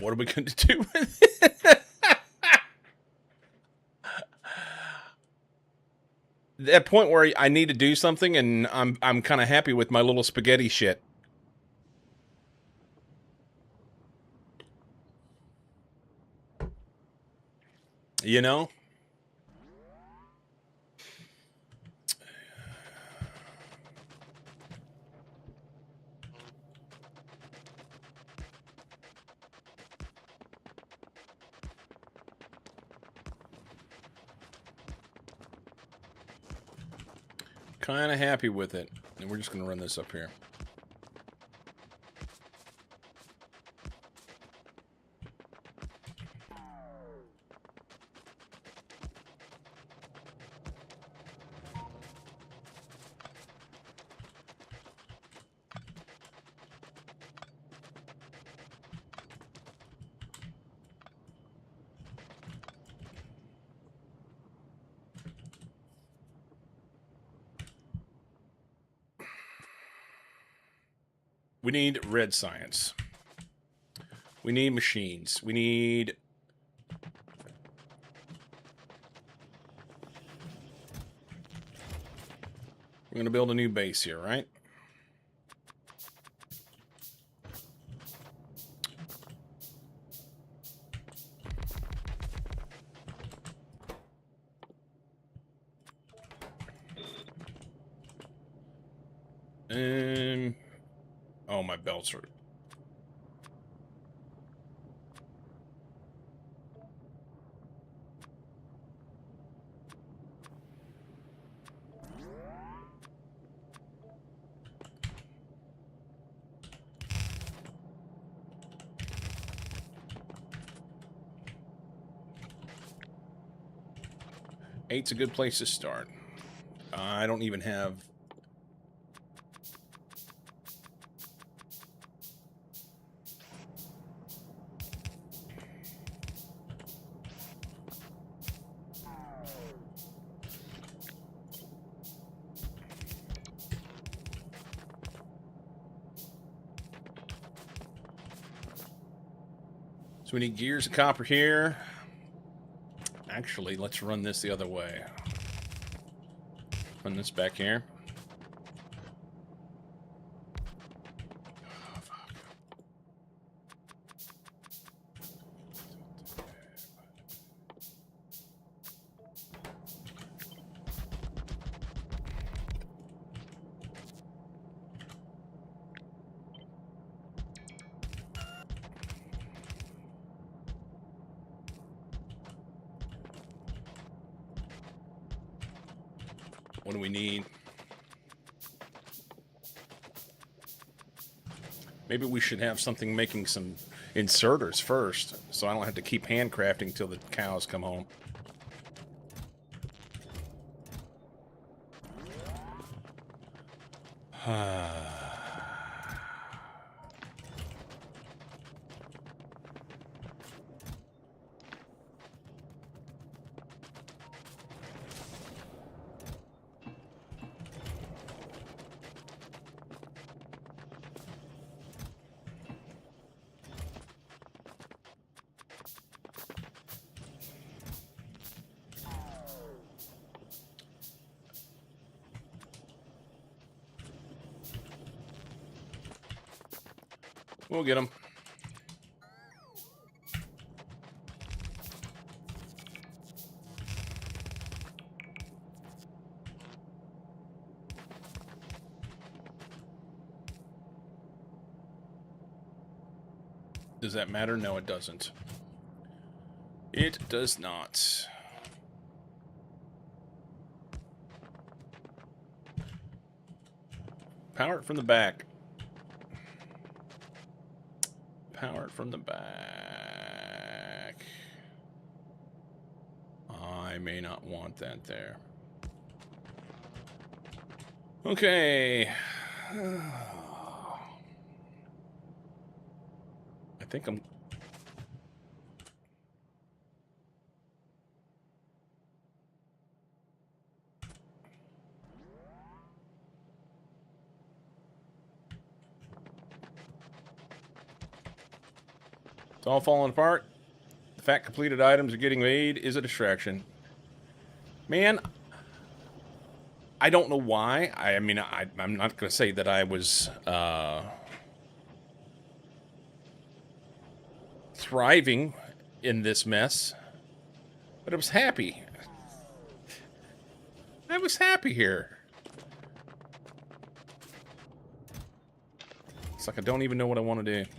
What are we going to do with it? That point where I need to do something, and I'm kind of happy with my little spaghetti shit. You know? Kind of happy with it. And we're just going to run this up here. We need red science. We need machines. We need... We're going to build a new base here, right? Oh, my belts are... Eight's a good place to start. I don't even have... So we need gears of copper here. Actually, let's run this the other way. Run this back here. Oh, fuck. What do we need? Maybe we should have something making some inserters first, so I don't have to keep handcrafting till the cows come home. We'll get them. Does that matter? No, it doesn't. It does not. Power it from the back. Power it from the back. I may not want that there. Okay. I think I'm... It's all falling apart. The fact completed items are getting made is a distraction. Man, I don't know why. I'm not going to say that I was thriving in this mess, but I was happy. I was happy here. It's like I don't even know what I want to do.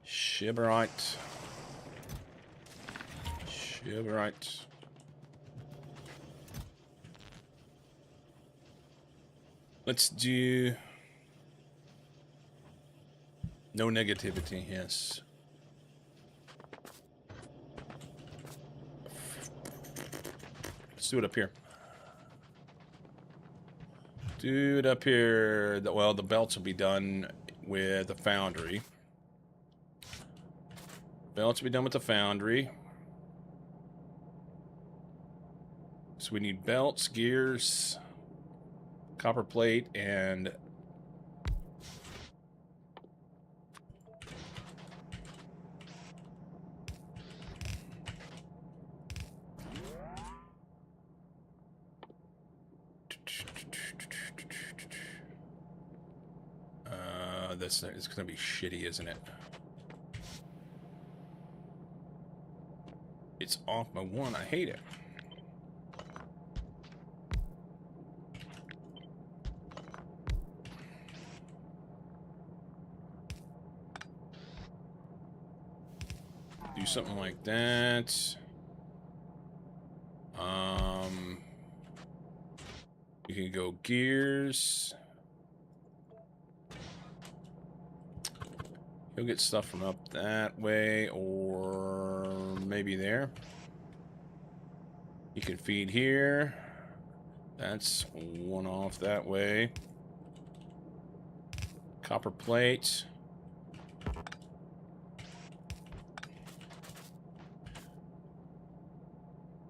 Shiverite. Shiverite. Let's do... No negativity, yes. Let's do it up here. Do it up here. Well, the belts will be done with the foundry. Belts will be done with the foundry. So we need belts, gears, copper plate, and... it's gonna be shitty, isn't it? It's off by one. I hate it. Do something like that. You can go gears. You'll get stuff from up that way, or maybe there. You can feed here. That's one off that way. Copper plate.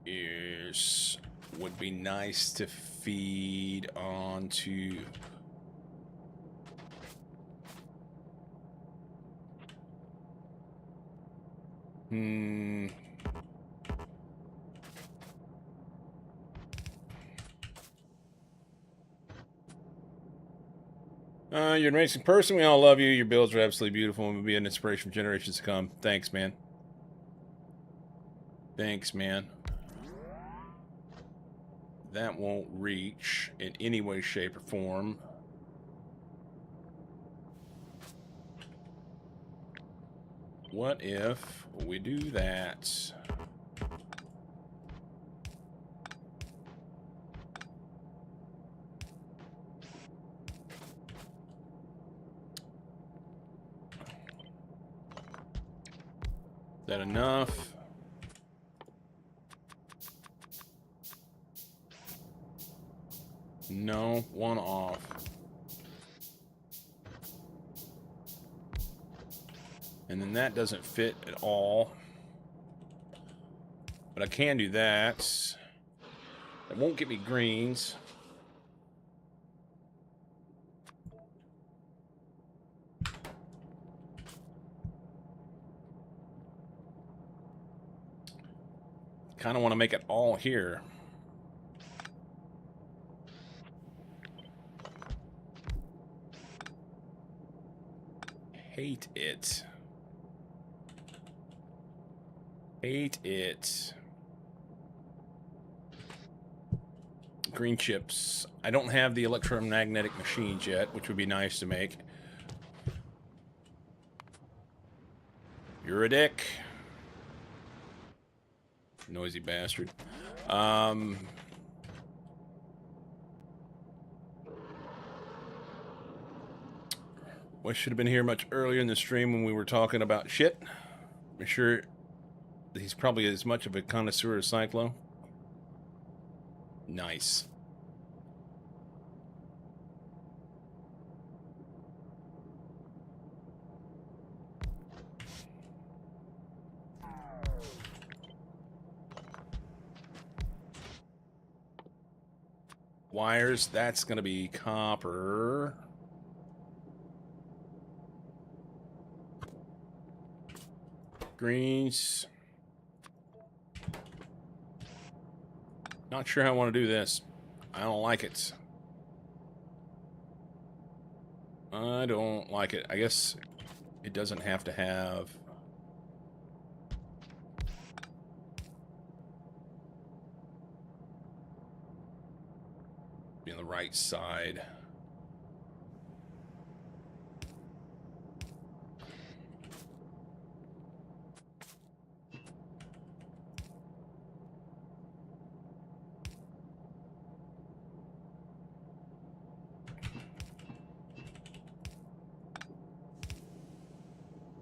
Ears would be nice to feed onto... You're an amazing person. We all love you. Your builds are absolutely beautiful and will be an inspiration for generations to come. Thanks, man. Thanks, man. That won't reach in any way, shape, or form. What if we do that? that enough? No, one off. And then that doesn't fit at all. But I can do that. That won't get me greens. Kind of want to make it all here. Hate it. Hate it. Green chips. I don't have the electromagnetic machines yet, which would be nice to make. You're a dick. Noisy bastard. We should have been here much earlier in the stream when we were talking about shit. I'm sure he's probably as much of a connoisseur as Cyclo. Nice. Wires, that's going to be copper. Greens. Not sure how I want to do this. I don't like it. I don't like it. I guess it doesn't have to have... be on the right side.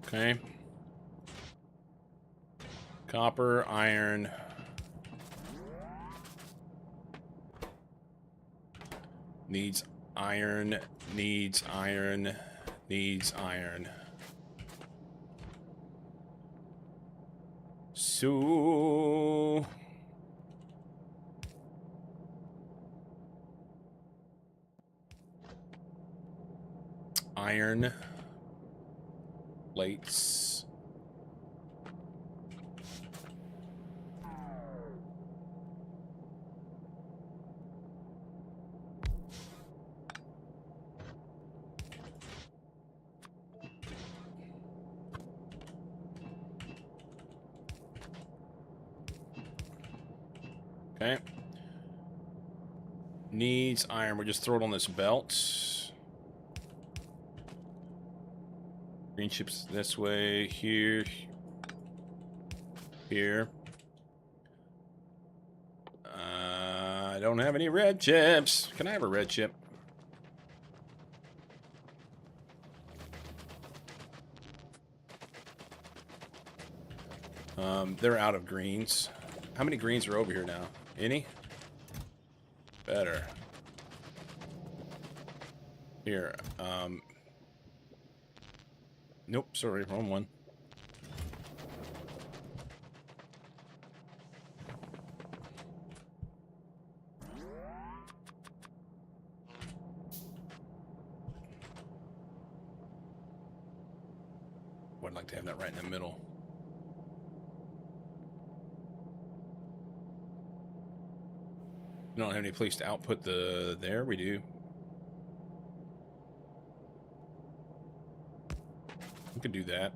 Okay. Copper, iron. Needs iron, needs iron, needs iron. So... iron. Plates. Okay. Needs iron. We'll just throw it on this belt. Green chips this way, here, here. I don't have any red chips. Can I have a red chip? They're out of greens. How many greens are over here now? Any? Better. Here, nope, sorry, wrong one. Would like to have that right in the middle. We don't have any place to output the... There we do. We could do that.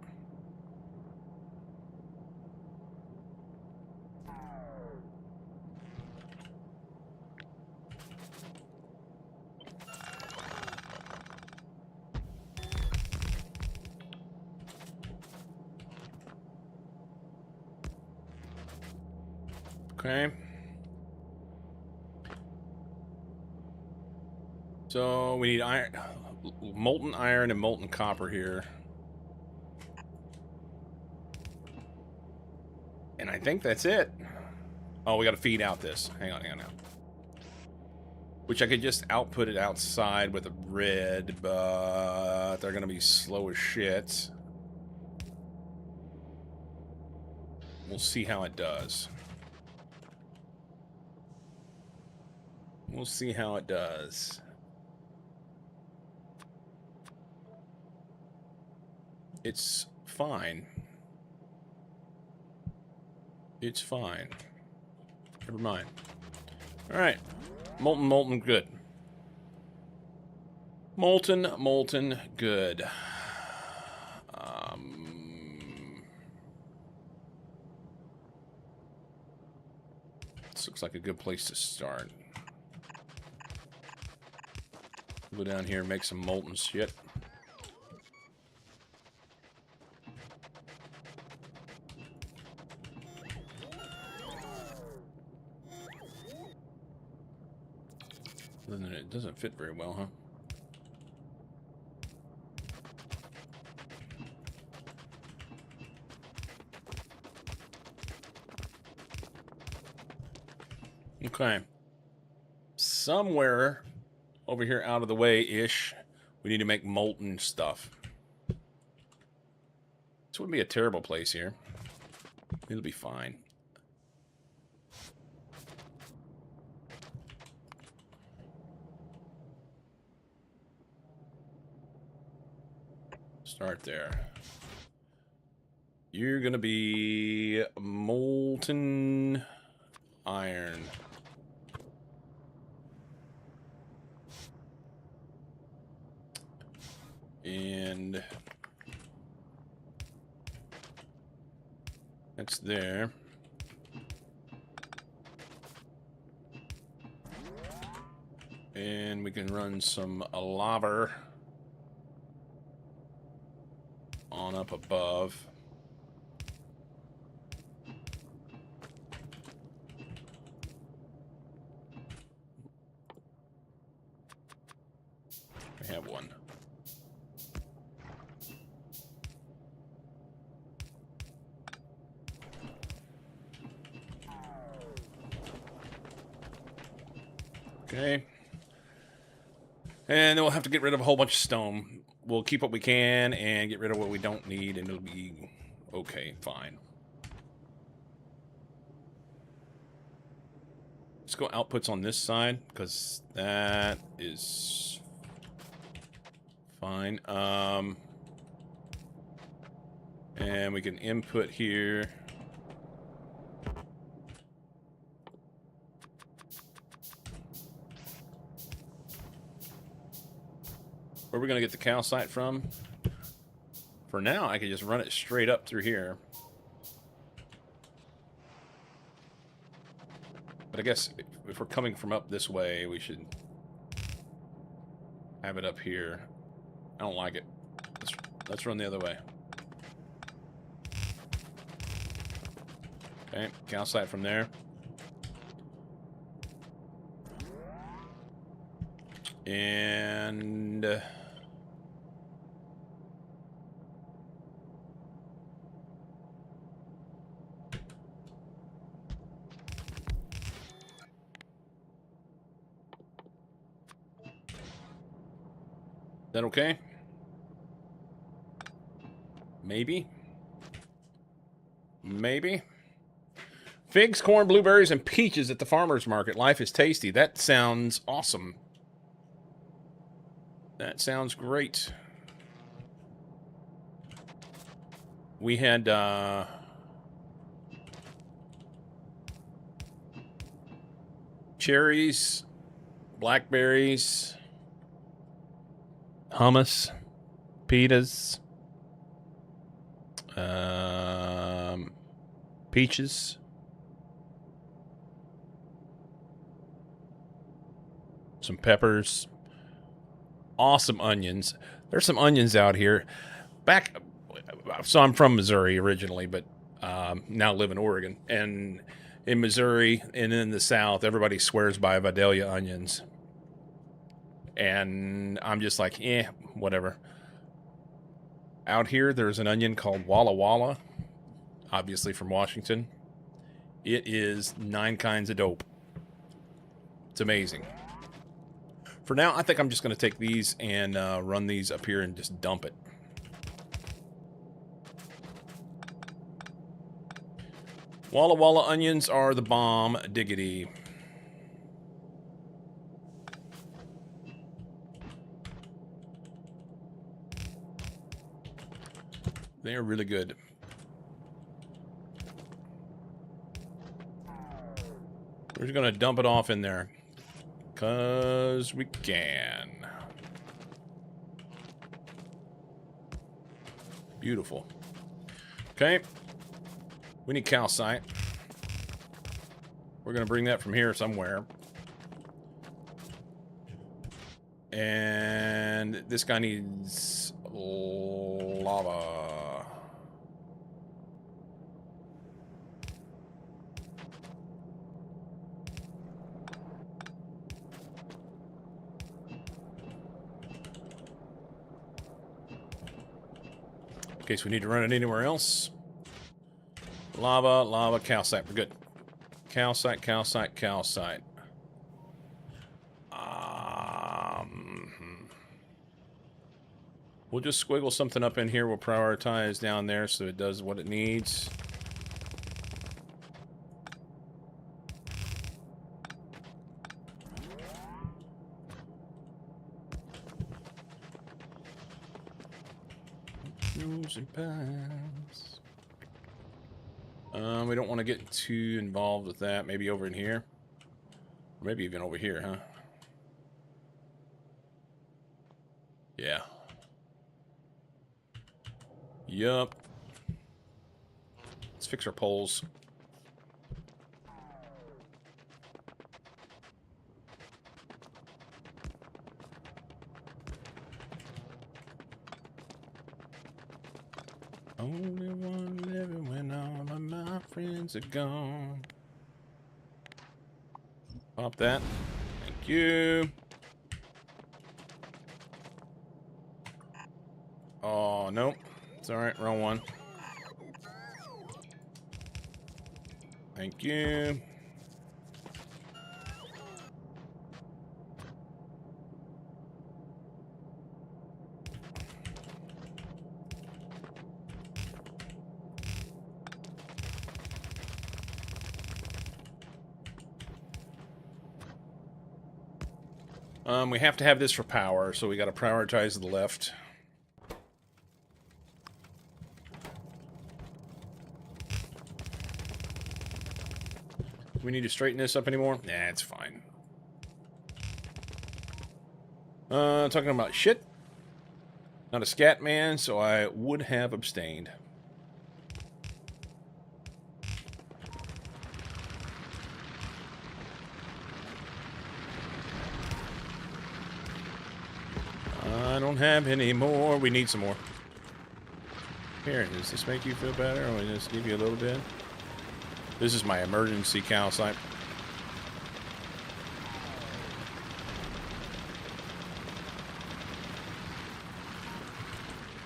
Okay. So we need iron, molten iron and molten copper here. And I think that's it. Oh, we got to feed out this. Hang on now. Which I could just output it outside with a red, but they're going to be slow as shit. We'll see how it does. We'll see how it does. It's fine. It's fine. Never mind. Alright. Molten, good. Molten, good. This looks like a good place to start. Go down here and make some molten shit. It doesn't fit very well, huh? Okay. Somewhere over here out of the way-ish, we need to make molten stuff. This wouldn't be a terrible place here. It'll be fine. Start there. You're gonna be molten iron. And that's there. And we can run some lava on up above. We have one. Okay. And then we'll have to get rid of a whole bunch of stone. We'll keep what we can and get rid of what we don't need, and it'll be okay, fine. Let's go outputs on this side, because that is fine. And we can input here. Where are we going to get the calcite from? For now, I could just run it straight up through here. But I guess if we're coming from up this way, we should have it up here. I don't like it. Let's run the other way. Okay, calcite from there. And is that okay? Maybe. Maybe. Figs, corn, blueberries, and peaches at the farmer's market. Life is tasty. That sounds awesome. That sounds great. We had cherries, blackberries, hummus, pitas, peaches, some peppers, awesome onions. There's some onions out here. So I'm from Missouri originally, but now live in Oregon. And in Missouri and in the South, everybody swears by Vidalia onions. And I'm just like, whatever. Out here, there's an onion called Walla Walla, obviously from Washington. It is 9 kinds of dope. It's amazing. For now, I think I'm just going to take these and run these up here and just dump it. Walla Walla onions are the bomb diggity. They are really good. We're just going to dump it off in there. Because we can. Beautiful. Okay. We need calcite. We're going to bring that from here somewhere. And this guy needs lava. In case we need to run it anywhere else. Lava, lava, calcite. We're good. Calcite, calcite, calcite. We'll just squiggle something up in here. We'll prioritize down there so it does what it needs. We don't want to get too involved with that. Maybe over in here. Or maybe even over here, huh? Yeah. Yup. Let's fix our poles. Only one living when all of my friends are gone. Pop that. Thank you. Oh, nope. It's alright, wrong one. Thank you. We have to have this for power, so we got to prioritize the left. Do we need to straighten this up anymore? Nah, it's fine. Talking about shit. Not a scat man, so I would have abstained. I don't have any more. We need some more. Here, does this make you feel better? Or will I just give you a little bit? This is my emergency calcite.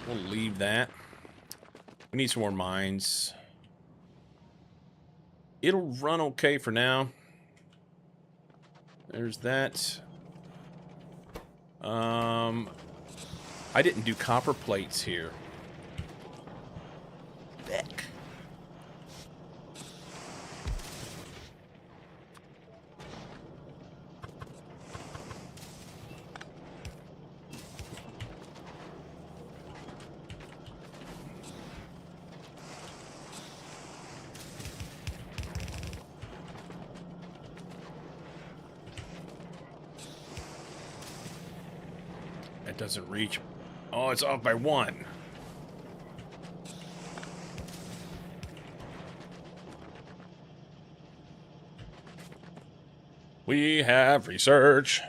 We'll leave that. We need some more mines. It'll run okay for now. There's that. I didn't do copper plates here. Heck. That doesn't reach. Oh, it's off by 1. We have research.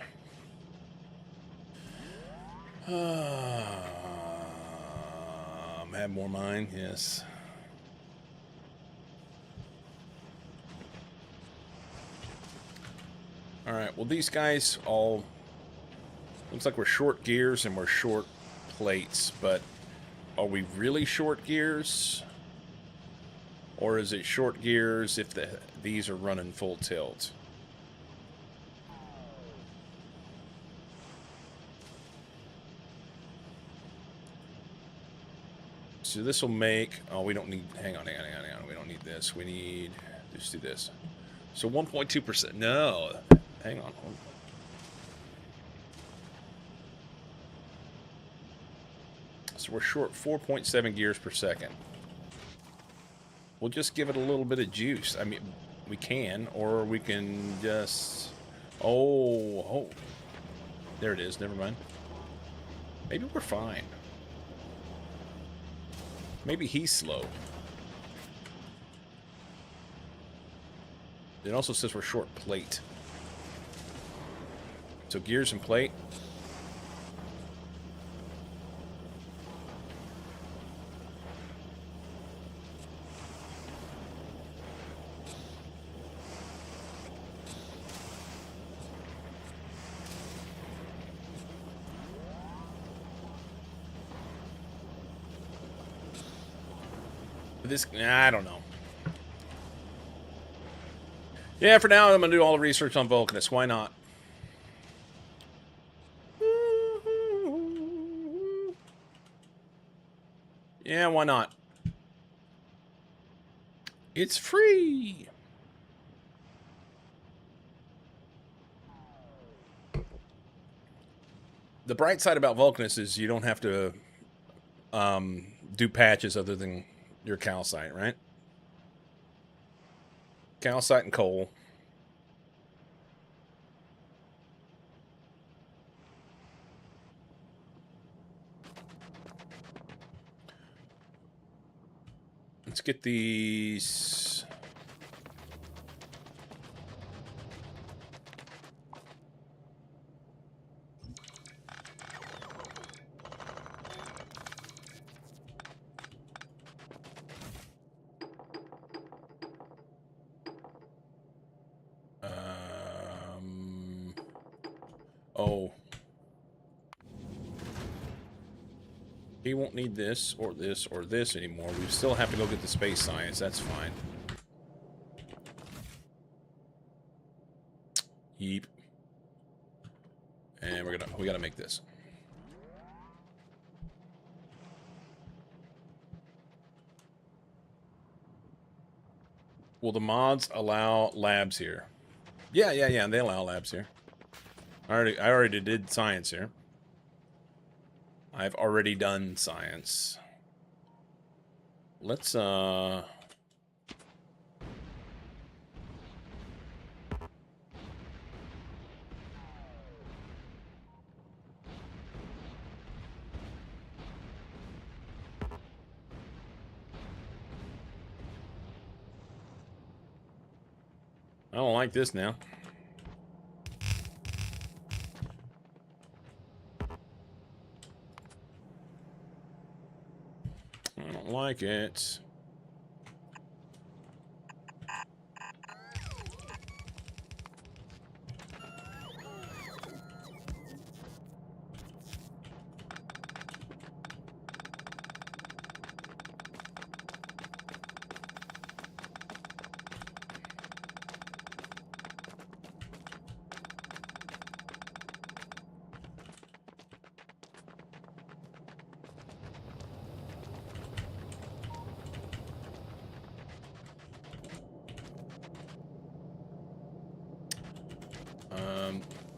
Have more mine, yes. Alright, well these guys all... Looks like we're short gears and we're short plates, but are we really short gears? Or is it short gears if these are running full tilt? So this will make... Oh, we don't need... Hang on. We don't need this. We need... Just do this. So 1.2%. No. Hang on. So we're short 4.7 gears per second. We'll just give it a little bit of juice. I mean, we can, or we can just... Oh. There it is. Never mind. Maybe we're fine. Maybe he's slow. It also says we're short plate. So gears and plate. This, I don't know. Yeah, for now, I'm going to do all the research on Vulcanus. Why not? Yeah, why not? It's free. The bright side about Vulcanus is you don't have to do patches other than your calcite, right? Calcite and coal. Let's get these. Oh. He won't need this or this or this anymore. We still have to go get the space science. That's fine. Yeep. And we gotta make this. Will the mods allow labs here? Yeah, they allow labs here. I already did science here. I've already done science. Let's I don't like this now. I don't like it.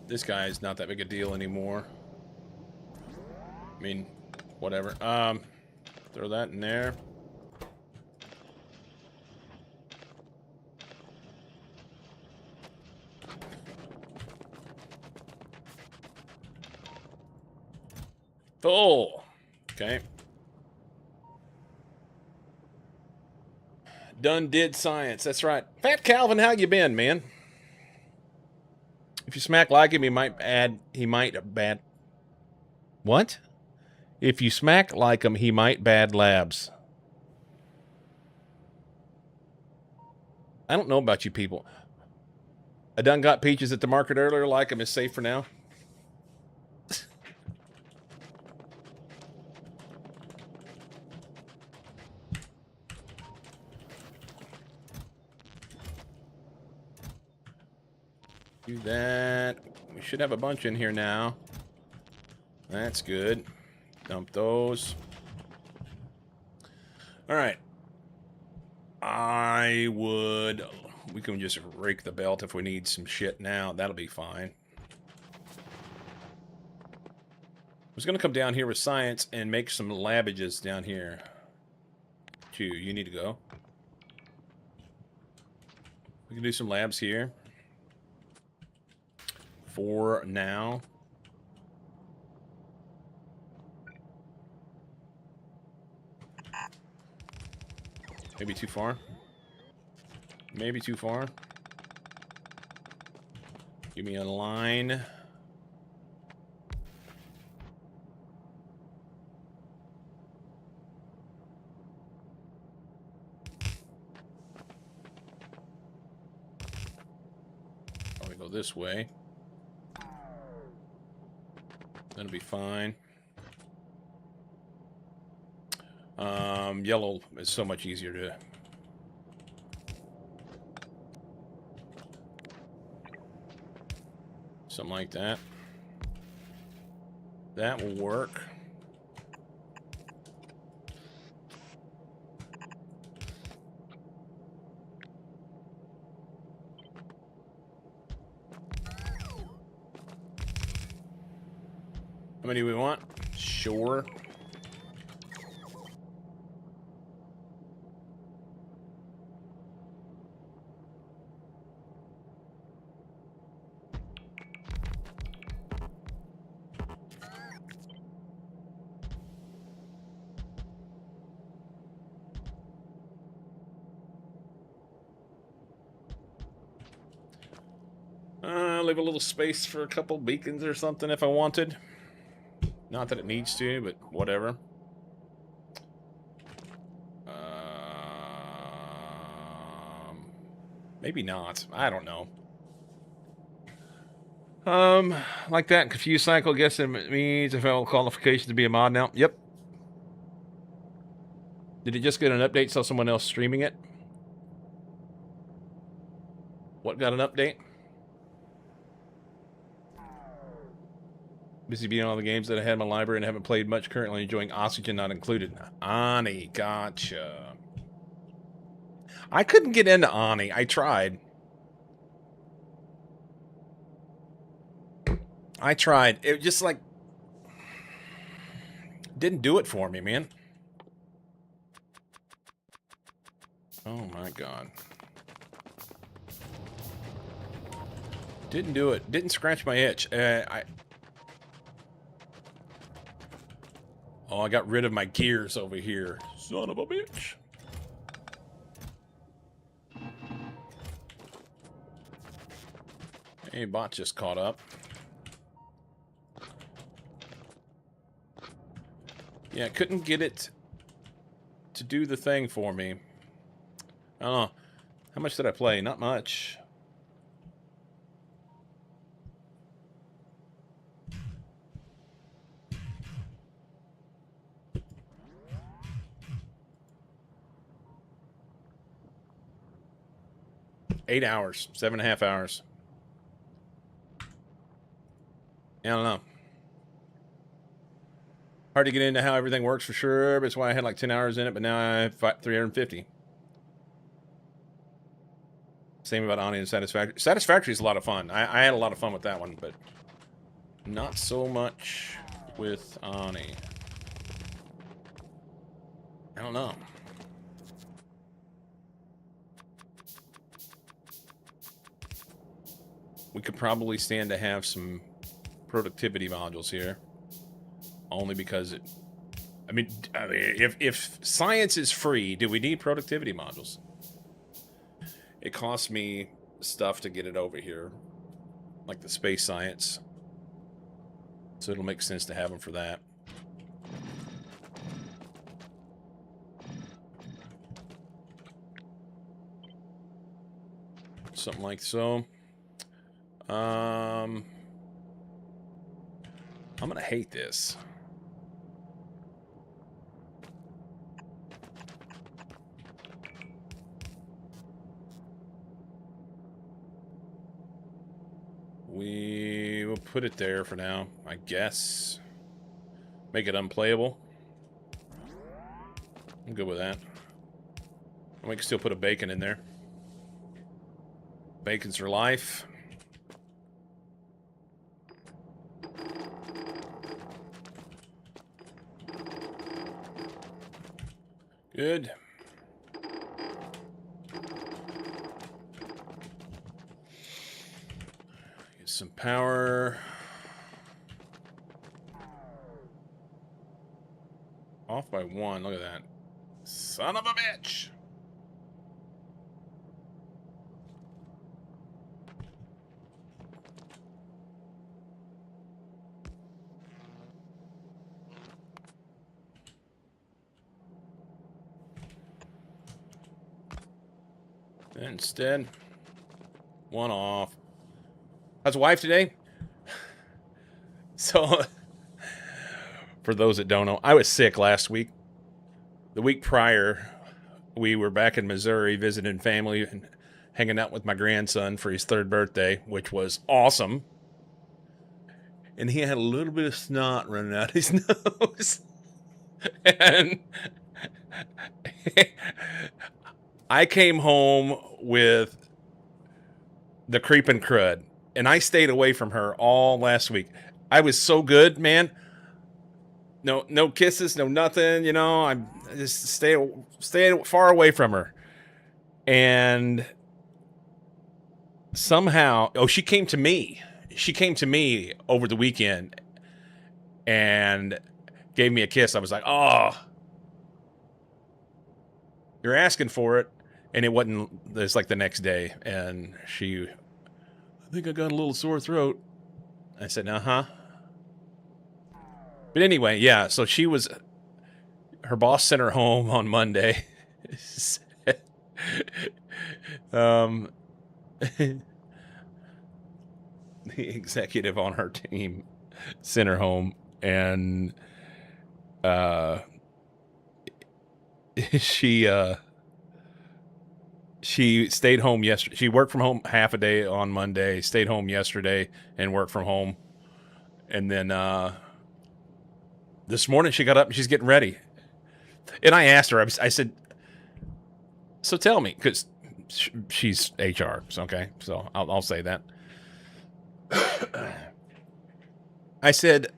This guy is not that big a deal anymore. I mean, whatever. Throw that in there. Full. Okay. Done did science. That's right. Fat Calvin, how you been, man? If you smack like him, he might bad. What? If you smack like him, he might bad labs. I don't know about you people. I done got peaches at the market earlier. Like him is safe for now. Do that. We should have a bunch in here now. That's good. Dump those. All right. We can just rake the belt if we need some shit now. That'll be fine. I was going to come down here with science and make some labbages down here. You need to go. We can do some labs here. For now. Maybe too far. Maybe too far. Give me a line. Probably go this way. That'll be fine. Yellow is so much easier to... Something like that. That will work. How many do we want? Sure. Leave a little space for a couple beacons or something if I wanted. Not that it needs to, but whatever. Maybe not. I don't know. Like that. Confused cycle. Guess it means if I have qualification to be a mod now. Yep. Did it just get an update? Saw someone else streaming it. What got an update? Busy beating all the games that I had in my library and haven't played much. Currently enjoying Oxygen Not Included. Ani, gotcha. I couldn't get into Ani. I tried. It just like... didn't do it for me, man. Oh my god. Didn't do it. Didn't scratch my itch. Oh, I got rid of my gears over here. Son of a bitch. Hey, bot just caught up. Yeah, couldn't get it to do the thing for me. I don't know. How much did I play? Not much. Eight hours. 7.5 hours. I don't know. Hard to get into how everything works for sure, but that's why I had like 10 hours in it, but now I have 350. Same about Ani and Satisfactory. Satisfactory is a lot of fun. I had a lot of fun with that one, but not so much with Ani. I don't know. We could probably stand to have some productivity modules here. Only because it... I mean, if science is free, do we need productivity modules? It costs me stuff to get it over here. Like the space science. So it'll make sense to have them for that. Something like so. I'm gonna hate this. We will put it there for now, I guess. Make it unplayable. I'm good with that. And we can still put a bacon in there. Bacon's for life. Good. Get some power. Off by 1. Look at that. Son of a bitch. Instead, 1 off. How's the wife today? So, for those that don't know, I was sick last week. The week prior, we were back in Missouri visiting family and hanging out with my grandson for his 3rd birthday, which was awesome. And he had a little bit of snot running out his nose. And I came home with the creeping crud, and I stayed away from her all last week. I was so good, man. No kisses, no nothing. You know, I just stay far away from her. And somehow, she came to me. She came to me over the weekend and gave me a kiss. I was like, oh, you're asking for it. And it wasn't, it's like the next day. And I think I got a little sore throat. I said, uh-huh. But anyway, yeah, so her boss sent her home on Monday. The executive on her team sent her home, and she stayed home yesterday. She worked from home half a day on Monday, stayed home yesterday, and worked from home. And then this morning she got up and she's getting ready. And I asked her, I said, so tell me, because she's HR, okay? So I'll say that. I said,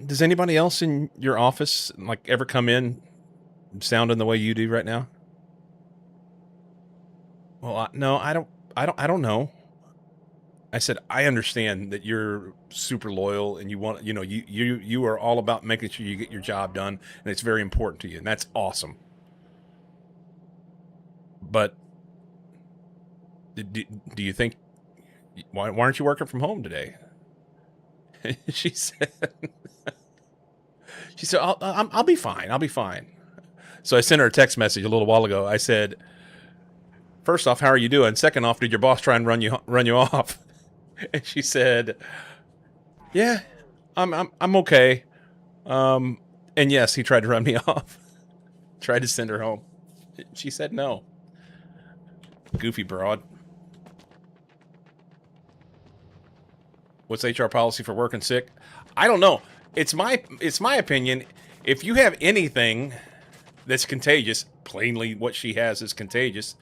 does anybody else in your office like ever come in sounding the way you do right now? Well, no, I don't know. I said, I understand that you're super loyal and you want, you are all about making sure you get your job done, and it's very important to you, and that's awesome. But do you think, why aren't you working from home today? She said, I'll be fine. I'll be fine. So I sent her a text message a little while ago. I said, first off, how are you doing? Second off, did your boss try and run you off? And she said, yeah, I'm okay. And yes, he tried to run me off. Tried to send her home. She said no. Goofy broad. What's HR policy for working sick? I don't know. It's my opinion. If you have anything that's contagious, plainly what she has is contagious,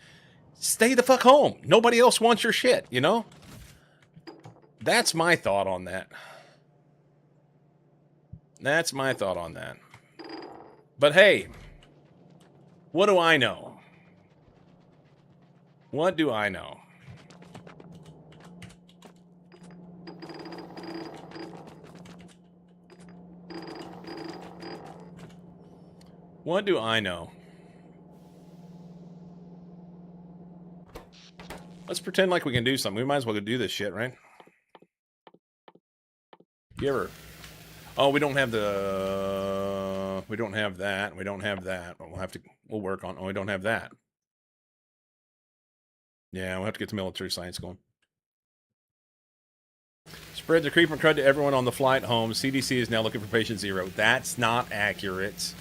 stay the fuck home. Nobody else wants your shit, you know? That's my thought on that. That's my thought on that. But hey, what do I know? What do I know? What do I know? Let's pretend like we can do something. We might as well go do this shit, right? You ever... Oh, we don't have the... We don't have that. We don't have that. We'll work on... Oh, we don't have that. Yeah, we'll have to get the military science going. Spread the creep and crud to everyone on the flight home. CDC is now looking for patient 0. That's not accurate.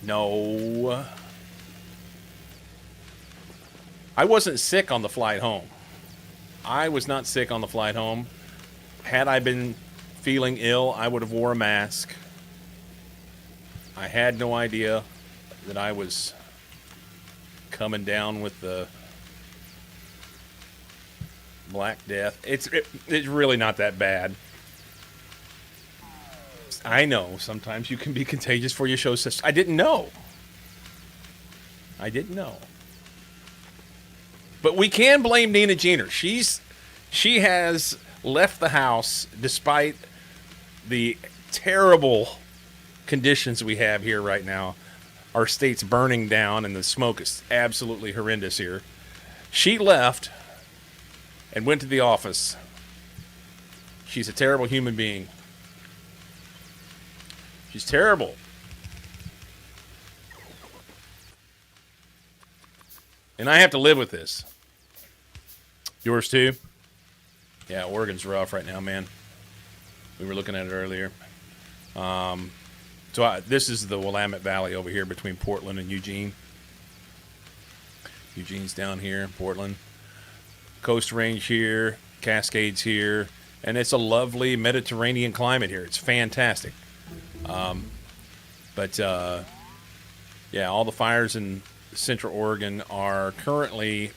No. I wasn't sick on the flight home. I was not sick on the flight home. Had I been feeling ill, I would have wore a mask. I had no idea that I was coming down with the Black Death. It's really not that bad. I know sometimes you can be contagious for your show system. I didn't know. But we can blame Nina Jeter. She has left the house despite the terrible conditions we have here right now. Our state's burning down and the smoke is absolutely horrendous here. She left and went to the office. She's a terrible human being. She's terrible. And I have to live with this. Yours too? Yeah, Oregon's rough right now, man. We were looking at it earlier. This is the Willamette Valley over here between Portland and Eugene. Eugene's down here, Portland. Coast Range here, Cascades here, and it's a lovely Mediterranean climate here. It's fantastic. Yeah, all the fires in Central Oregon are currently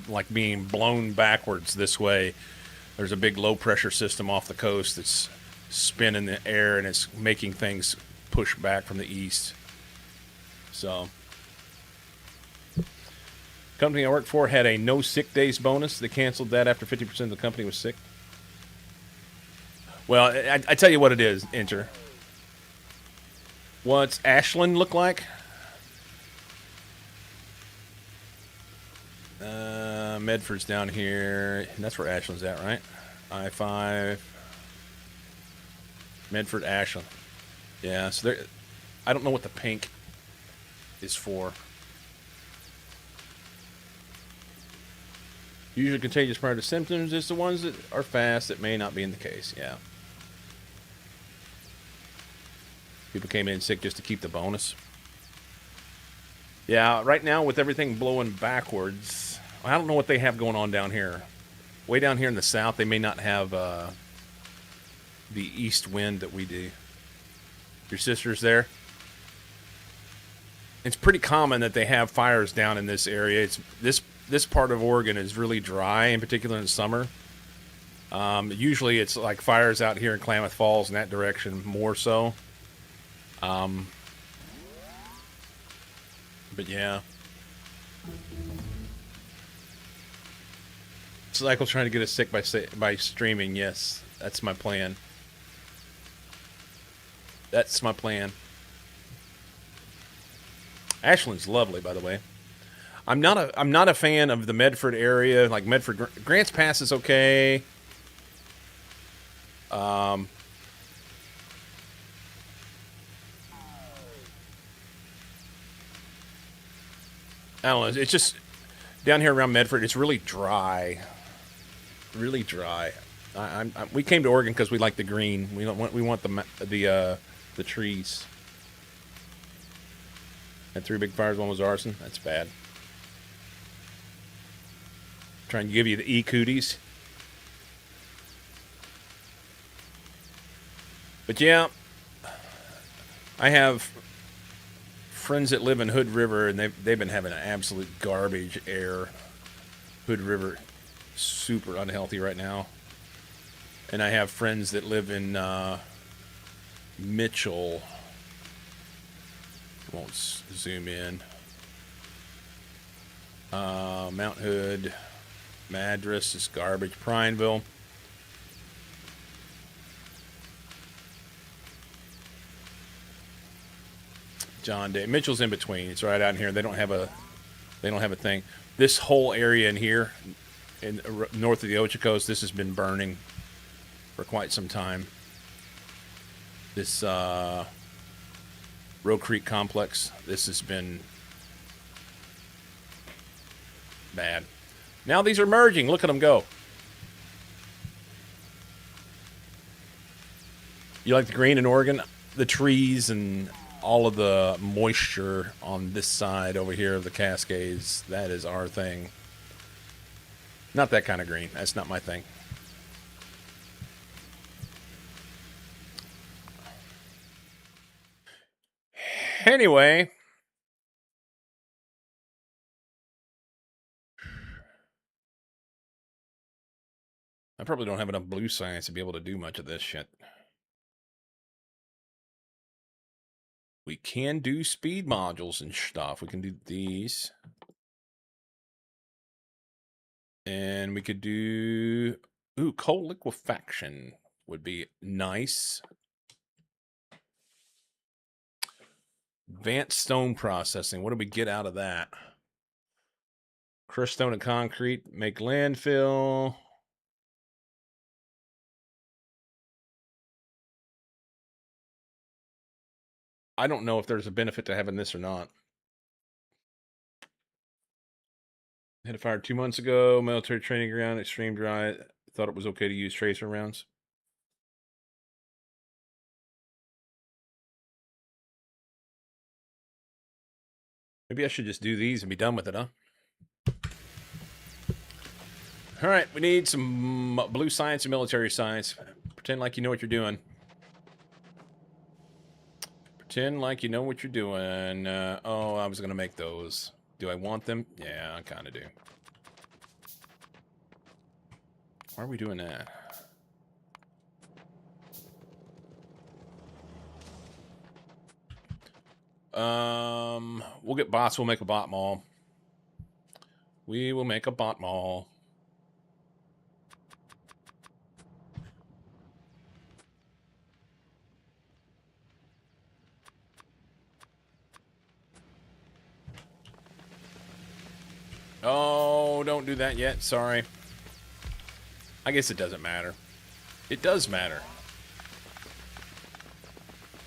like being blown backwards this way. There's a big low pressure system off the coast that's spinning the air and it's making things push back from the east. So, company I worked for had a no sick days bonus. They canceled that after 50% of the company was sick. Well, I tell you what it is, Enter. What's Ashland look like? Medford's down here. And that's where Ashland's at, right? I-5. Medford, Ashland. Yeah, so there. I don't know what the pink is for. Usually contagious prior to symptoms is the ones that are fast that may not be in the case. Yeah. People came in sick just to keep the bonus. Yeah, right now with everything blowing backwards, I don't know what they have going on down here. Way down here in the south, they may not have the east wind that we do. Your sister's there? It's pretty common that they have fires down in this area. It's this part of Oregon is really dry, in particular in summer. Usually it's like fires out here in Klamath Falls in that direction more so. But yeah. Cycle's trying to get us sick by streaming. Yes, that's my plan. That's my plan. Ashland's lovely, by the way. I'm not a fan of the Medford area. Like Medford, Grants Pass is okay. I don't know. It's just down here around Medford. It's really dry. Really dry. We came to Oregon because we like the green. We want the trees. Had 3 big fires. One was arson. That's bad. Trying to give you the cooties. But yeah, I have friends that live in Hood River, and they've been having an absolute garbage air. Hood River, super unhealthy right now. And I have friends that live in Mitchell. Won't zoom in. Mount Hood, Madras is garbage. Prineville. John Day. Mitchell's in between. It's right out in here. They don't have a thing. This whole area in here, in north of the Ochoco's, this has been burning for quite some time. This Roe Creek complex, this has been bad. Now these are merging. Look at them go. You like the green in Oregon? The trees and all of the moisture on this side over here of the Cascades, that is our thing. Not that kind of green. That's not my thing. Anyway. I probably don't have enough blue science to be able to do much of this shit. We can do speed modules and stuff. We can do these. And we could do... Ooh, coal liquefaction would be nice. Advanced stone processing. What do we get out of that? Crush stone and concrete. Make landfill. I don't know if there's a benefit to having this or not. Had a fire 2 months ago. Military training ground. Extreme dry. Thought it was okay to use tracer rounds. Maybe I should just do these and be done with it, huh? All right, we need some blue science and military science. Pretend like you know what you're doing. Pretend like you know what you're doing. Oh, I was going to make those. Do I want them? Yeah, I kind of do. Why are we doing that? We'll get bots. We'll make a bot mall. We will make a bot mall. Oh, don't do that yet. Sorry. I guess it doesn't matter. It does matter.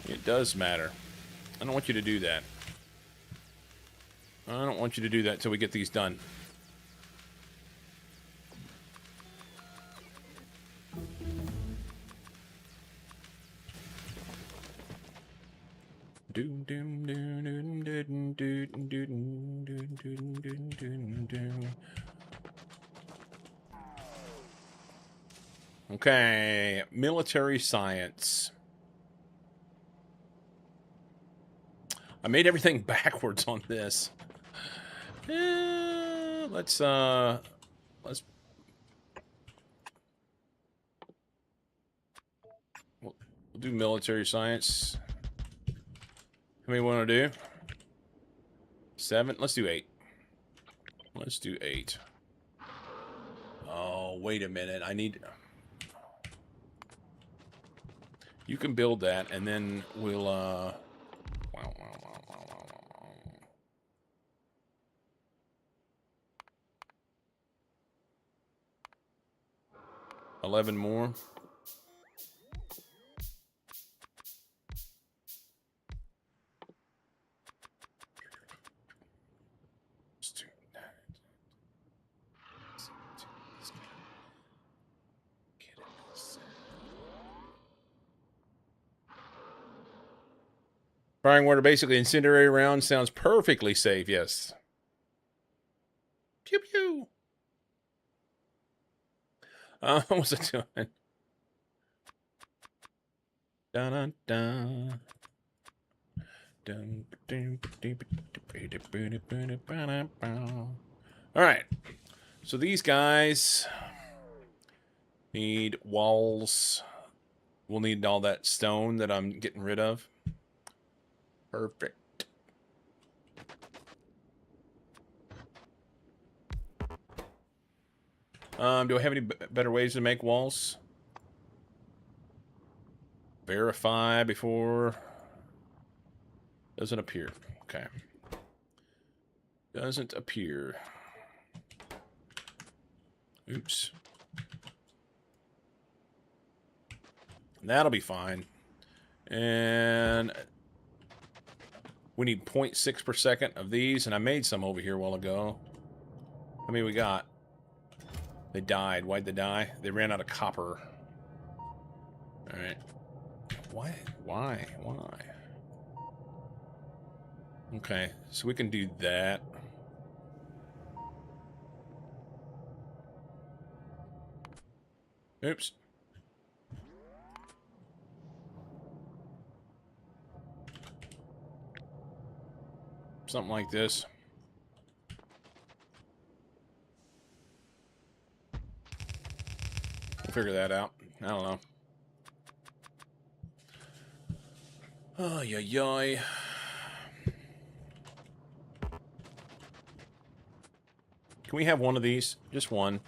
It does matter. I don't want you to do that. I don't want you to do that till we get these done. Okay, military science. I made everything backwards on this. Let's we'll do military science. How many want to do? 7? Let's do 8. Let's do 8. Oh, wait a minute. I need... You can build that, and then we'll, 11 more. Firing water, basically incendiary round, sounds perfectly safe, yes. Pew pew. What was it doing? Dun dun dun. Alright. So these guys need walls. We'll need all that stone that I'm getting rid of. Perfect. Do I have any better ways to make walls? Verify before... Doesn't appear. Okay. Doesn't appear. Oops. That'll be fine. And... we need 0.6 per second of these, and I made some over here a while ago. How many we got? They died. Why'd they die? They ran out of copper. Alright. Why? Why? Okay, so we can do that. Oops. Something like this. We'll figure that out. I don't know. Oh, yeah. Can we have one of these? Just one.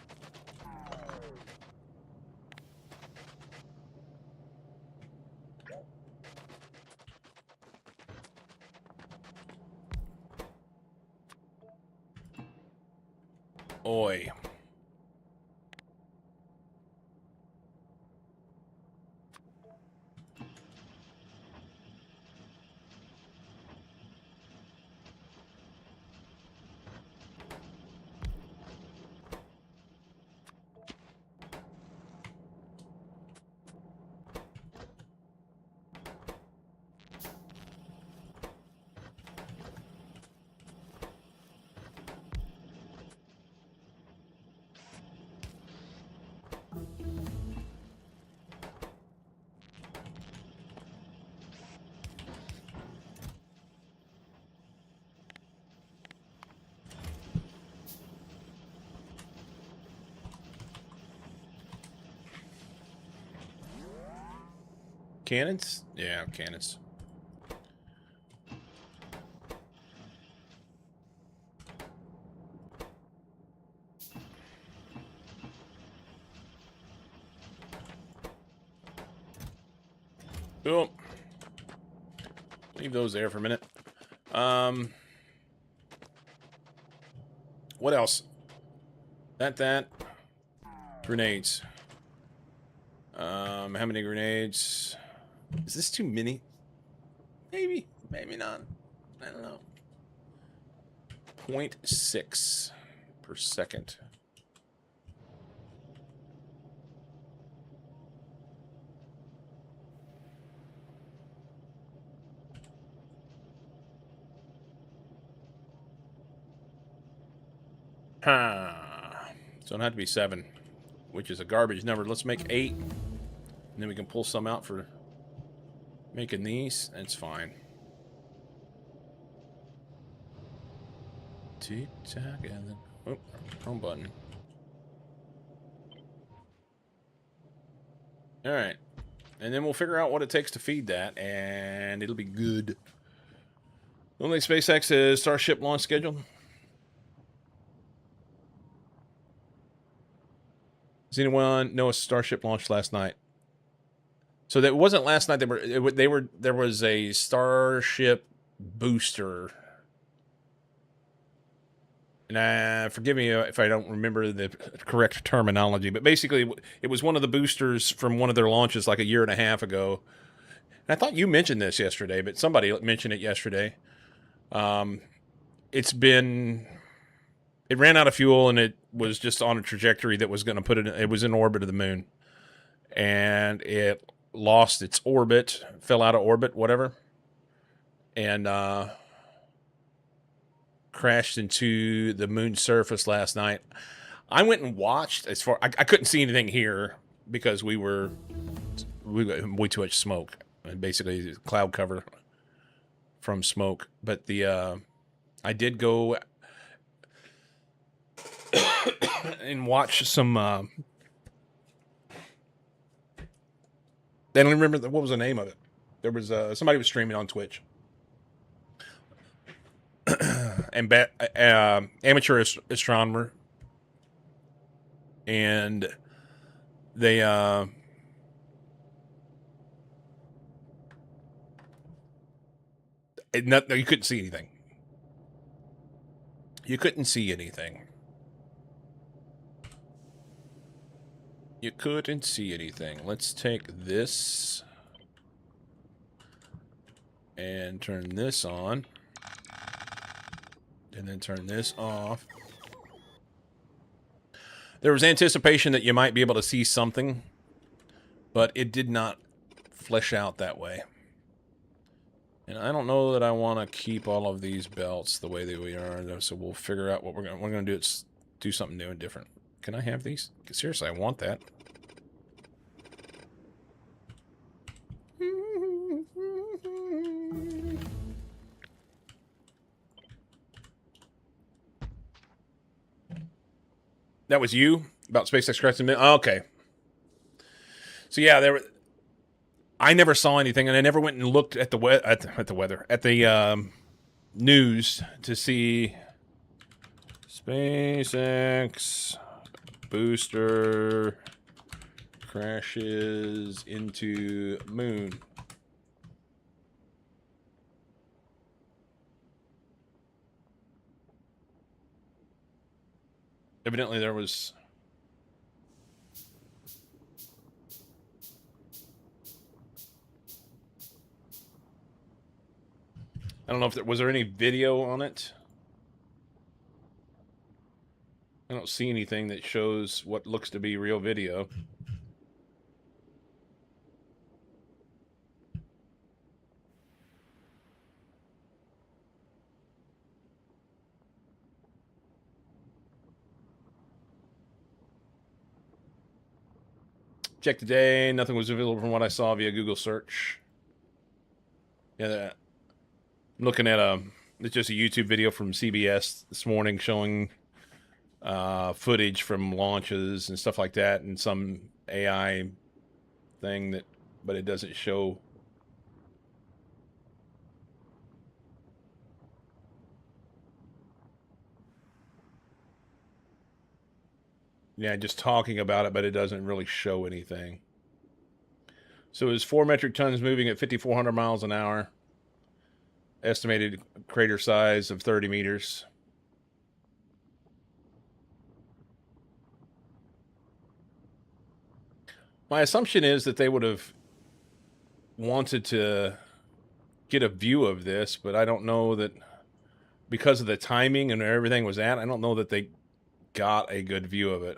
Oi. Cannons? Yeah, cannons. Cool. Leave those there for a minute. What else? That. Grenades. How many grenades? Is this too many? Maybe. Maybe not. I don't know. 0.6 per second. So it'll have to be 7, which is a garbage number. Let's make 8. And then we can pull some out for making these. That's fine. Tick-tock, and then... Oh, wrong button. Alright. And then we'll figure out what it takes to feed that, and it'll be good. Only SpaceX is Starship launch schedule. Does anyone know a Starship launched last night? So that wasn't last night. There was a Starship booster. And forgive me if I don't remember the correct terminology, but basically it was one of the boosters from one of their launches like a year and a half ago. And I thought you mentioned this yesterday, but somebody mentioned it yesterday. It ran out of fuel and it was just on a trajectory that was going to put it was in orbit of the moon. And it lost its orbit, fell out of orbit, whatever. And crashed into the moon's surface last night. I went and watched I couldn't see anything here because we got way too much smoke. Basically cloud cover from smoke. But I did go and watch some I don't remember what was the name of it. There was somebody was streaming on Twitch. And amateur astronomer, and they you couldn't see anything. You couldn't see anything. You couldn't see anything. Let's take this and turn this on. And then turn this off. There was anticipation that you might be able to see something, but it did not flesh out that way. And I don't know that I want to keep all of these belts the way that we are, so we'll figure out what we're going to do. It's do something new and different. Can I have these? Seriously, I want that. That was you about SpaceX crashing. Oh, okay. So yeah, there. I never saw anything, and I never went and looked at the weather at the news to see SpaceX booster crashes into moon. Evidently, there was. I don't know if there was any video on it. I don't see anything that shows what looks to be real video. Check today. Nothing was available from what I saw via Google search. Yeah, I'm looking at it's just a YouTube video from CBS this morning showing footage from launches and stuff like that, and some AI thing that, but it doesn't show. Yeah, just talking about it, but it doesn't really show anything. So it was 4 metric tons moving at 5,400 miles an hour. Estimated crater size of 30 meters. My assumption is that they would have wanted to get a view of this, but I don't know that because of the timing and where everything was at, I don't know that they got a good view of it.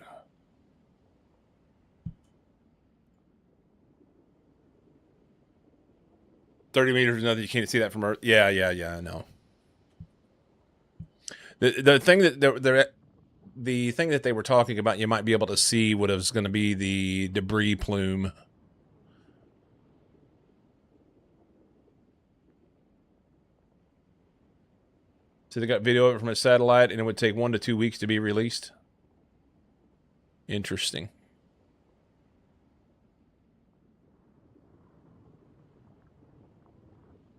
$30 meters, nothing. You can't see that from Earth. Yeah, I know. The thing that the thing that they were talking about, you might be able to see what was going to be the debris plume. So they got video of it from a satellite, and it would take 1 to 2 weeks to be released. Interesting.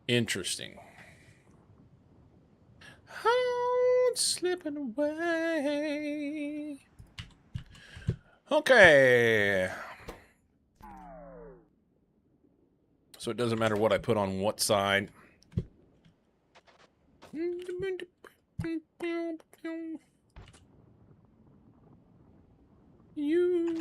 Interesting. Oh, it's slipping away. Okay. So it doesn't matter what I put on what side. You.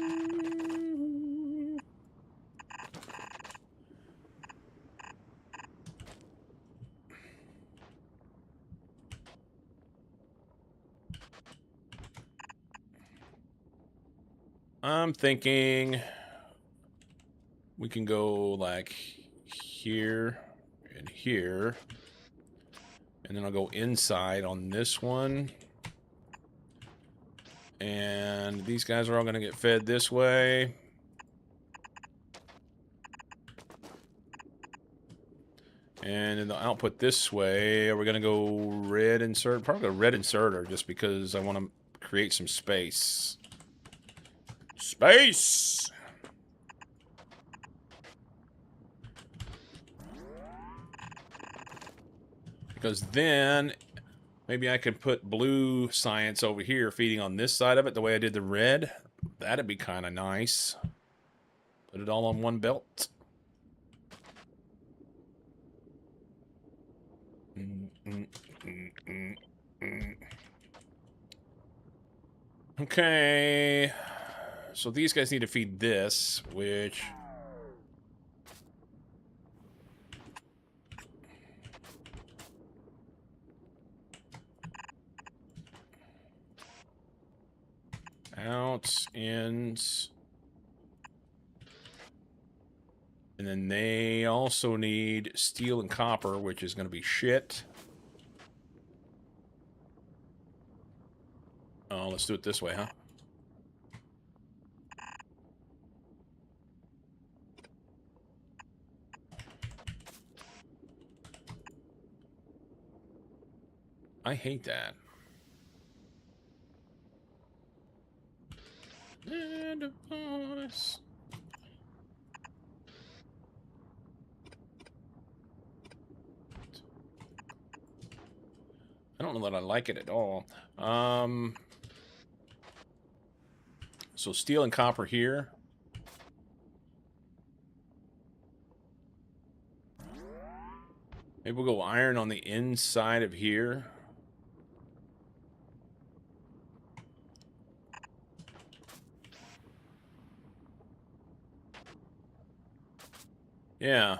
I'm thinking we can go like here and here. And then I'll go inside on this one. And these guys are all going to get fed this way. And in the output this way, we're going to go red insert. Probably a red inserter just because I want to create some space. Space! Because then maybe I could put blue science over here feeding on this side of it the way I did the red. That'd be kind of nice. Put it all on one belt. Okay. So these guys need to feed this, which... outs, ins. And then they also need steel and copper, which is going to be shit. Oh, let's do it this way, huh? I hate that. this? I don't know that I like it at all. So steel and copper here. Maybe we'll go iron on the inside of here. Yeah.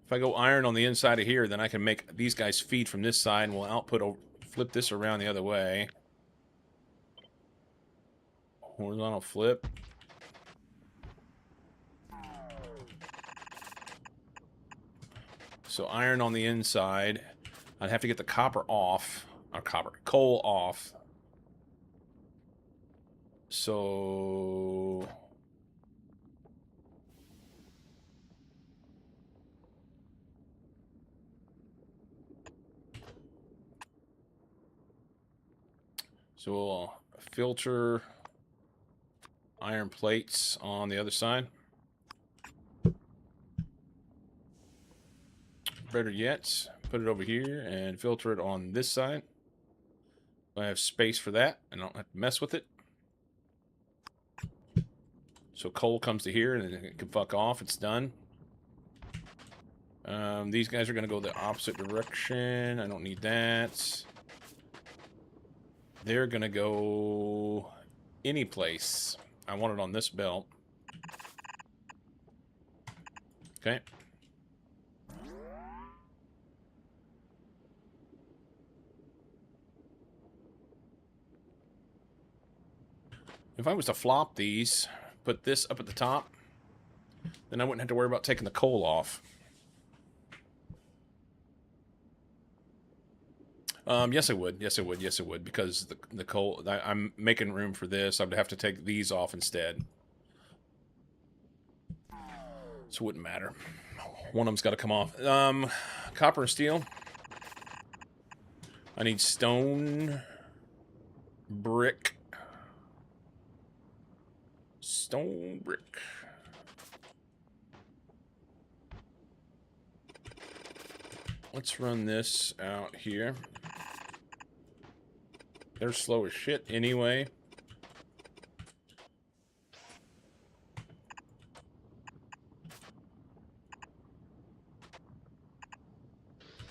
If I go iron on the inside of here, then I can make these guys feed from this side, and we'll output, flip this around the other way. Horizontal flip. So iron on the inside. I'd have to get the copper off. Or coal off. So... So we'll filter iron plates on the other side. Better yet, put it over here and filter it on this side. I have space for that, and I don't have to mess with it. So coal comes to here, and it can fuck off. It's done. These guys are going to go the opposite direction. I don't need that. They're going to go any place. I want it on this belt. Okay. If I was to flop these, put this up at the top, then I wouldn't have to worry about taking the coal off. Yes, I would. Yes, I would. Yes, I would. Because the coal... I'm making room for this. I would have to take these off instead. So it wouldn't matter. One of them's got to come off. Copper and steel. I need stone, brick. Stone, brick. Let's run this out here. They're slow as shit anyway.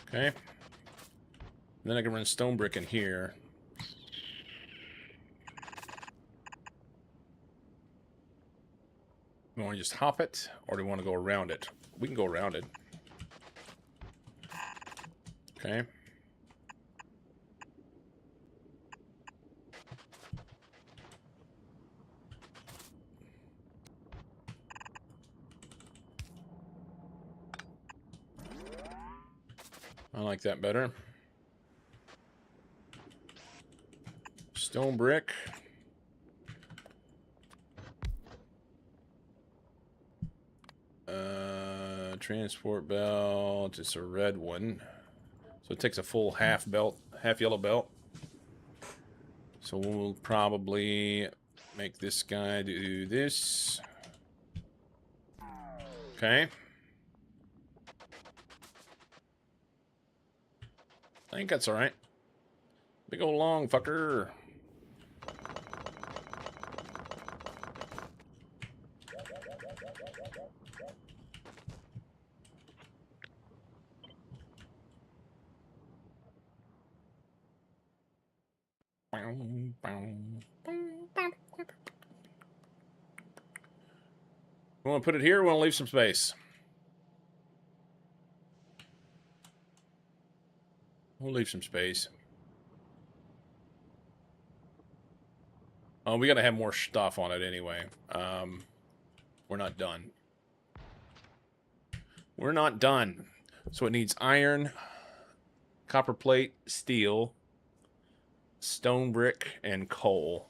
Okay. Then I can run stone brick in here. Do we want to just hop it, or do we want to go around it? We can go around it. Okay. I like that better. Stone brick. Transport belt. It's a red one. So it takes a full half belt, half yellow belt. So we'll probably make this guy do this. Okay. I think that's alright. Big old long fucker. We want to put it here, or we want to leave some space? We'll leave some space. Oh, we gotta have more stuff on it anyway. We're not done. We're not done. So it needs iron, copper plate, steel, stone brick, and coal.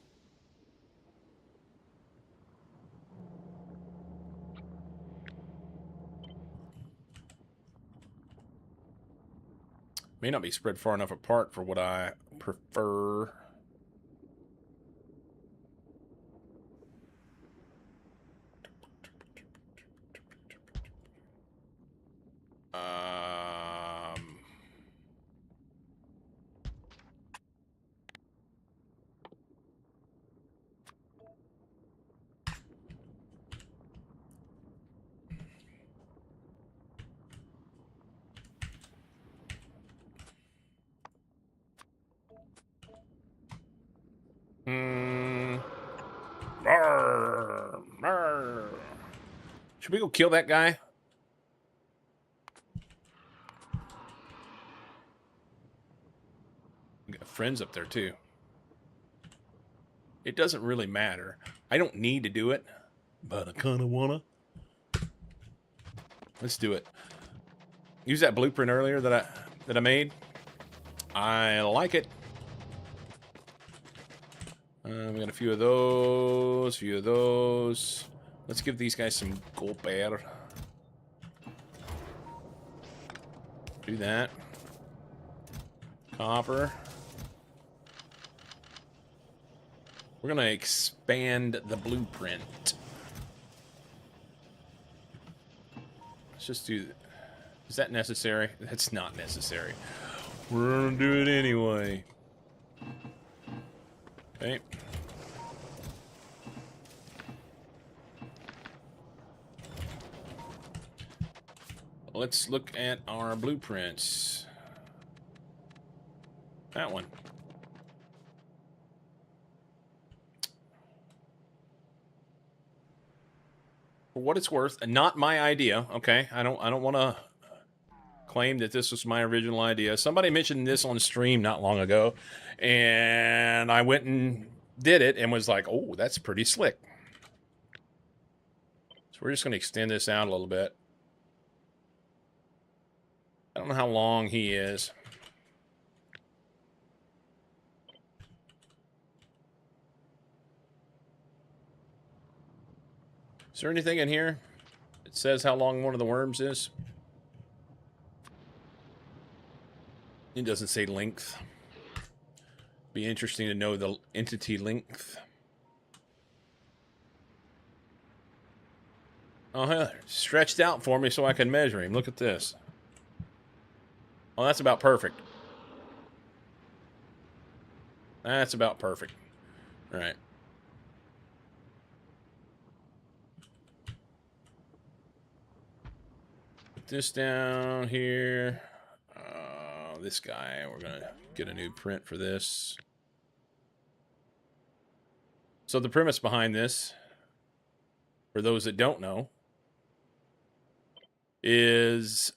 May not be spread far enough apart for what I prefer. Should we go kill that guy? We got friends up there, too. It doesn't really matter. I don't need to do it, but I kind of want to. Let's do it. Use that blueprint earlier that I made. I like it. We got a few of those, Let's give these guys some gold bear. Do that. Copper. We're going to expand the blueprint. Let's just do that. Is that necessary? That's not necessary. We're going to do it anyway. Okay. Let's look at our blueprints. That one. For what it's worth, not my idea, okay? I don't want to claim that this was my original idea. Somebody mentioned this on stream not long ago, and I went and did it and was like, "Oh, that's pretty slick." So we're just going to extend this out a little bit. I don't know how long he is. Is there anything in here that says how long one of the worms is? It doesn't say length. Be interesting to know the entity length. Oh, stretched out for me so I can measure him. Look at this. Oh, that's about perfect. That's about perfect. All right. Put this down here. This guy, we're going to get a new print for this. So the premise behind this, for those that don't know, is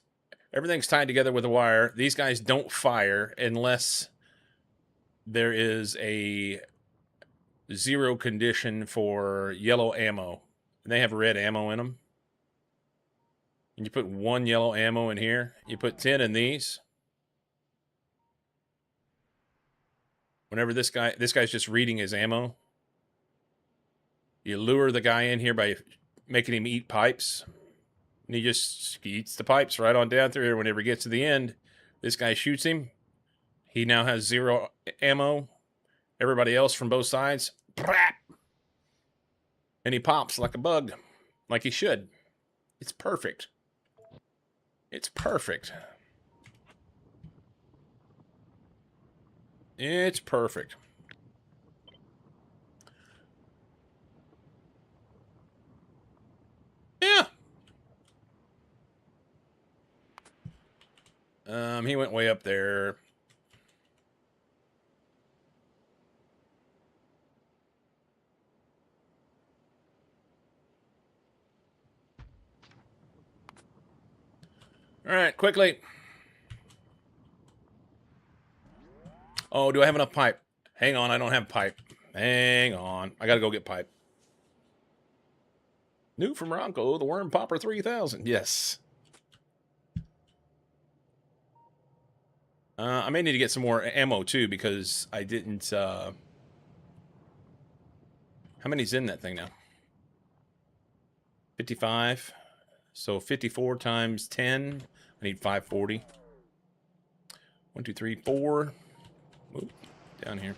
everything's tied together with a wire. These guys don't fire unless there is a zero condition for yellow ammo. And they have red ammo in them. And you put 1 yellow ammo in here. You put 10 in these. Whenever this guy's just reading his ammo. You lure the guy in here by making him eat pipes. And he eats the pipes right on down through here. Whenever he gets to the end, this guy shoots him. He now has 0 ammo. Everybody else from both sides. And he pops like a bug. Like he should. It's perfect. It's perfect. It's perfect. Yeah. He went way up there. All right, quickly. Oh, do I have enough pipe? Hang on, I don't have pipe. Hang on. I got to go get pipe. New from Ronco, the Worm Popper 3000. Yes. I may need to get some more ammo, too, because I didn't... How many's in that thing now? 55. So 54 times 10. I need 540. 1, 2, 3, 4. Oop, down here.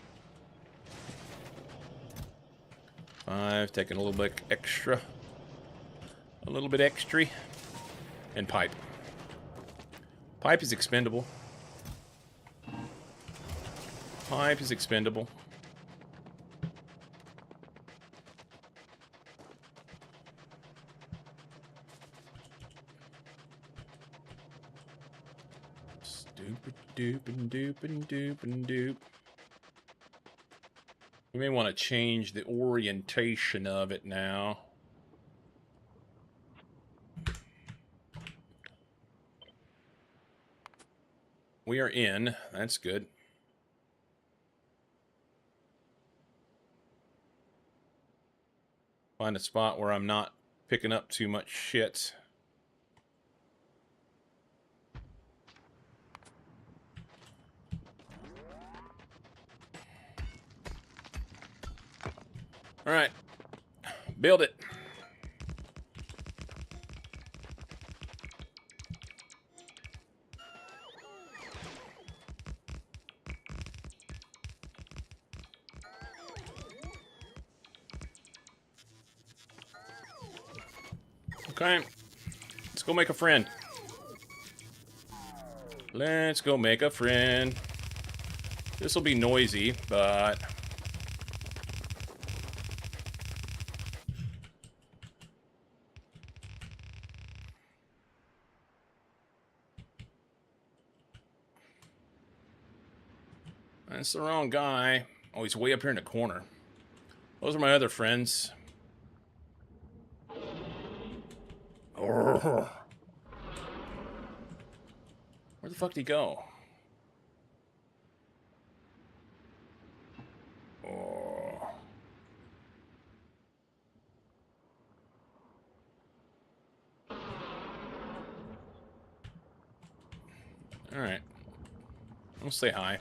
5, taking a little bit extra. A little bit extra. And pipe. Pipe is expendable. Pipe is expendable. Stupid doopin' doopin' doopin' doop. We may want to change the orientation of it now. we are in. That's good. Find a spot where I'm not picking up too much shit. All right. Build it. Okay. Let's go make a friend. Let's go make a friend. This will be noisy, but... That's the wrong guy. Oh, he's way up here in the corner. Those are my other friends. Where the fuck did he go? Oh. Alright. I'll say hi.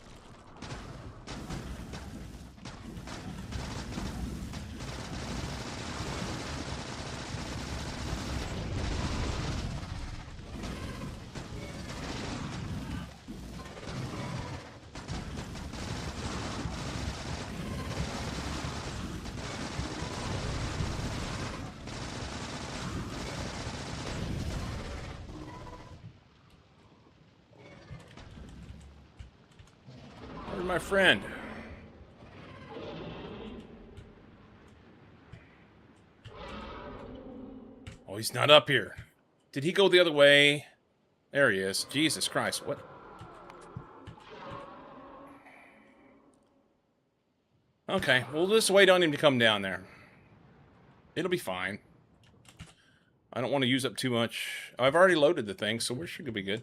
Where's my friend? Oh, he's not up here. Did he go the other way? There he is. Jesus Christ, what? Okay, we'll just wait on him to come down there. It'll be fine. I don't want to use up too much. I've already loaded the thing, so we're sure to be good.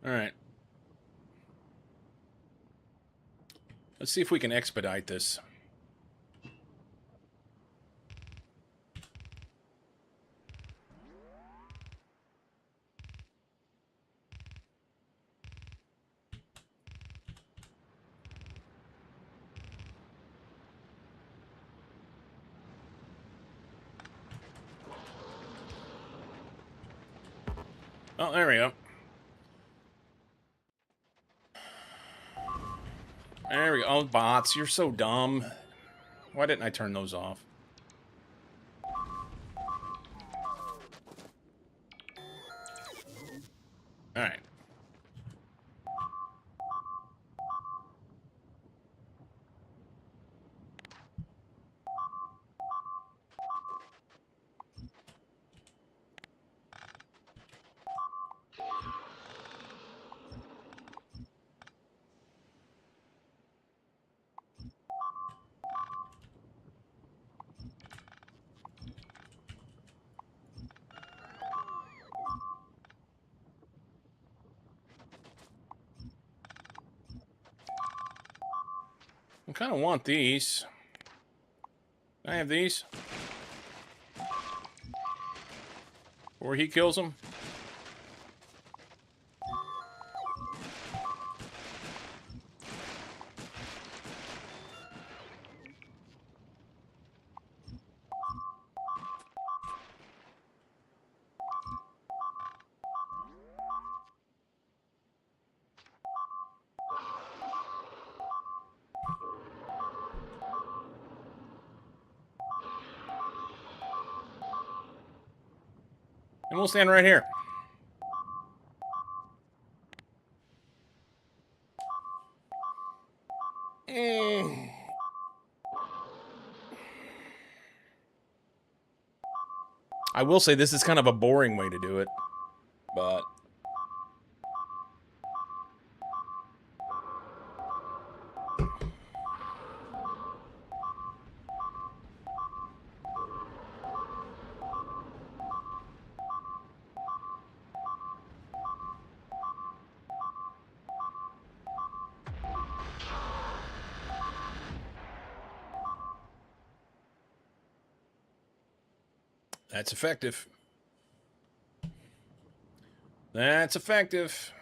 Alright. Let's see if we can expedite this. Oh, there we go. There we go. Oh, bots, you're so dumb. Why didn't I turn those off? Alright. I kind of want these. Can I have these? Before he kills them? And we'll stand right here. I will say this is kind of a boring way to do it, but that's effective. That's effective.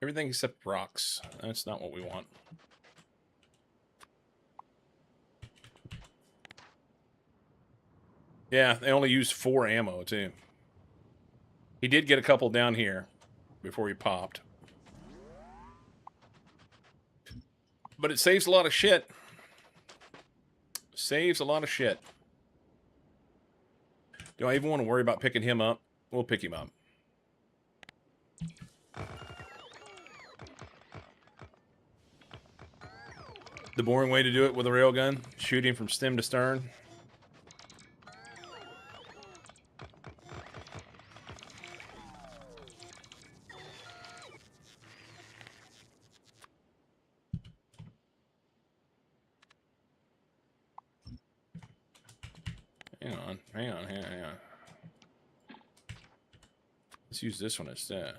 Everything except rocks. That's not what we want. Yeah, they only used 4 ammo, too. He did get a couple down here before he popped. But it saves a lot of shit. Saves a lot of shit. Do I even want to worry about picking him up? We'll pick him up. The boring way to do it with a railgun, shooting from stem to stern. Hang on. Let's use this one instead.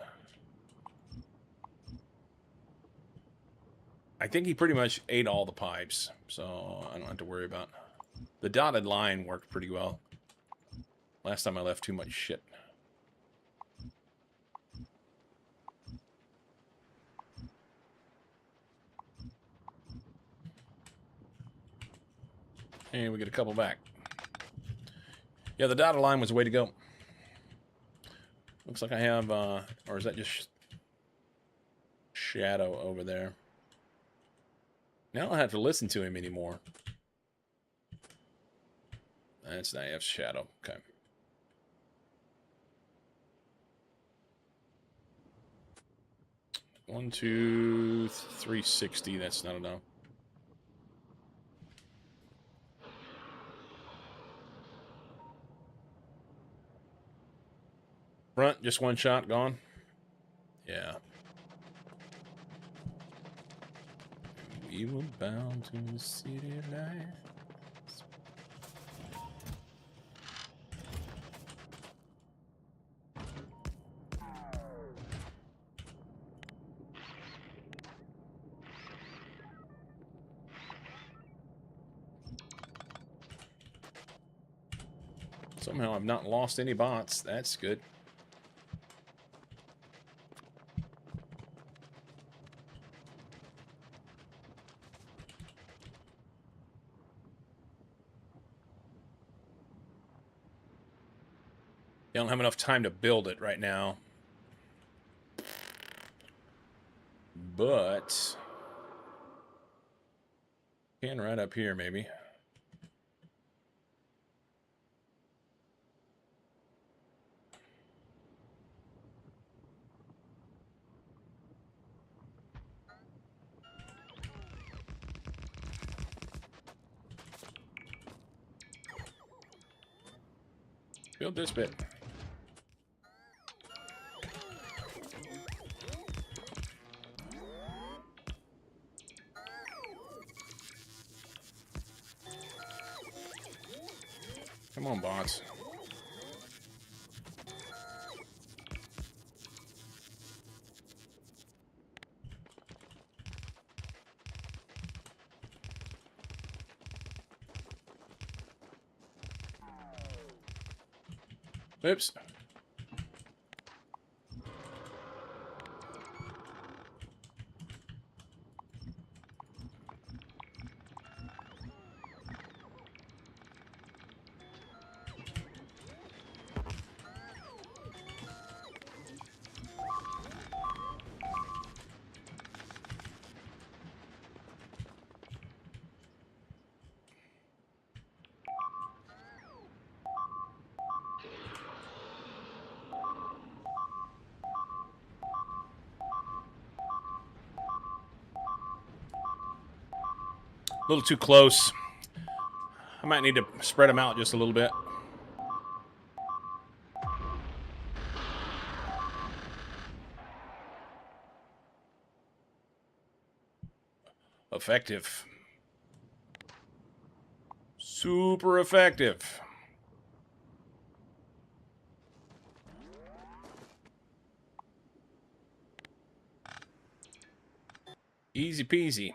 I think he pretty much ate all the pipes, so I don't have to worry about. The dotted line worked pretty well. Last time I left too much shit. And we get a couple back. Yeah, the dotted line was the way to go. Looks like I have, or is that just shadow over there? Now I don't have to listen to him anymore. That's not F shadow. Okay. One, 2, 360. That's not enough. Front, just one shot, gone. Yeah. We were bound to the city lights. Somehow I've not lost any bots. That's good. I don't have enough time to build it right now. But can right up here maybe. Build this bit. Come on, bots. Oops. little too close. I might need to spread them out just a little bit. Effective. Super effective. Easy peasy.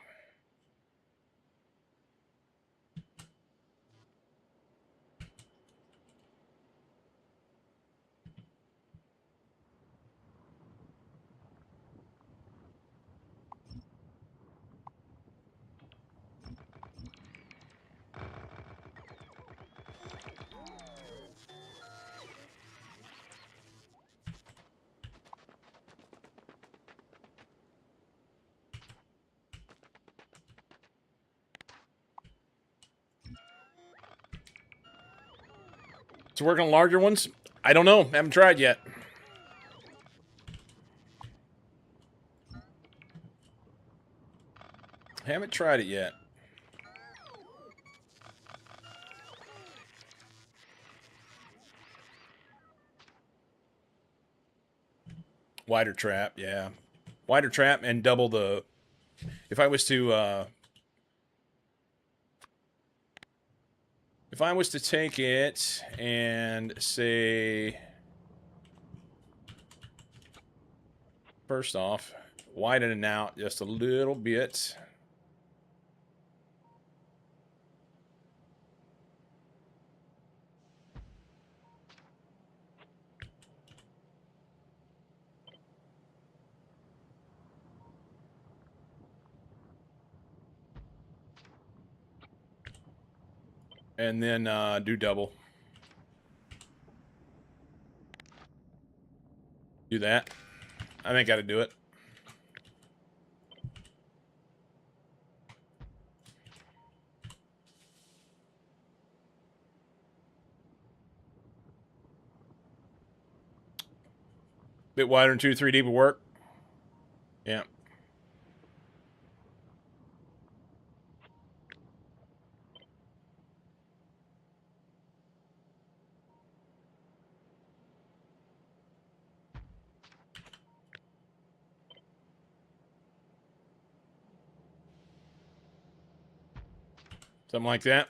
It's working on larger ones? I don't know. Haven't tried yet. Haven't tried it yet. Wider trap, yeah. Wider trap and double the... If I was to... if I was to take it and say... First off, widen it out just a little bit. And then do double. Do that. I think I gotta do it. Bit wider than 2 3D would work. Yeah. Something like that.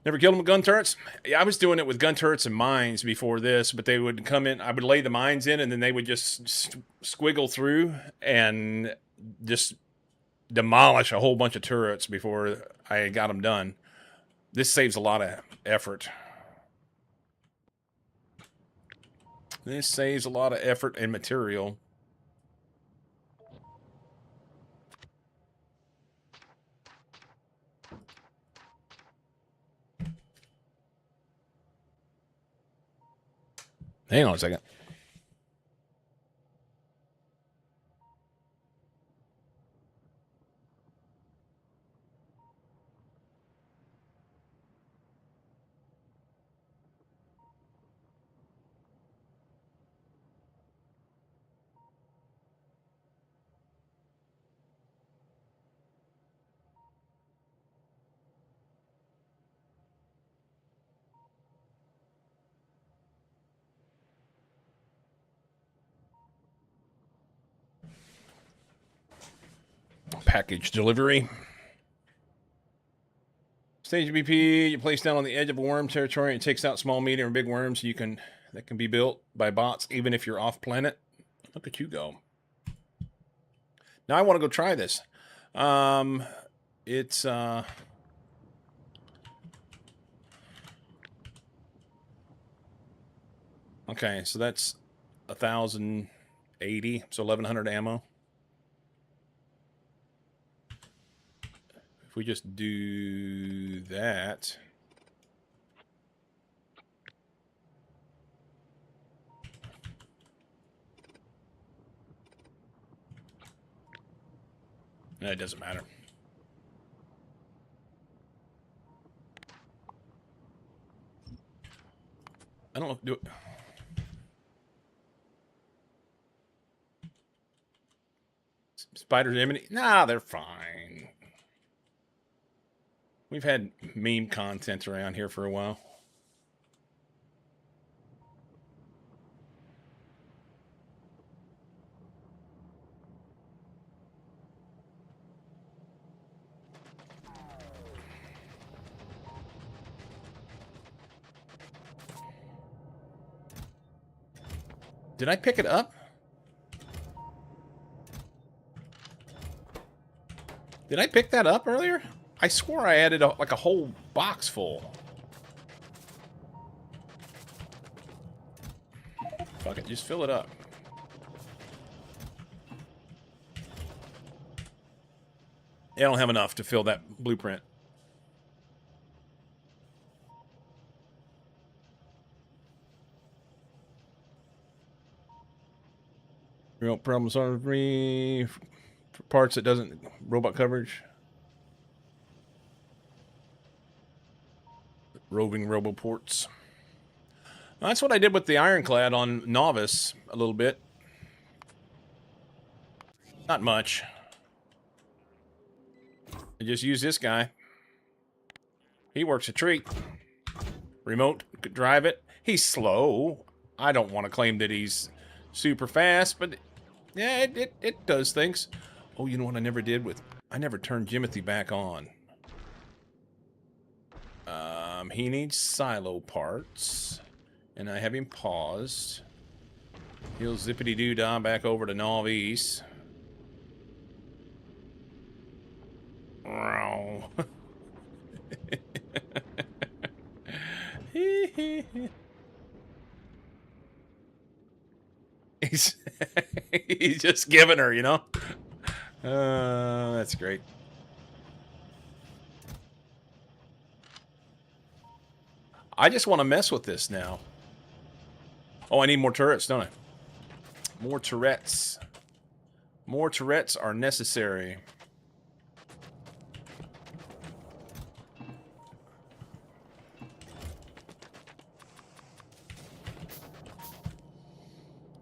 Never killed them with gun turrets? Yeah, I was doing it with gun turrets and mines before this, but they would come in, I would lay the mines in, and then they would just squiggle through and just demolish a whole bunch of turrets before I got them done. This saves a lot of effort. This saves a lot of effort and material. Hang on a second. Package delivery. Stage BP, you place down on the edge of a worm territory. It takes out small, medium, or big worms. That can be built by bots, even if you're off planet. Look at you go. Now I want to go try this. It's okay. So that's 1,080. So 1,100 ammo. If we just do that. No, it doesn't matter. I don't know. Spiders imminent? Nah, they're fine. We've had meme content around here for a while. Did I pick it up? Did I pick that up earlier? I swore I added like a whole box full. Fuck it, just fill it up. I don't have enough to fill that blueprint. Real problem solving free for parts that doesn't robot coverage. Roving roboports. Well, that's what I did with the ironclad on Novice a little bit. Not much. I just use this guy. He works a treat. Remote, could drive it. He's slow. I don't want to claim that he's super fast, but yeah, it does things. Oh, you know what I never did with... I never turned Jimothy back on. He needs silo parts. And I have him paused. He'll zippity-doo-dah back over to Novice. he's he's just giving her, you know? That's great. I just want to mess with this now. Oh, I need more turrets, don't I? More turrets. More turrets are necessary.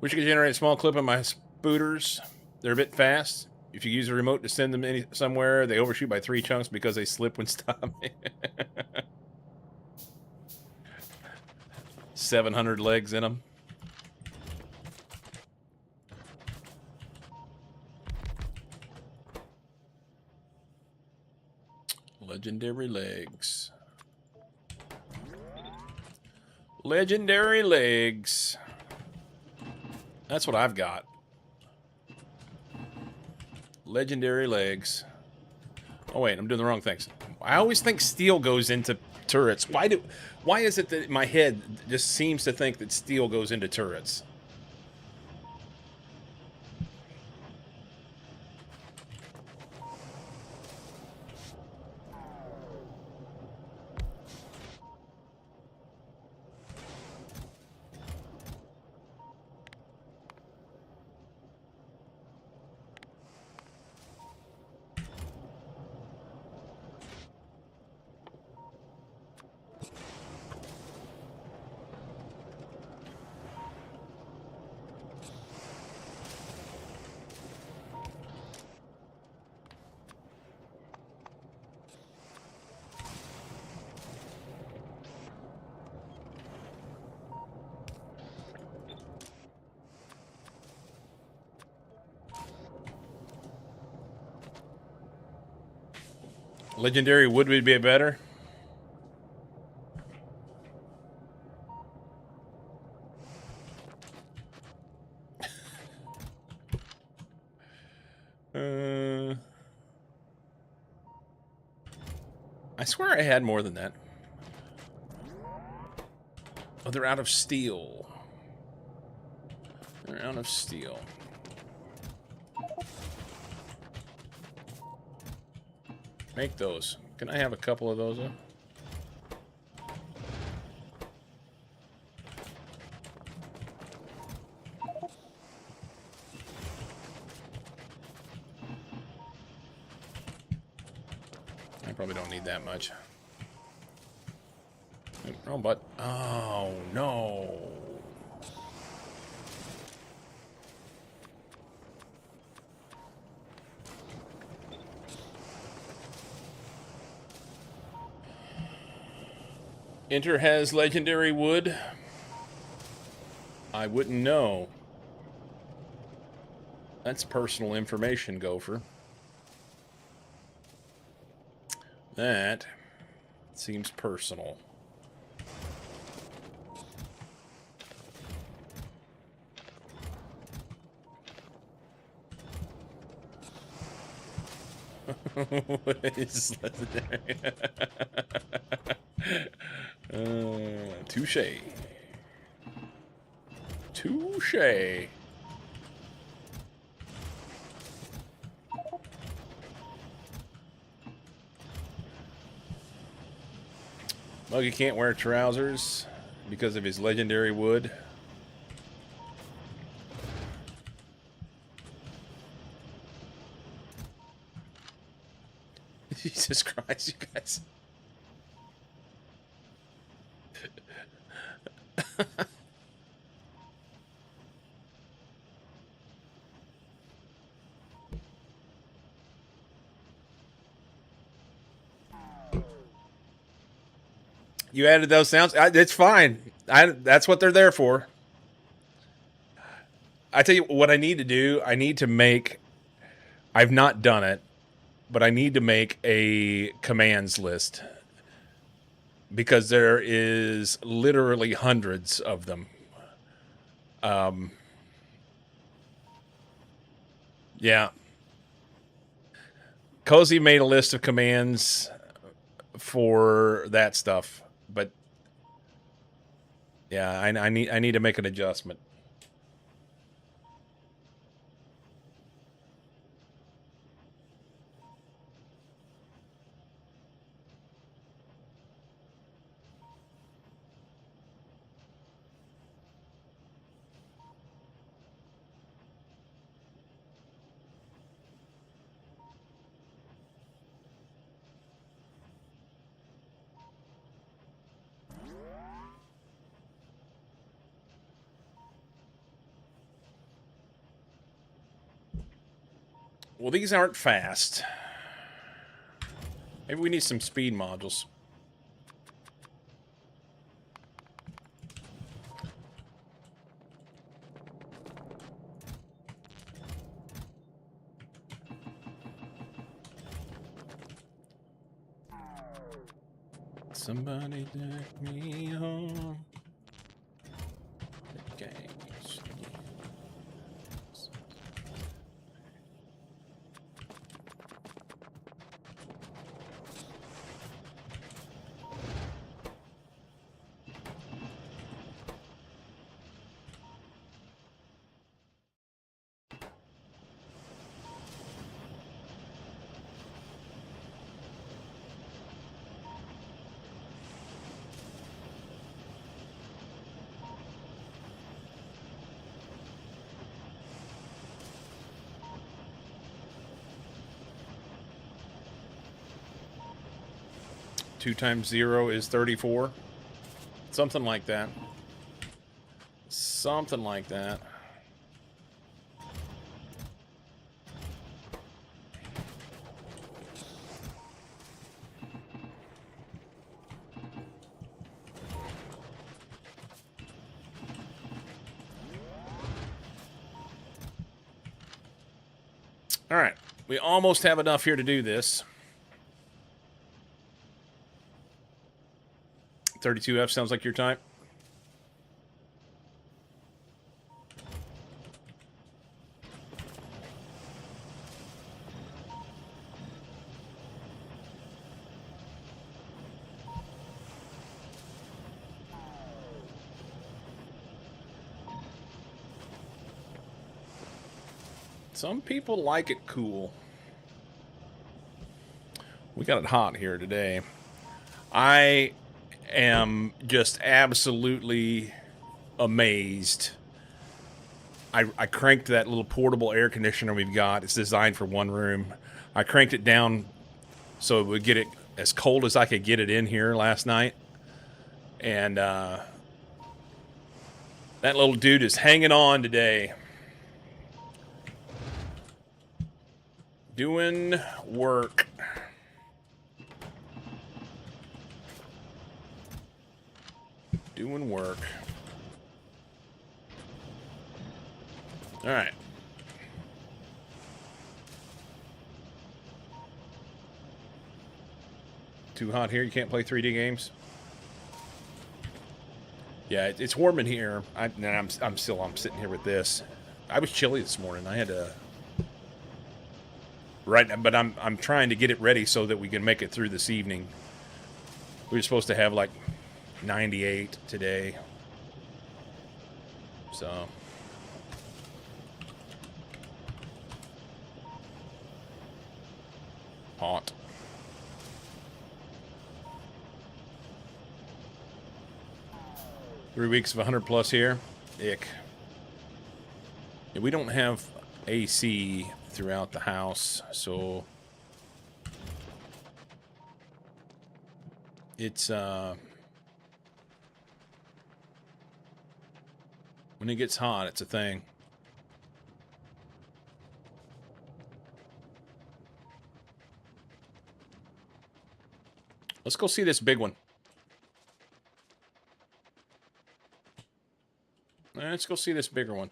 Wish I could generate a small clip of my spooters. They're a bit fast. If you use a remote to send them somewhere, they overshoot by 3 chunks because they slip when stopping. 700 legs in them. Legendary legs. Legendary legs. That's what I've got. Legendary legs. Oh wait, I'm doing the wrong things. I always think steel goes into turrets. Why is it that my head just seems to think that steel goes into turrets? Legendary wood would be better. I swear I had more than that. Oh, they're out of steel. They're out of steel. Make those. Can I have a couple of those? I probably don't need that much. Oh, but... Oh, no. Enter has legendary wood. I wouldn't know. That's personal information, Gopher. That seems personal. What is legendary? Touche. Touche. Muggy can't wear trousers because of his legendary wood. Jesus Christ, you guys. You added those sounds. It's fine. That's what they're there for. I tell you what I need to do. I need to make. I've not done it, but I need to make a commands list because there is literally hundreds of them. Yeah. Cozy made a list of commands for that stuff, but yeah, I need to make an adjustment. Well, these aren't fast. Maybe we need some speed modules. Somebody take me home. Okay. Two times 0 is 34. Something like that. Something like that. All right. We almost have enough here to do this. 32F sounds like your type. Some people like it cool. We got it hot here today. I am just absolutely amazed. I cranked that little portable air conditioner we've got. It's designed for one room. I cranked it down so it would get it as cold as I could get it in here last night. And that little dude is hanging on today. Doing work. Doing work. All right. Too hot here? You can't play 3D games? Yeah, it's warm in here. I'm sitting here with this. I was chilly this morning. I had to... Right, but I'm trying to get it ready so that we can make it through this evening. We were supposed to have like 98 today. So... Hot. Three weeks of 100 plus here. Ick. Yeah, we don't have AC throughout the house, so it's when it gets hot, it's a thing. Let's go see this big one. Let's go see this bigger one.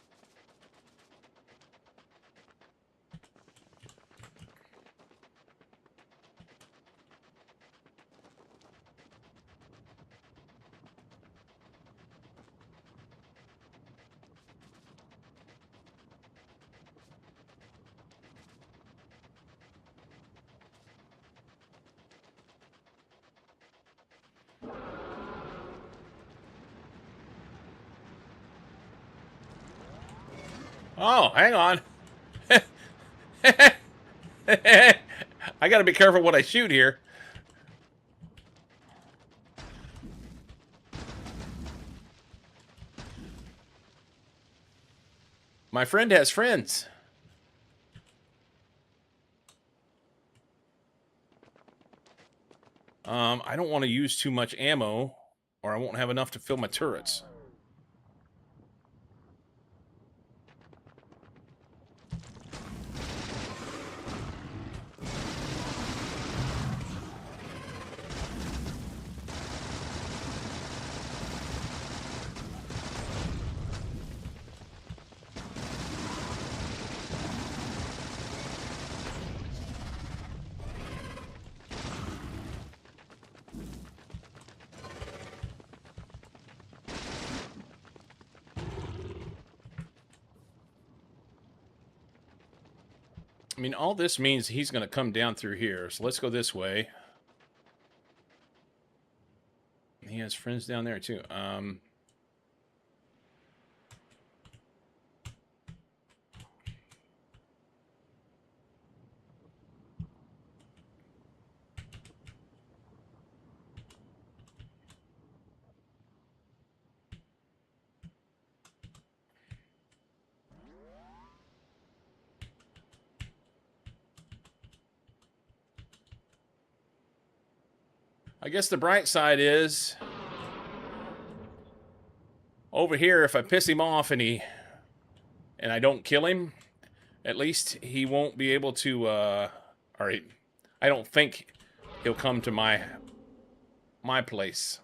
Oh, hang on. I gotta be careful what I shoot here. My friend has friends. I don't want to use too much ammo, or I won't have enough to fill my turrets. I mean, all this means he's going to come down through here. So let's go this way. He has friends down there, too. I guess the bright side is... over here, if I piss him off and I don't kill him, at least he won't be able to, alright, I don't think he'll come to my place.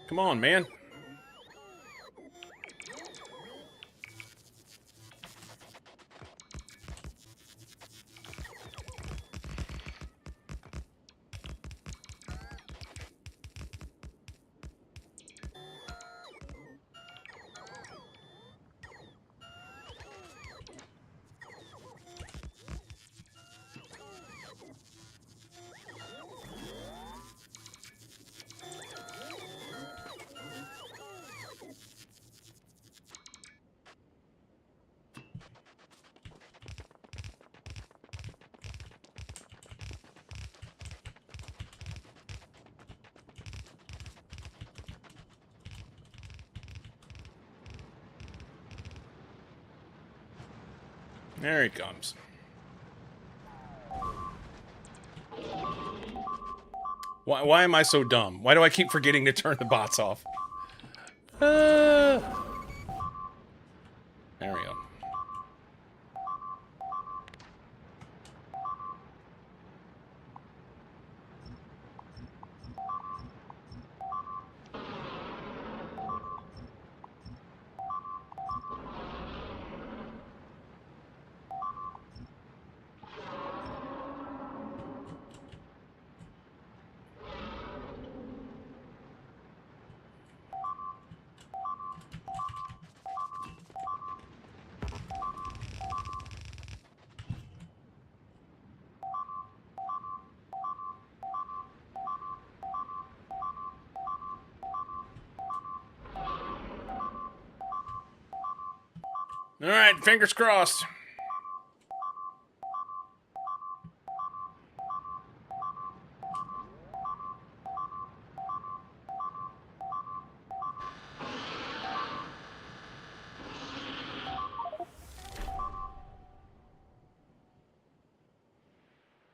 Come on, man. There he comes. Why am I so dumb? Why do I keep forgetting to turn the bots off? There we go. All right, fingers crossed.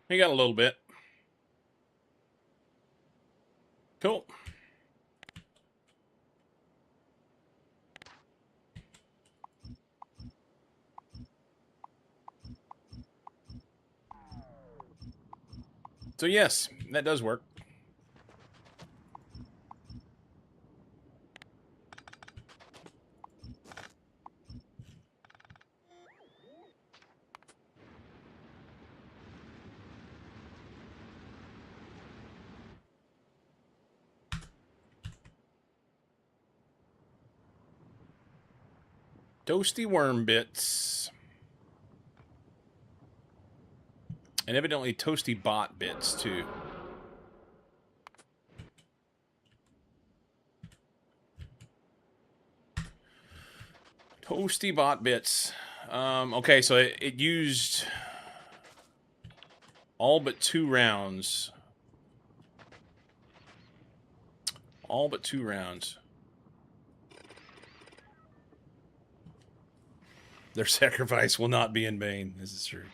He got a little bit. Cool. So yes, that does work. Toasty worm bits. And evidently toasty bot bits, too. Toasty bot bits. Okay, so it used all but 2 rounds. All but 2 rounds. Their sacrifice will not be in vain. This is true.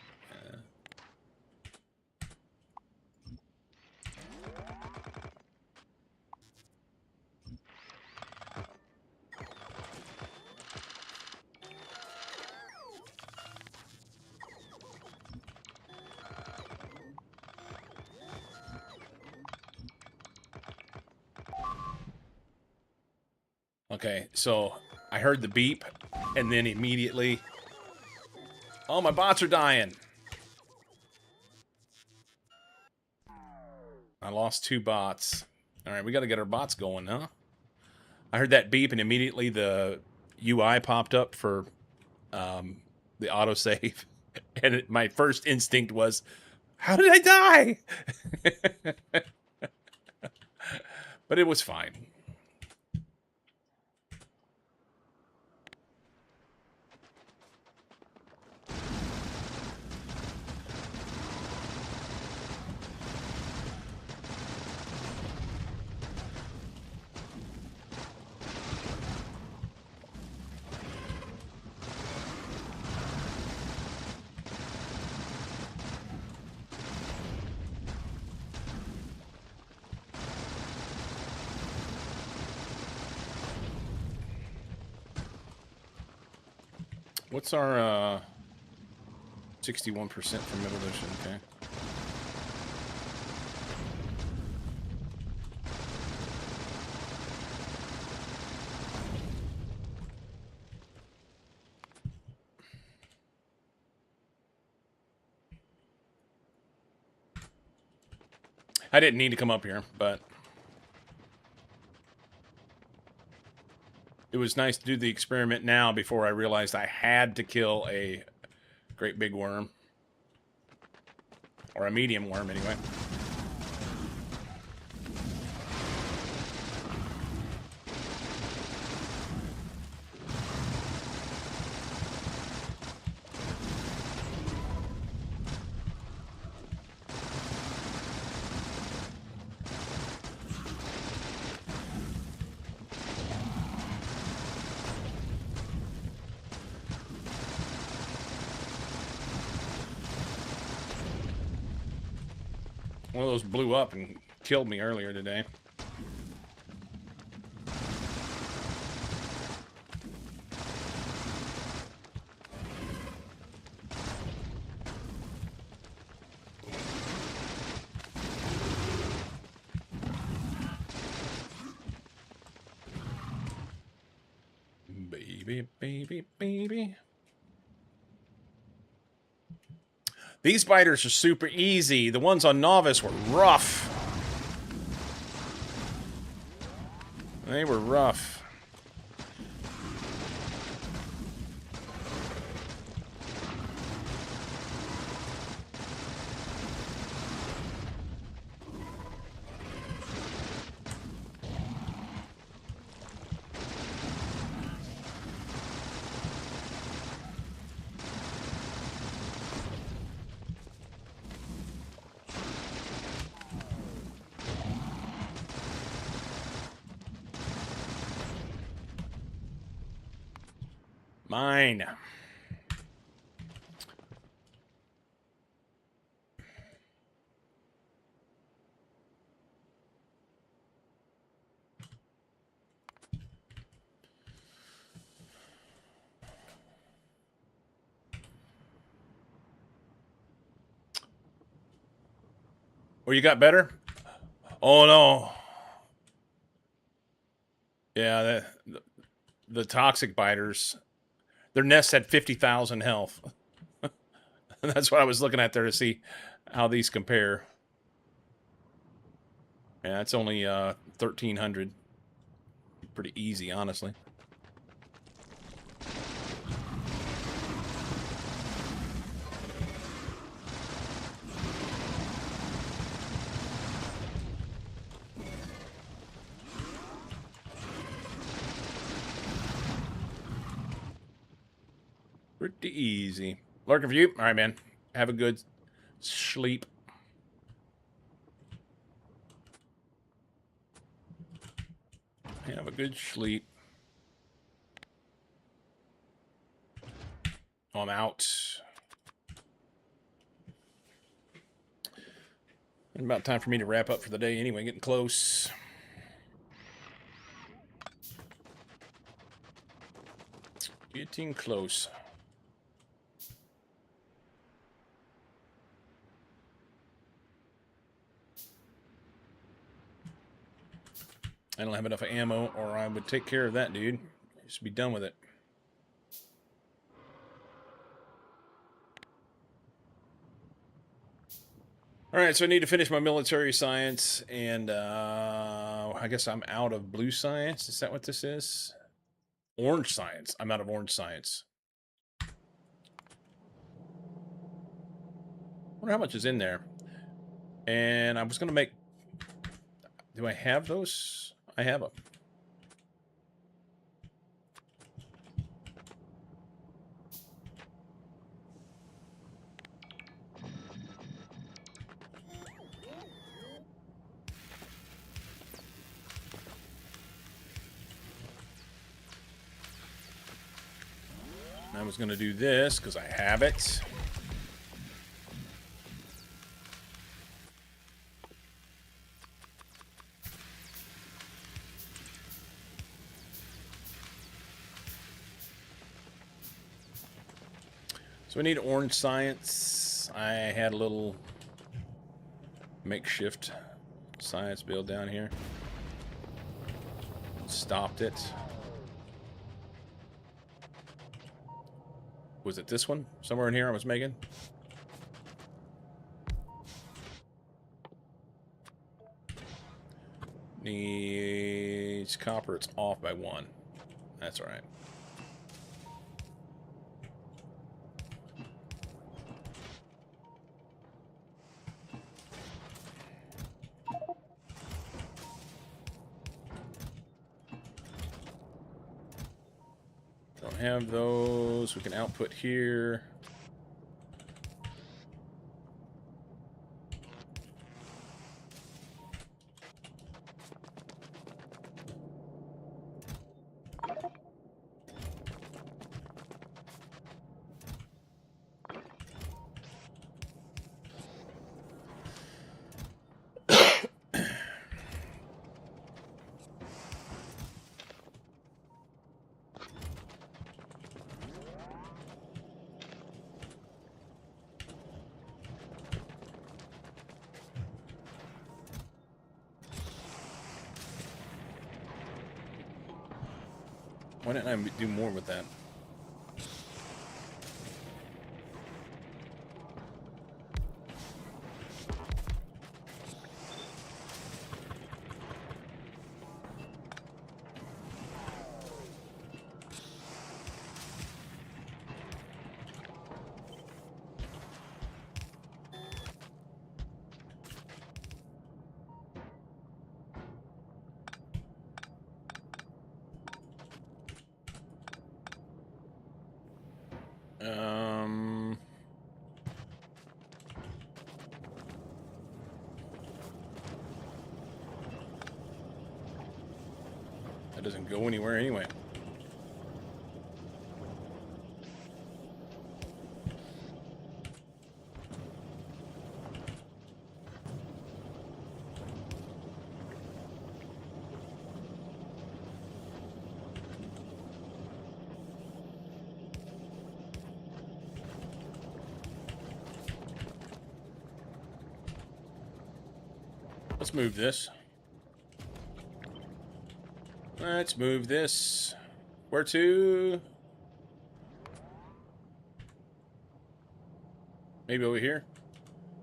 Okay, so I heard the beep, and then immediately... Oh, my bots are dying. I lost 2 bots. Alright, we gotta get our bots going, huh? I heard that beep, and immediately the UI popped up for the autosave. And my first instinct was, how did I die? But it was fine. What's our 61% from evolution? Okay. I didn't need to come up here, but it was nice to do the experiment now before I realized I had to kill a great big worm. Or a medium worm, anyway. One of those blew up and killed me earlier today. Baby, baby, baby. These biters are super easy. The ones on Novice were rough. They were rough. Mine. Oh, you got better? Oh, no. Yeah, the toxic biters, their nests had 50,000 health. That's what I was looking at there to see how these compare. Yeah, it's only 1,300. Pretty easy, honestly. Pretty easy. Lurking for you. All right, man. Have a good sleep. Have a good sleep. I'm out. It's about time for me to wrap up for the day anyway. Getting close. Getting close. I don't have enough ammo, or I would take care of that dude. Just be done with it. All right, so I need to finish my military science, and I guess I'm out of blue science. Is that what this is? Orange science. I'm out of orange science. Wonder how much is in there. And I was going to make... Do I have those? I have them. I was going to do this because I have it. So we need orange science. I had a little makeshift science build down here. Stopped it. Was it this one? Somewhere in here I was making? Needs copper. It's off by 1. That's all right. Don't have those. We can output here. Why didn't I do more with that? That doesn't go anywhere anyway. Let's move this. Let's move this. Where to? Maybe over here.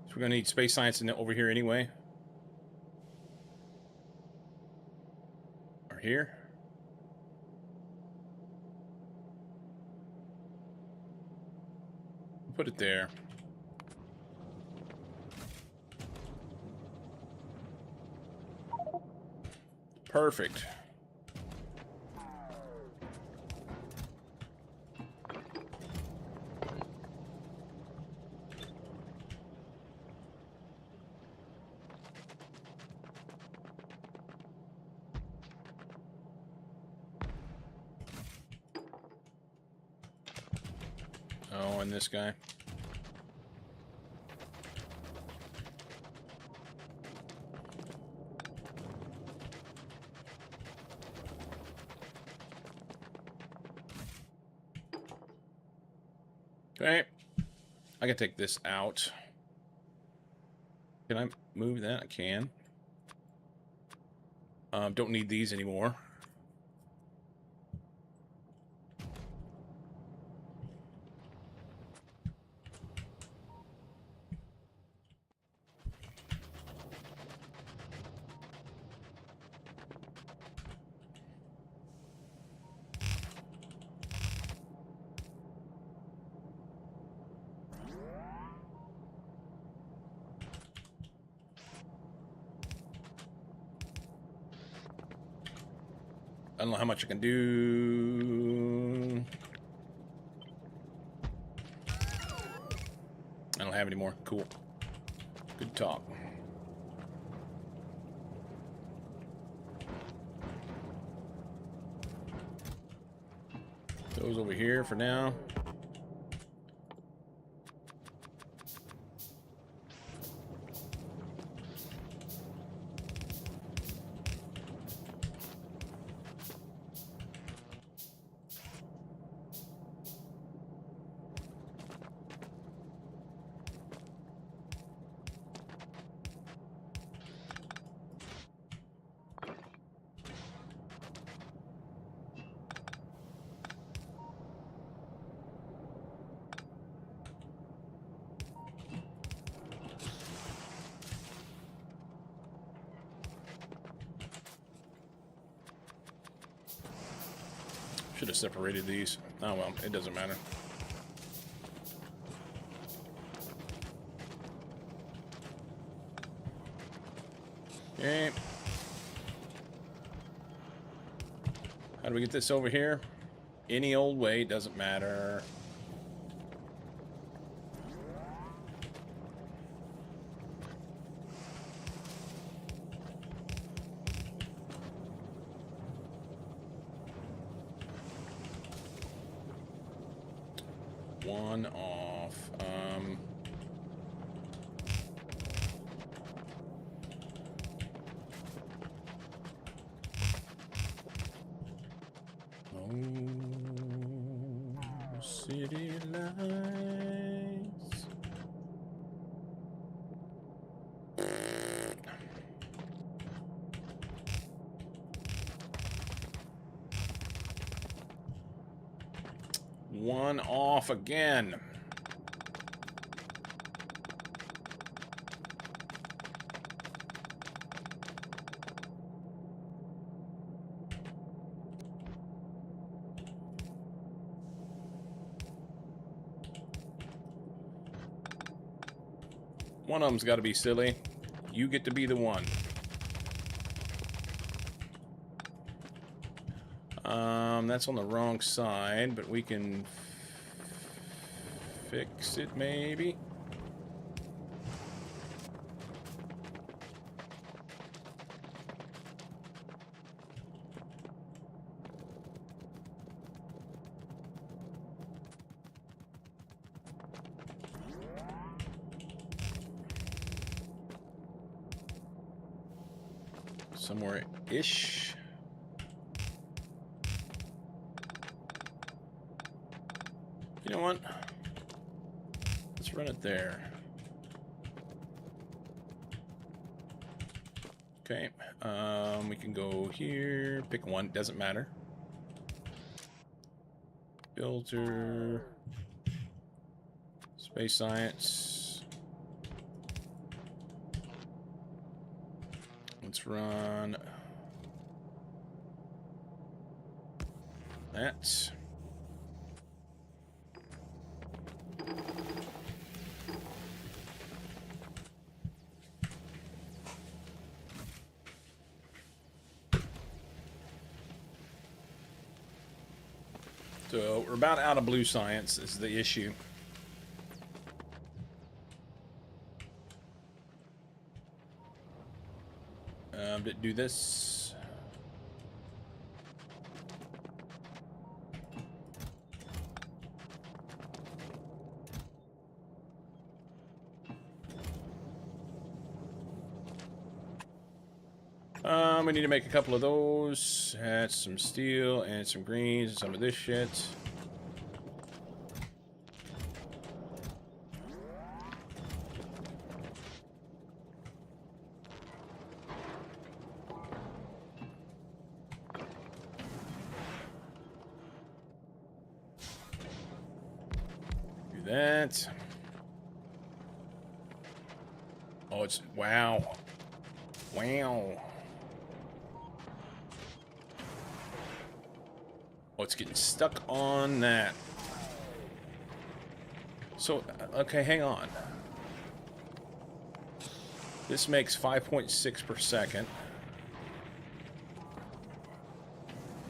So we're gonna need space science in over here anyway. Or here. Put it there. Perfect. Oh, and this guy. Okay. I can take this out. Can I move that? I can. Don't need these anymore. I don't know how much I can do. I don't have any more. Cool. Good talk. Those over here for now. Should have separated these. Oh well, it doesn't matter. Okay. How do we get this over here? Any old way, doesn't matter. One off. Oh, city lights. One off again. One of them's got to be silly. You get to be the one. That's on the wrong side, but we can fix it maybe. Somewhere-ish. You know what? Let's run it there. Okay. We can go here. Pick one. Doesn't matter. Filter. Space science. Let's run that. So we're about out of blue science is the issue. Do this. We need to make a couple of those. Add some steel and some greens and some of this shit. Do that. Oh, it's wow. Wow. Oh, it's getting stuck on that. So, okay, hang on. This makes 5.6 per second.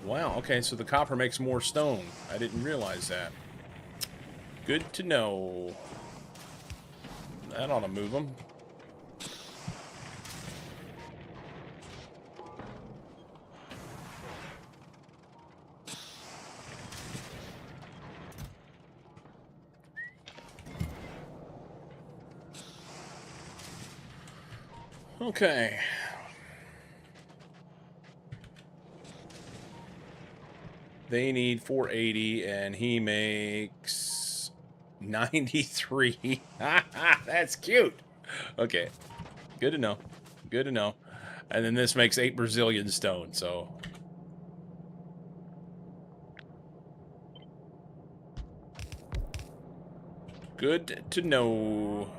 Wow, okay, so the copper makes more stone. I didn't realize that. Good to know. That ought to move them. Okay. They need 480, and he makes 93. That's cute. Okay. Good to know. Good to know. And then this makes 8 Brazilian stone, so... Good to know.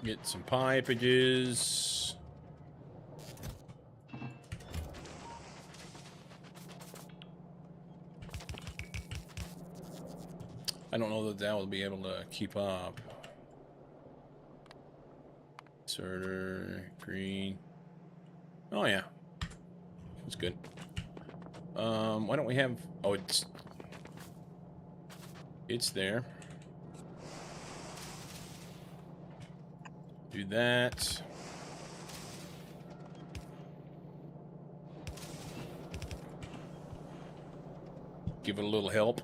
Get some pipages. I don't know that that will be able to keep up. Inserter, green. Oh yeah, that's good. Why don't we have? Oh, it's It's there. Do that. Give it a little help.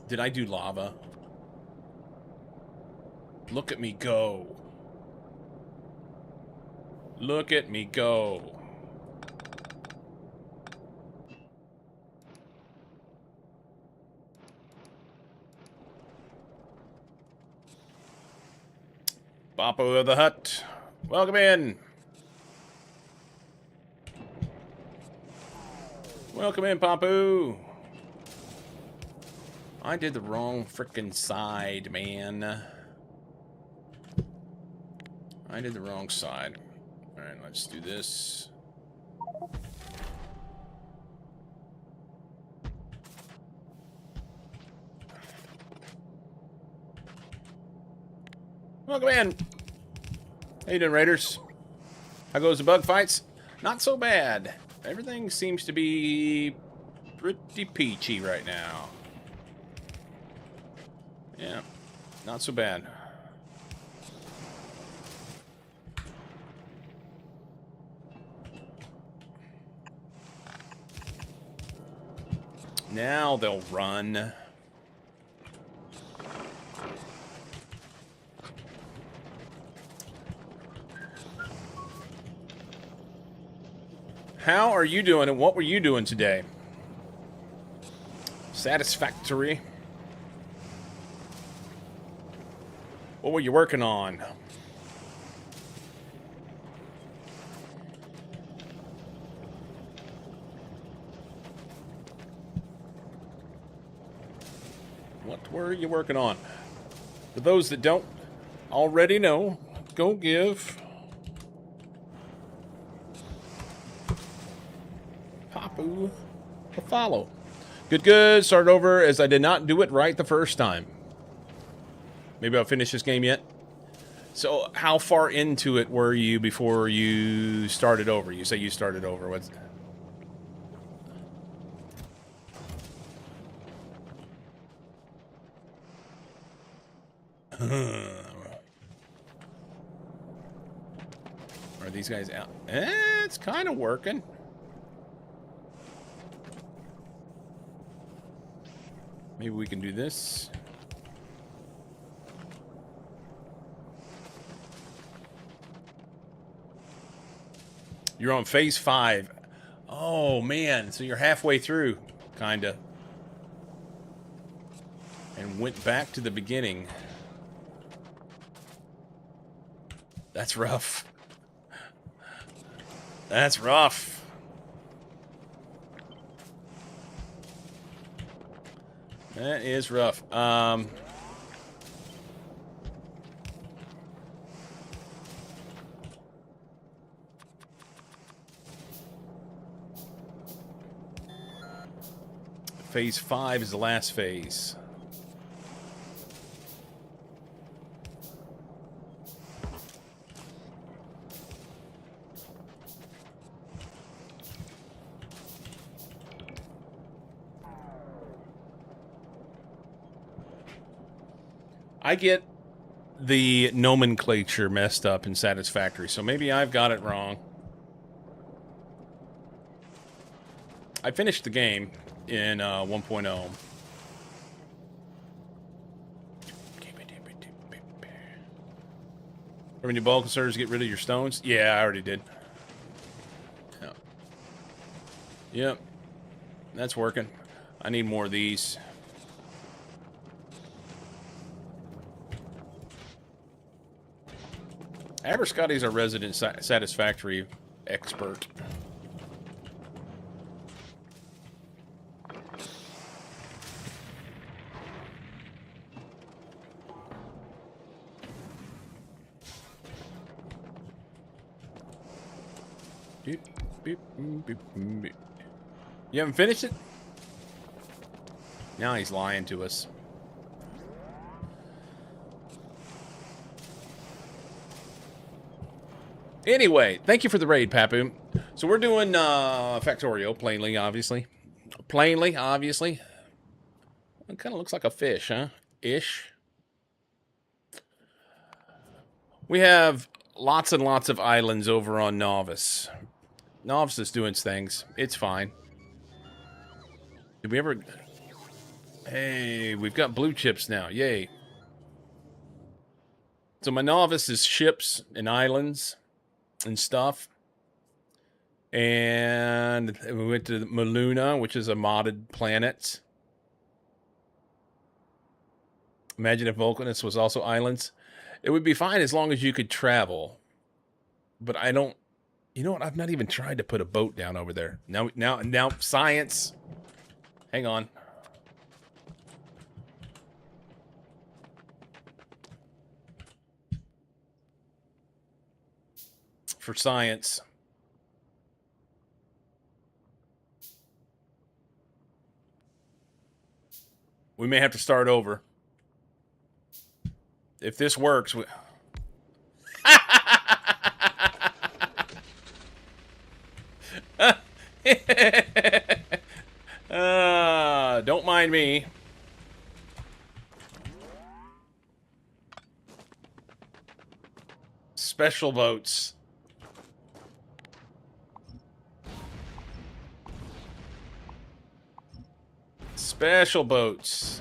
Did I do lava? Look at me go. Look at me go. Boppo of the Hut. Welcome in. Welcome in, Papu. I did the wrong frickin' side, man. I did the wrong side. Alright, let's do this. Welcome in. How you doing, Raiders? How goes the bug fights? Not so bad. Everything seems to be pretty peachy right now. Yeah, not so bad. Now they'll run. How are you doing, and what were you doing today? Satisfactory. What were you working on? What were you working on? For those that don't already know, go give Papu a follow. Good. Start over as I did not do it right the first time. Maybe I'll finish this game yet. So, how far into it were you before you started over? You say you started over. What's... Are these guys out? It's kind of working. Maybe we can do this. You're on phase 5. Oh, man. So you're halfway through, kind of. And went back to the beginning. That's rough. That's rough. That is rough. Phase 5 is the last phase. I get the nomenclature messed up in Satisfactory, so maybe I've got it wrong. I finished the game in 1.0. When your ball concerns get rid of your stones? Yeah, I already did. Yep. That's working. I need more of these. Aberscotty's our resident Satisfactory expert. You haven't finished it? Now he's lying to us. Anyway, thank you for the raid, Papu. So we're doing Factorio, plainly, obviously. Plainly, obviously. It kind of looks like a fish, huh? Ish. We have lots and lots of islands over on Novice. Novice is doing things. It's fine. Did we ever... Hey, we've got blue chips now. Yay. So my Novice is ships and islands and stuff. And we went to Maluna, which is a modded planet. Imagine if Vulcanus was also islands. It would be fine as long as you could travel. But I don't... You know what? I've not even tried to put a boat down over there. Now, science. Hang on. For science. We may have to start over. If this works... don't mind me. Special boats. Special boats.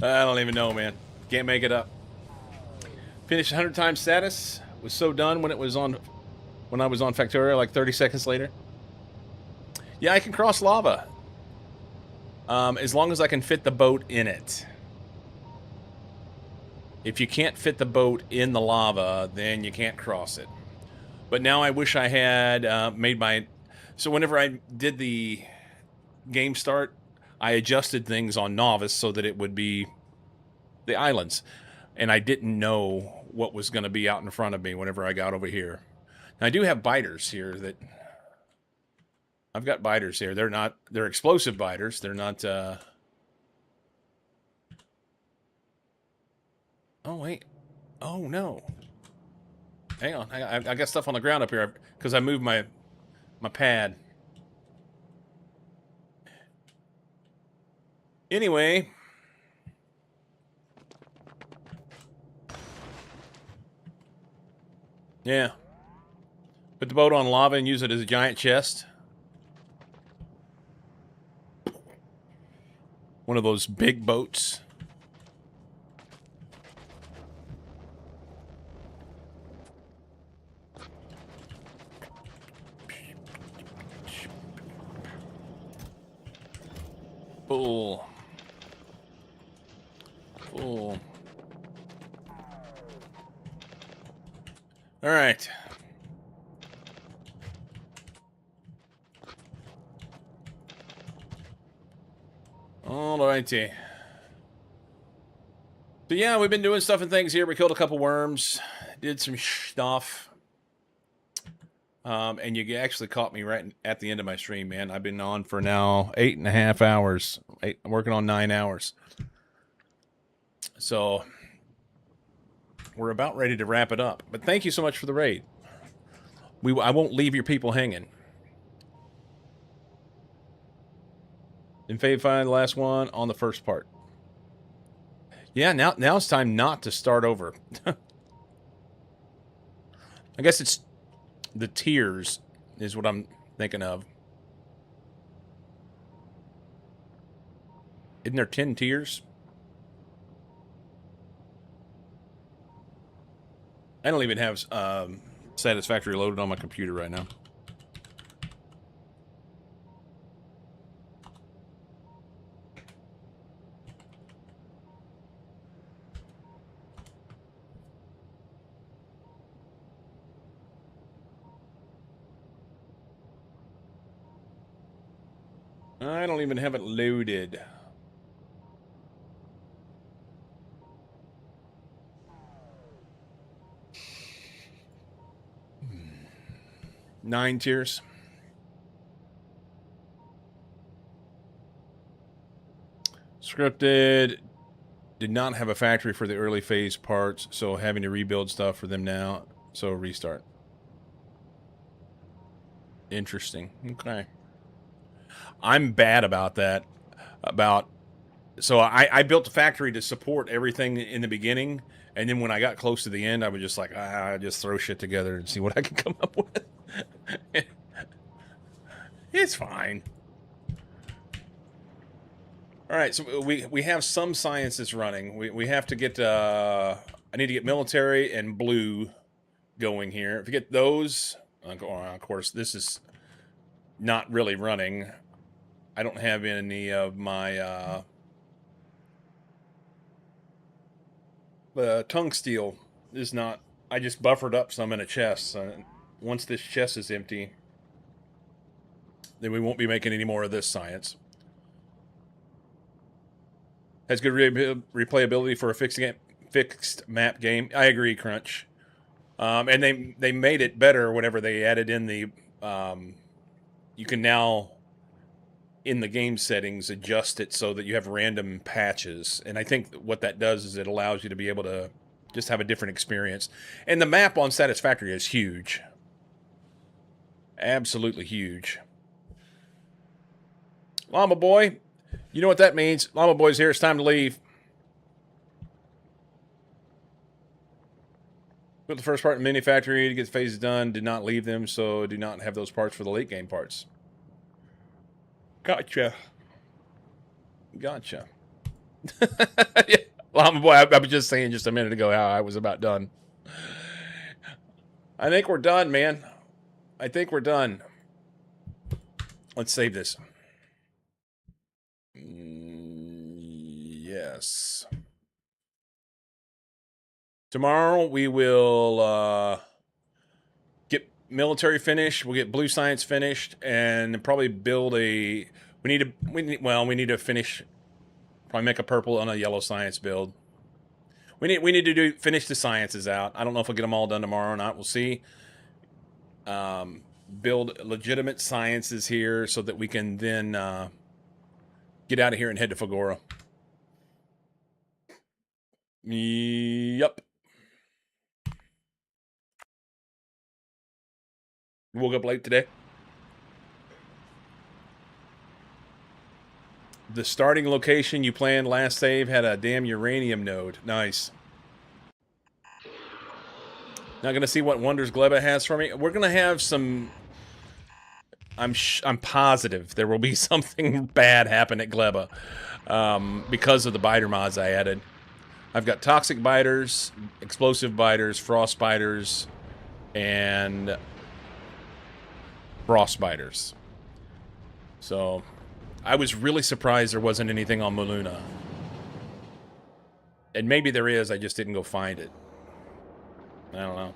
I don't even know, man. Can't make it up. Finished 100 times status. Was so done when I was on Factorio, like 30 seconds later. Yeah, I can cross lava. As long as I can fit the boat in it. If you can't fit the boat in the lava, then you can't cross it. But now I wish I had made my... So whenever I did the game start, I adjusted things on Novice so that it would be the islands. And I didn't know what was going to be out in front of me whenever I got over here. Now, I do have biters here that... I've got biters here. They're explosive biters. They're not... Oh, wait. Oh, no. Hang on. I got stuff on the ground up here because I moved my pad. Anyway. Yeah. Put the boat on lava and use it as a giant chest. One of those big boats. Full. Full. All right. Alrighty. So yeah, we've been doing stuff and things here. We killed a couple worms. Did some stuff. And you actually caught me right at the end of my stream, man. I've been on for now 8.5 hours. I'm working on 9 hours. So we're about ready to wrap it up. But thank you so much for the raid. I won't leave your people hanging. And Fave find the last one on the first part. Yeah, now it's time not to start over. I guess it's the tiers is what I'm thinking of. Isn't there 10 tiers? I don't even have Satisfactory loaded on my computer right now. I don't even have it loaded. Nine tiers. Scripted. Did not have a factory for the early phase parts, so having to rebuild stuff for them now. So restart. Interesting. Okay. I'm bad about that. So I built a factory to support everything in the beginning, and then when I got close to the end, I was just like, I just throw shit together and see what I can come up with. It's fine. All right, so we have some sciences running. We have to get I need to get military and blue going here. If you get those, of course, this is not really running. I don't have any of my the tungsteel is not. I just buffered up some in a chest. So once this chest is empty, then we won't be making any more of this science. Has good replayability for a fixed map game. I agree, Crunch. And they made it better whenever they added in the. You can now, in the game settings, adjust it so that you have random patches. And I think what that does is it allows you to be able to just have a different experience. And the map on Satisfactory is huge. Absolutely huge. Llama Boy, you know what that means. Llama Boy's here. It's time to leave. Put the first part in the mini factory to get the phases done. Did not leave them, so do not have those parts for the late game parts. Gotcha. Gotcha. Yeah. Llama Boy, I was just saying just a minute ago how I was about done. I think we're done, man. I think we're done. Let's save this. Yes. Tomorrow we will get military finished. We'll get blue science finished, and probably build a. We need to finish. Probably make a purple and a yellow science build. We need to finish the sciences out. I don't know if we'll get them all done tomorrow or not. We'll see. Build legitimate sciences here so that we can then get out of here and head to Fagora. Yep. Woke up late today. The starting location you planned last save had a damn uranium node. Nice. Not gonna see what wonders Gleba has for me. We're gonna have some. I'm positive there will be something bad happen at Gleba because of the biter mods I added. I've got toxic biters, explosive biters, frost biters, and frost biters. So I was really surprised there wasn't anything on Maluna. And maybe there is, I just didn't go find it. I don't know.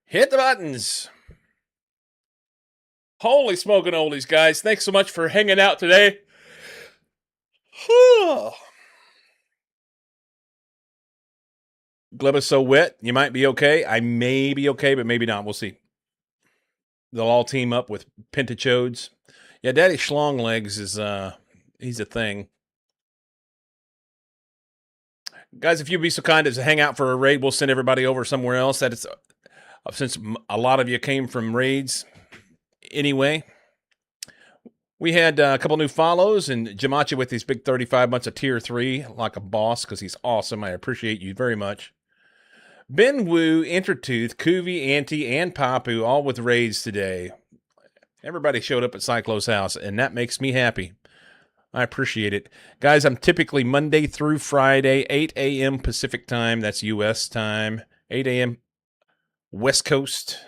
Hit the buttons! Holy smoking oldies, guys. Thanks so much for hanging out today. Gleba's so wet, you might be okay. I may be okay, but maybe not. We'll see. They'll all team up with Pentachodes. Yeah, Daddy Schlonglegs is, he's a thing. Guys, if you'd be so kind as to hang out for a raid, we'll send everybody over somewhere else. That is, since a lot of you came from raids anyway. We had a couple new follows, and Jamachi with these big 35 months of tier 3, like a boss, because he's awesome. I appreciate you very much. Ben Wu, Intertooth, Kuvi, Auntie, and Papu, all with raids today. Everybody showed up at Cyclo's house, and that makes me happy. I appreciate it. Guys, I'm typically Monday through Friday, 8 a.m. Pacific time. That's U.S. time. 8 a.m. West Coast.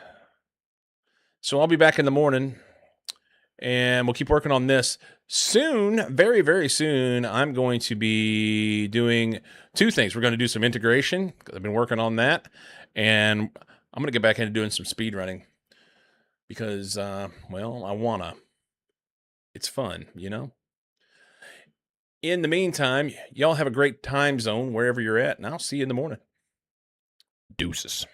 So I'll be back in the morning, and we'll keep working on this. Soon, very, very soon, I'm going to be doing two things. We're going to do some integration. I've been working on that. And I'm going to get back into doing some speed running. Because, well, I want to. It's fun, you know? In the meantime, y'all have a great time zone wherever you're at, and I'll see you in the morning. Deuces.